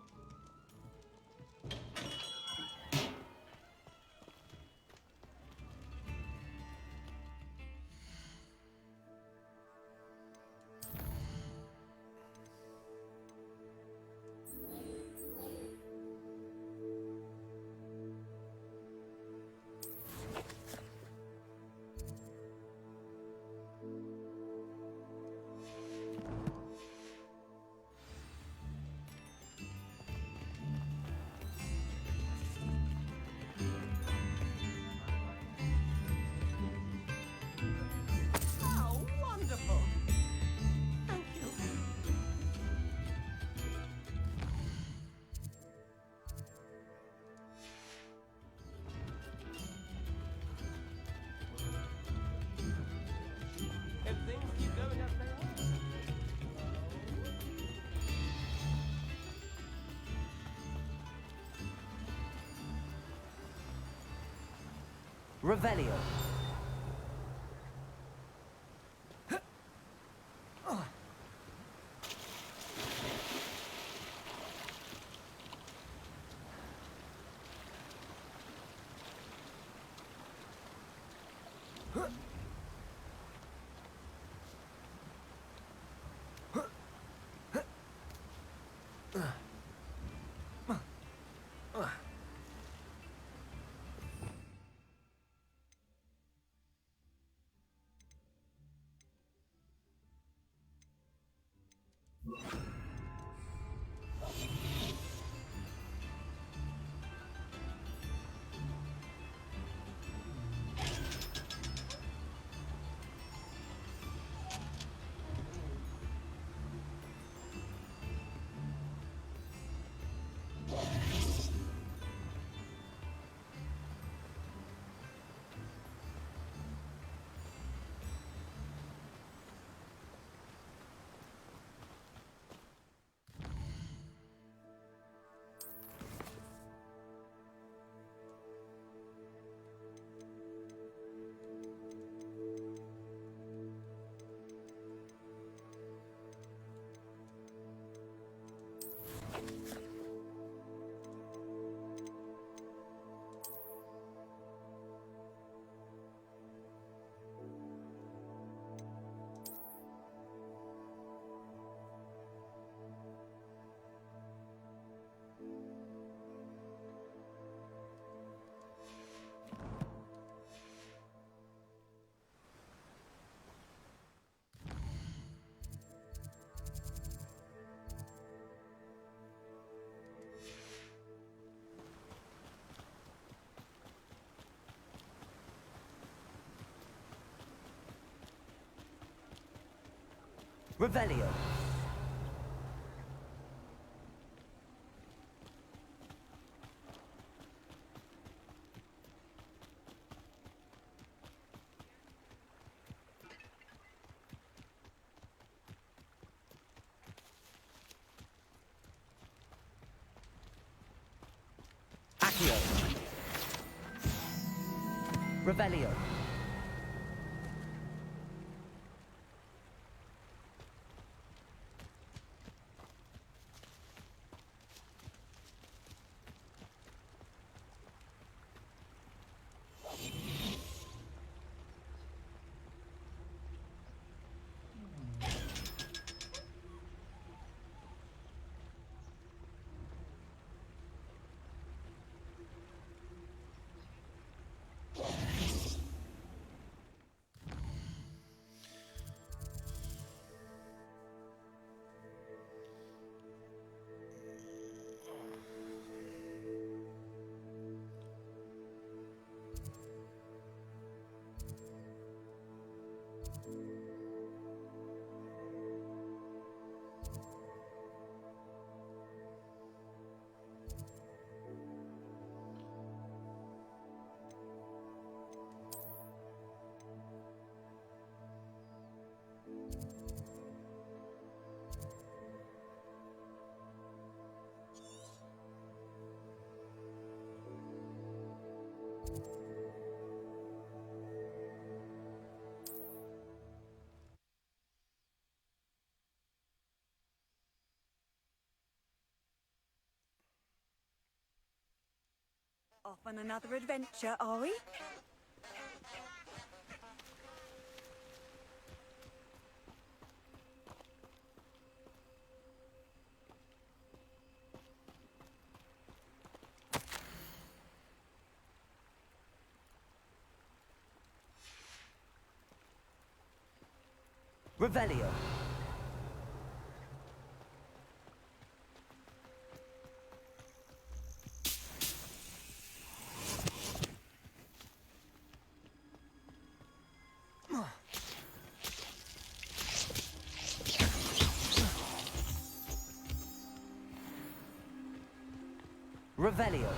Oh, wonderful! Thank you. If things keep going as they are. Revelio. Revelio. Accio. Revelio. Off on another adventure, are we? Revelio. Revelio.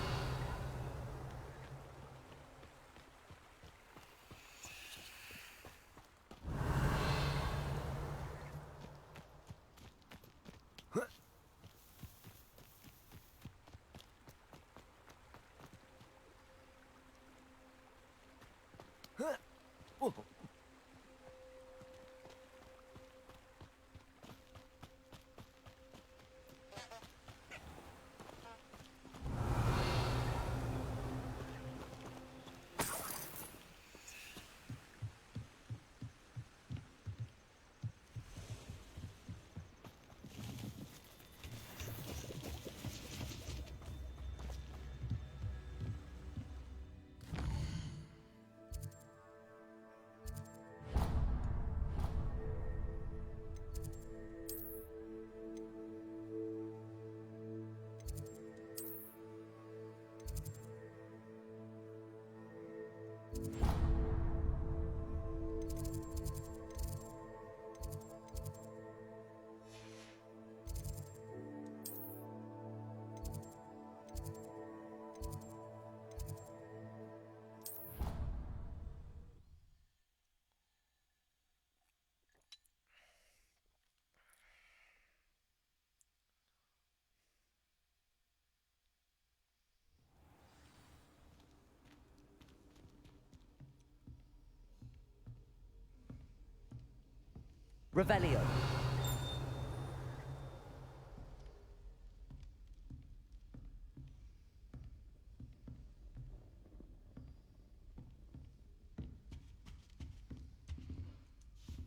Revelio.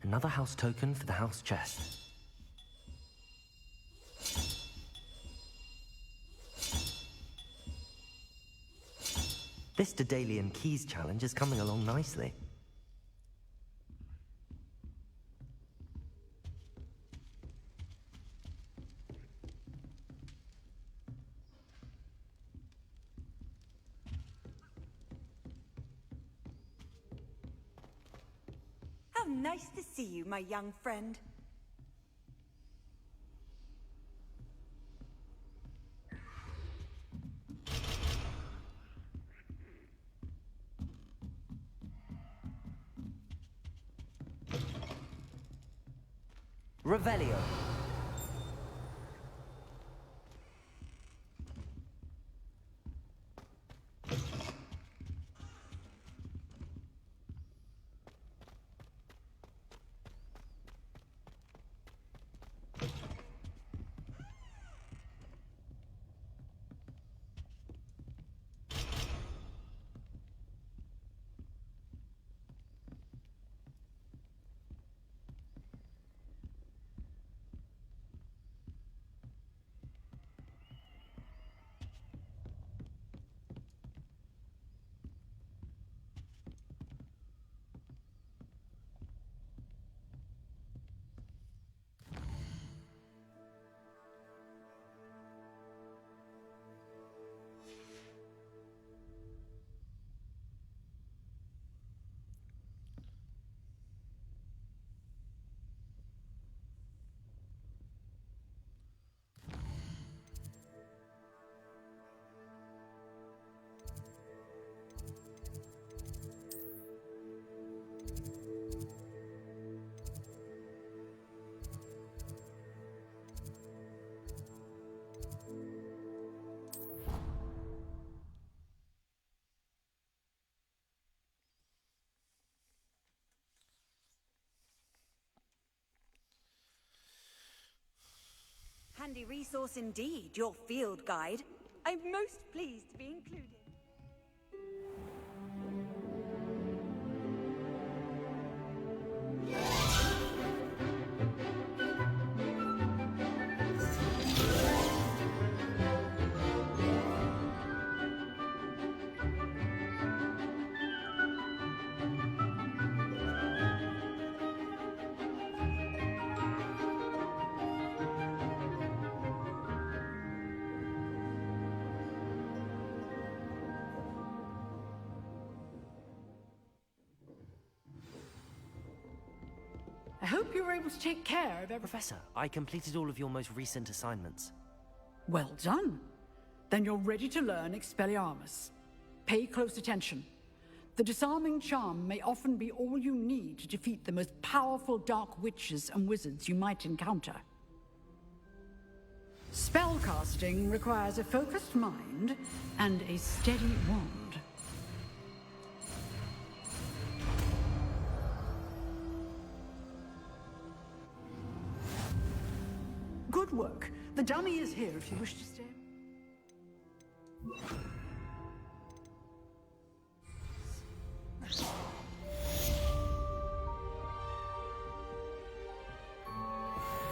Another house token for the house chest. This Daedalian Keys challenge is coming along nicely. How nice to see you, my young friend. Revelio. Handy resource indeed, your field guide. I'm most pleased to be included. I hope you were able to take care of everything. Professor, I completed all of your most recent assignments. Well done. Then you're ready to learn Expelliarmus. Pay close attention. The disarming charm may often be all you need to defeat the most powerful dark witches and wizards you might encounter. Spellcasting requires a focused mind and a steady wand. Good work. The dummy is here if you wish to stay.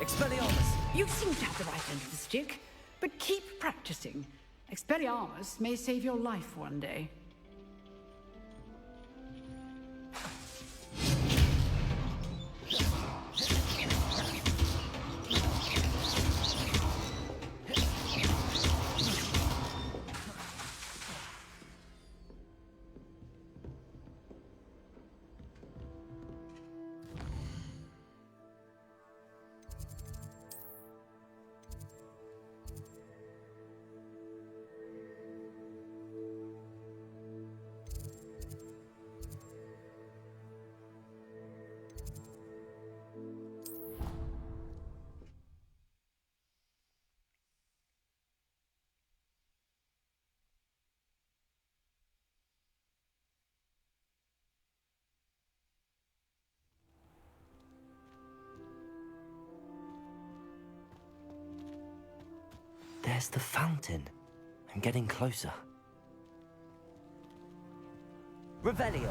Expelliarmus! You seem to have the right end of the stick, but keep practicing. Expelliarmus may save your life one day. There's the fountain. I'm getting closer. Revelio!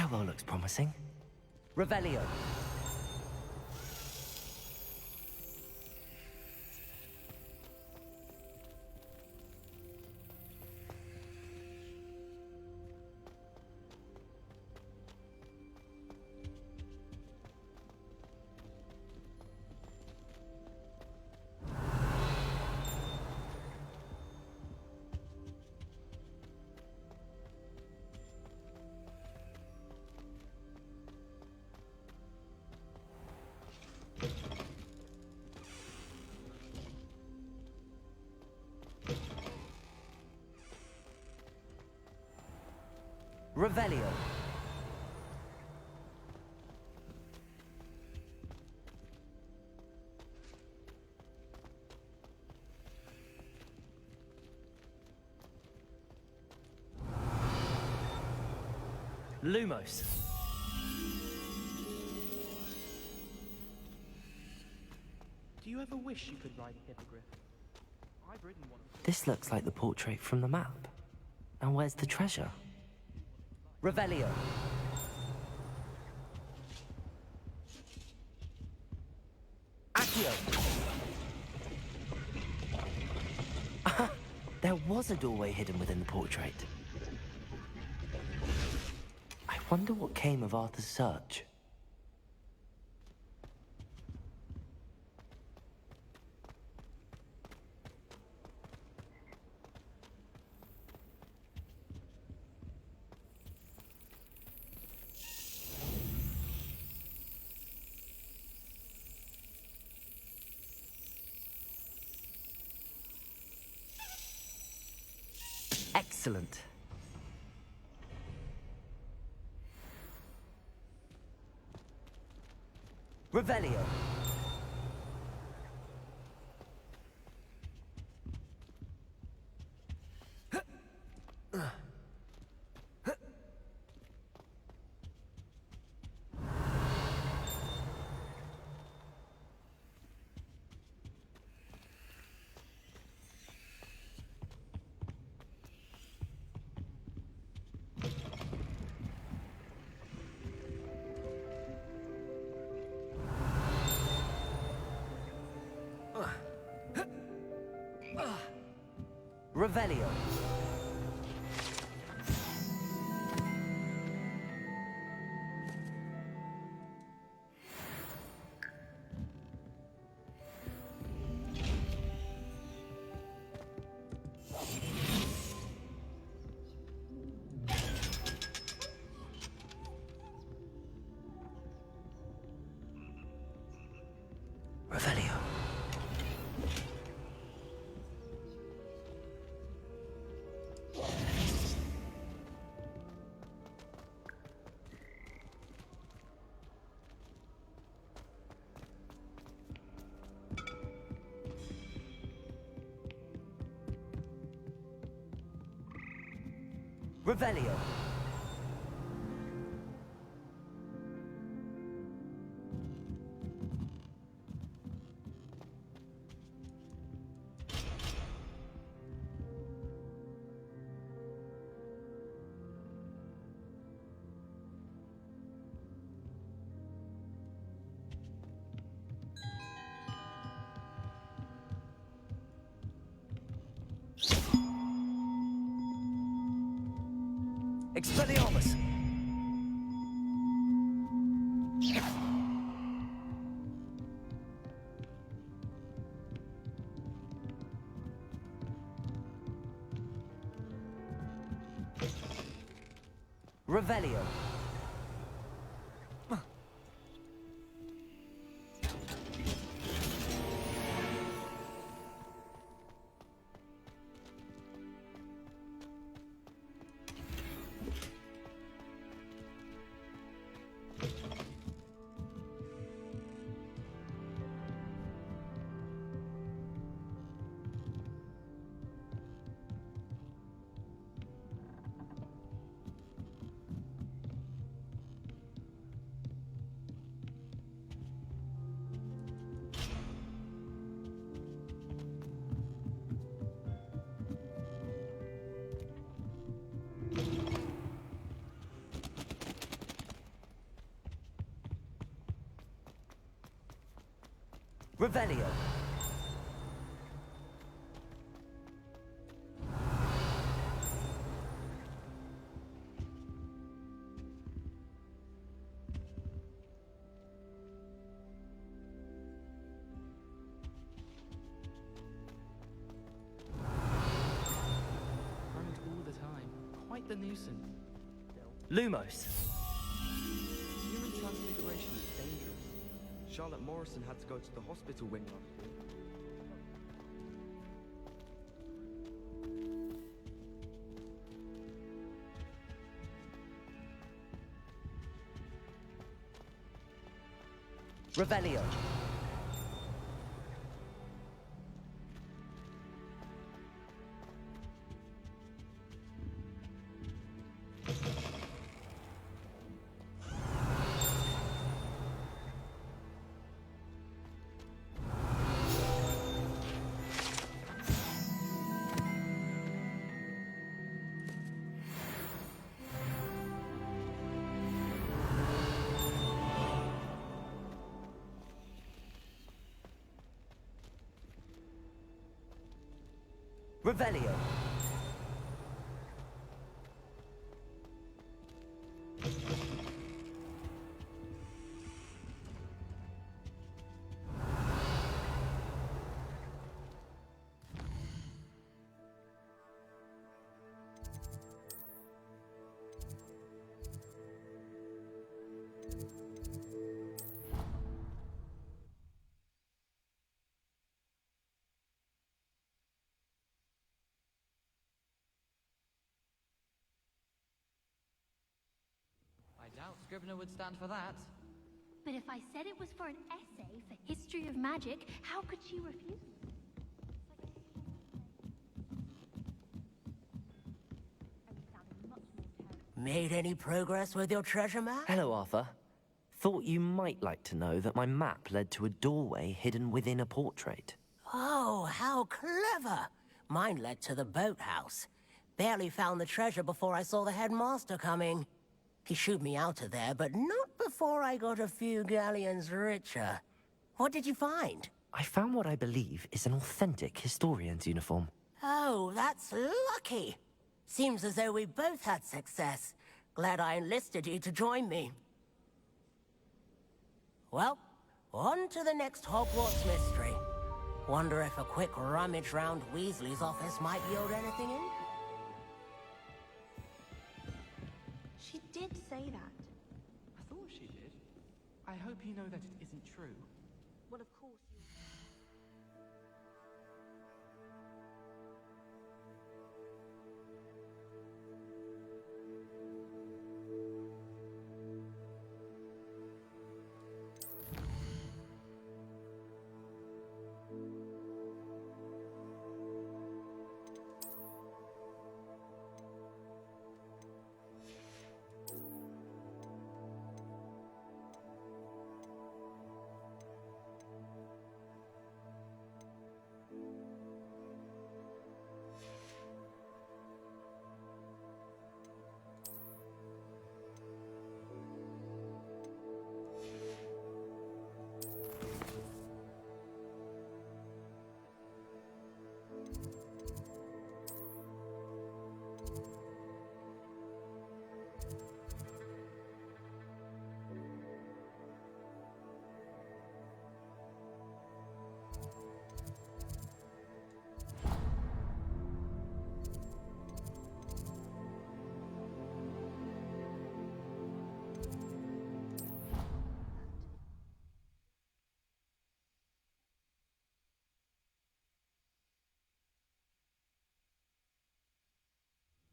stairwell looks promising. Revelio. Revelio. Lumos. Do you ever wish you could ride a hippogriff? I've ridden one. This looks like the portrait from the map. Now where's the treasure? Revelio. Accio. There was a doorway hidden within the portrait. I wonder what came of Arthur's search. Excellent. Revelio. Revelio. Revelio. Revelio. Expelliarmus! Revelio. Revelio. Runs all the time. Quite the nuisance. Lumos. Human transfiguration is dangerous. Charlotte Morrison had to go to the hospital wing last year. Revelio. Revelio. I doubt Scrivener would stand for that. But if I said it was for an essay for history of magic, how could she refuse? Made any progress with your treasure map? Hello, Arthur. Thought you might like to know that my map led to a doorway hidden within a portrait. Oh, how clever! Mine led to the boathouse. Barely found the treasure before I saw the headmaster coming. He shooed me out of there, but not before I got a few galleons richer. What did you find? I found what I believe is an authentic historian's uniform. Oh, that's lucky. Seems as though we both had success. Glad I enlisted you to join me. Well, on to the next Hogwarts mystery. Wonder if a quick rummage round Weasley's office might yield anything in? She did say that. I thought she did. I hope you know that it isn't true. Well, of course you...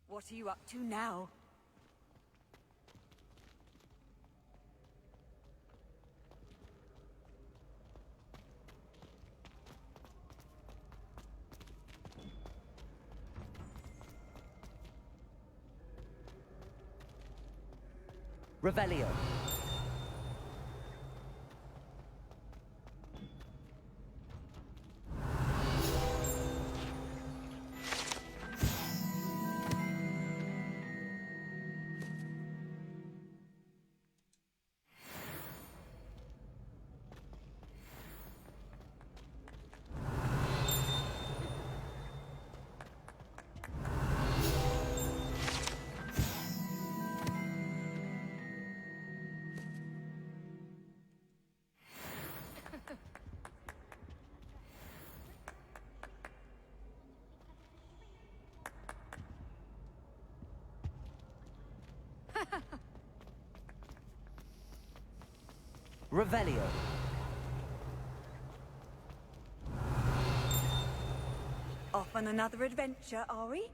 What are you up to now? Revelio. Revelio. Off on another adventure, are we?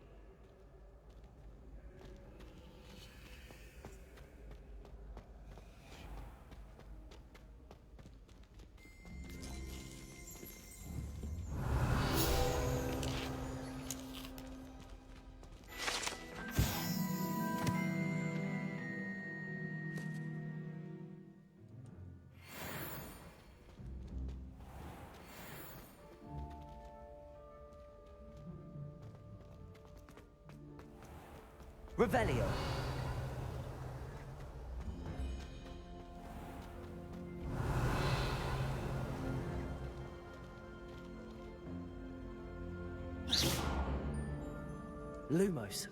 Revelio. Lumos.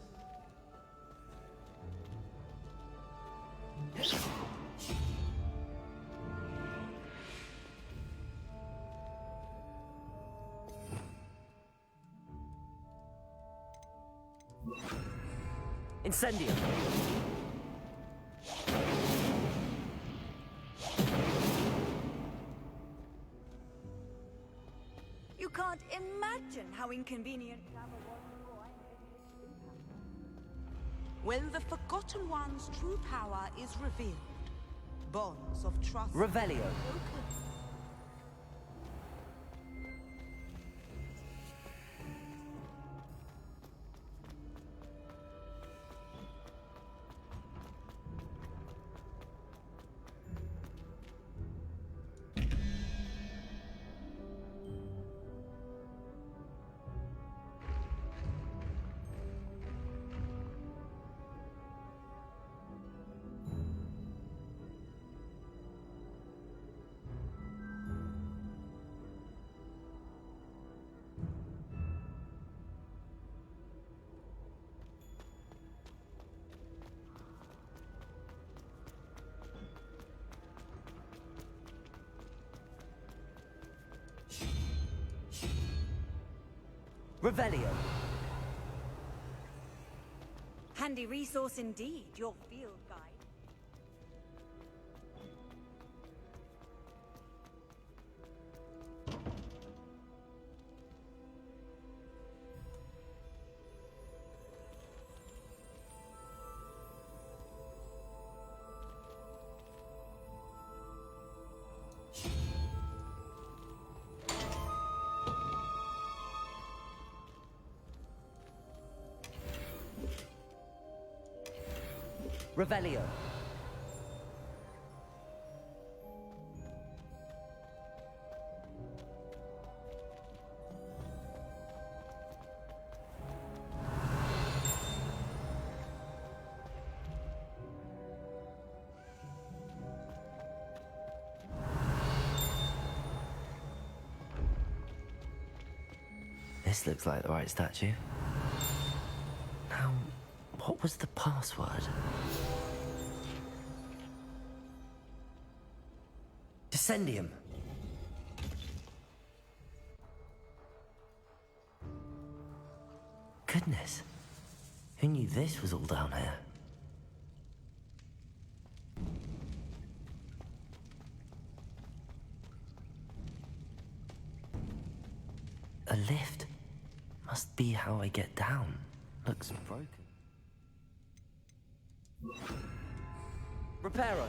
Incendio. You can't imagine how inconvenient travel was before I made its impact. When the Forgotten One's true power is revealed, bonds of trust... Revelio. Revelio. Handy resource indeed, your field guide. Revelio. This looks like the right statue. Now, what was the password? Descendium. Goodness. Who knew this was all down here? A lift. Must be how I get down. Looks broken. Reparo.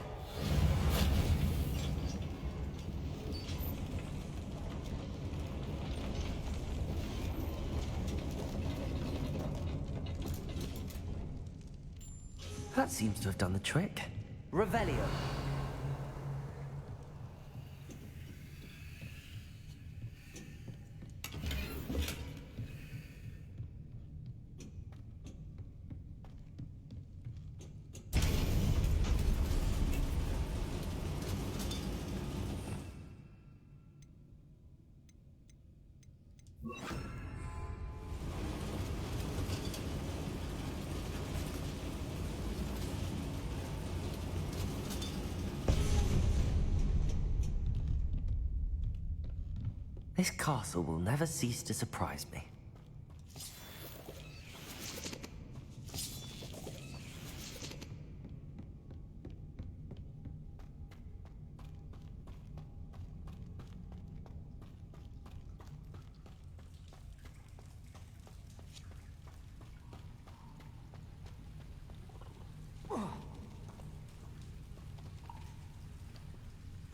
That seems to have done the trick. Revelio. This castle will never cease to surprise me.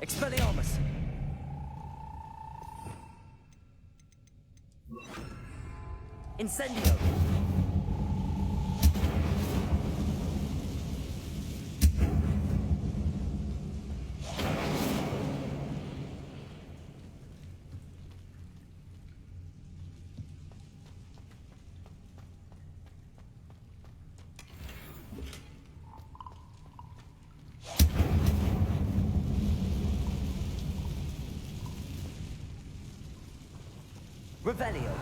Expelliarmus! Incendio! Revelio.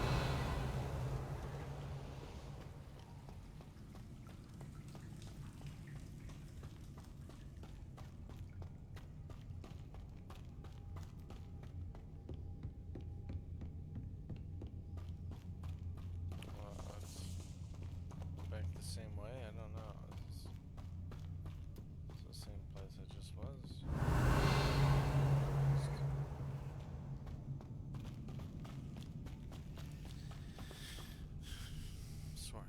Back the same way? I don't know. It's the same place I just was. Smart.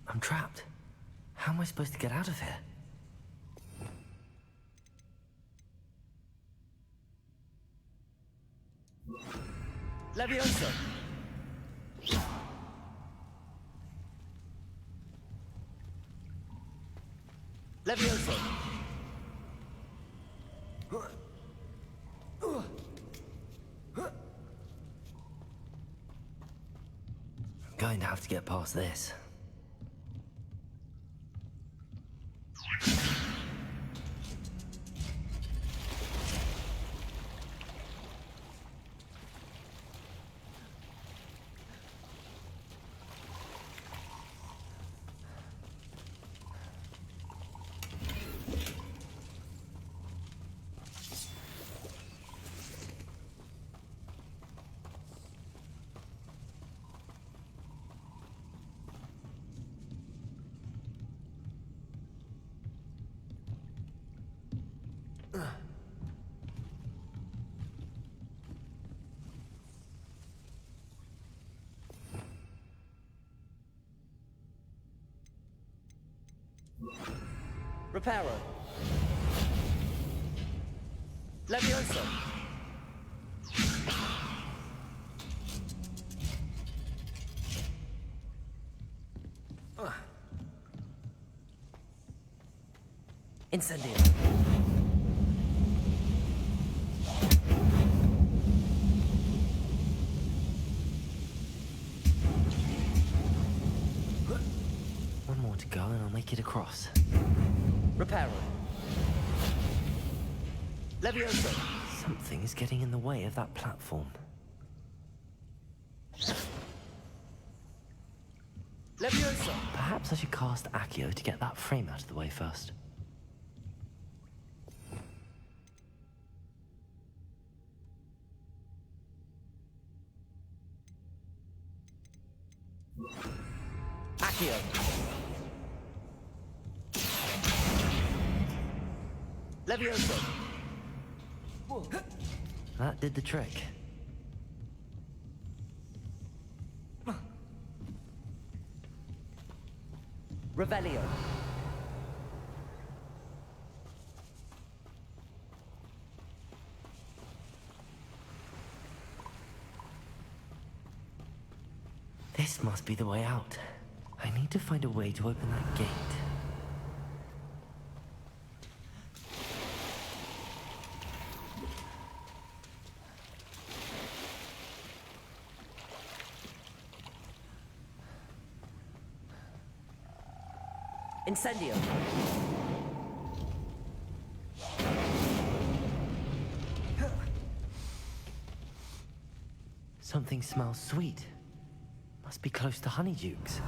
I'm trapped. How am I supposed to get out of here? Levioso! Levioso! I'm going to have to get past this. Reparo. Levioso. Incendio. One more to go and I'll make it across. Reparo. Levioso. Something is getting in the way of that platform. Levioso. Perhaps I should cast Accio to get that frame out of the way first. Accio. Levioso. That did the trick. Revelio. This must be the way out. I need to find a way to open that gate. Incendio. Something smells sweet. Must be close to Honeydukes.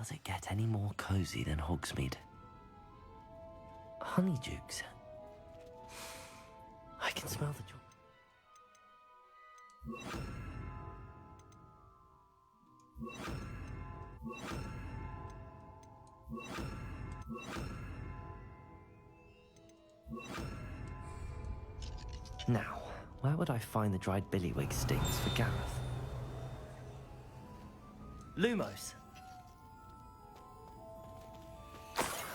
Does it get any more cozy than Hogsmeade? Honeydukes. I can smell the chocolate. Now, where would I find the dried billywig stings for Gareth? Lumos!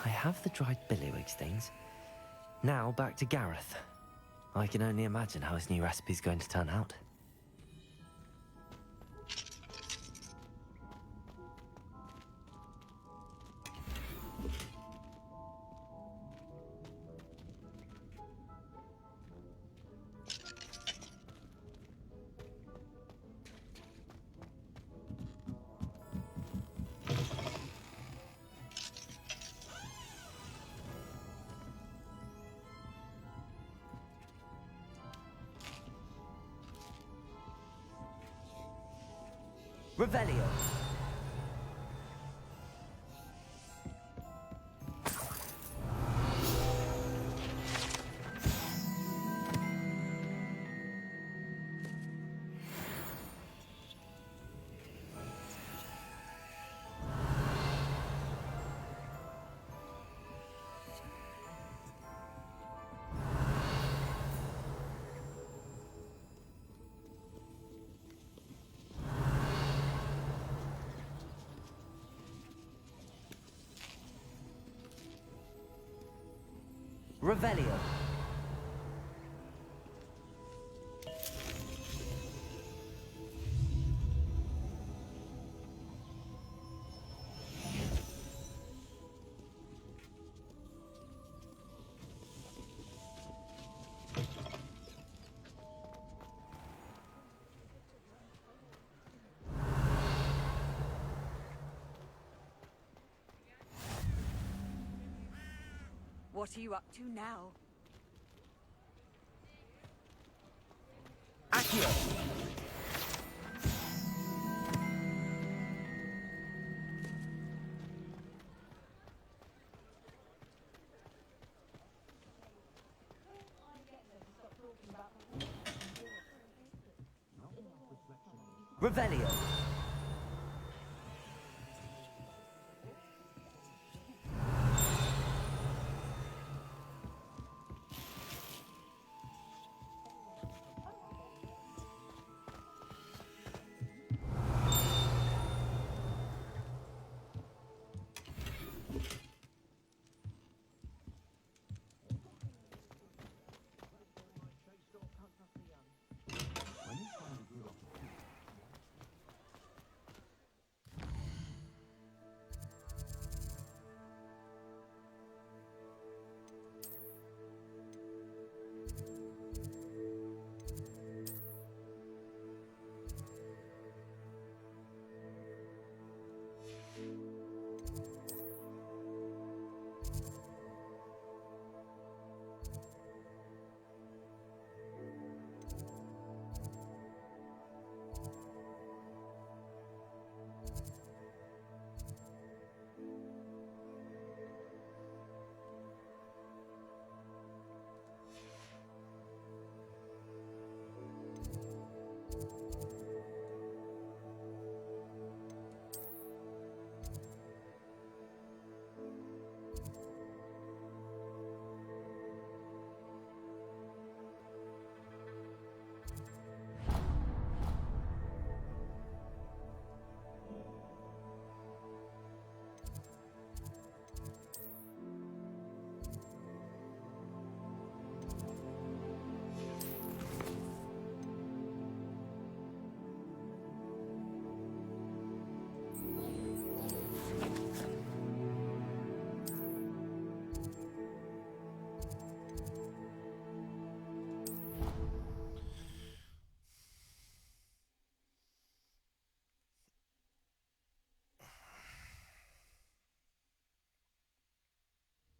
I have the dried billywig stings. Now back to Gareth. I can only imagine how his new recipe's going to turn out. Revelio. Revelio. What are you up to now? Accio! Revelio.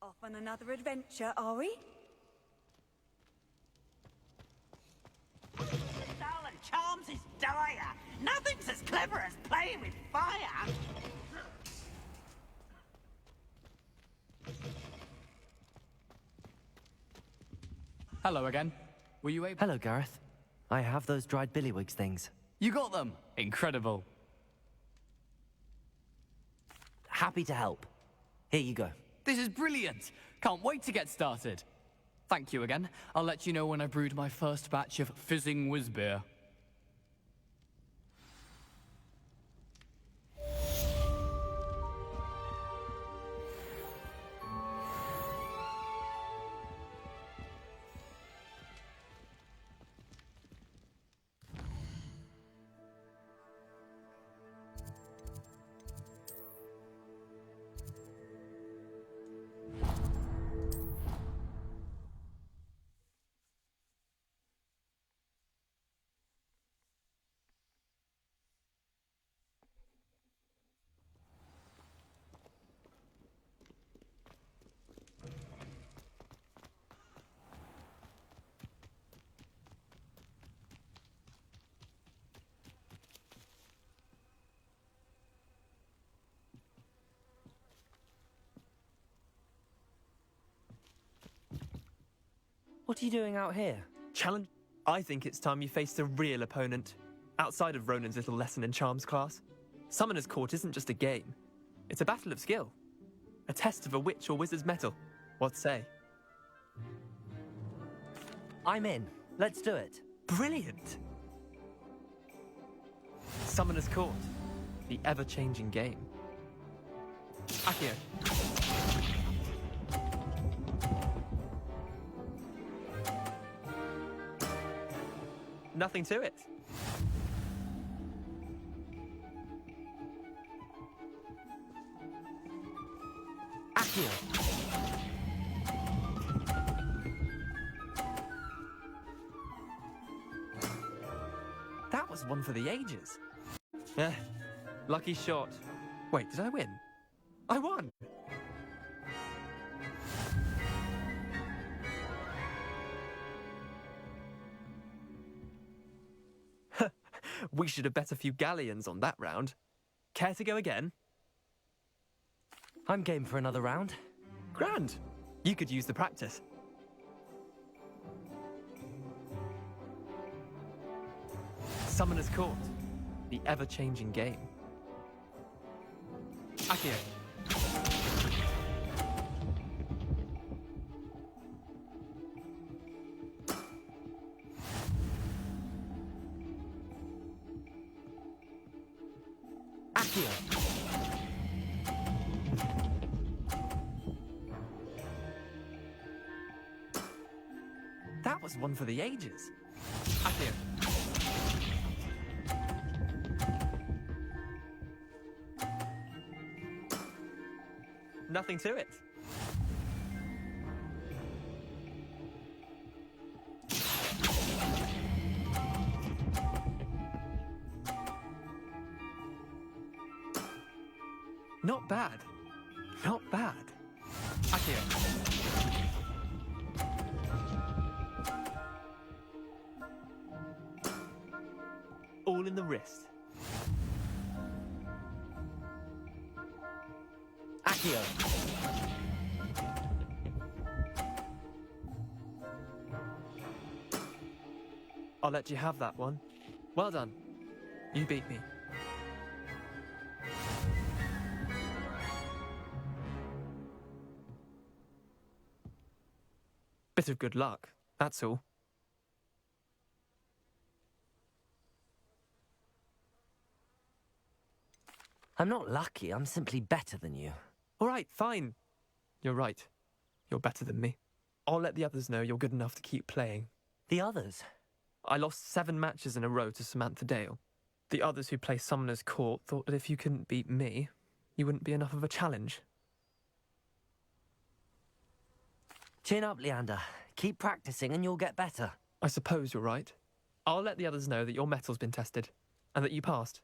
Off on another adventure, are we? Stolen charms is dire. Nothing's as clever as playing with fire. Hello again. Were you able... Hello, Gareth. I have those dried billywigs things. You got them! Incredible. Happy to help. Here you go. This is brilliant! Can't wait to get started. Thank you again. I'll let you know when I've brewed my first batch of fizzing whiz beer. What are you doing out here? Challenge? I think it's time you faced a real opponent. Outside of Ronan's little lesson in charms class. Summoner's Court isn't just a game. It's a battle of skill. A test of a witch or wizard's mettle. What say? I'm in. Let's do it. Brilliant! Summoner's Court. The ever-changing game. Accio. Nothing to it. Accio. That was one for the ages. Lucky shot. Wait, did I win? I won! We should have bet a few galleons on that round. Care to go again? I'm game for another round. Grand. You could use the practice. Summoner's Court. The ever-changing game. Accio. Accio. That was one for the ages. Accio. Nothing to it. Not bad. Not bad. Accio. All in the wrist. Accio. I'll let you have that one. Well done. You beat me. Bit of good luck, that's all. I'm not lucky, I'm simply better than you. All right, fine. You're right. You're better than me. I'll let the others know you're good enough to keep playing. The others? I lost 7 matches in a row to Samantha Dale. The others who play Summoner's Court thought that if you couldn't beat me, you wouldn't be enough of a challenge. Chin up, Leander. Keep practicing and you'll get better. I suppose you're right. I'll let the others know that your metal's been tested, and that you passed.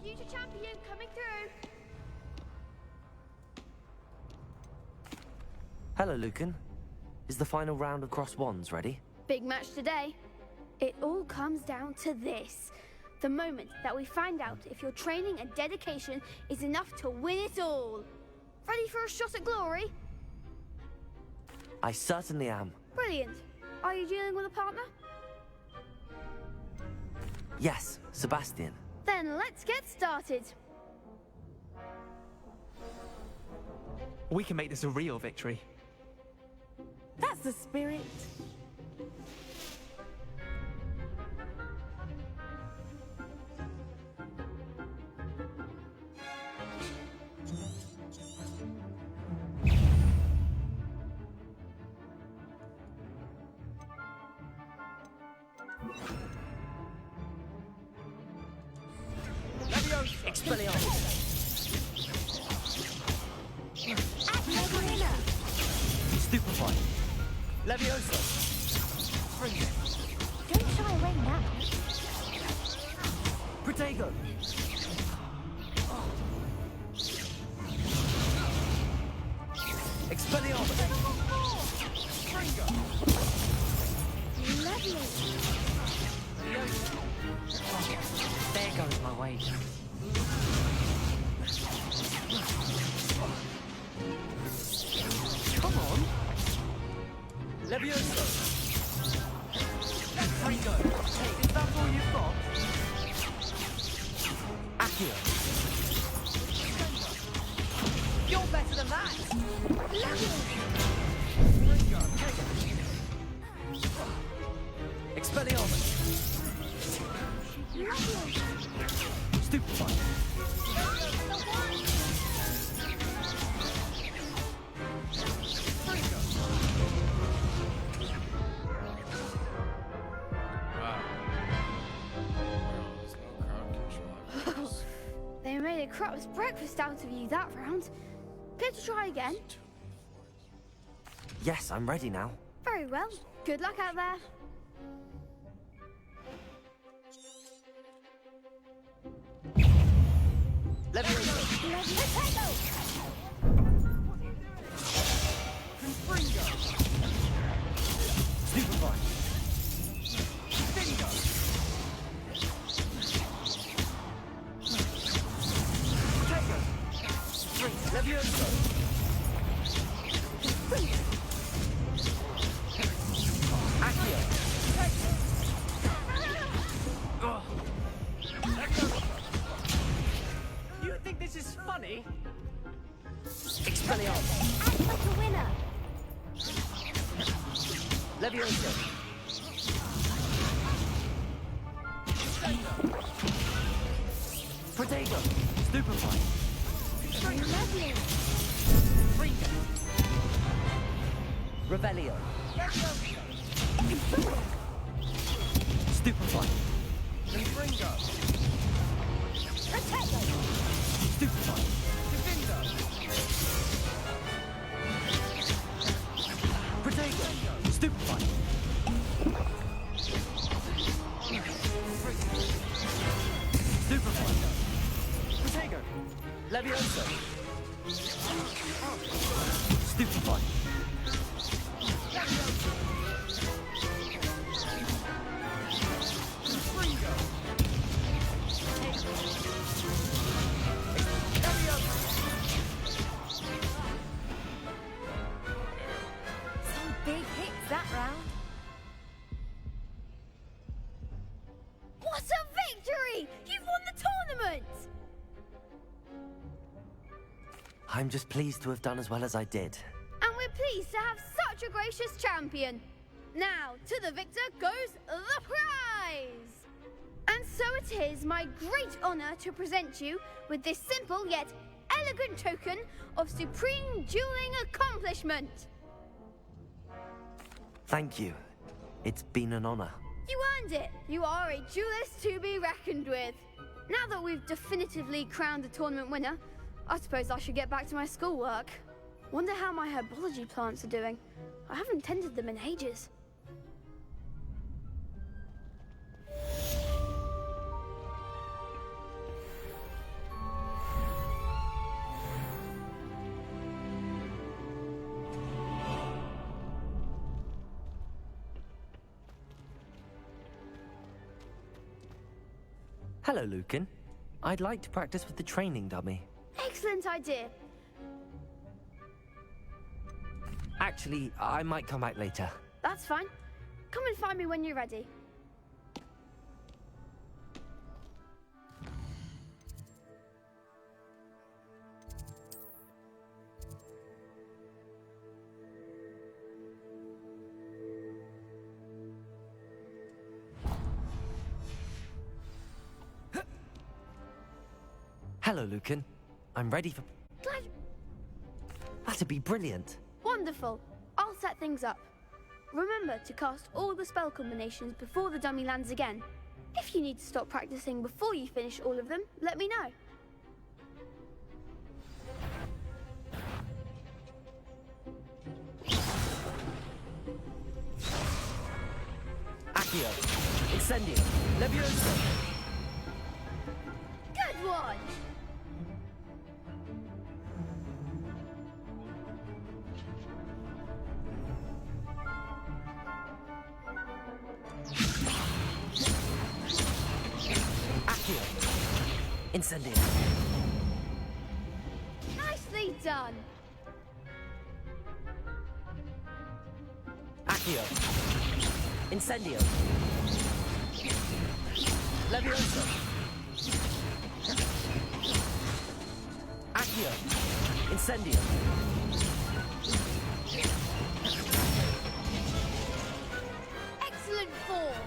Future champion coming through. Hello, Lucan. Is the final round of cross wands ready? Big match today. It all comes down to this. The moment that we find out if your training and dedication is enough to win it all. Ready for a shot at glory? I certainly am. Brilliant. Are you dealing with a partner? Yes, Sebastian. Then let's get started. We can make this a real victory. That's the spirit. Expelliarmus! Stupefy! Levioso! Don't shy away now. Protego! Expelliarmus! There goes my wager. Come on! Levioso! Prego! Is that all you've got? Accio! You're better than that. Expelliarmus! Stupefy! They made a crap's breakfast out of you that round. Care to try again? Yes, I'm ready now. Very well. Good luck out there. Stupefy! Levioso! Accio! You think this is funny? Expelliarmus! Act like a winner. Levioso! Protego! Stupefy! Lovely. Revelio! Stupefy! Stupefy! Protego! Stupefy! Stupefy! Protego! Levioso! Stupefy! Some big hits that round. What a victory! You've won the tournament! I'm just pleased to have done as well as I did. And we're pleased to have such a gracious champion. Now, to the victor goes the prize! And so it is my great honor to present you with this simple yet elegant token of supreme dueling accomplishment. Thank you. It's been an honor. You earned it. You are a duelist to be reckoned with. Now that we've definitively crowned the tournament winner, I suppose I should get back to my schoolwork. Wonder how my herbology plants are doing. I haven't tended them in ages. Hello, Lucan. I'd like to practice with the training dummy. Excellent idea. Actually, I might come back later. That's fine. Come and find me when you're ready. Hello, Lucan. I'm ready for... Glad... That'd be brilliant. Wonderful. I'll set things up. Remember to cast all the spell combinations before the dummy lands again. If you need to stop practicing before you finish all of them, let me know. Accio. Incendio. Levioso. Good one! Accio. Incendio. Nicely done! Accio. Incendio. Levioso. Accio. Incendio. Excellent form!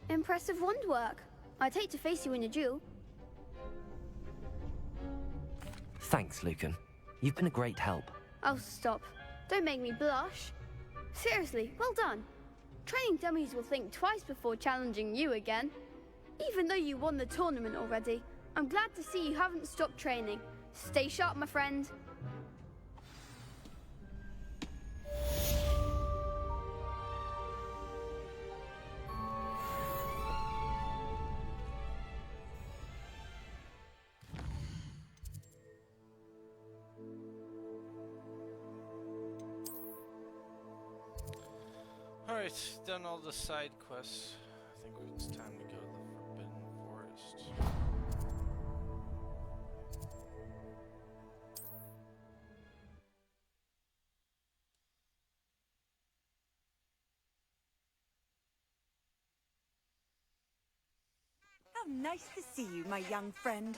Impressive wand work. I'd hate to face you in a duel. Thanks, Lucan. You've been a great help. Oh, stop. Don't make me blush. Seriously, well done. Training dummies will think twice before challenging you again. Even though you won the tournament already, I'm glad to see you haven't stopped training. Stay sharp, my friend. Alright, done all the side quests. I think it's time to go to the Forbidden Forest. How nice to see you, my young friend.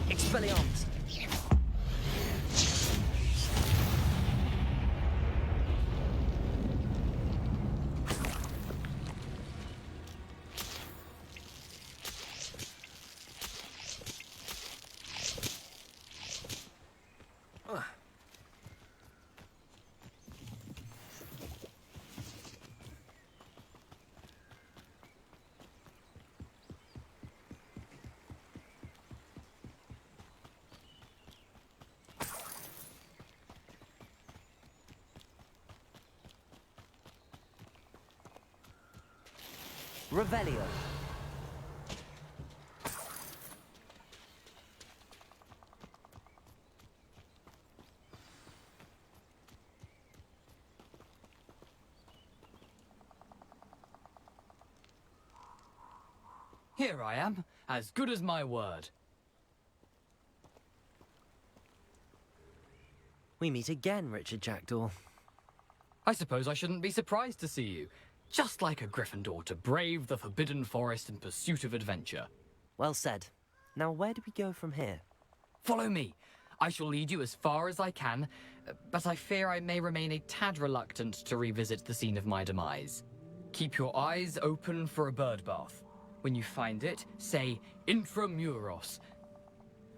Expelliarmus. Revelio. Here I am, as good as my word. We meet again, Richard Jackdaw. I suppose I shouldn't be surprised to see you. Just like a Gryffindor to brave the Forbidden Forest in pursuit of adventure. Well said. Now where do we go from here? Follow me. I shall lead you as far as I can, but I fear I may remain a tad reluctant to revisit the scene of my demise. Keep your eyes open for a bird bath. When you find it, say intramuros.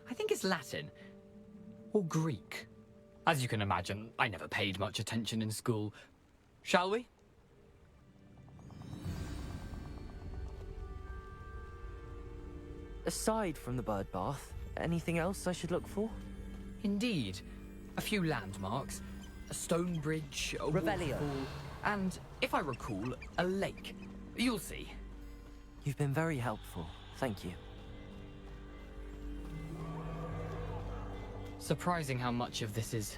I think it's Latin. Or Greek. As you can imagine, I never paid much attention in school. Shall we? Aside from the bird bath, anything else I should look for? Indeed. A few landmarks, a stone bridge, a Revelio. waterfall, and, if I recall, a lake. You'll see. You've been very helpful. Thank you. Surprising how much of this is,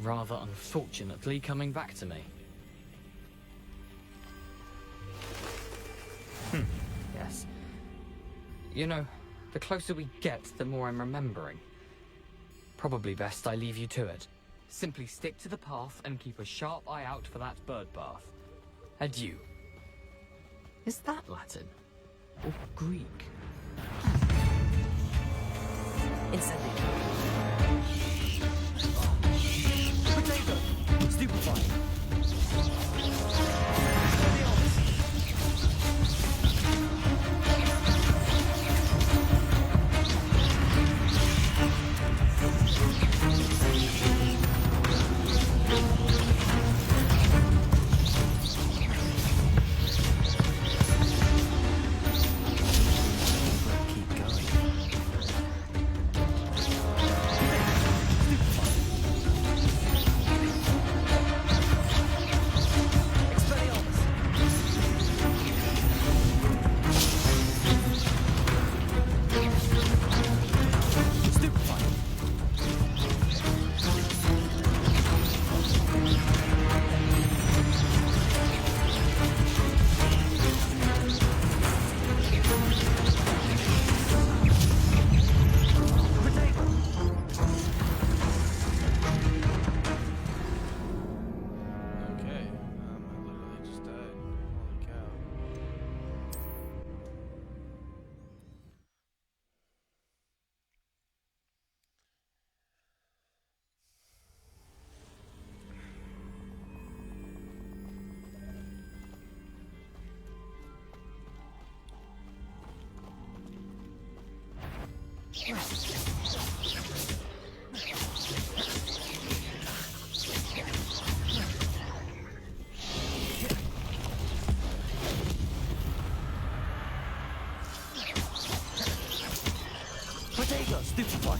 rather unfortunately, coming back to me. Yes. You know, the closer we get, the more I'm remembering. Probably best I leave you to it. Simply stick to the path and keep a sharp eye out for that bird bath. Adieu. Is that Latin? Or Greek? Incendio. Potato! Stupefy! Potato, stupefy!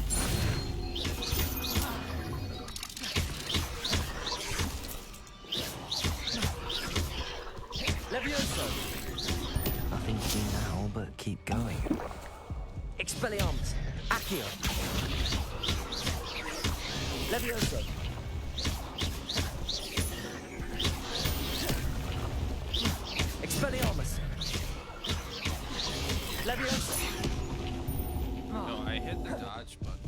Levioso! Nothing to do now but keep going. Expelliarmus! Accio! Levioso! Expelliarmus! Levioso! No, I hit the dodge button.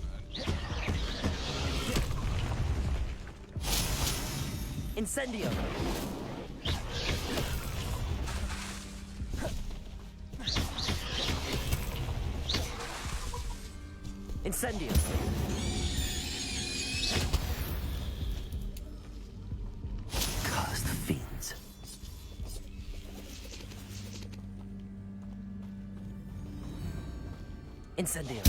Incendio! Incendio! Cursed fiends. Incendio!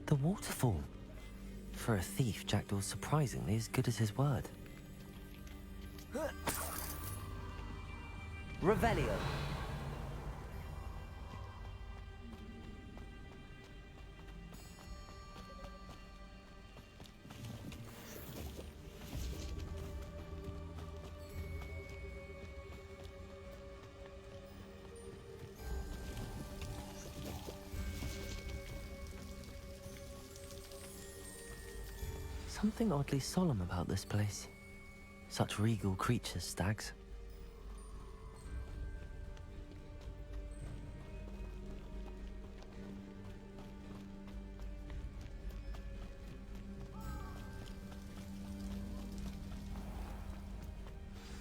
The waterfall. For a thief, Jackdaw's surprisingly as good as his word. Revelio. Something oddly solemn about this place. Such regal creatures, stags.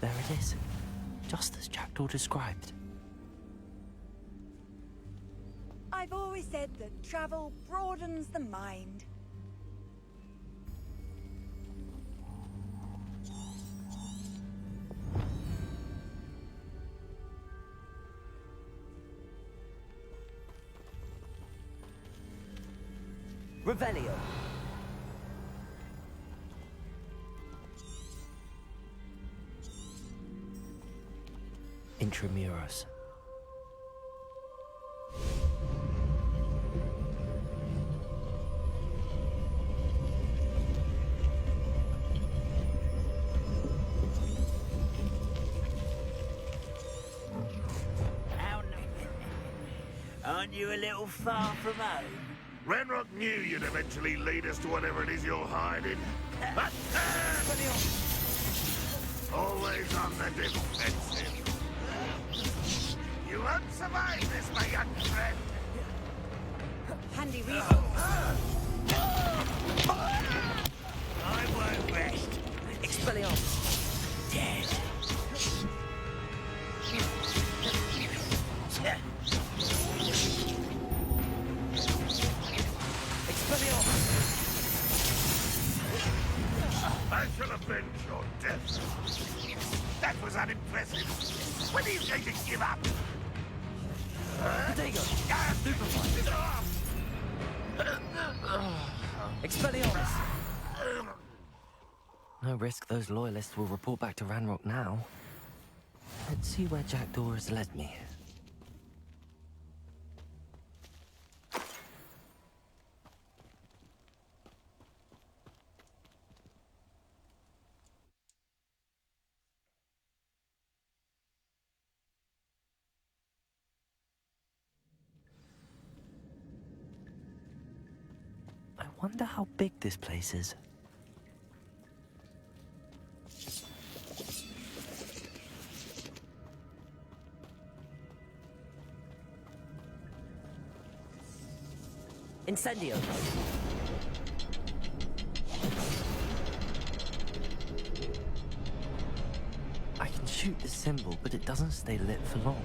There it is, just as Jackdaw described. I've always said that travel broadens the mind. Revelio. Intramuros. Aren't you a little far from home? Ranrock knew you'd eventually lead us to whatever it is you're hiding. Always on the defensive. You won't survive this, my young friend. Handy read. I won't rest. Expelliarmus. Dead. I shall avenge your death. That was unimpressive. When are you going to give up? Potato. Expelliarmus. No risk those loyalists will report back to Ranrock now. Let's see where Jackdaw has led me. I wonder how big this place is. Incendio. I can shoot the symbol, but it doesn't stay lit for long.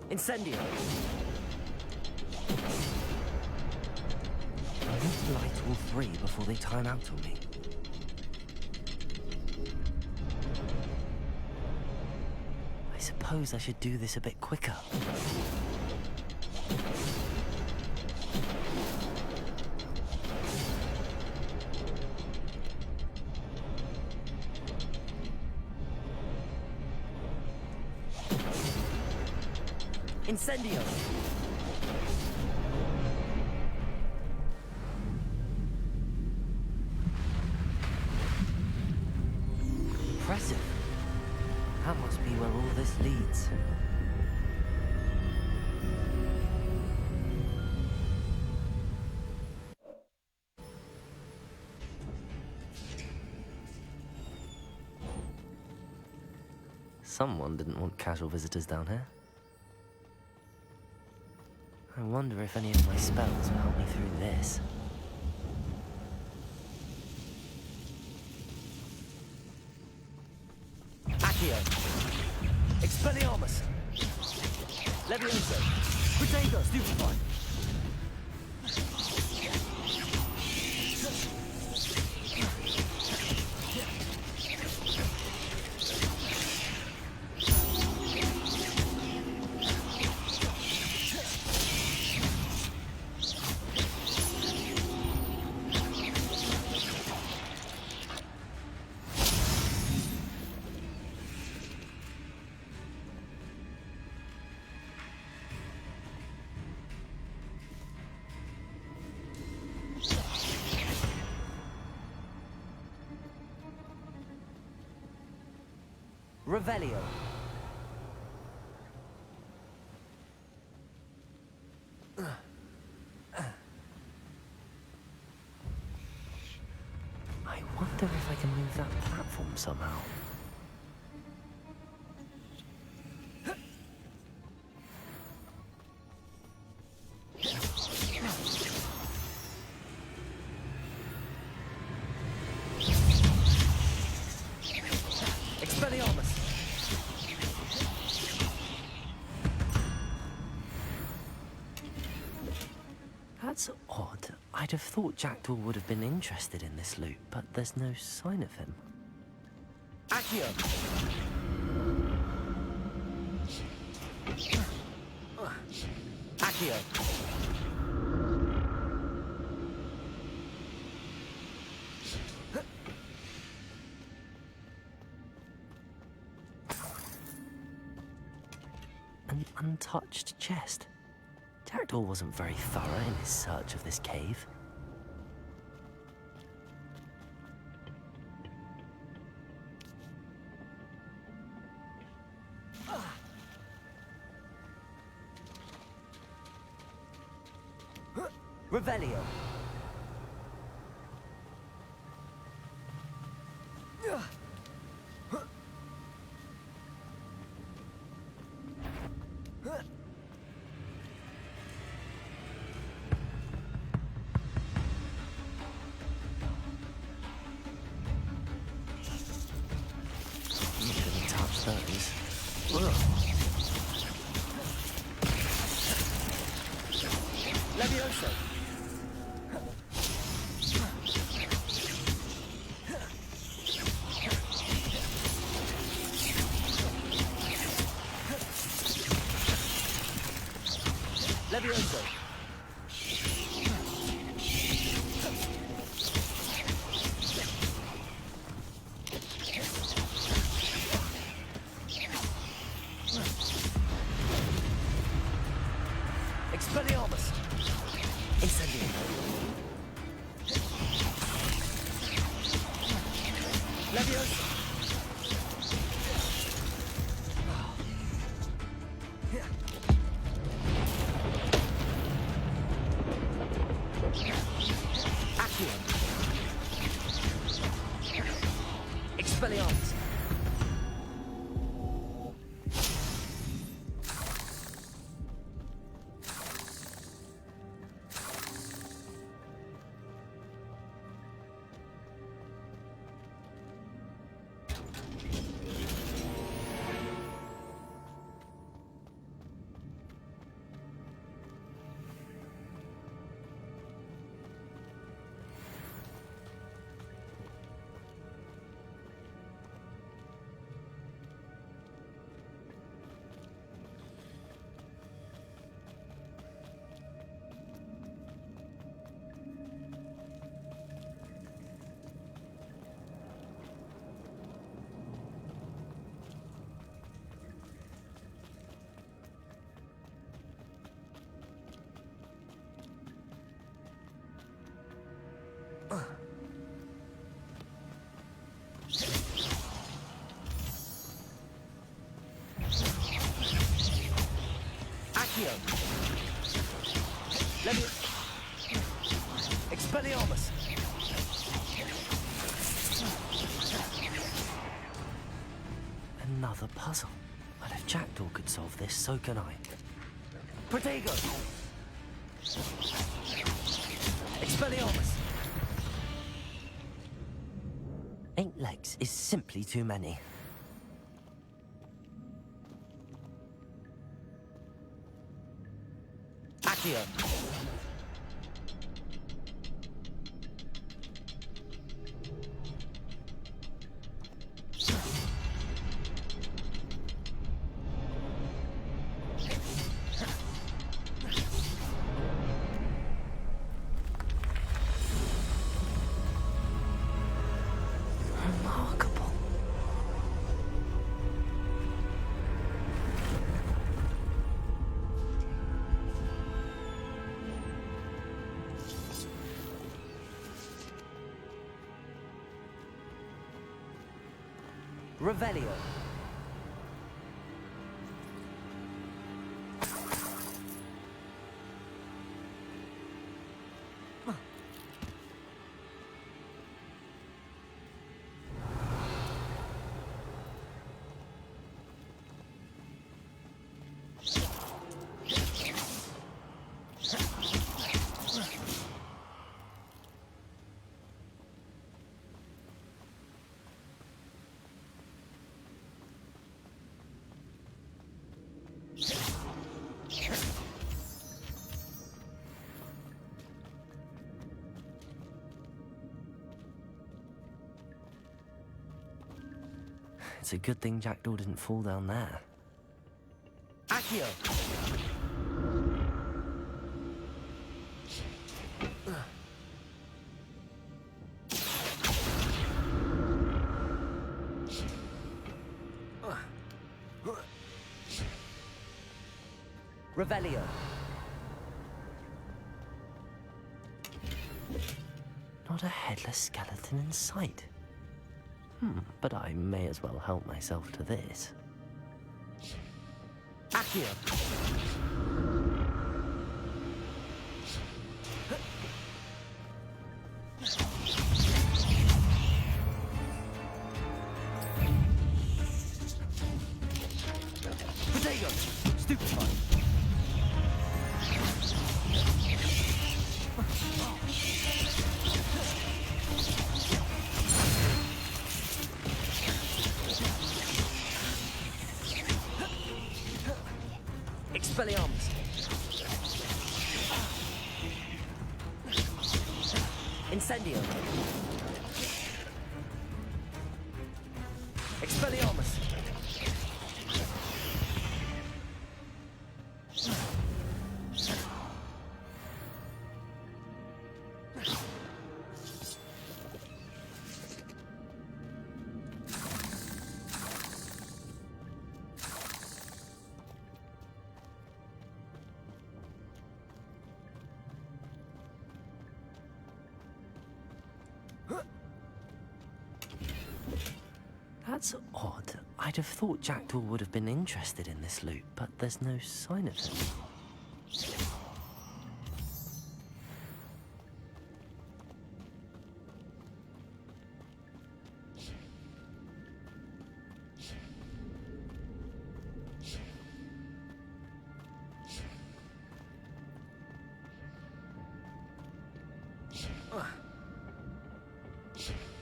Incendio. I need to light all three before they time out on me. I suppose I should do this a bit quicker. Incendio! Impressive. That must be where all this leads. Someone didn't want casual visitors down here. I wonder if any of my spells will help me through this. Accio! Expelliarmus! Levioso! Protego! Stupefy! Revelio. I wonder if I can move that platform somehow. Expelliarmus! That's odd. I'd have thought Jackdaw would have been interested in this loot, but there's no sign of him. Accio! Accio! An untouched chest. Jackdaw wasn't very thorough in his search of this cave. Revelio. You shouldn't touch those. Levioso. Levioso. Expelliarmus. Incendium. Levioso. Accio. Expelliarmus. Accio. Expelliarmus. Another puzzle. Well, if Jackdaw could solve this, so can I. Protego. Expelliarmus. 8 legs is simply too many. Accio. Remarkable. Revelio. It's a good thing Jackdaw didn't fall down there. Accio! Revelio. Not a headless skeleton in sight. But I may as well help myself to this. Accio. Potato! Stupefy! Expelliarmus! Incendio! Expelliarmus! That's odd. I'd have thought Jackdaw would have been interested in this loot, but there's no sign of him.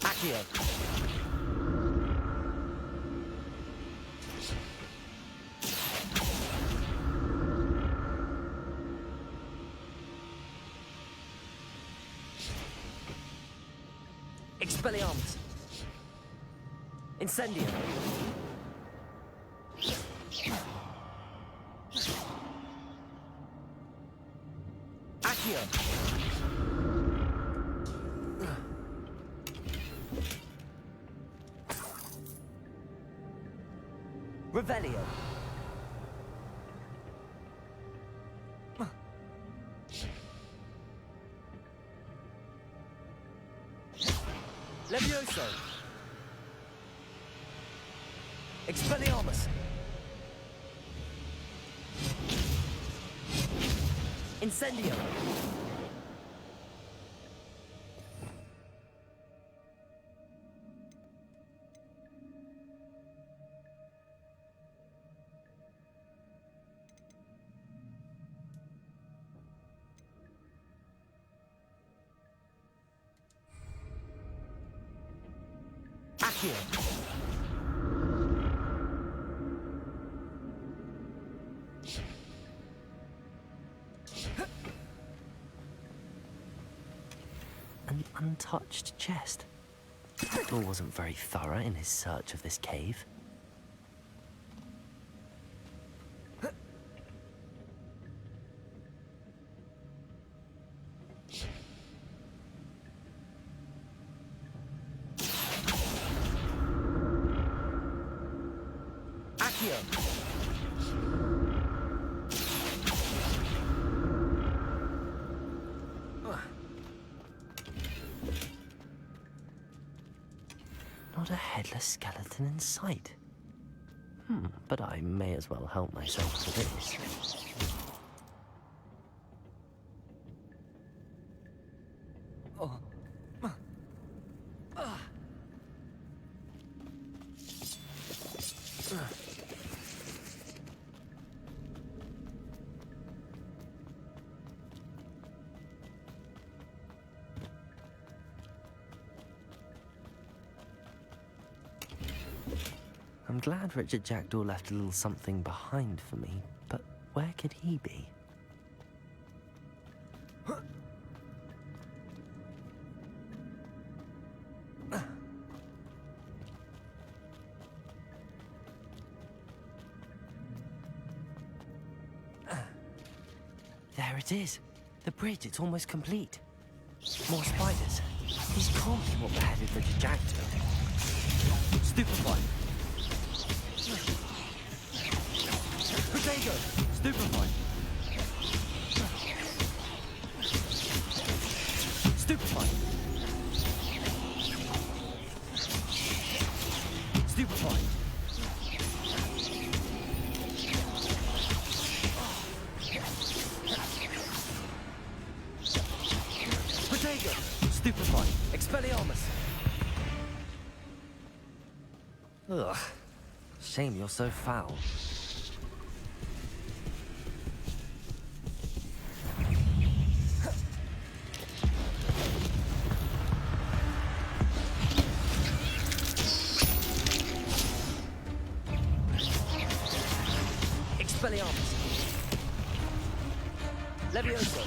Accio! Expelliarmus! Incendio! Accio! Revelio! Levioso! Expelliarmus! Incendio! Accio! An untouched chest. Jackdaw wasn't very thorough in his search of this cave. Not a headless skeleton in sight. But I may as well help myself to this. Oh. I'm glad Richard Jackdaw left a little something behind for me, but where could he be? There it is. The bridge, it's almost complete. More spiders. These can't be what beheaded Richard Jackdaw. Stupefy. Potato! Stupefy. Stupefy. Stupefy. Potato! Stupefy. Expelliarmus. Ugh. Shame you're so foul. Expelliarmus. Levioso.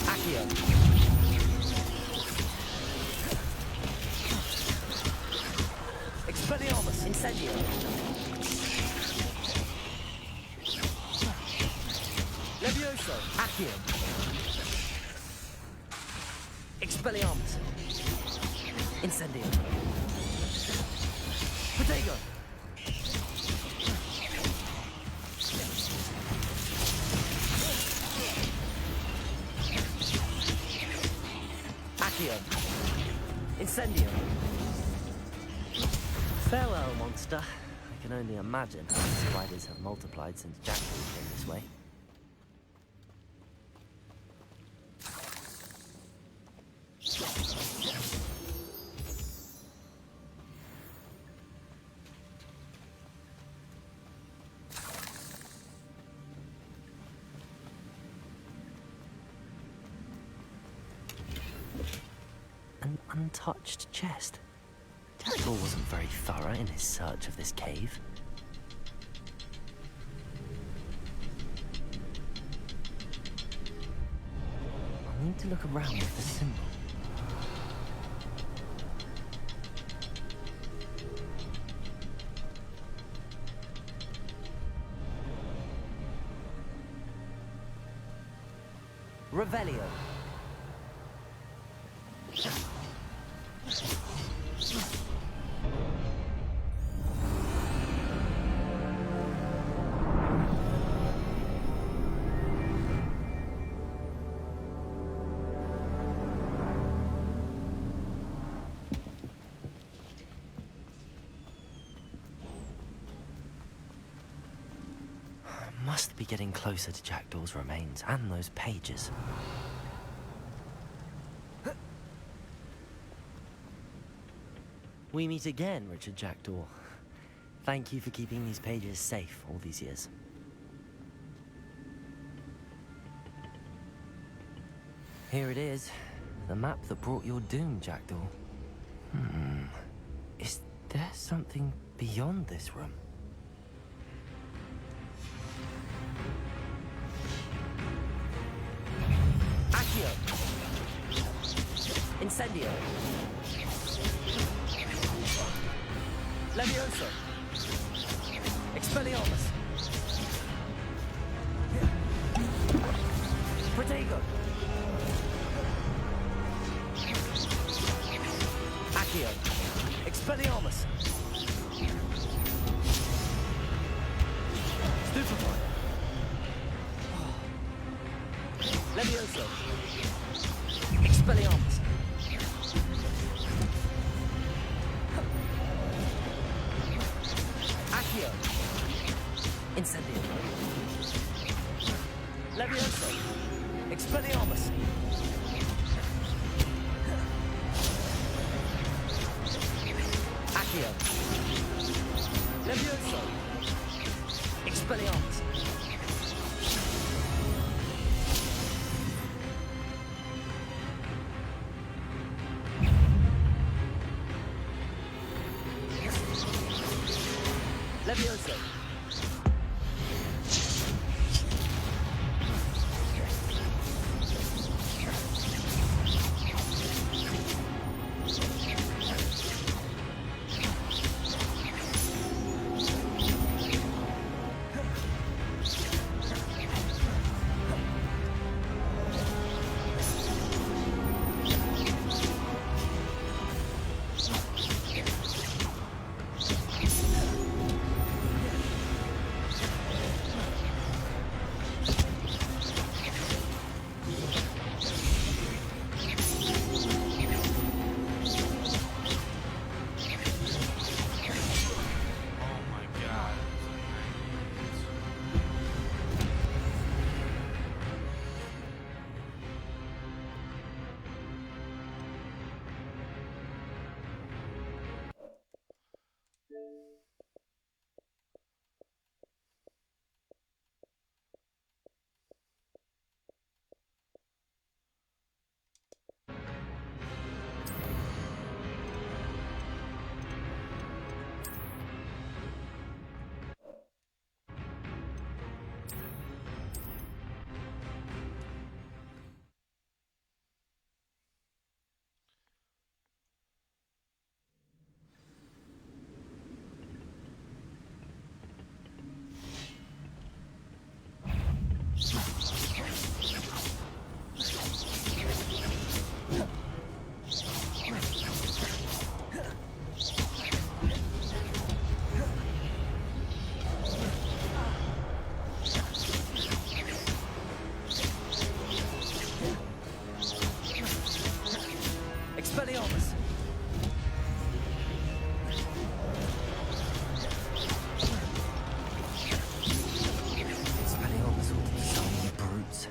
Accio. Expelliarmus. Incendio. Levioso. Accio. Expelliarmus. Incendio. Potato. Accio. Incendio. Farewell, monster. I can only imagine how the spiders have multiplied since Jackdaw came this way. An untouched chest. Jackdaw wasn't very thorough in his search of this cave. I need to look around with the symbol. Revelio. Must be getting closer to Jackdaw's remains and those pages. We meet again, Richard Jackdaw. Thank you for keeping these pages safe all these years. Here it is, the map that brought your doom, Jackdaw. Is there something beyond this room? Accio. Incendio. Levioso. Expelliarmus. Protego. Accio. Expelliarmus. Stupefy. Levioso. Expelliarmus. Accio. Incendio. Levioso. Expelliarmus. Accio. Levioso. Expelliarmus. Levioso. Expelliarmus! Expelliarmus, all these tiny brutes.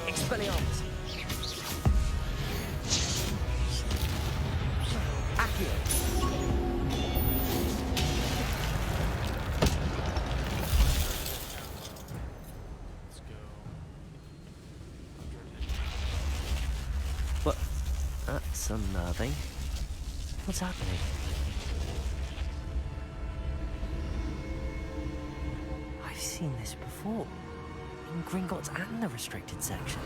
Expelliarmus! Accio! What? That's unnerving. What's happening? I've seen this before. In Gringotts and the restricted section.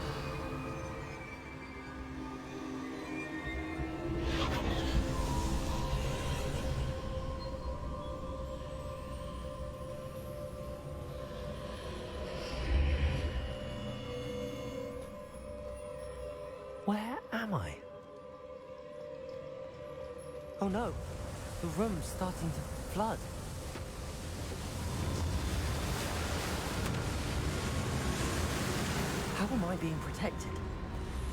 Where am I? Oh no, the room's starting to flood. How am I being protected?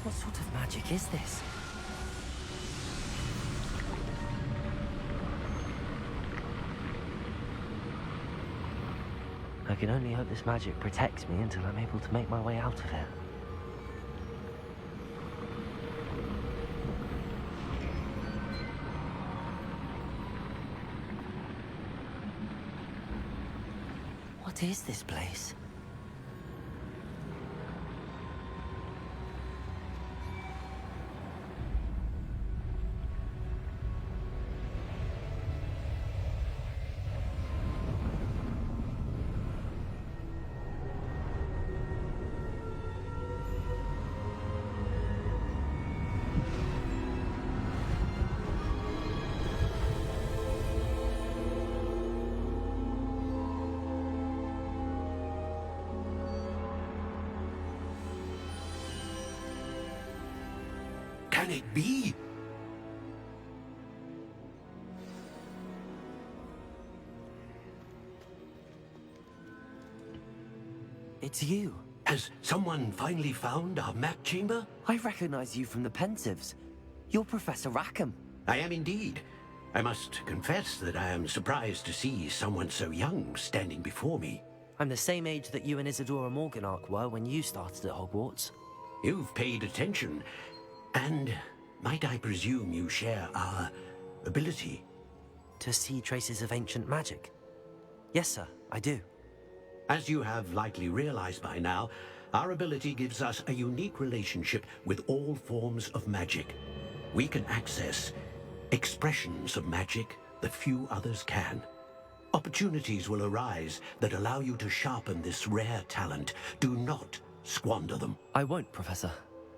What sort of magic is this? I can only hope this magic protects me until I'm able to make my way out of here. What is this place? Can it be? It's you. Has someone finally found our map chamber? I recognize you from the Pensives. You're Professor Rackham. I am indeed. I must confess that I am surprised to see someone so young standing before me. I'm the same age that you and Isadora Morganach were when you started at Hogwarts. You've paid attention. And might I presume you share our ability? To see traces of ancient magic? Yes, sir, I do. As you have likely realized by now, our ability gives us a unique relationship with all forms of magic. We can access expressions of magic that few others can. Opportunities will arise that allow you to sharpen this rare talent. Do not squander them. I won't, Professor.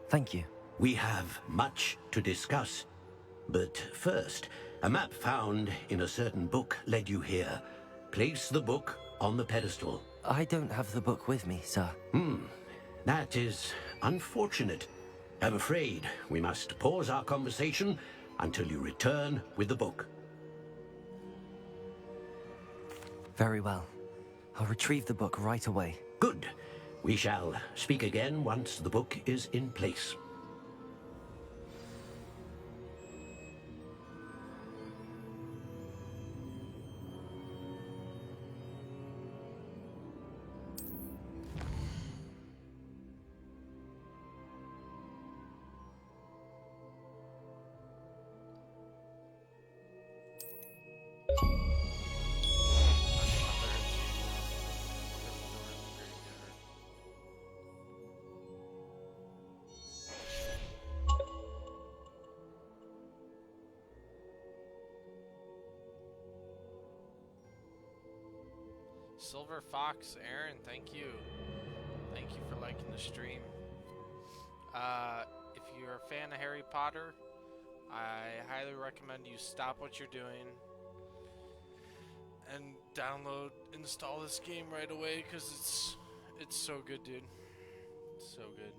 Thank you. We have much to discuss. But first, a map found in a certain book led you here. Place the book on the pedestal. I don't have the book with me, sir. That is unfortunate. I'm afraid we must pause our conversation until you return with the book. Very well. I'll retrieve the book right away. Good. We shall speak again once the book is in place. Silver Fox, Aaron, thank you. Thank you for liking the stream. If you're a fan of Harry Potter, I highly recommend you stop what you're doing and install this game right away, because it's so good, dude. It's so good.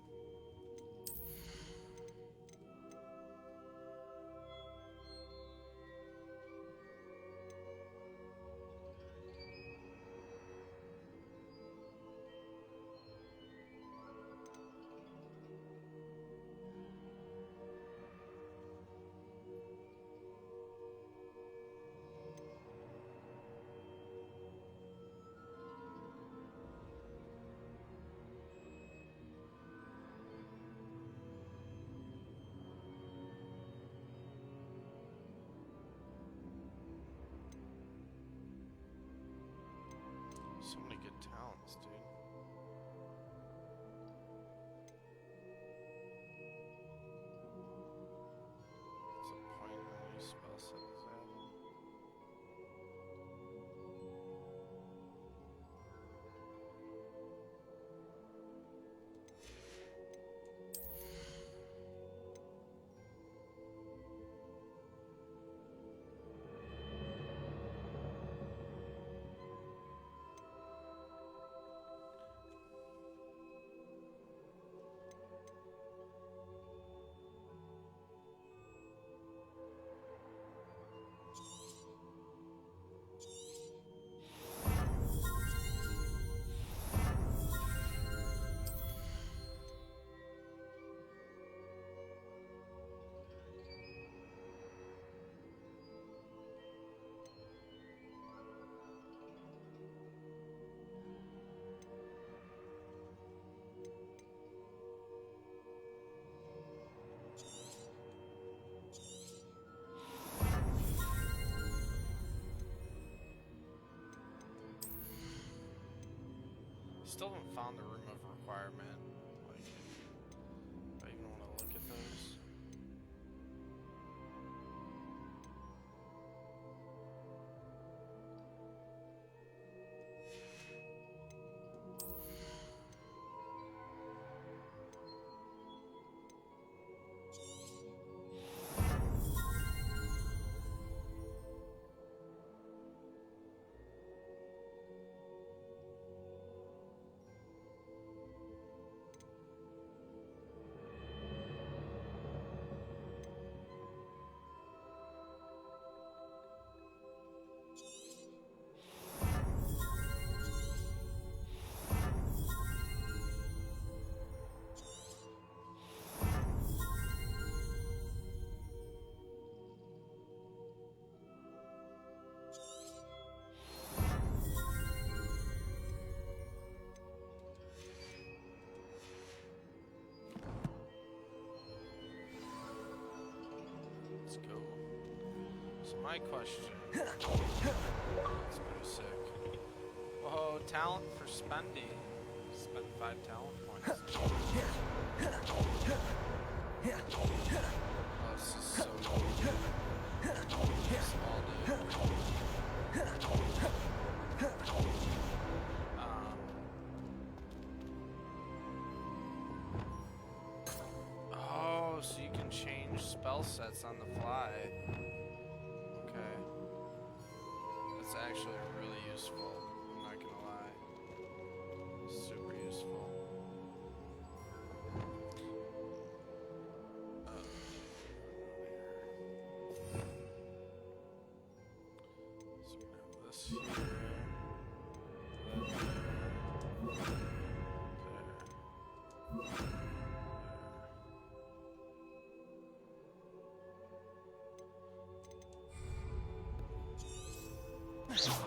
So many good talents, dude. What's the point of a new spell set is that? Still haven't found the room of requirement. Like, do I even want to look at those? Let's go. So my question. That's pretty sick. Whoa, talent for spending. Spend 5 talent points. Oh, this is so cool. lie. Okay. That's actually really useful. I'm not gonna lie. Super useful. So we have this here.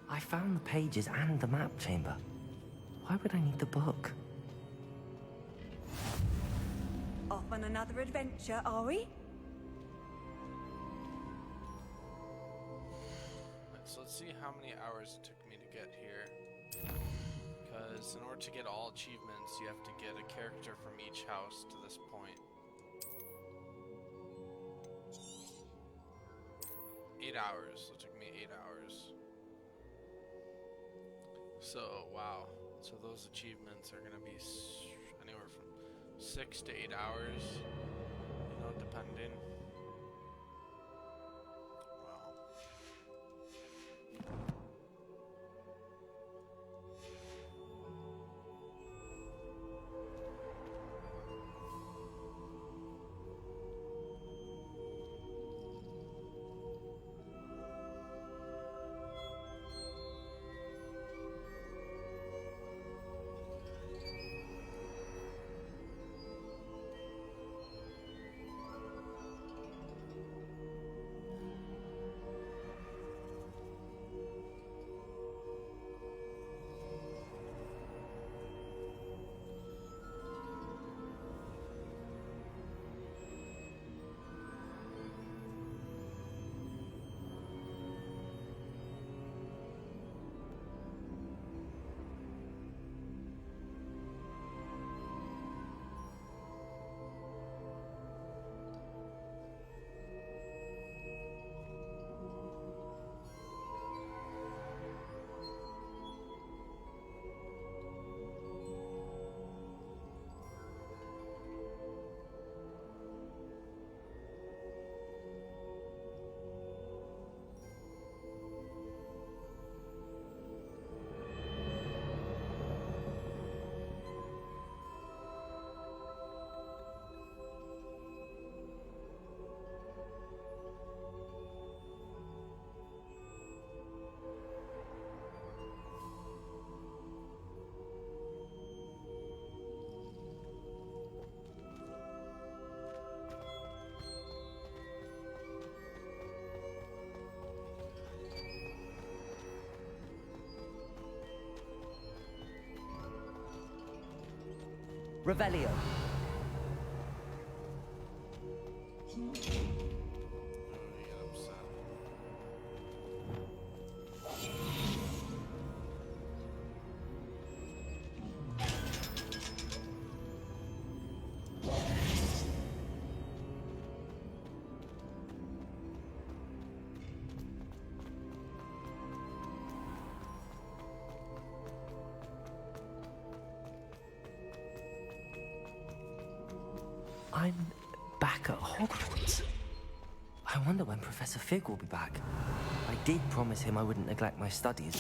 I found the pages and the map chamber. Why would I need the book? Off on another adventure, are we? So let's see how many hours it took me to get here. Because in order to get all achievements, you have to get a character from each house to this point. 8 hours. So it took me 8 hours. So, wow. So those achievements are going to be anywhere from 6 to 8 hours. You know, depending. Revelio. I'm back at Hogwarts. I wonder when Professor Fig will be back. I did promise him I wouldn't neglect my studies.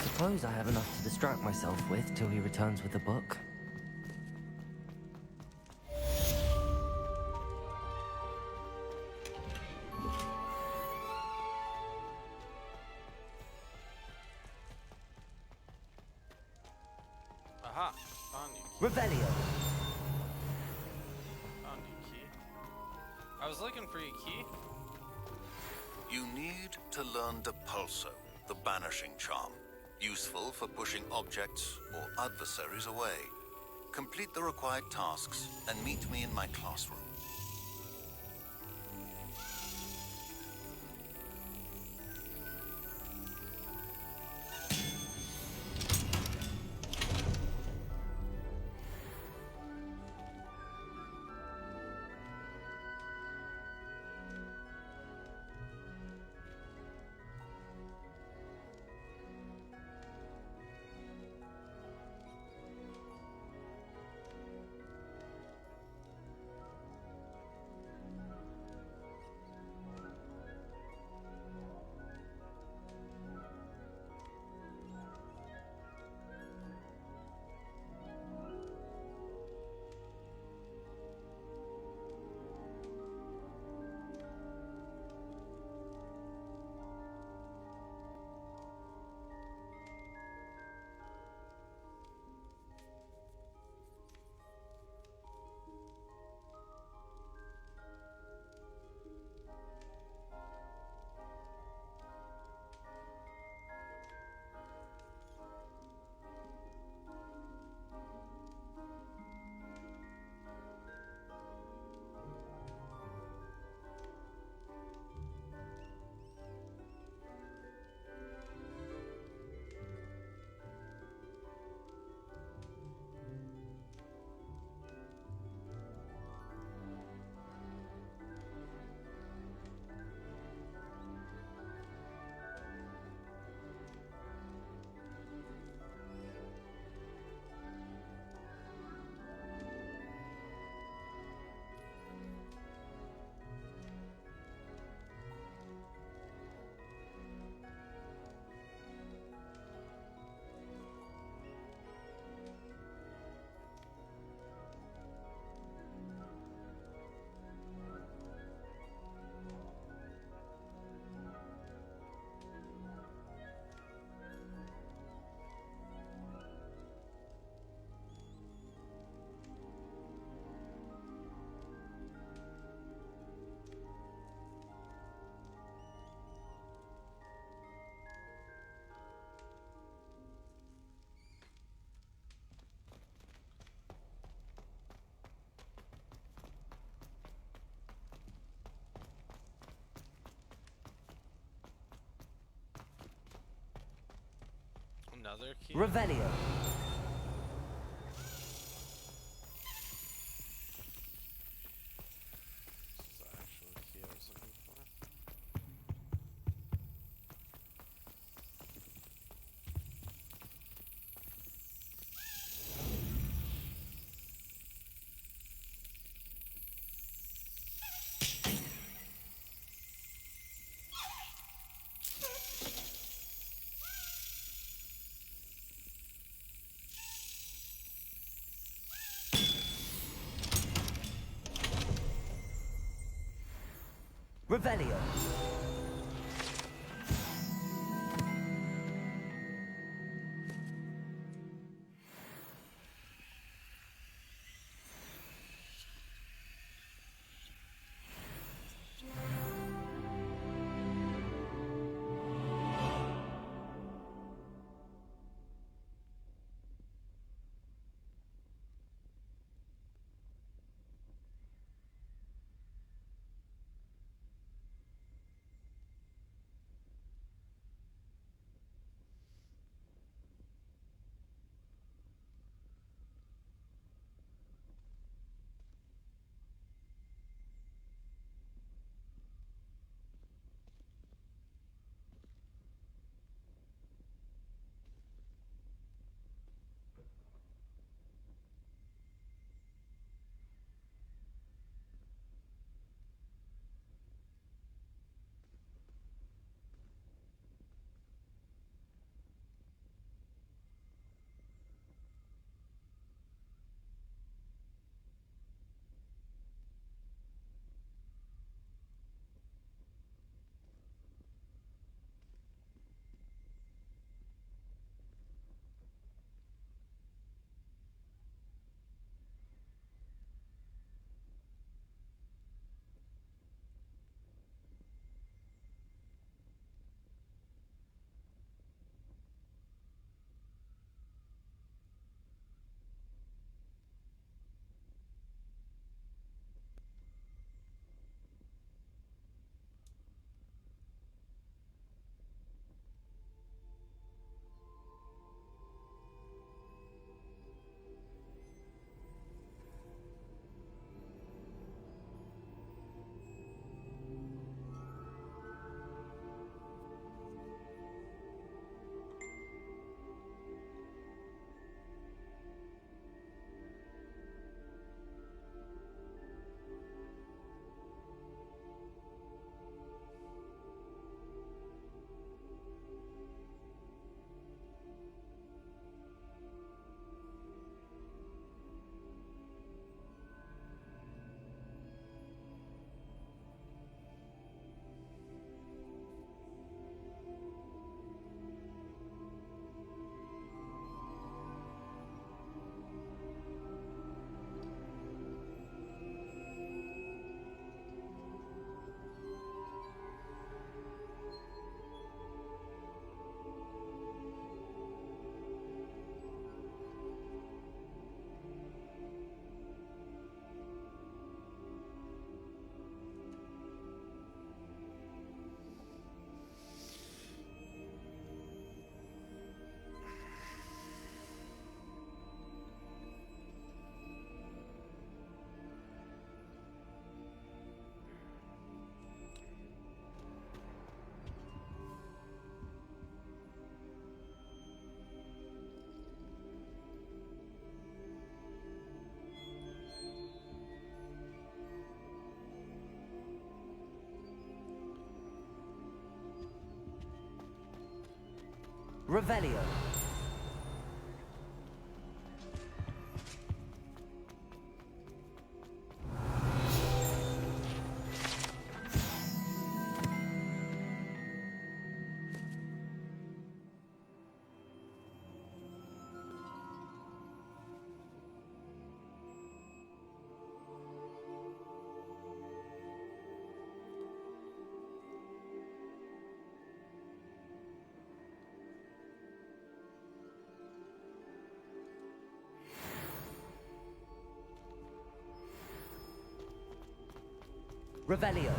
Suppose I have enough to distract myself with till he returns with the book. Aha! Found you. Revelio. Found you, key. I was looking for your key. You need to learn Depulso, the banishing charm. Useful for pushing objects or adversaries away. Complete the required tasks and meet me in my classroom. Another key? Revelio. Revelio. Revelio. Revelio.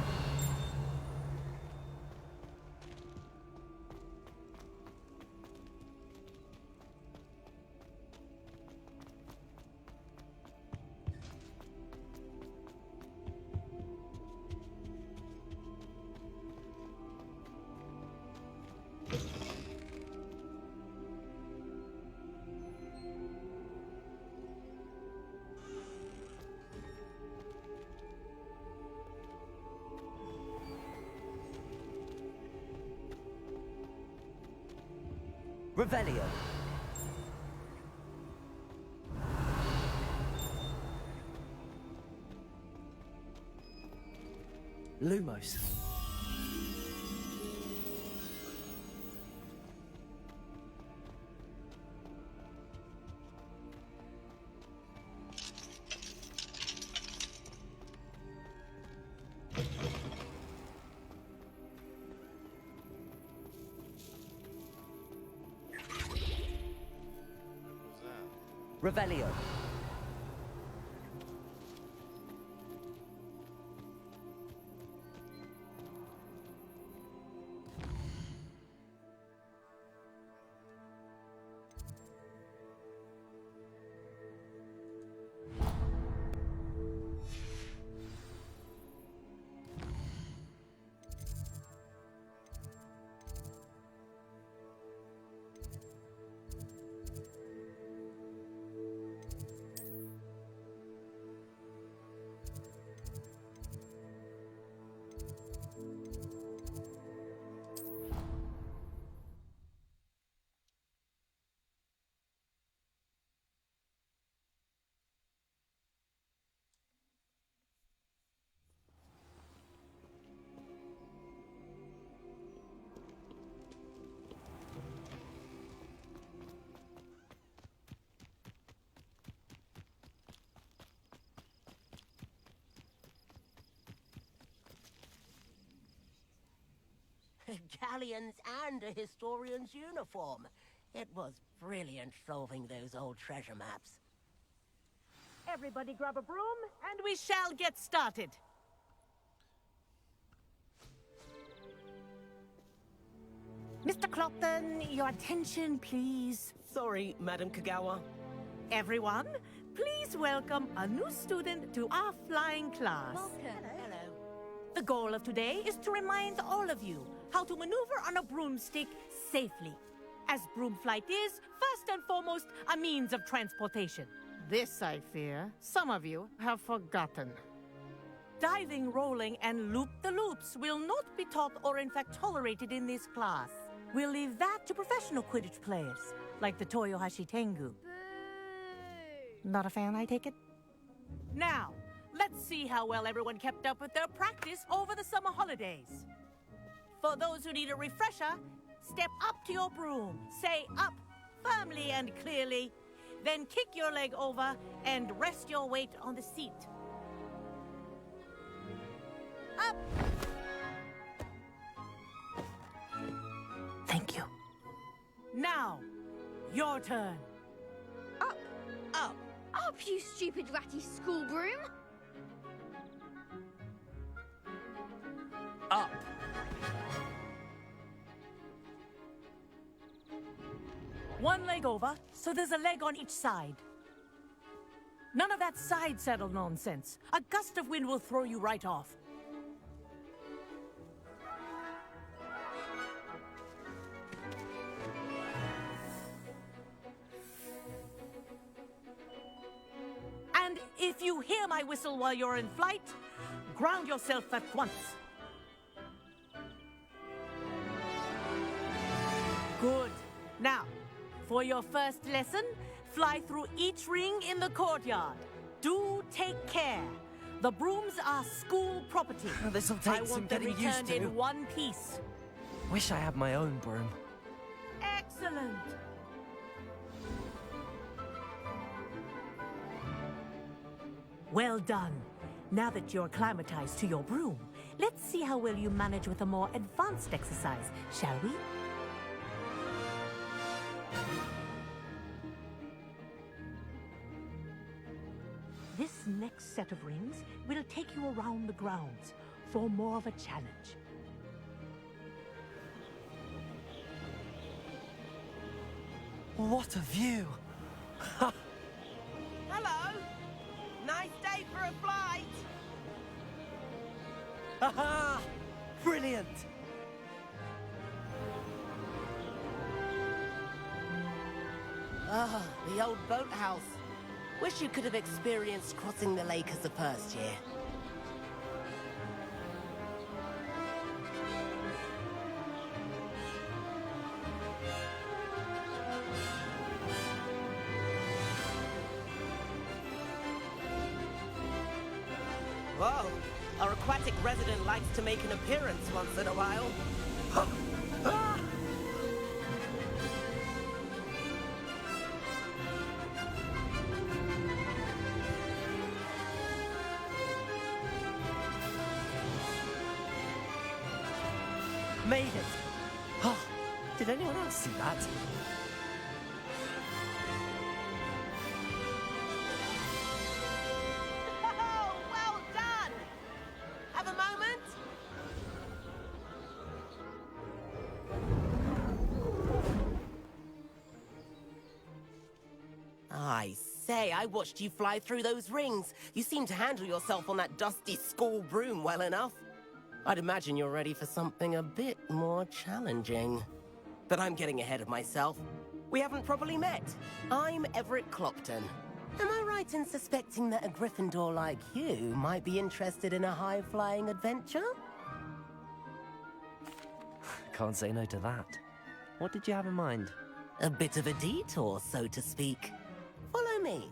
Revelio. Lumos. Revelio. Galleons and a historian's uniform. It was brilliant solving those old treasure maps. Everybody grab a broom, and we shall get started. Mr. Clopton, your attention, please. Sorry, Madam Kagawa. Everyone, please welcome a new student to our flying class. Welcome. Hello. The goal of today is to remind all of you how to maneuver on a broomstick safely, as broom flight is, first and foremost, a means of transportation. This, I fear, some of you have forgotten. Diving, rolling, and loop-the-loops will not be taught or in fact tolerated in this class. We'll leave that to professional Quidditch players, like the Toyohashi Tengu. Not a fan, I take it? Now, let's see how well everyone kept up with their practice over the summer holidays. For those who need a refresher, step up to your broom, say up firmly and clearly, then kick your leg over and rest your weight on the seat. Up! Thank you. Now, your turn. Up! Up! Up, you stupid ratty school broom! Up. One leg over, so there's a leg on each side. None of that side saddle nonsense. A gust of wind will throw you right off. And if you hear my whistle while you're in flight, ground yourself at once. Good. Now, for your first lesson, fly through each ring in the courtyard. Do take care. The brooms are school property. This'll I take some want them getting used returned to. in one piece. Wish I had my own broom. Excellent. Well done. Now that you're acclimatized to your broom, let's see how well you manage with a more advanced exercise, shall we? This next set of rings will take you around the grounds for more of a challenge. What a view! Hello! Nice day for a flight! Aha! Brilliant! Ah, the old boathouse. Wish you could have experienced crossing the lake as a first year. Whoa, our aquatic resident likes to make an appearance once in a while. Made it! Oh, did anyone else see that? Oh, well done! Have a moment? I say, I watched you fly through those rings. You seem to handle yourself on that dusty school broom well enough. I'd imagine you're ready for something a bit more challenging. But I'm getting ahead of myself. We haven't properly met. I'm Everett Clopton. Am I right in suspecting that a Gryffindor like you might be interested in a high-flying adventure? Can't say no to that. What did you have in mind? A bit of a detour, so to speak. Follow me.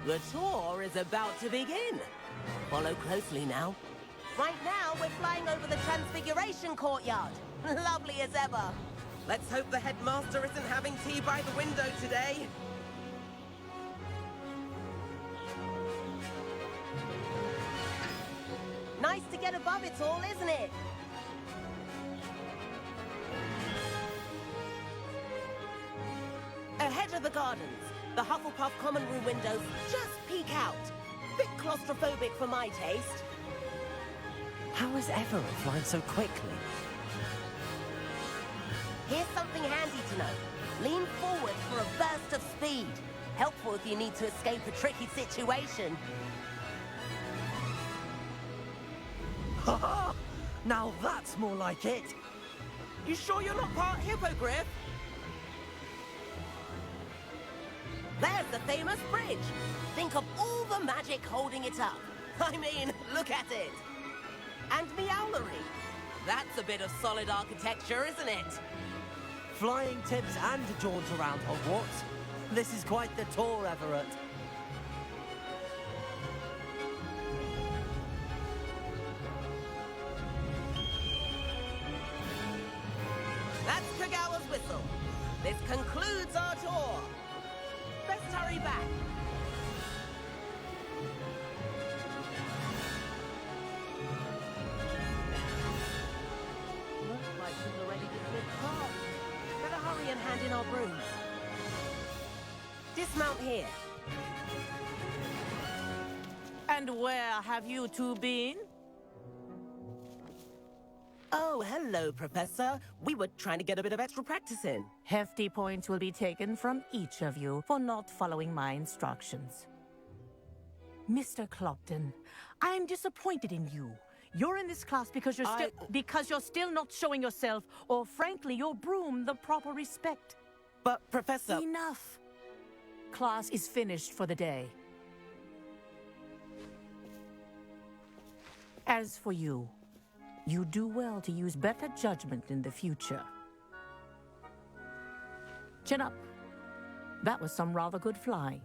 The tour is about to begin. Follow closely now. Right now, we're flying over the Transfiguration Courtyard. Lovely as ever. Let's hope the headmaster isn't having tea by the window today. Nice to get above it all, isn't it? Ahead of the gardens, the Hufflepuff common room windows just peek out. Bit claustrophobic for my taste. How is Everett flying so quickly? Here's something handy to know. Lean forward for a burst of speed. Helpful if you need to escape a tricky situation. Ha! Now that's more like it! You sure you're not part hippogriff? There's the famous bridge. Think of all the magic holding it up. I mean, look at it. And Meowlery. That's a bit of solid architecture, isn't it? Flying tips and a jaunt around Hogwarts. This is quite the tour, Everett. That's Kagawa's whistle. This concludes our tour. Best hurry back. Looks like people are ready to flip cars. Better hurry and hand in our brooms. Dismount here. And where have you two been? Oh, hello, Professor. We were trying to get a bit of extra practice in. Hefty points will be taken from each of you for not following my instructions. Mr. Clopton, I am disappointed in you. You're in this class because you're still not showing yourself, or frankly, your broom the proper respect. But, Professor... Enough. Class is finished for the day. As for you, you do well to use better judgment in the future. Chin up. That was some rather good flying.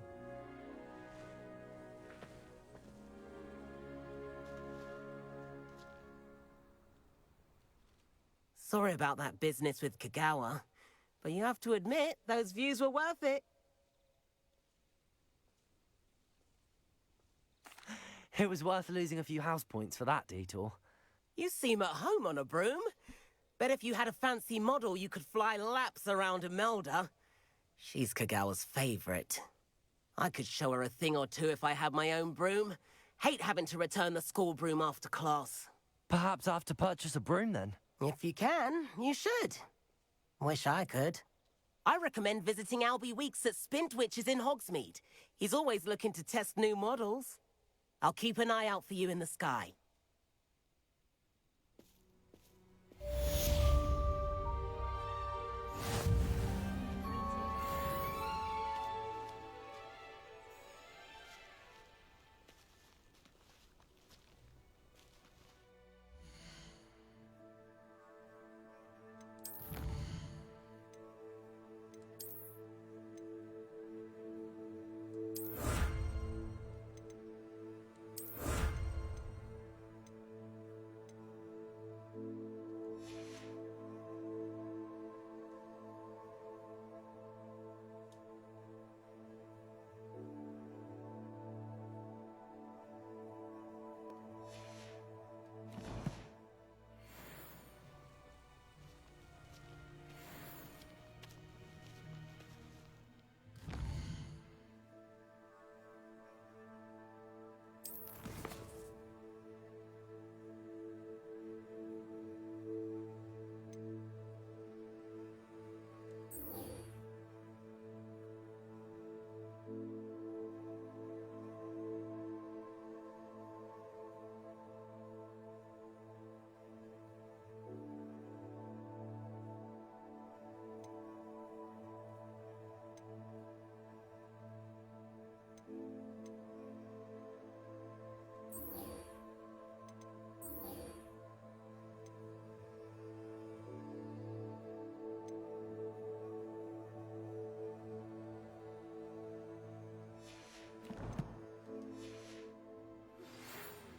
Sorry about that business with Kagawa, but you have to admit, those views were worth it. It was worth losing a few house points for that detour. You seem at home on a broom. Bet if you had a fancy model, you could fly laps around Imelda. She's Kagawa's favorite. I could show her a thing or two if I had my own broom. Hate having to return the school broom after class. Perhaps I have to purchase a broom then? If you can, you should. Wish I could. I recommend visiting Albie Weeks at Spintwitches in Hogsmeade. He's always looking to test new models. I'll keep an eye out for you in the sky.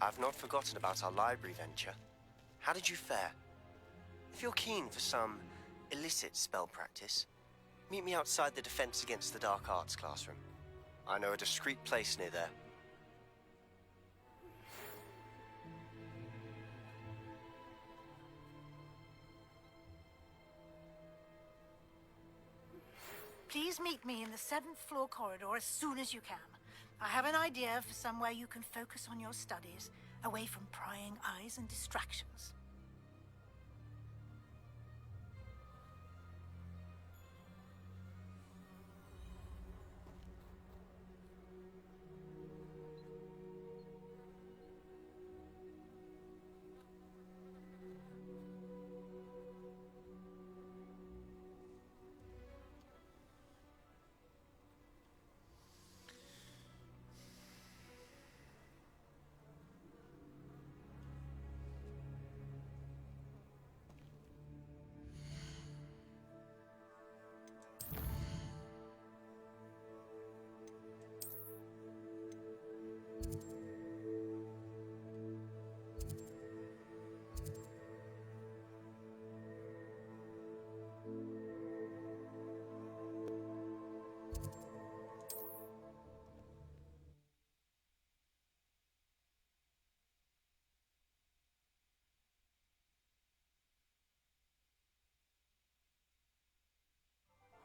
I've not forgotten about our library venture. How did you fare? If you're keen for some illicit spell practice, meet me outside the Defense Against the Dark Arts classroom. I know a discreet place near there. Please meet me in the 7th floor corridor as soon as you can. I have an idea for somewhere you can focus on your studies, away from prying eyes and distractions.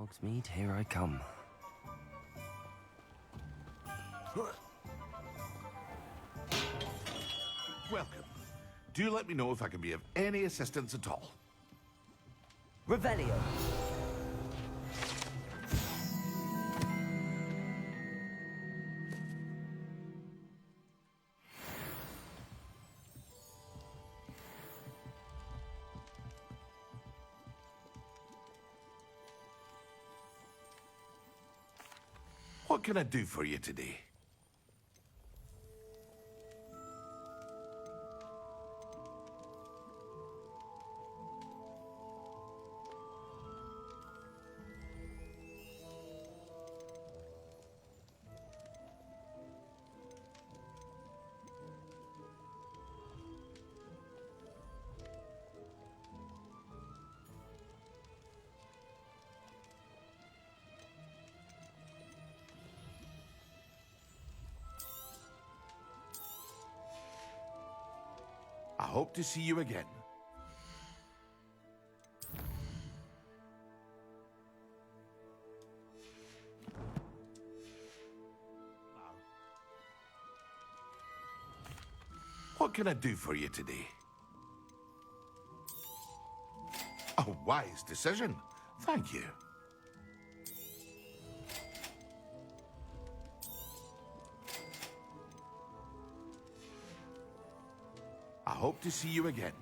Hogsmeade, here I come. Welcome. Do let me know if I can be of any assistance at all. Revelio. What can I do for you today? hope to see you again. What can I do for you today? A wise decision. Thank you. I hope to see you again.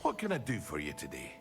What can I do for you today?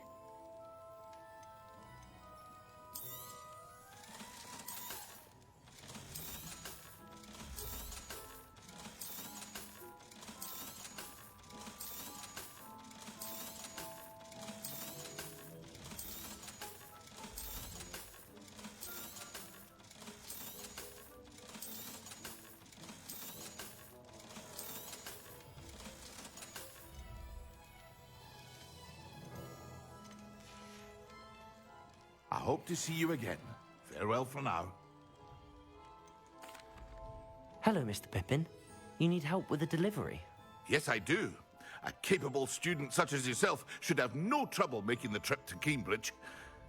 I hope to see you again. Farewell for now. Hello, Mr. Pippin. You need help with a delivery? Yes, I do. A capable student such as yourself should have no trouble making the trip to Cambridge.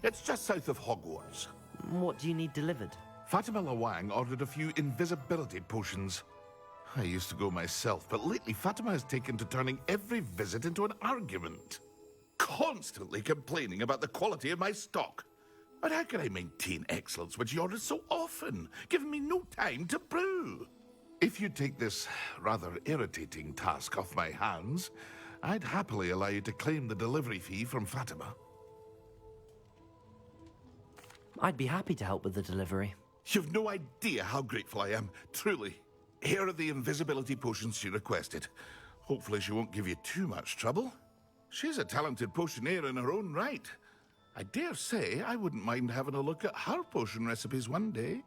It's just south of Hogwarts. What do you need delivered? Fatima Lawang ordered a few invisibility potions. I used to go myself, but lately Fatima has taken to turning every visit into an argument. Constantly complaining about the quality of my stock. But how can I maintain excellence when she orders so often, giving me no time to brew? If you take this rather irritating task off my hands, I'd happily allow you to claim the delivery fee from Fatima. I'd be happy to help with the delivery. You've no idea how grateful I am, truly. Here are the invisibility potions she requested. Hopefully she won't give you too much trouble. She's a talented potioneer in her own right. I dare say I wouldn't mind having a look at her potion recipes one day.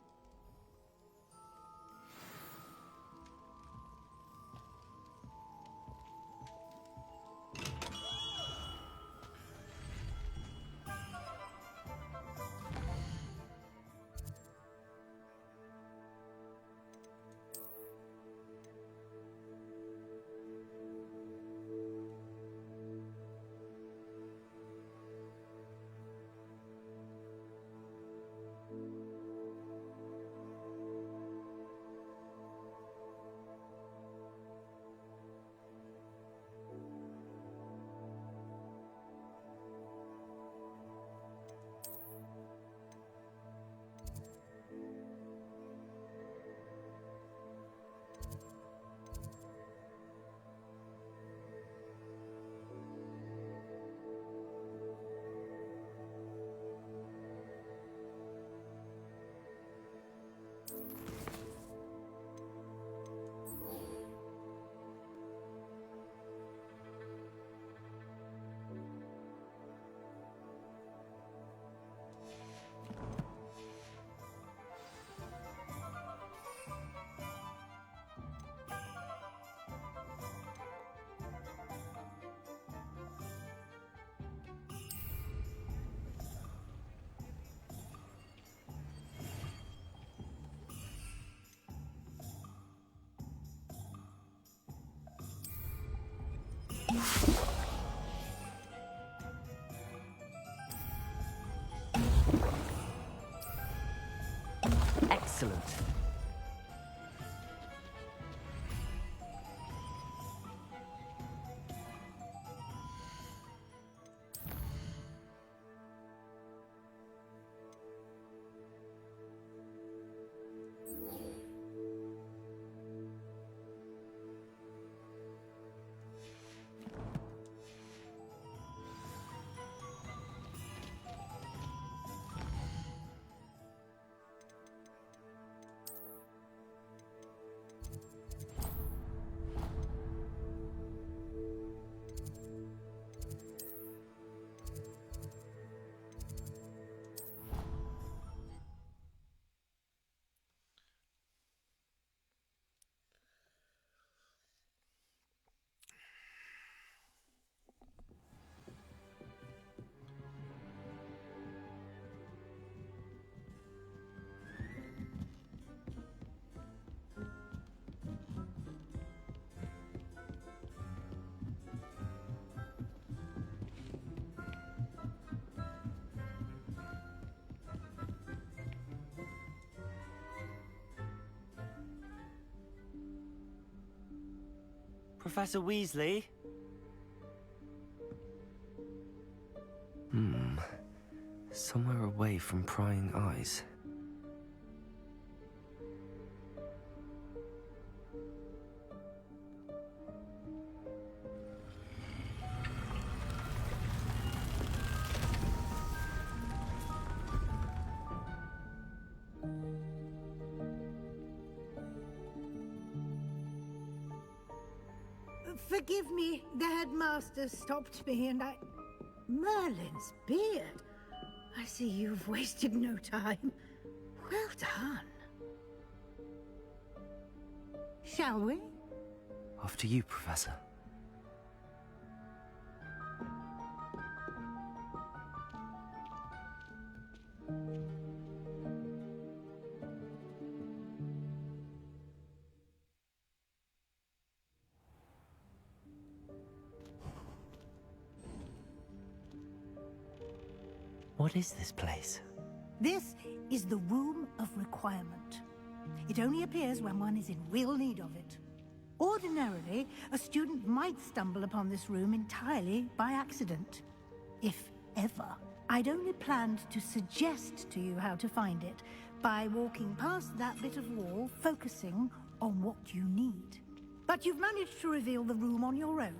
Excellent. Professor Weasley? Somewhere away from prying eyes. Forgive me, the headmaster stopped me and I... Merlin's beard. I see you've wasted no time. Well done. Shall we? After you, Professor. What is this place? This is the Room of Requirement. It only appears when one is in real need of it. Ordinarily, a student might stumble upon this room entirely by accident. If ever. I'd only planned to suggest to you how to find it by walking past that bit of wall, focusing on what you need. But you've managed to reveal the room on your own.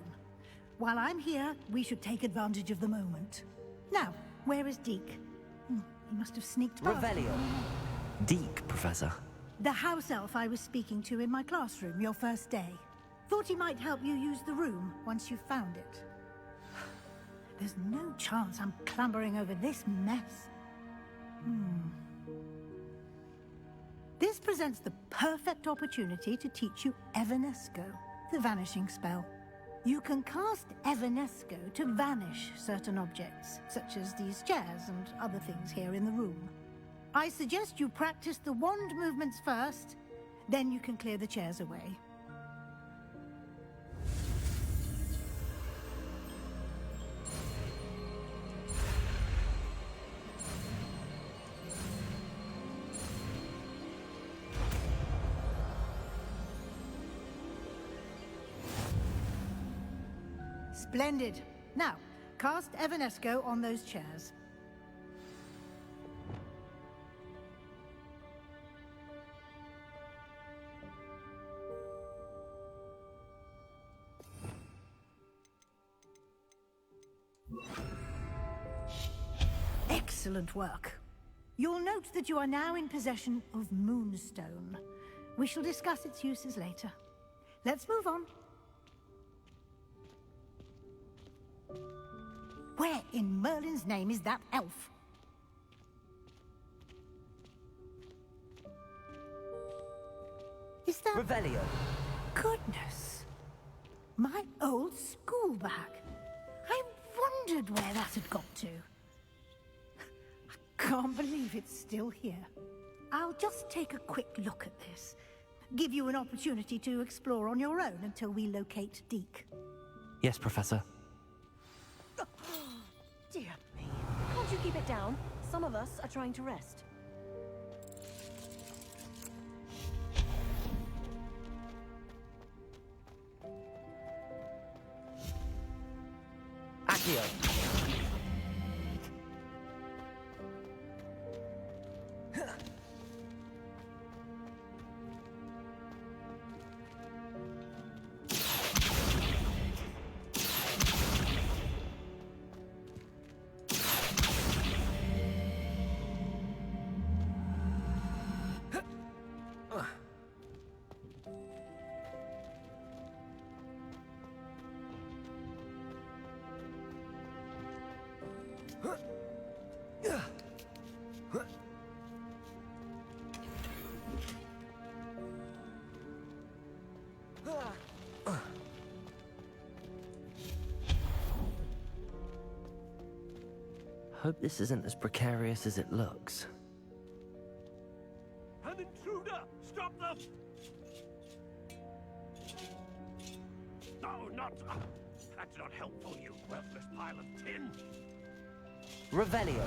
While I'm here, we should take advantage of the moment. Now, where is Deke? He must have sneaked past. Revelio. Deke, Professor. The house elf I was speaking to in my classroom your first day. Thought he might help you use the room once you found it. There's no chance I'm clambering over this mess. This presents the perfect opportunity to teach you Evanesco, the vanishing spell. You can cast Evanesco to vanish certain objects, such as these chairs and other things here in the room. I suggest you practice the wand movements first, then you can clear the chairs away. Splendid. Now, cast Evanesco on those chairs. Excellent work. You'll note that you are now in possession of Moonstone. We shall discuss its uses later. Let's move on. Where in Merlin's name is that elf? Is that... Revelio. Goodness. My old school bag. I wondered where that had got to. I can't believe it's still here. I'll just take a quick look at this. Give you an opportunity to explore on your own until we locate Deke. Yes, Professor. Dear me. Can't you keep it down? Some of us are trying to rest. Accio. Hope this isn't as precarious as it looks. An intruder! Stop them! No, not... That's not helpful, you worthless pile of tin! Revelio.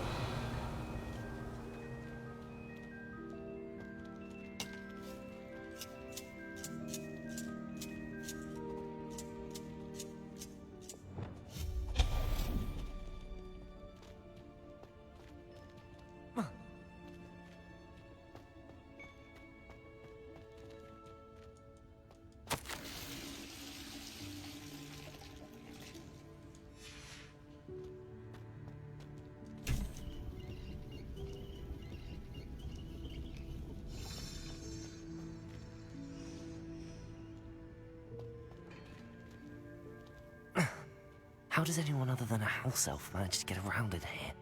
How does anyone other than a house elf manage to get around in here?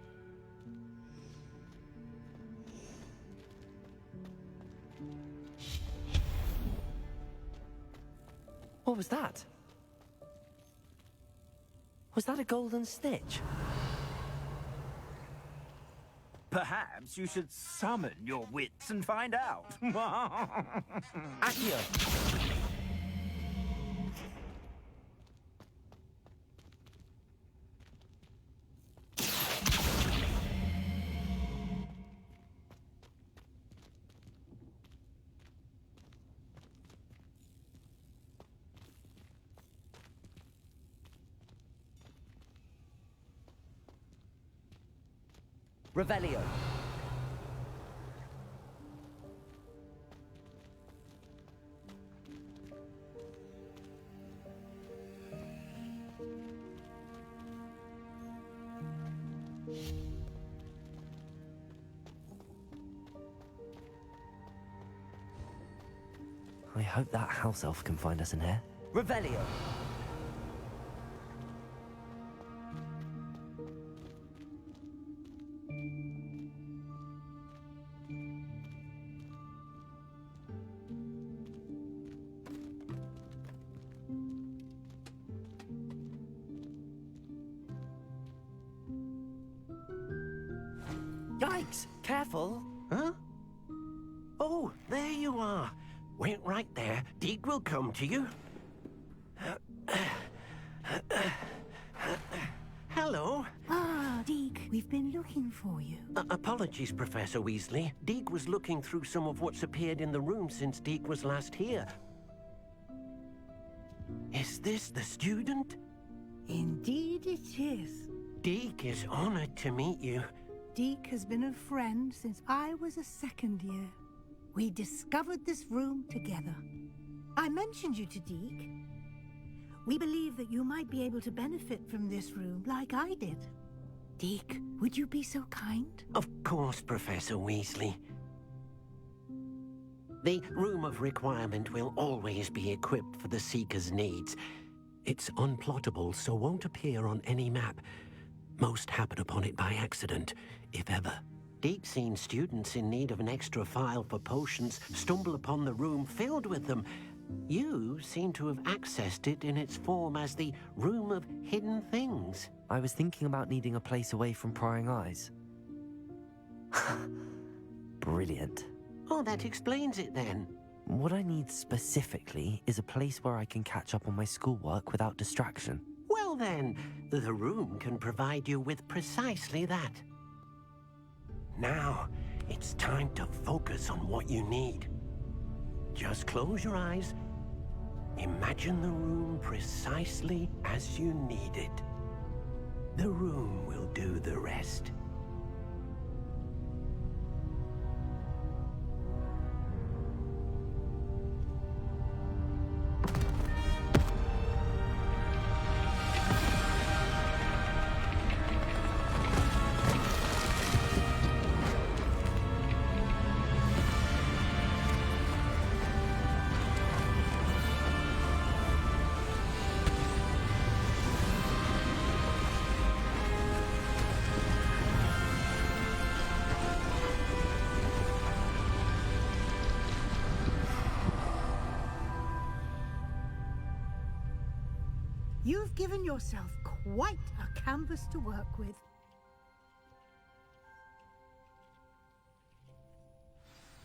What was that? Was that a golden snitch? Perhaps you should summon your wits and find out. Accio. Revelio. I hope that house elf can find us in here. Revelio. Yikes! Careful! Huh? Oh, there you are. Wait right there. Deke will come to you. Hello. Ah, Deke, we've been looking for you. Apologies, Professor Weasley. Deke was looking through some of what's appeared in the room since Deke was last here. Is this the student? Indeed it is. Deke is honored to meet you. Deke has been a friend since I was a second year. We discovered this room together. I mentioned you to Deke. We believe that you might be able to benefit from this room like I did. Deke, would you be so kind? Of course, Professor Weasley. The Room of Requirement will always be equipped for the Seeker's needs. It's unplottable, so won't appear on any map. Most happen upon it by accident, if ever. Deke's seen students in need of an extra file for potions stumble upon the room filled with them. You seem to have accessed it in its form as the Room of Hidden Things. I was thinking about needing a place away from prying eyes. Brilliant. Oh, that explains it then. What I need specifically is a place where I can catch up on my schoolwork without distraction. Well then, the room can provide you with precisely that. Now, it's time to focus on what you need. Just close your eyes. Imagine the room precisely as you need it. The room will do the rest. You've given yourself quite a canvas to work with.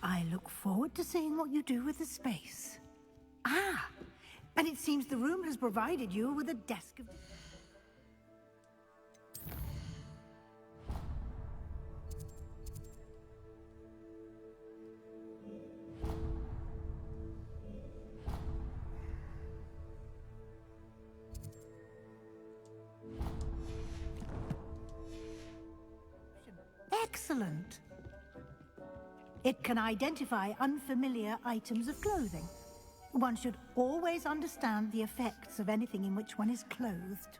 I look forward to seeing what you do with the space. Ah, and it seems the room has provided you with a desk of... Excellent. It can identify unfamiliar items of clothing. One should always understand the effects of anything in which one is clothed.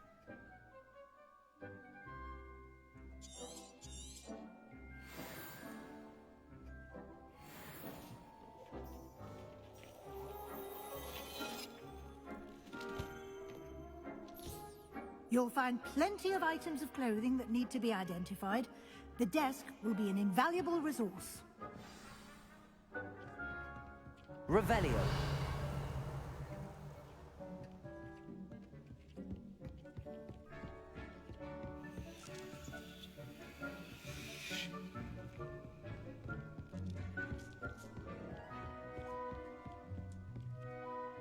You'll find plenty of items of clothing that need to be identified. The desk will be an invaluable resource. Revelio.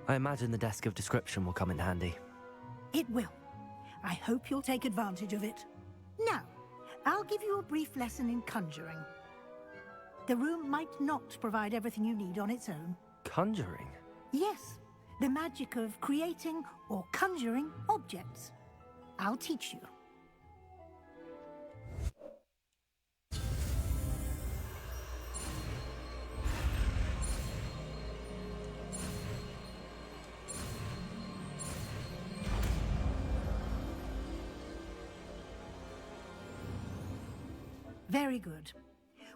I imagine the desk of description will come in handy. It will. I hope you'll take advantage of it. Now, I'll give you a brief lesson in conjuring. The room might not provide everything you need on its own. Conjuring? Yes, the magic of creating or conjuring objects. I'll teach you. Very good.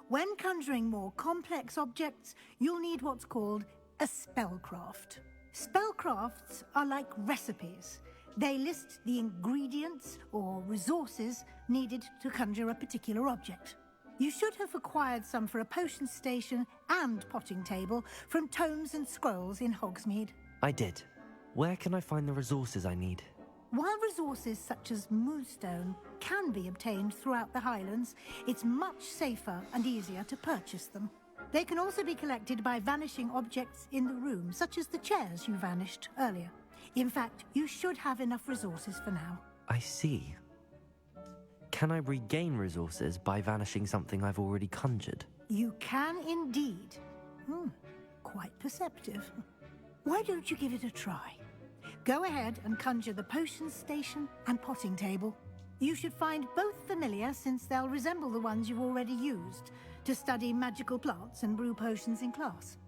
When conjuring more complex objects, you'll need what's called a spellcraft. Spellcrafts are like recipes. They list the ingredients or resources needed to conjure a particular object. You should have acquired some for a potion station and potting table from tomes and scrolls in Hogsmeade. I did. Where can I find the resources I need? While resources such as moonstone can be obtained throughout the Highlands, it's much safer and easier to purchase them. They can also be collected by vanishing objects in the room, such as the chairs you vanished earlier. In fact, you should have enough resources for now. I see. Can I regain resources by vanishing something I've already conjured? You can indeed. Quite perceptive. Why don't you give it a try? Go ahead and conjure the potion station and potting table. You should find both familiar, since they'll resemble the ones you've already used to study magical plants and brew potions in class.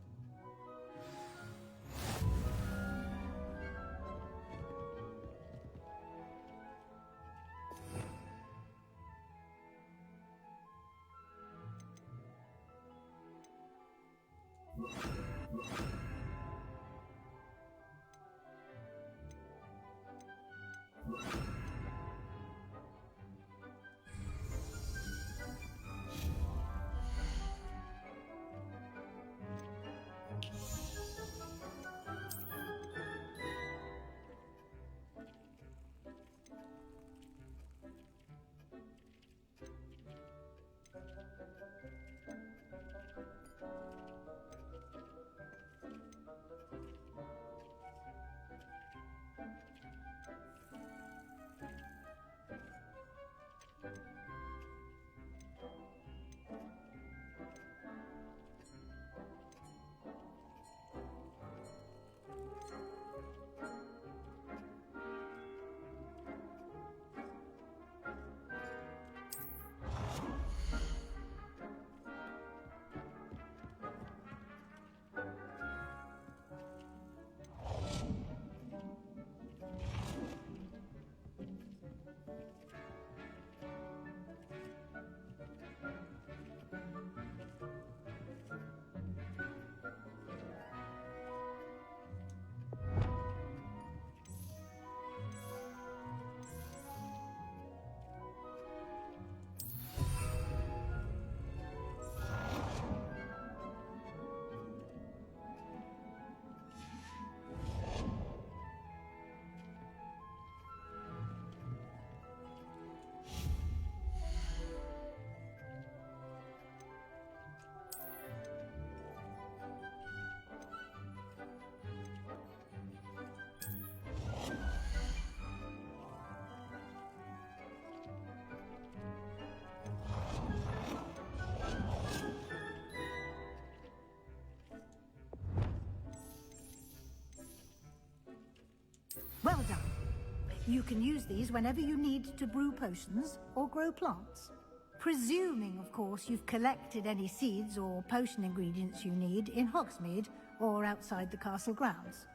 You can use these whenever you need to brew potions or grow plants. Presuming, of course, you've collected any seeds or potion ingredients you need in Hogsmeade or outside the castle grounds.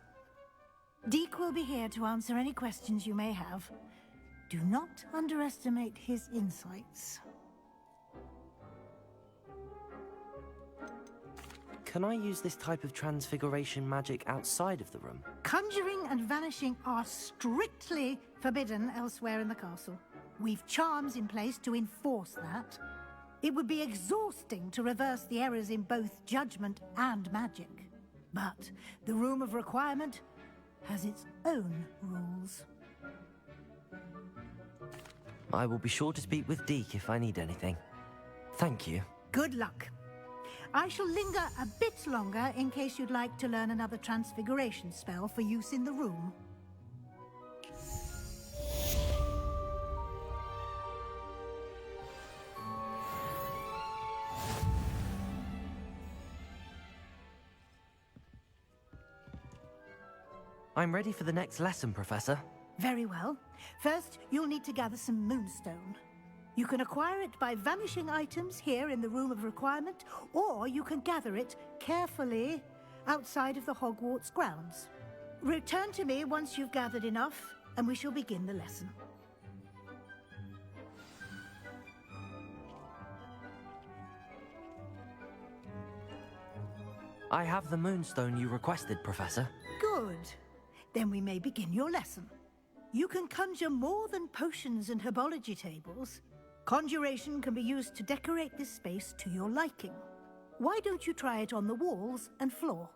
Deke will be here to answer any questions you may have. Do not underestimate his insights. Can I use this type of transfiguration magic outside of the room? Conjuring and vanishing are strictly forbidden elsewhere in the castle. We've charms in place to enforce that. It would be exhausting to reverse the errors in both judgment and magic. But the Room of Requirement has its own rules. I will be sure to speak with Deke if I need anything. Thank you. Good luck. I shall linger a bit longer in case you'd like to learn another transfiguration spell for use in the room. I'm ready for the next lesson, Professor. Very well. First, you'll need to gather some moonstone. You can acquire it by vanishing items here in the Room of Requirement, or you can gather it carefully outside of the Hogwarts grounds. Return to me once you've gathered enough, and we shall begin the lesson. I have the moonstone you requested, Professor. Good. Then we may begin your lesson. You can conjure more than potions and herbology tables. Conjuration can be used to decorate this space to your liking. Why don't you try it on the walls and floor?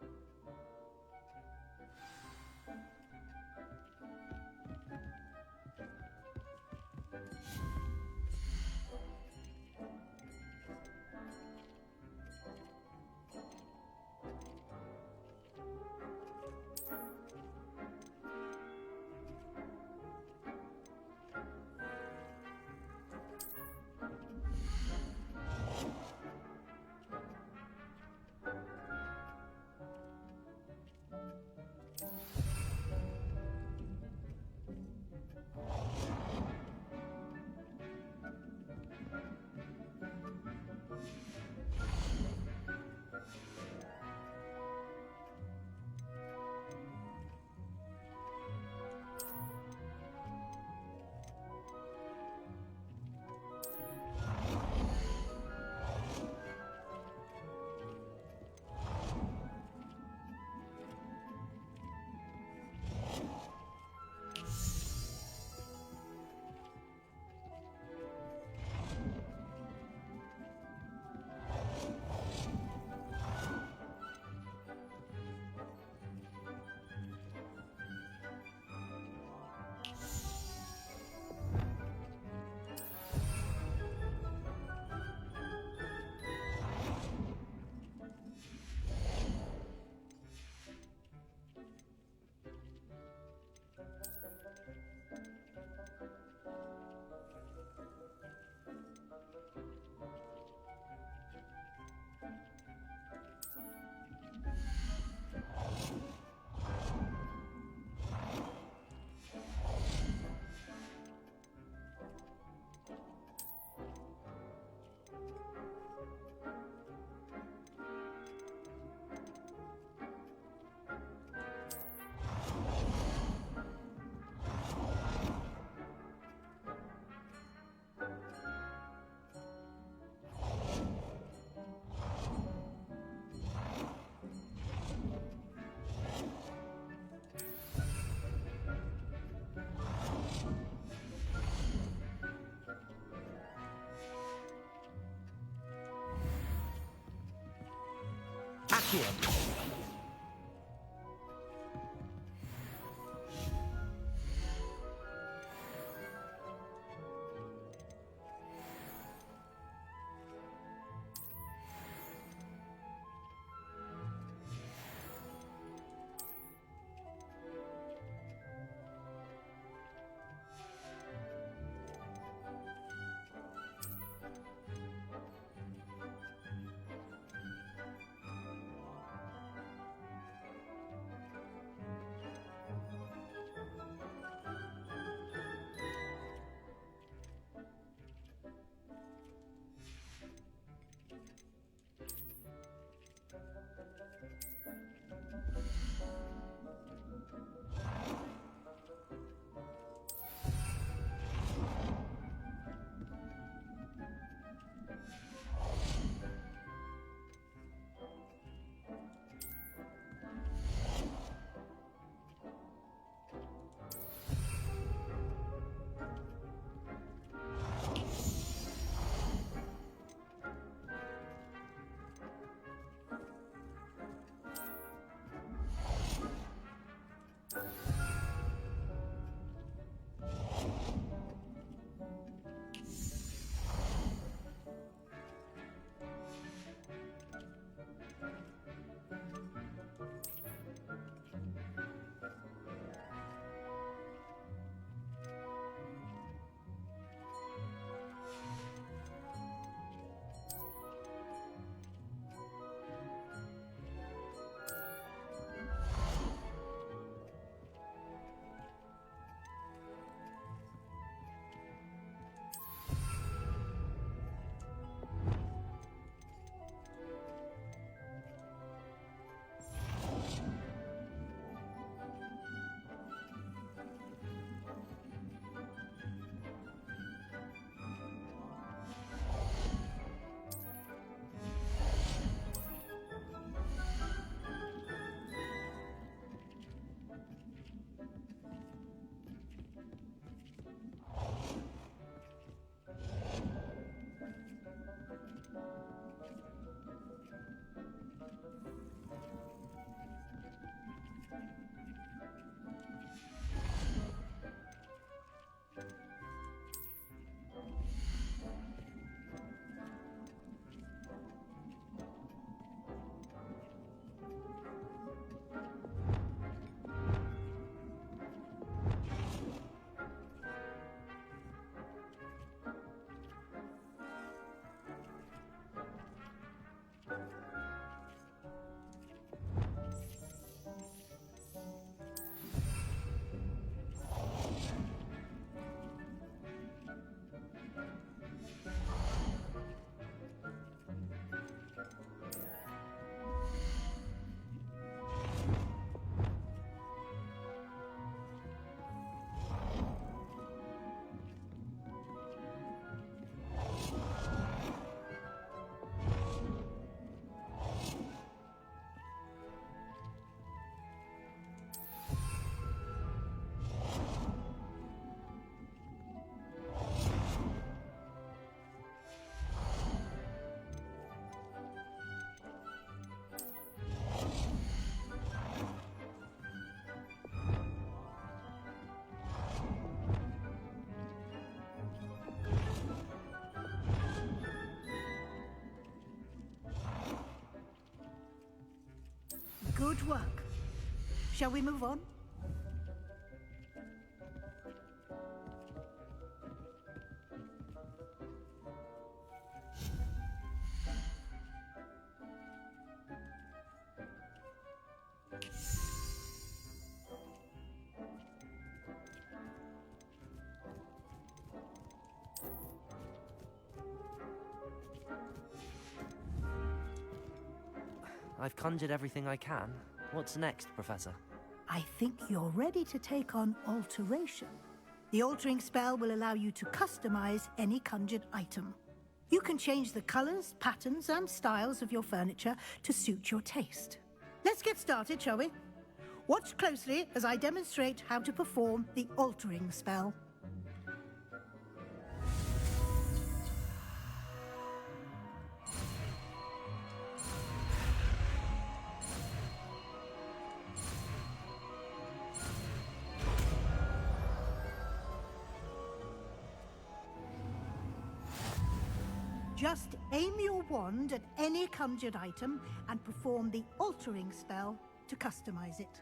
Accio. Good work. Shall we move on? I've conjured everything I can. What's next, Professor? I think you're ready to take on alteration. The altering spell will allow you to customize any conjured item. You can change the colors, patterns, and styles of your furniture to suit your taste. Let's get started, shall we? Watch closely as I demonstrate how to perform the altering spell. Just aim your wand at any conjured item and perform the altering spell to customize it.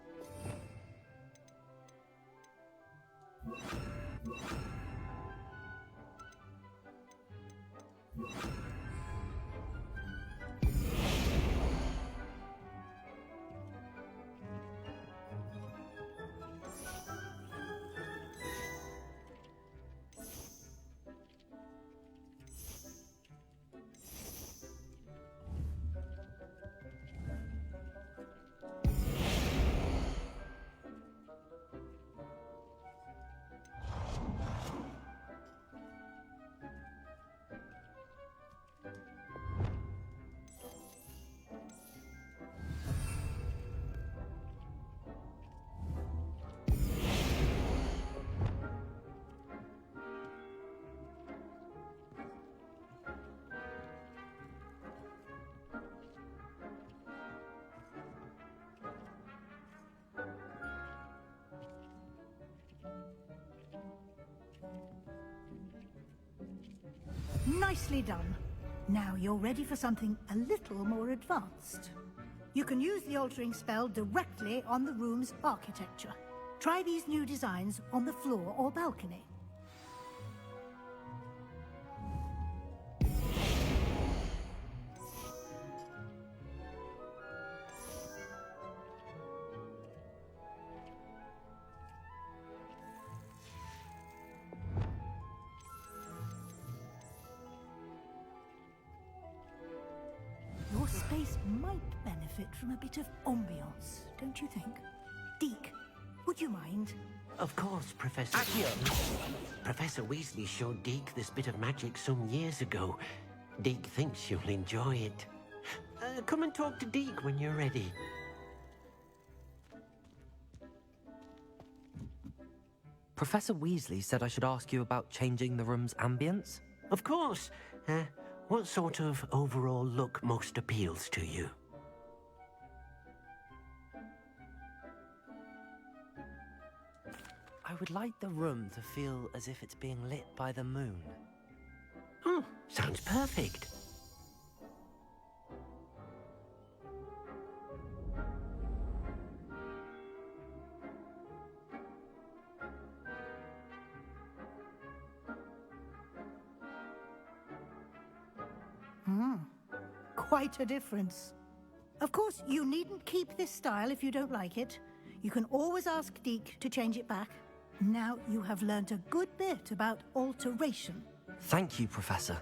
Nicely done. Now you're ready for something a little more advanced. You can use the altering spell directly on the room's architecture. Try these new designs on the floor or balcony. Your space might benefit from a bit of ambiance, don't you think? Deke, would you mind? Of course, Professor. Professor Weasley showed Deke this bit of magic some years ago. Deke thinks you'll enjoy it. Come and talk to Deke when you're ready. Professor Weasley said I should ask you about changing the room's ambience? Of course. What sort of overall look most appeals to you? I would like the room to feel as if it's being lit by the moon. Oh, sounds perfect. Quite a difference. Of course, you needn't keep this style if you don't like it. You can always ask Deke to change it back. Now you have learnt a good bit about alteration. Thank you, Professor.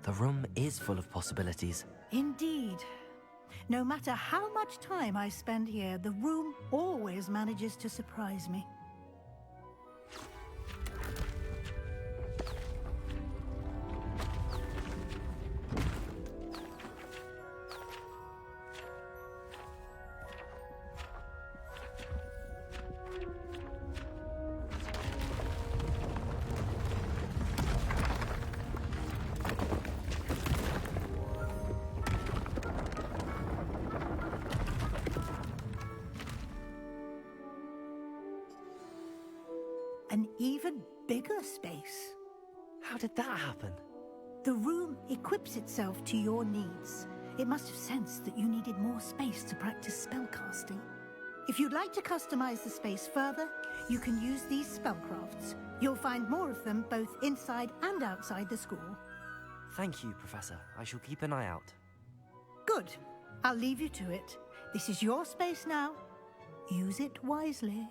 The room is full of possibilities. Indeed. No matter how much time I spend here, the room always manages to surprise me. An even bigger space. How did that happen? The room equips itself to your needs. It must have sensed that you needed more space to practice spellcasting. like to customize the space further, you can use these spellcrafts. You'll find more of them both inside and outside the school. Thank you, Professor. I shall keep an eye out. Good. I'll leave you to it. This is your space now. Use it wisely.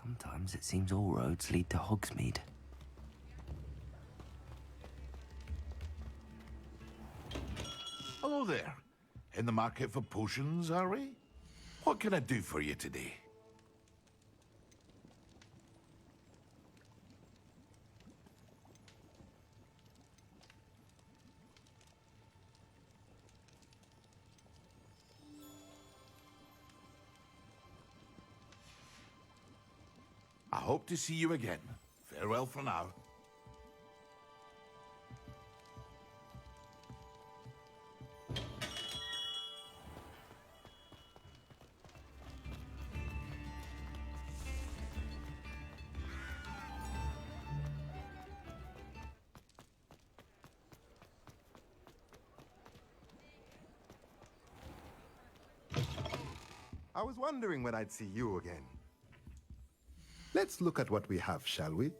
Sometimes it seems all roads lead to Hogsmeade. Hello there. In the market for potions, are we? What can I do for you today? I hope to see you again. Farewell for now. I was wondering when I'd see you again. Let's look at what we have, shall we?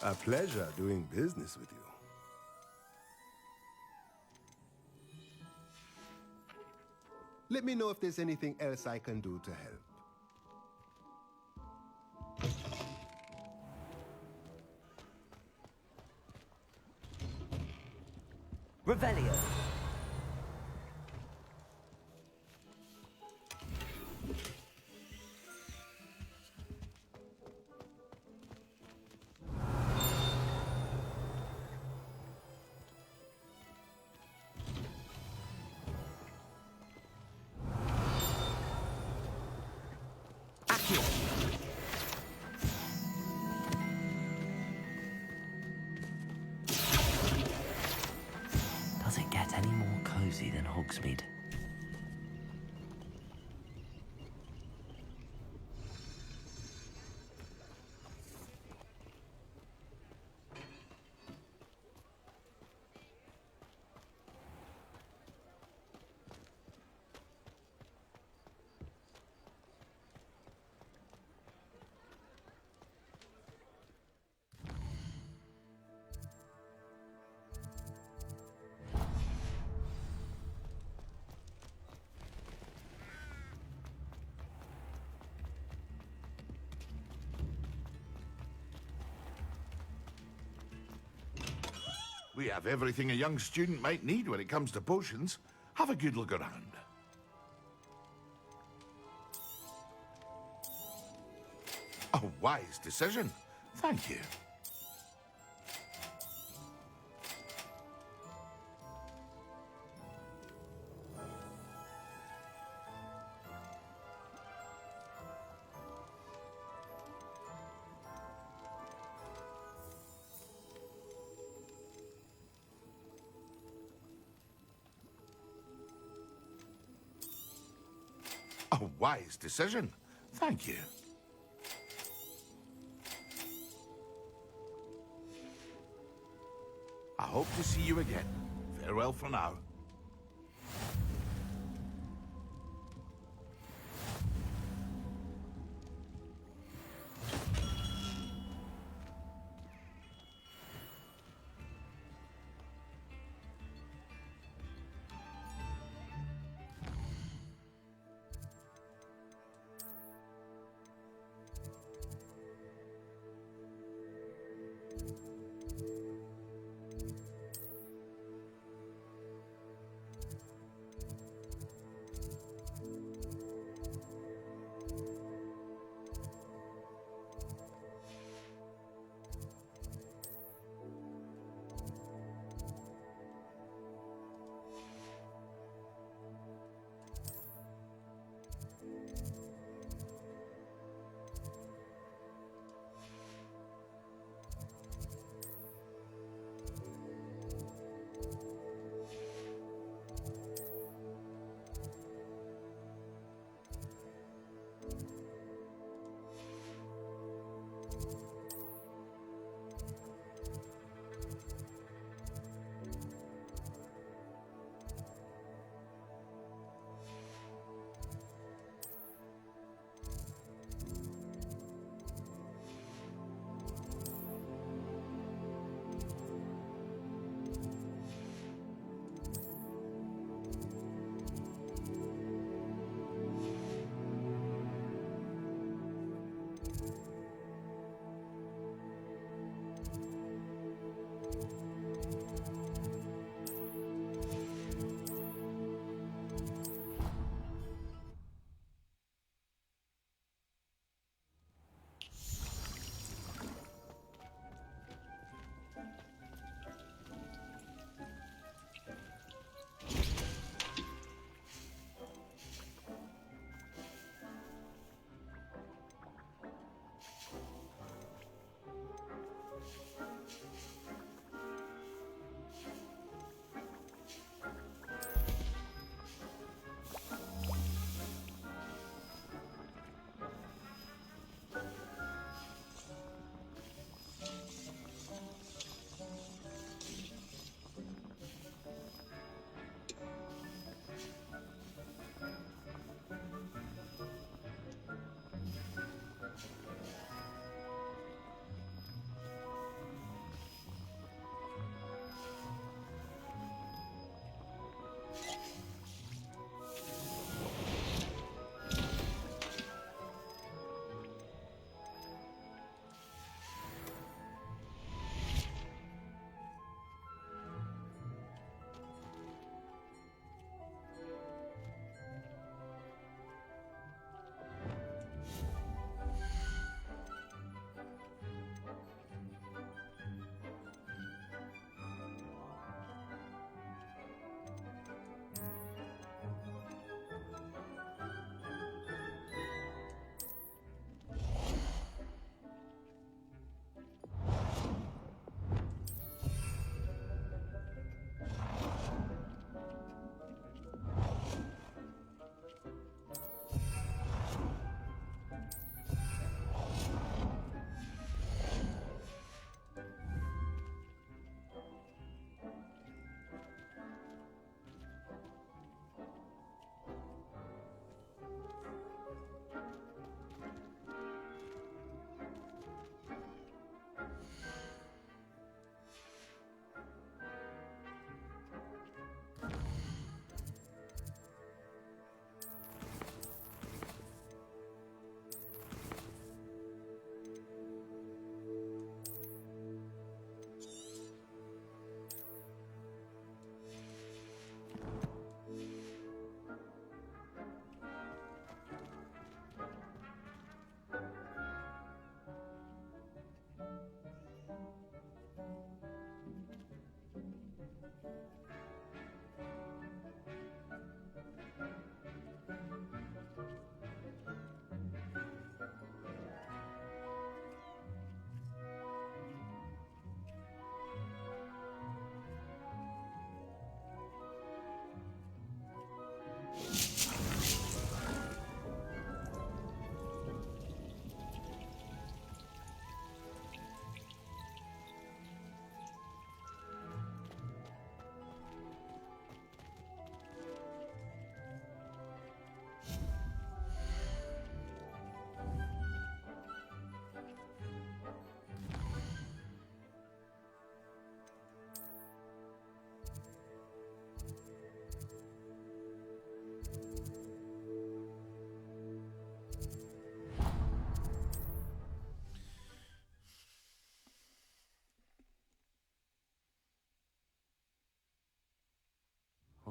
A pleasure doing business with you. Let me know if there's anything else I can do to help. Revelio. Does it get any more cozy than Hogsmeade? We have everything a young student might need when it comes to potions. Have a good look around. A wise decision. Thank you. A wise decision. Thank you. I hope to see you again. Farewell for now.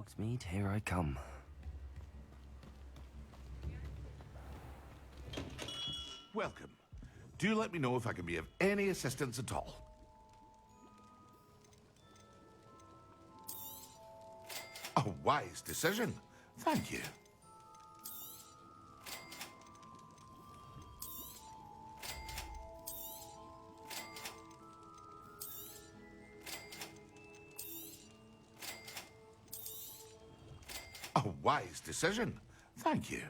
Hogsmeade, here I come. Welcome. Do let me know if I can be of any assistance at all. A wise decision. Thank you. A wise decision. Thank you.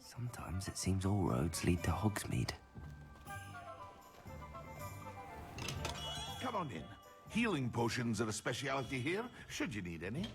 Sometimes it seems all roads lead to Hogsmeade. Come on in. Healing potions are a speciality here, should you need any.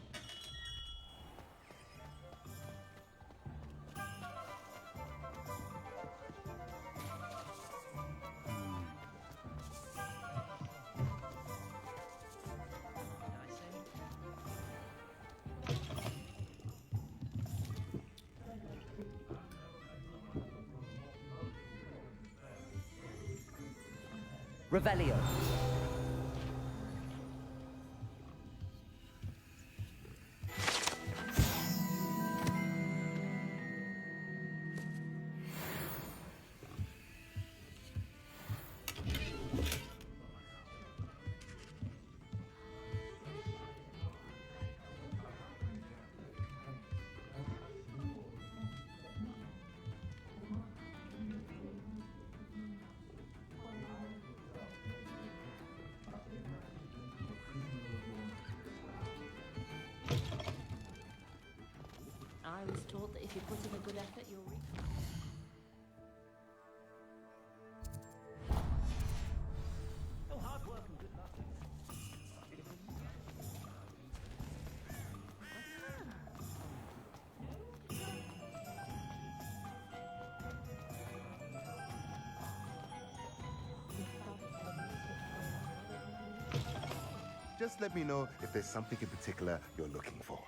Revelio. I was taught that if you put in a good effort, you'll reach. Oh, hard work and good luck. Just let me know if there's something in particular you're looking for.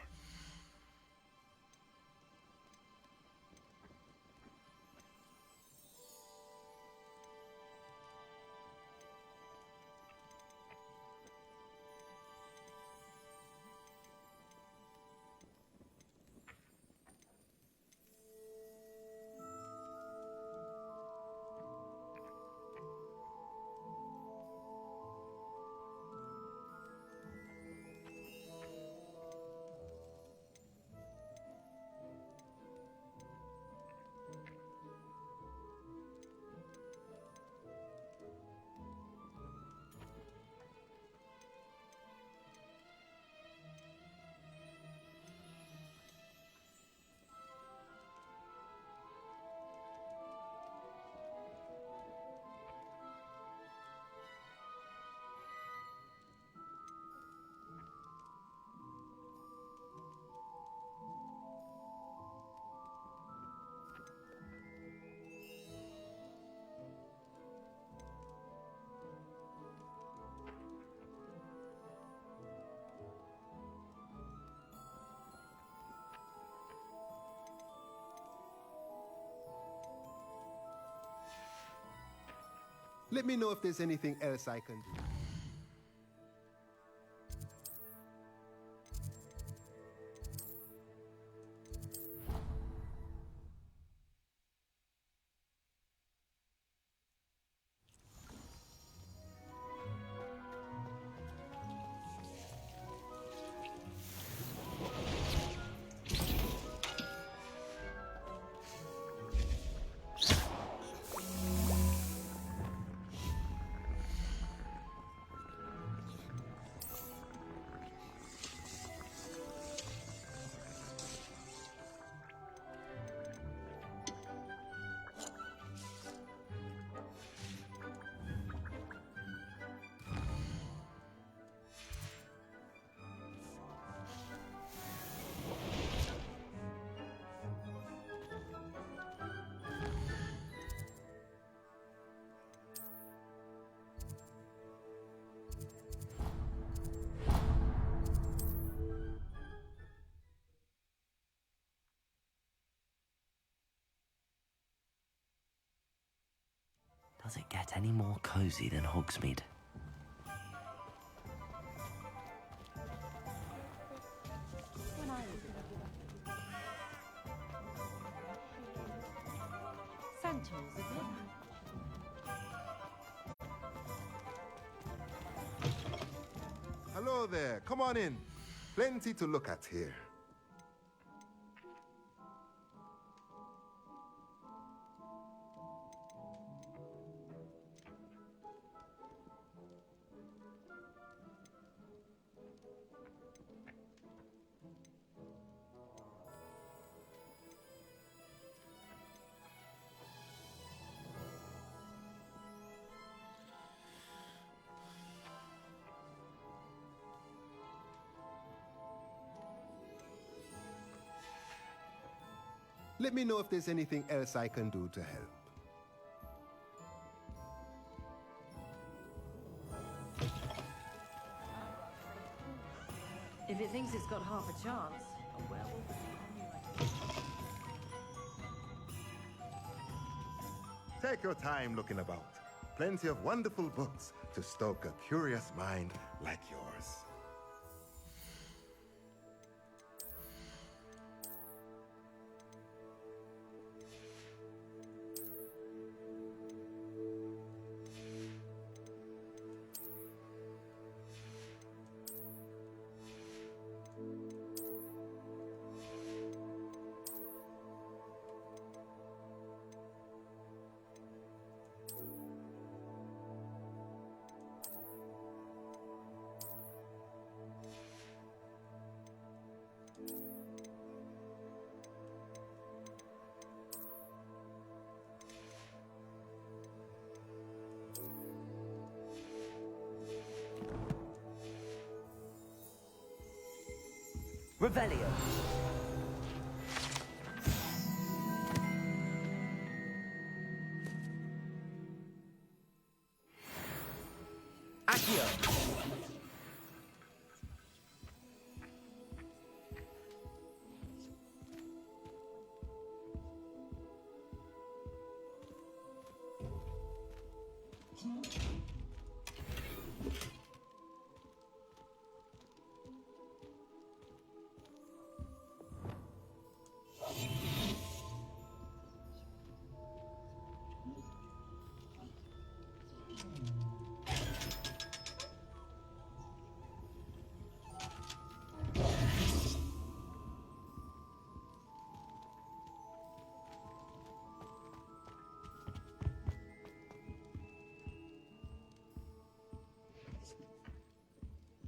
Let me know if there's anything else I can do. Does it get any more cozy than Hogsmeade? Centuries of living. Hello there, come on in. Plenty to look at here. Let me know if there's anything else I can do to help. If it thinks it's got half a chance, a werewolf is the only way. Take your time looking about. Plenty of wonderful books to stoke a curious mind like yours. Revelio. Accio.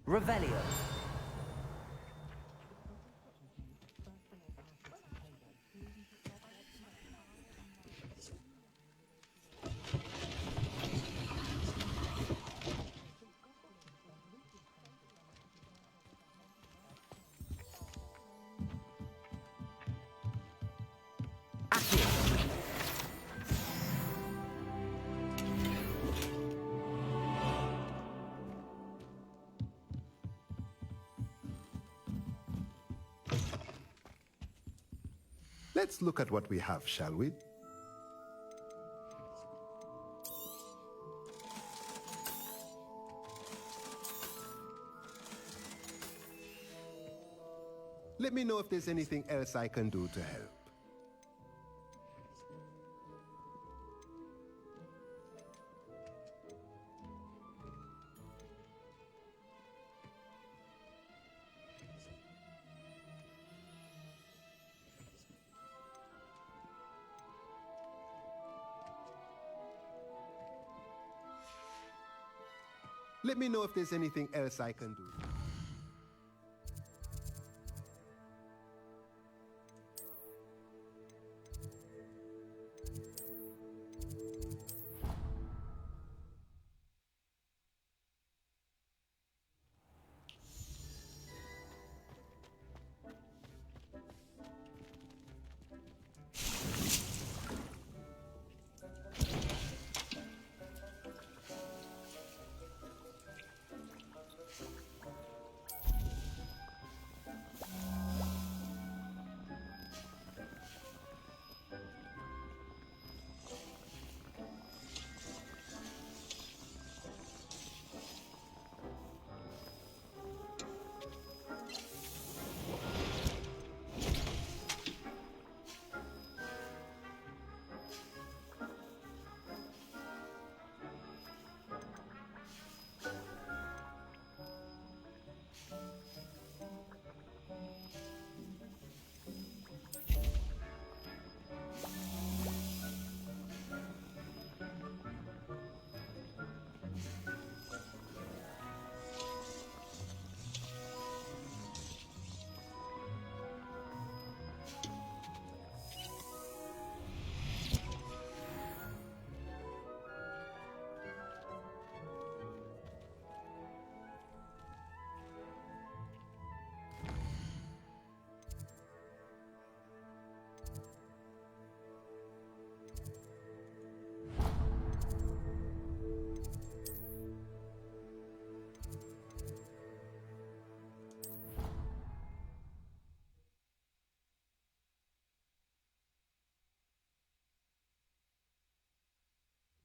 Revelio. Let's look at what we have, shall we? Let me know if there's anything else I can do to help. Let me know if there's anything else I can do.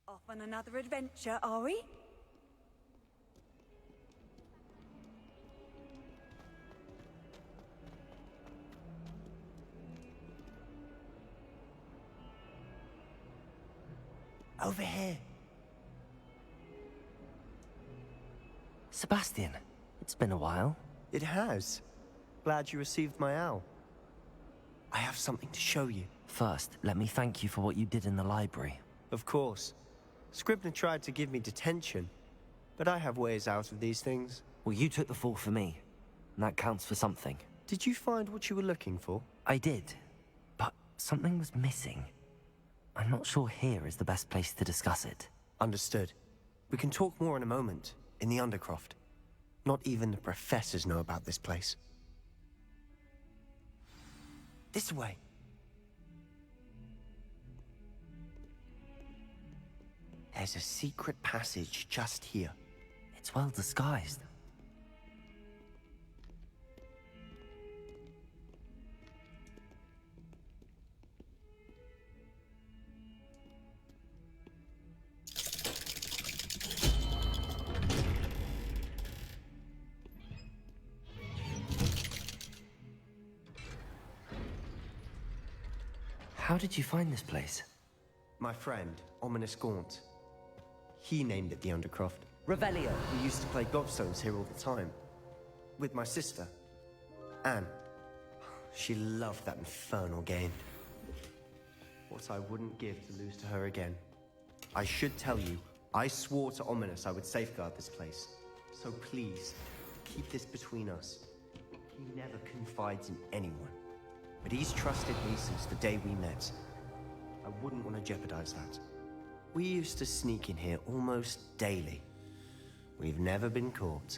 Off on another adventure, are we? Over here. Sebastian, it's been a while. It has. Glad you received my owl. I have something to show you. First, let me thank you for what you did in the library. Of course. Scribner tried to give me detention, but I have ways out of these things. Well, you took the fall for me, and that counts for something. Did you find what you were looking for? I did, but something was missing. I'm not sure here is the best place to discuss it. Understood. We can talk more in a moment, in the Undercroft. Not even the professors know about this place. This way. There's a secret passage just here. It's well disguised. How did you find this place? My friend, Ominous Gaunt. He named it the Undercroft. Revelio. We used to play gobstones here all the time. With my sister, Anne. She loved that infernal game. What I wouldn't give to lose to her again. I should tell you, I swore to Ominous I would safeguard this place. So please, keep this between us. He never confides in anyone. But he's trusted me since the day we met. I wouldn't want to jeopardize that. We used to sneak in here almost daily. We've never been caught.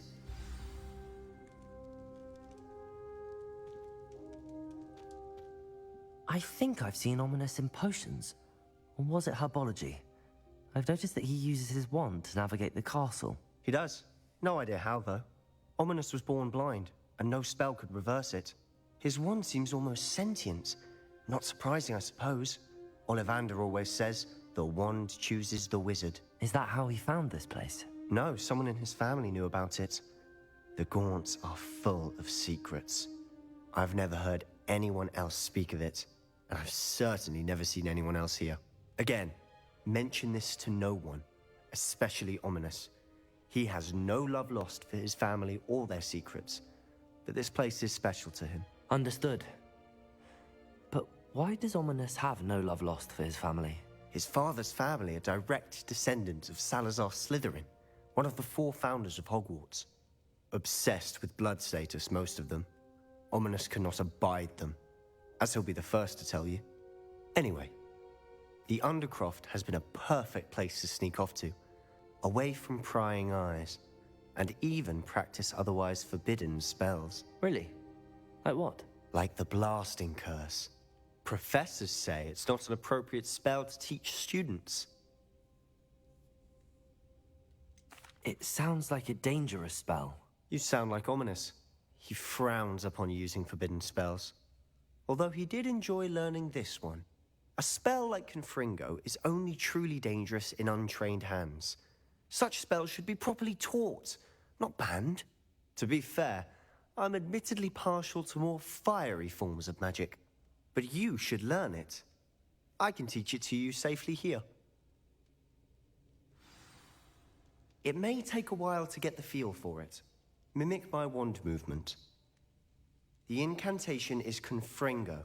I think I've seen Ominous in potions. Or was it herbology? I've noticed that he uses his wand to navigate the castle. He does. No idea how, though. Ominous was born blind, and no spell could reverse it. His wand seems almost sentient. Not surprising, I suppose. Ollivander always says, the wand chooses the wizard. Is that how he found this place? No, someone in his family knew about it. The Gaunts are full of secrets. I've never heard anyone else speak of it, and I've certainly never seen anyone else here. Again, mention this to no one, especially Ominous. He has no love lost for his family or their secrets, but this place is special to him. Understood. But why does Ominous have no love lost for his family? His father's family are direct descendants of Salazar Slytherin, one of the 4 founders of Hogwarts. Obsessed with blood status, most of them. Ominous cannot abide them, as he'll be the first to tell you. Anyway, the Undercroft has been a perfect place to sneak off to, away from prying eyes, and even practice otherwise forbidden spells. Really? Like what? Like the Blasting Curse. Professors say it's not an appropriate spell to teach students. It sounds like a dangerous spell. You sound like Ominous. He frowns upon using forbidden spells. Although he did enjoy learning this one. A spell like Confringo is only truly dangerous in untrained hands. Such spells should be properly taught, not banned. To be fair, I'm admittedly partial to more fiery forms of magic. But you should learn it. I can teach it to you safely here. It may take a while to get the feel for it. Mimic my wand movement. The incantation is Confringo.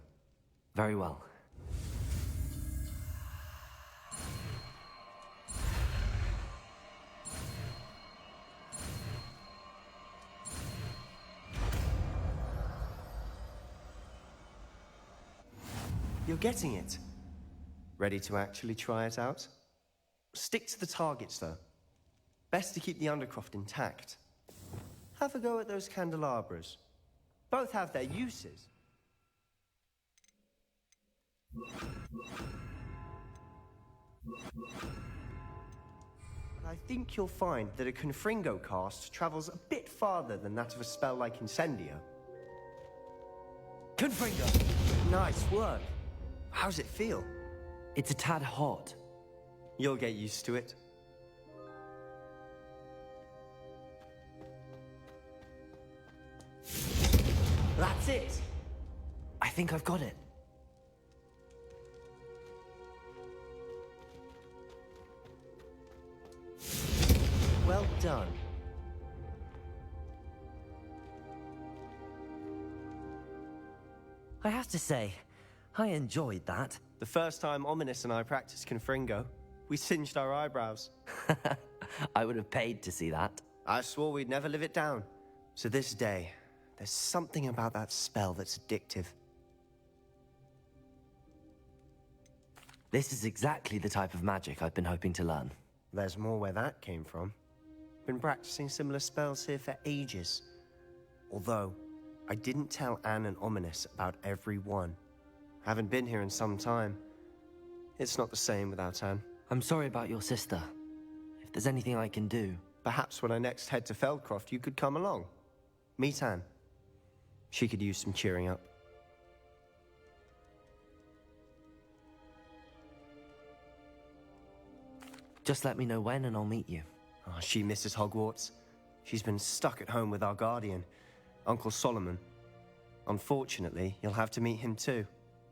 Very well. You're getting it. Ready to actually try it out? Stick to the targets, though. Best to keep the Undercroft intact. Have a go at those candelabras. Both have their uses. But I think you'll find that a Confringo cast travels a bit farther than that of a spell like Incendio. Confringo! Nice work. How's it feel? It's a tad hot. You'll get used to it. That's it! I think I've got it. Well done. I have to say, I enjoyed that. The first time Ominous and I practiced Confringo, we singed our eyebrows. I would have paid to see that. I swore we'd never live it down. To this day, there's something about that spell that's addictive. This is exactly the type of magic I've been hoping to learn. There's more where that came from. Been practicing similar spells here for ages. Although, I didn't tell Anne and Ominous about every one. Haven't been here in some time. It's not the same without Anne. I'm sorry about your sister. If there's anything I can do... Perhaps when I next head to Feldcroft, you could come along. Meet Anne. She could use some cheering up. Just let me know when and I'll meet you. Oh, she misses Hogwarts. She's been stuck at home with our guardian, Uncle Solomon. Unfortunately, you'll have to meet him too.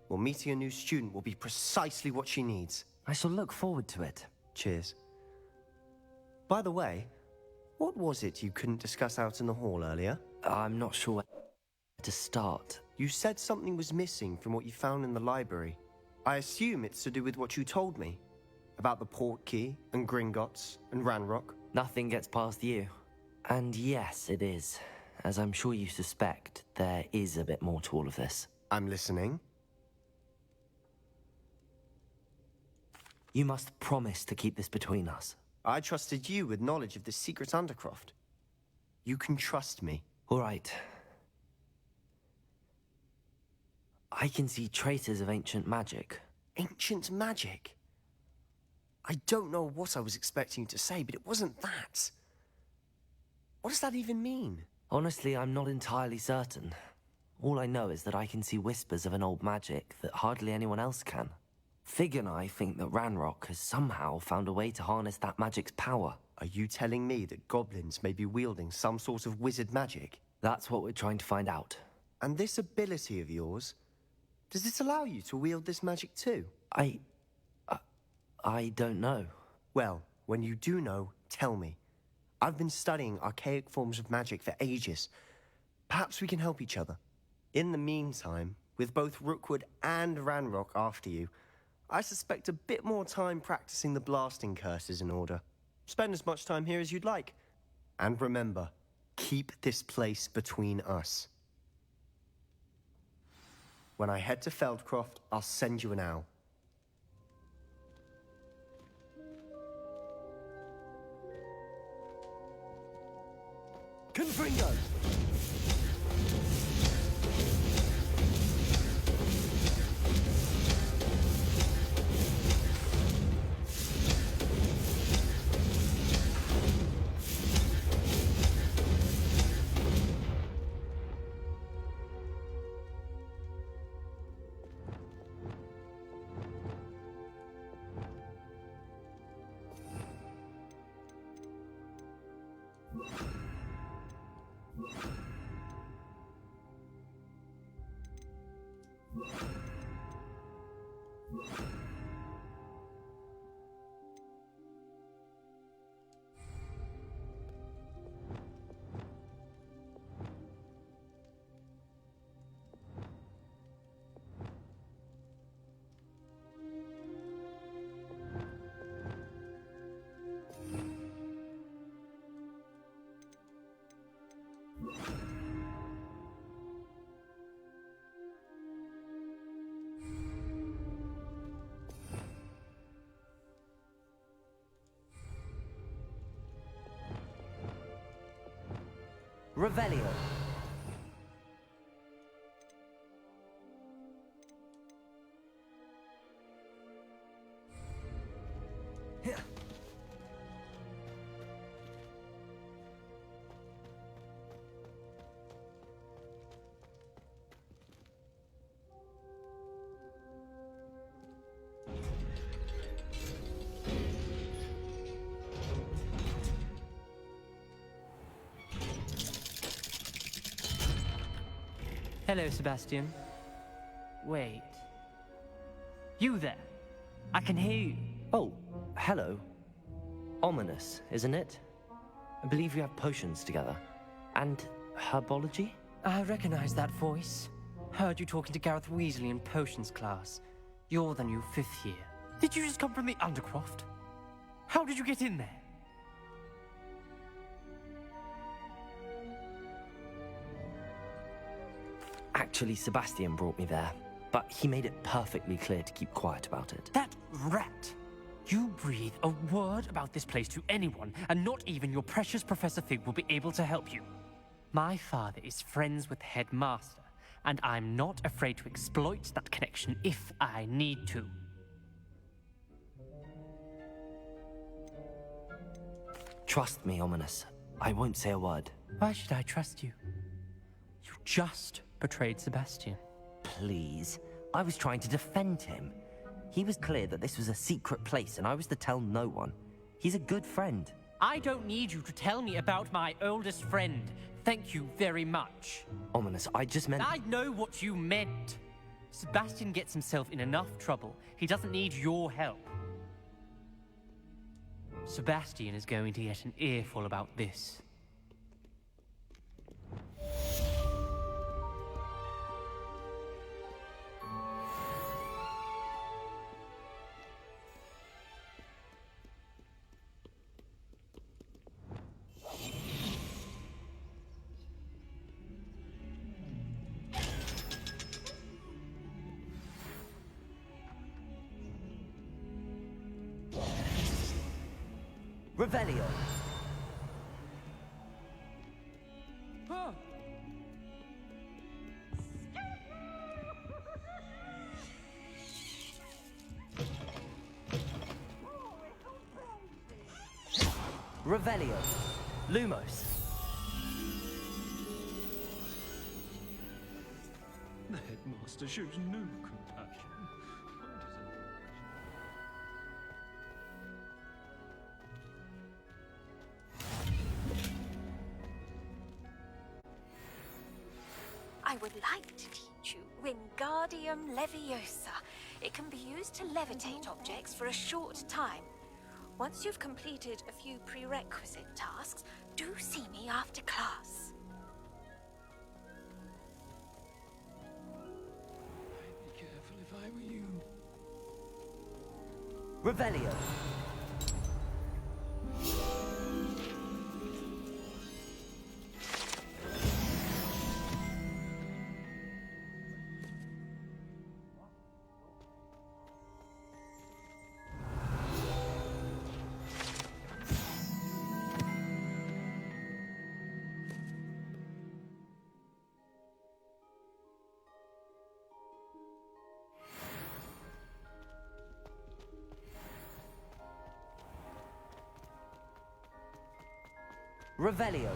Well, meeting a new student will be precisely what she needs. I shall look forward to it. Cheers. By the way, what was it you couldn't discuss out in the hall earlier? I'm not sure where to start. You said something was missing from what you found in the library. I assume it's to do with what you told me. About the Portkey, and Gringotts, and Ranrock. Nothing gets past you. And yes, it is. As I'm sure you suspect, there is a bit more to all of this. I'm listening. You must promise to keep this between us. I trusted you with knowledge of the secret Undercroft. You can trust me. All right. I can see traces of ancient magic. Ancient magic? I don't know what I was expecting you to say, but it wasn't that. What does that even mean? Honestly, I'm not entirely certain. All I know is that I can see whispers of an old magic that hardly anyone else can. Fig and I think that Ranrock has somehow found a way to harness that magic's power. Are you telling me that goblins may be wielding some sort of wizard magic? That's what we're trying to find out. And this ability of yours, does it allow you to wield this magic too? I don't know. Well, when you do know, tell me. I've been studying archaic forms of magic for ages. Perhaps we can help each other. In the meantime, with both Rookwood and Ranrock after you, I suspect a bit more time practicing the blasting curse is in order. Spend as much time here as you'd like. And remember, keep this place between us. When I head to Feldcroft, I'll send you an owl. Confringo! Revelio. Hello, Sebastian. Wait. You there? I can hear you. Oh, hello. Ominous, isn't it? I believe you have potions together. And herbology? I recognize that voice. Heard you talking to Gareth Weasley in potions class. You're the new 5th year. Did you just come from the Undercroft? How did you get in there? Actually, Sebastian brought me there, but he made it perfectly clear to keep quiet about it. That rat! You breathe a word about this place to anyone, and not even your precious Professor Fig will be able to help you. My father is friends with the headmaster, and I'm not afraid to exploit that connection if I need to. Trust me, Ominous. I won't say a word. Why should I trust you? You just betrayed Sebastian. Please. I was trying to defend him. He was clear that this was a secret place, and I was to tell no one. He's a good friend. I don't need you to tell me about my oldest friend. Thank you very much. Ominous, I just meant... I know what you meant. Sebastian gets himself in enough trouble. He doesn't need your help. Sebastian is going to get an earful about this. Revelio. Revelio. Lumos. The headmaster shows no compassion. I would like to teach you Wingardium Leviosa. It can be used to levitate objects for a short time. Once you've completed a few prerequisite tasks, do see me after class. I'd be careful if I were you. Revelio. Revelio.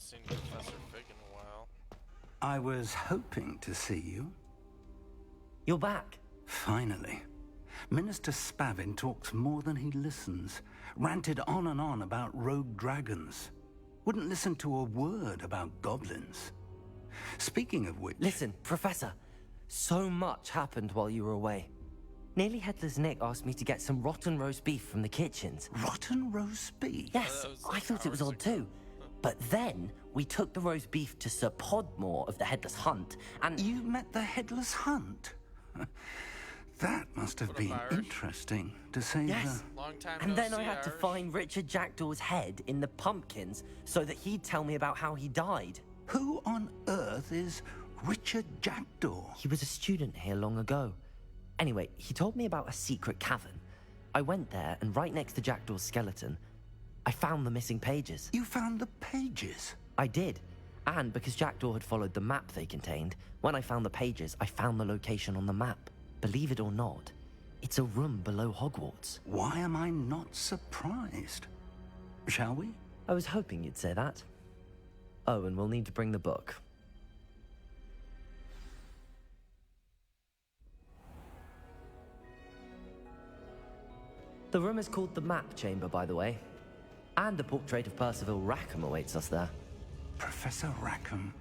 seen Professor Fig in a while. I was hoping to see you. You're back. Finally. Minister Spavin talks more than he listens. Ranted on and on about rogue dragons. Wouldn't listen to a word about goblins. Speaking of which... Listen, Professor. So much happened while you were away. Nearly Headless Nick asked me to get some rotten roast beef from the kitchens. Rotten roast beef? Yes, I thought it was odd too. But then, we took the roast beef to Sir Podmore of the Headless Hunt, and... You met the Headless Hunt? That must have been interesting, to say yes. Long time and no then I see, had to Irish. find Richard Jackdaw's head in the pumpkins so that he'd tell me about how he died. Who on earth is Richard Jackdaw? He was a student here long ago. Anyway, he told me about a secret cavern. I went there, and right next to Jackdaw's skeleton, I found the missing pages. You found the pages? I did. And because Jackdaw had followed the map they contained, when I found the pages, I found the location on the map. Believe it or not, it's a room below Hogwarts. Why am I not surprised? Shall we? I was hoping you'd say that. Oh, and we'll need to bring the book. The room is called the Map Chamber, by the way. And a portrait of Percival Rackham awaits us there. Professor Rackham.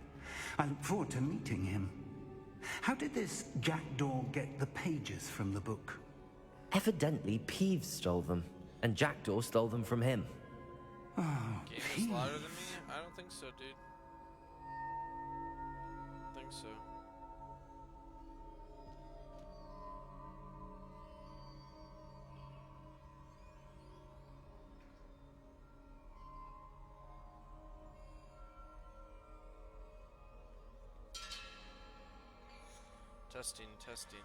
I look forward to meeting him. How did this Jackdaw get the pages from the book? Evidently, Peeves stole them, and Jackdaw stole them from him. Oh, Game is louder than me? I don't think so, dude. I think so. Testing, testing.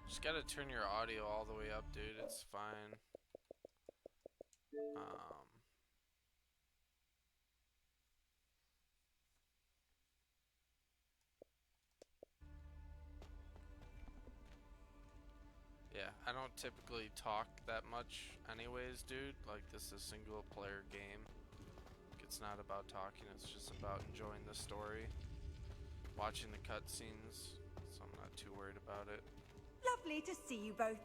Just gotta turn your audio all the way up, dude. It's fine. Yeah, I don't typically talk that much anyways, dude. Like, this is a single player game. It's not about talking, it's just about enjoying the story. Watching the cutscenes, so I'm not too worried about it. Lovely to see you both.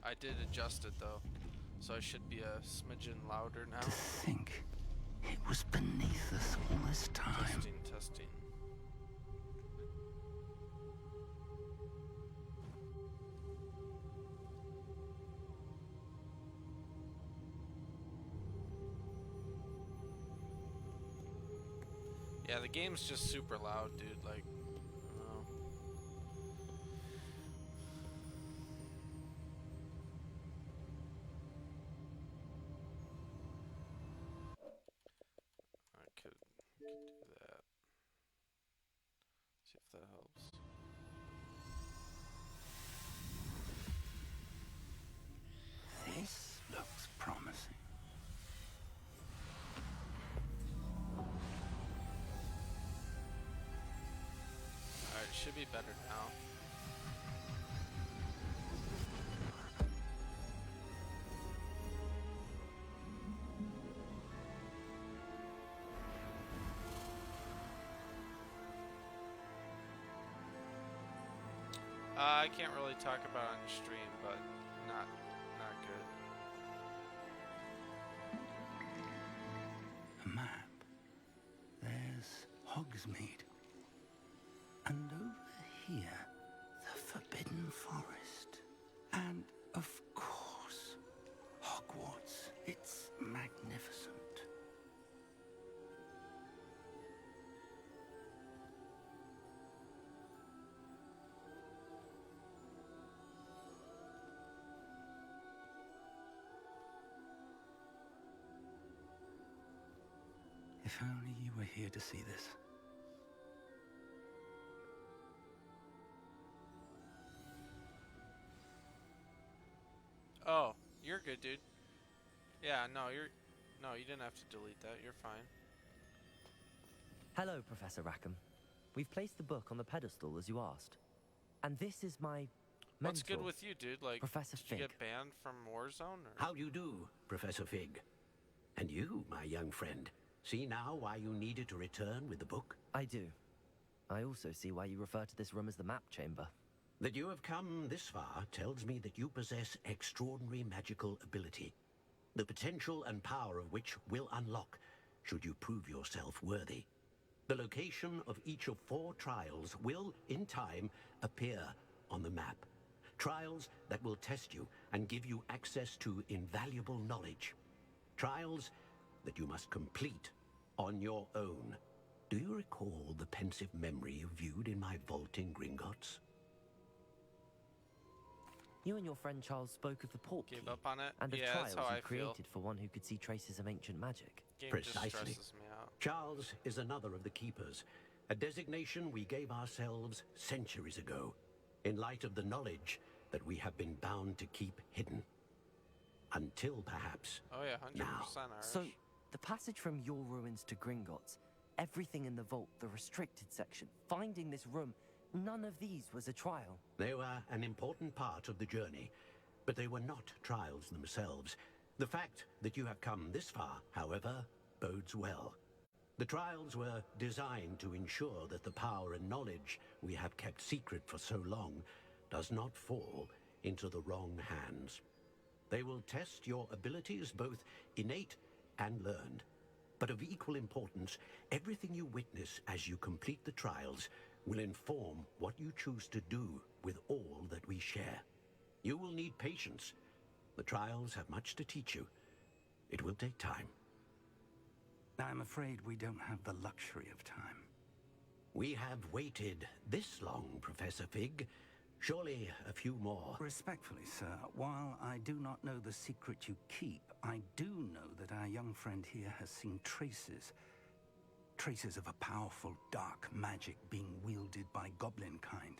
I did adjust it though, so I should be a smidgen louder now. To think it was beneath us all this time. Testing, testing. Yeah, the game's just super loud, dude. Like, I don't know. I could do that. See if that helps. This looks promising. Alright, should be better now. I can't really talk about it on stream, but not good. A map. There's Hogsmeade. And over here, the Forbidden Forest. And, of course, Hogwarts. It's magnificent. If only you were here to see this. Oh, you're good, dude. Yeah, no, you didn't have to delete that. You're fine. Hello, Professor Rackham. We've placed the book on the pedestal as you asked. And this is my What's mentor, good with you, dude? Like, Professor did you Fig. get banned from Warzone? Or? How do you do, Professor Fig? And you, my young friend, see now why you needed to return with the book? I do. I also see why you refer to this room as the map chamber. That you have come this far tells me that you possess extraordinary magical ability, the potential and power of which will unlock should you prove yourself worthy. The location of each of 4 trials will, in time, appear on the map. Trials that will test you and give you access to invaluable knowledge. Trials that you must complete on your own. Do you recall the pensive memory you viewed in my vault in Gringotts? You and your friend Charles spoke of the port Gave key up on it? and of Yeah, trials that's how you I created feel. for one who could see traces of ancient magic. Game Precisely. just stresses me out. Charles is another of the Keepers, a designation we gave ourselves centuries ago, in light of the knowledge that we have been bound to keep hidden. Until perhaps Oh yeah, 100% now. Irish. So, the passage from your ruins to Gringotts, everything in the vault, the restricted section, finding this room, none of these was a trial. They were an important part of the journey, but they were not trials themselves. The fact that you have come this far, however, bodes well. The trials were designed to ensure that the power and knowledge we have kept secret for so long does not fall into the wrong hands. They will test your abilities, both innate and learned. But of equal importance, everything you witness as you complete the trials will inform what you choose to do with all that we share. You will need patience. The trials have much to teach you. It will take time. I'm afraid we don't have the luxury of time. We have waited this long, Professor Fig. Surely a few more. Respectfully, sir, while I do not know the secret you keep, I do know that our young friend here has seen traces of a powerful dark magic being wielded by goblin kind.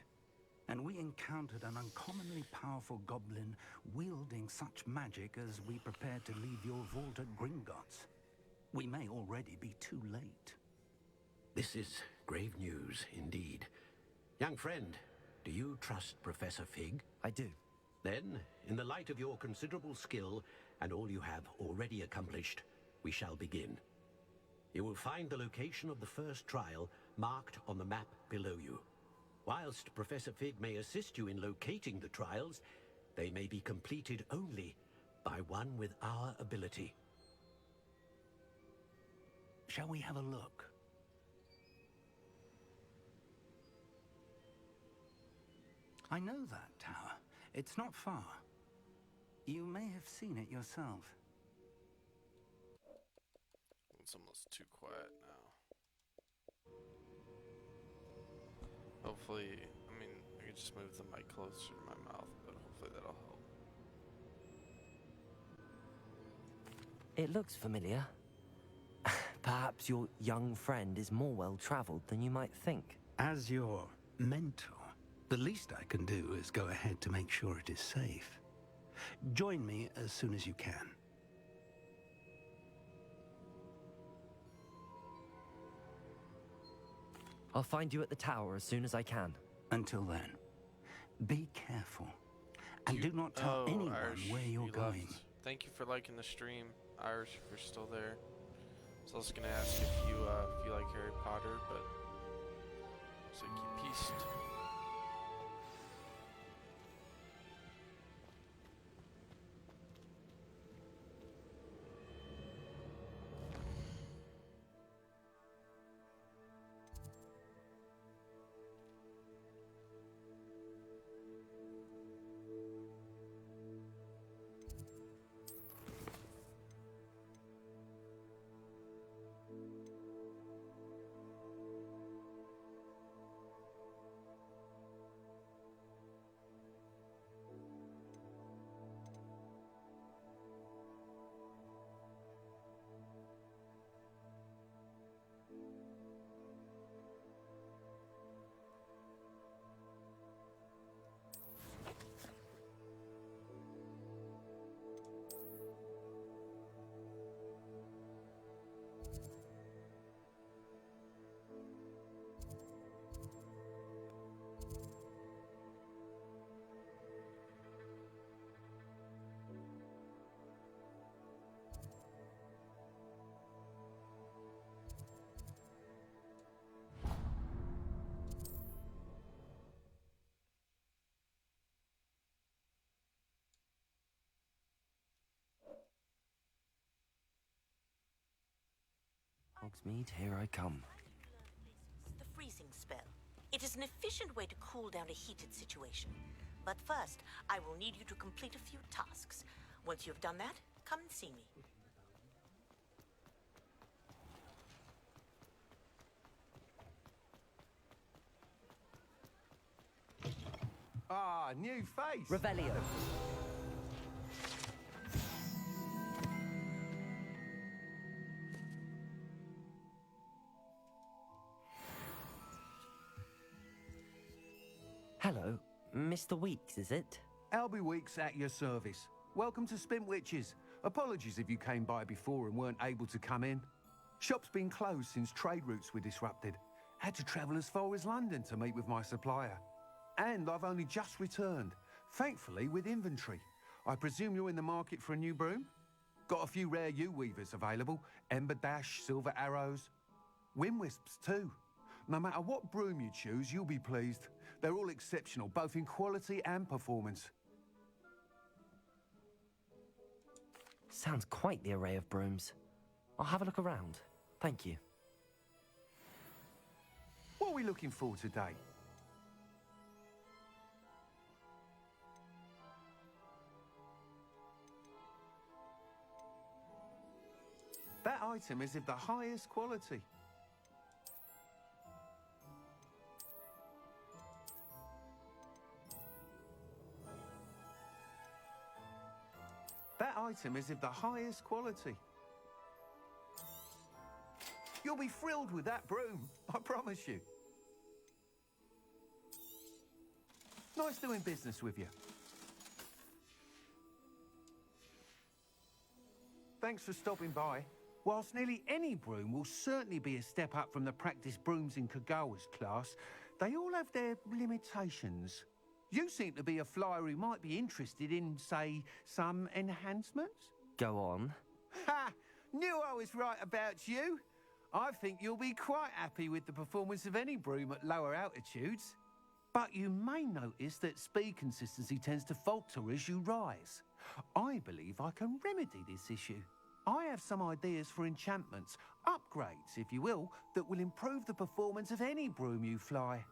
And we encountered an uncommonly powerful goblin wielding such magic as we prepared to leave your vault at Gringotts. We may already be too late. This is grave news indeed. Young friend, do you trust Professor Fig? I do. Then, in the light of your considerable skill and all you have already accomplished, we shall begin. You will find the location of the first trial marked on the map below you. Whilst Professor Fig may assist you in locating the trials, they may be completed only by one with our ability. Shall we have a look? I know that tower. It's not far. You may have seen it yourself. It's almost too quiet now. Hopefully, I mean, I could just move the mic closer to my mouth, but hopefully that'll help. It looks familiar. Perhaps your young friend is more well-traveled than you might think. As your mentor, the least I can do is go ahead to make sure it is safe. Join me as soon as you can. I'll find you at the tower as soon as I can. Until then, be careful. And do not tell anyone Irish, where you're you going. left. Thank you for liking the stream, Irish, if you're still there. So I was gonna ask if you like Harry Potter, but so keep peace. Hogsmeade, here I come. The freezing spell. It is an efficient way to cool down a heated situation. But first, I will need you to complete a few tasks. Once you've done that, come and see me. Ah, new face. Revelio. Hello, Mr. Weeks, is it? Albie Weeks at your service. Welcome to Spint Witches. Apologies if you came by before and weren't able to come in. Shop's been closed since trade routes were disrupted. Had to travel as far as London to meet with my supplier. And I've only just returned, thankfully with inventory. I presume you're in the market for a new broom? Got a few rare yew-weavers available. Ember Dash, Silver Arrows. Wind Wisps too. No matter what broom you choose, you'll be pleased. They're all exceptional, both in quality and performance. Sounds quite the array of brooms. I'll have a look around. Thank you. What are we looking for today? That item is of the highest quality. That item is of the highest quality. You'll be thrilled with that broom, I promise you. Nice doing business with you. Thanks for stopping by. Whilst nearly any broom will certainly be a step up from the practice brooms in Kagawa's class, they all have their limitations. You seem to be a flyer who might be interested in, say, some enhancements? Go on. Ha! Knew I was right about you. I think you'll be quite happy with the performance of any broom at lower altitudes. But you may notice that speed consistency tends to falter as you rise. I believe I can remedy this issue. I have some ideas for enchantments, upgrades, if you will, that will improve the performance of any broom you fly.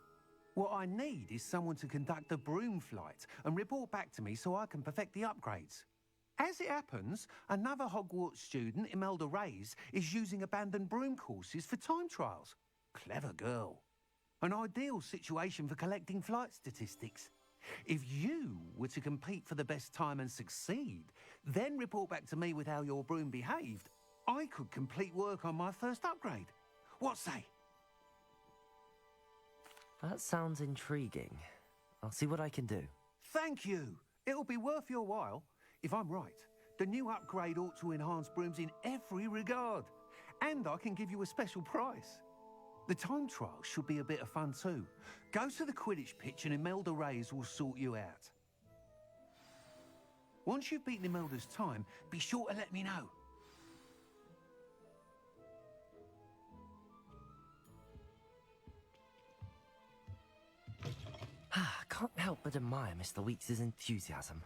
What I need is someone to conduct a broom flight and report back to me so I can perfect the upgrades. As it happens, another Hogwarts student, Imelda Reyes, is using abandoned broom courses for time trials. Clever girl. An ideal situation for collecting flight statistics. If you were to compete for the best time and succeed, then report back to me with how your broom behaved, I could complete work on my first upgrade. What say? That sounds intriguing. I'll see what I can do. Thank you. It'll be worth your while. If I'm right, the new upgrade ought to enhance brooms in every regard. And I can give you a special price. The time trial should be a bit of fun too. Go to the Quidditch pitch and Imelda Reyes will sort you out. Once you've beaten Imelda's time, be sure to let me know. Can't help but admire Mr. Weeks' enthusiasm.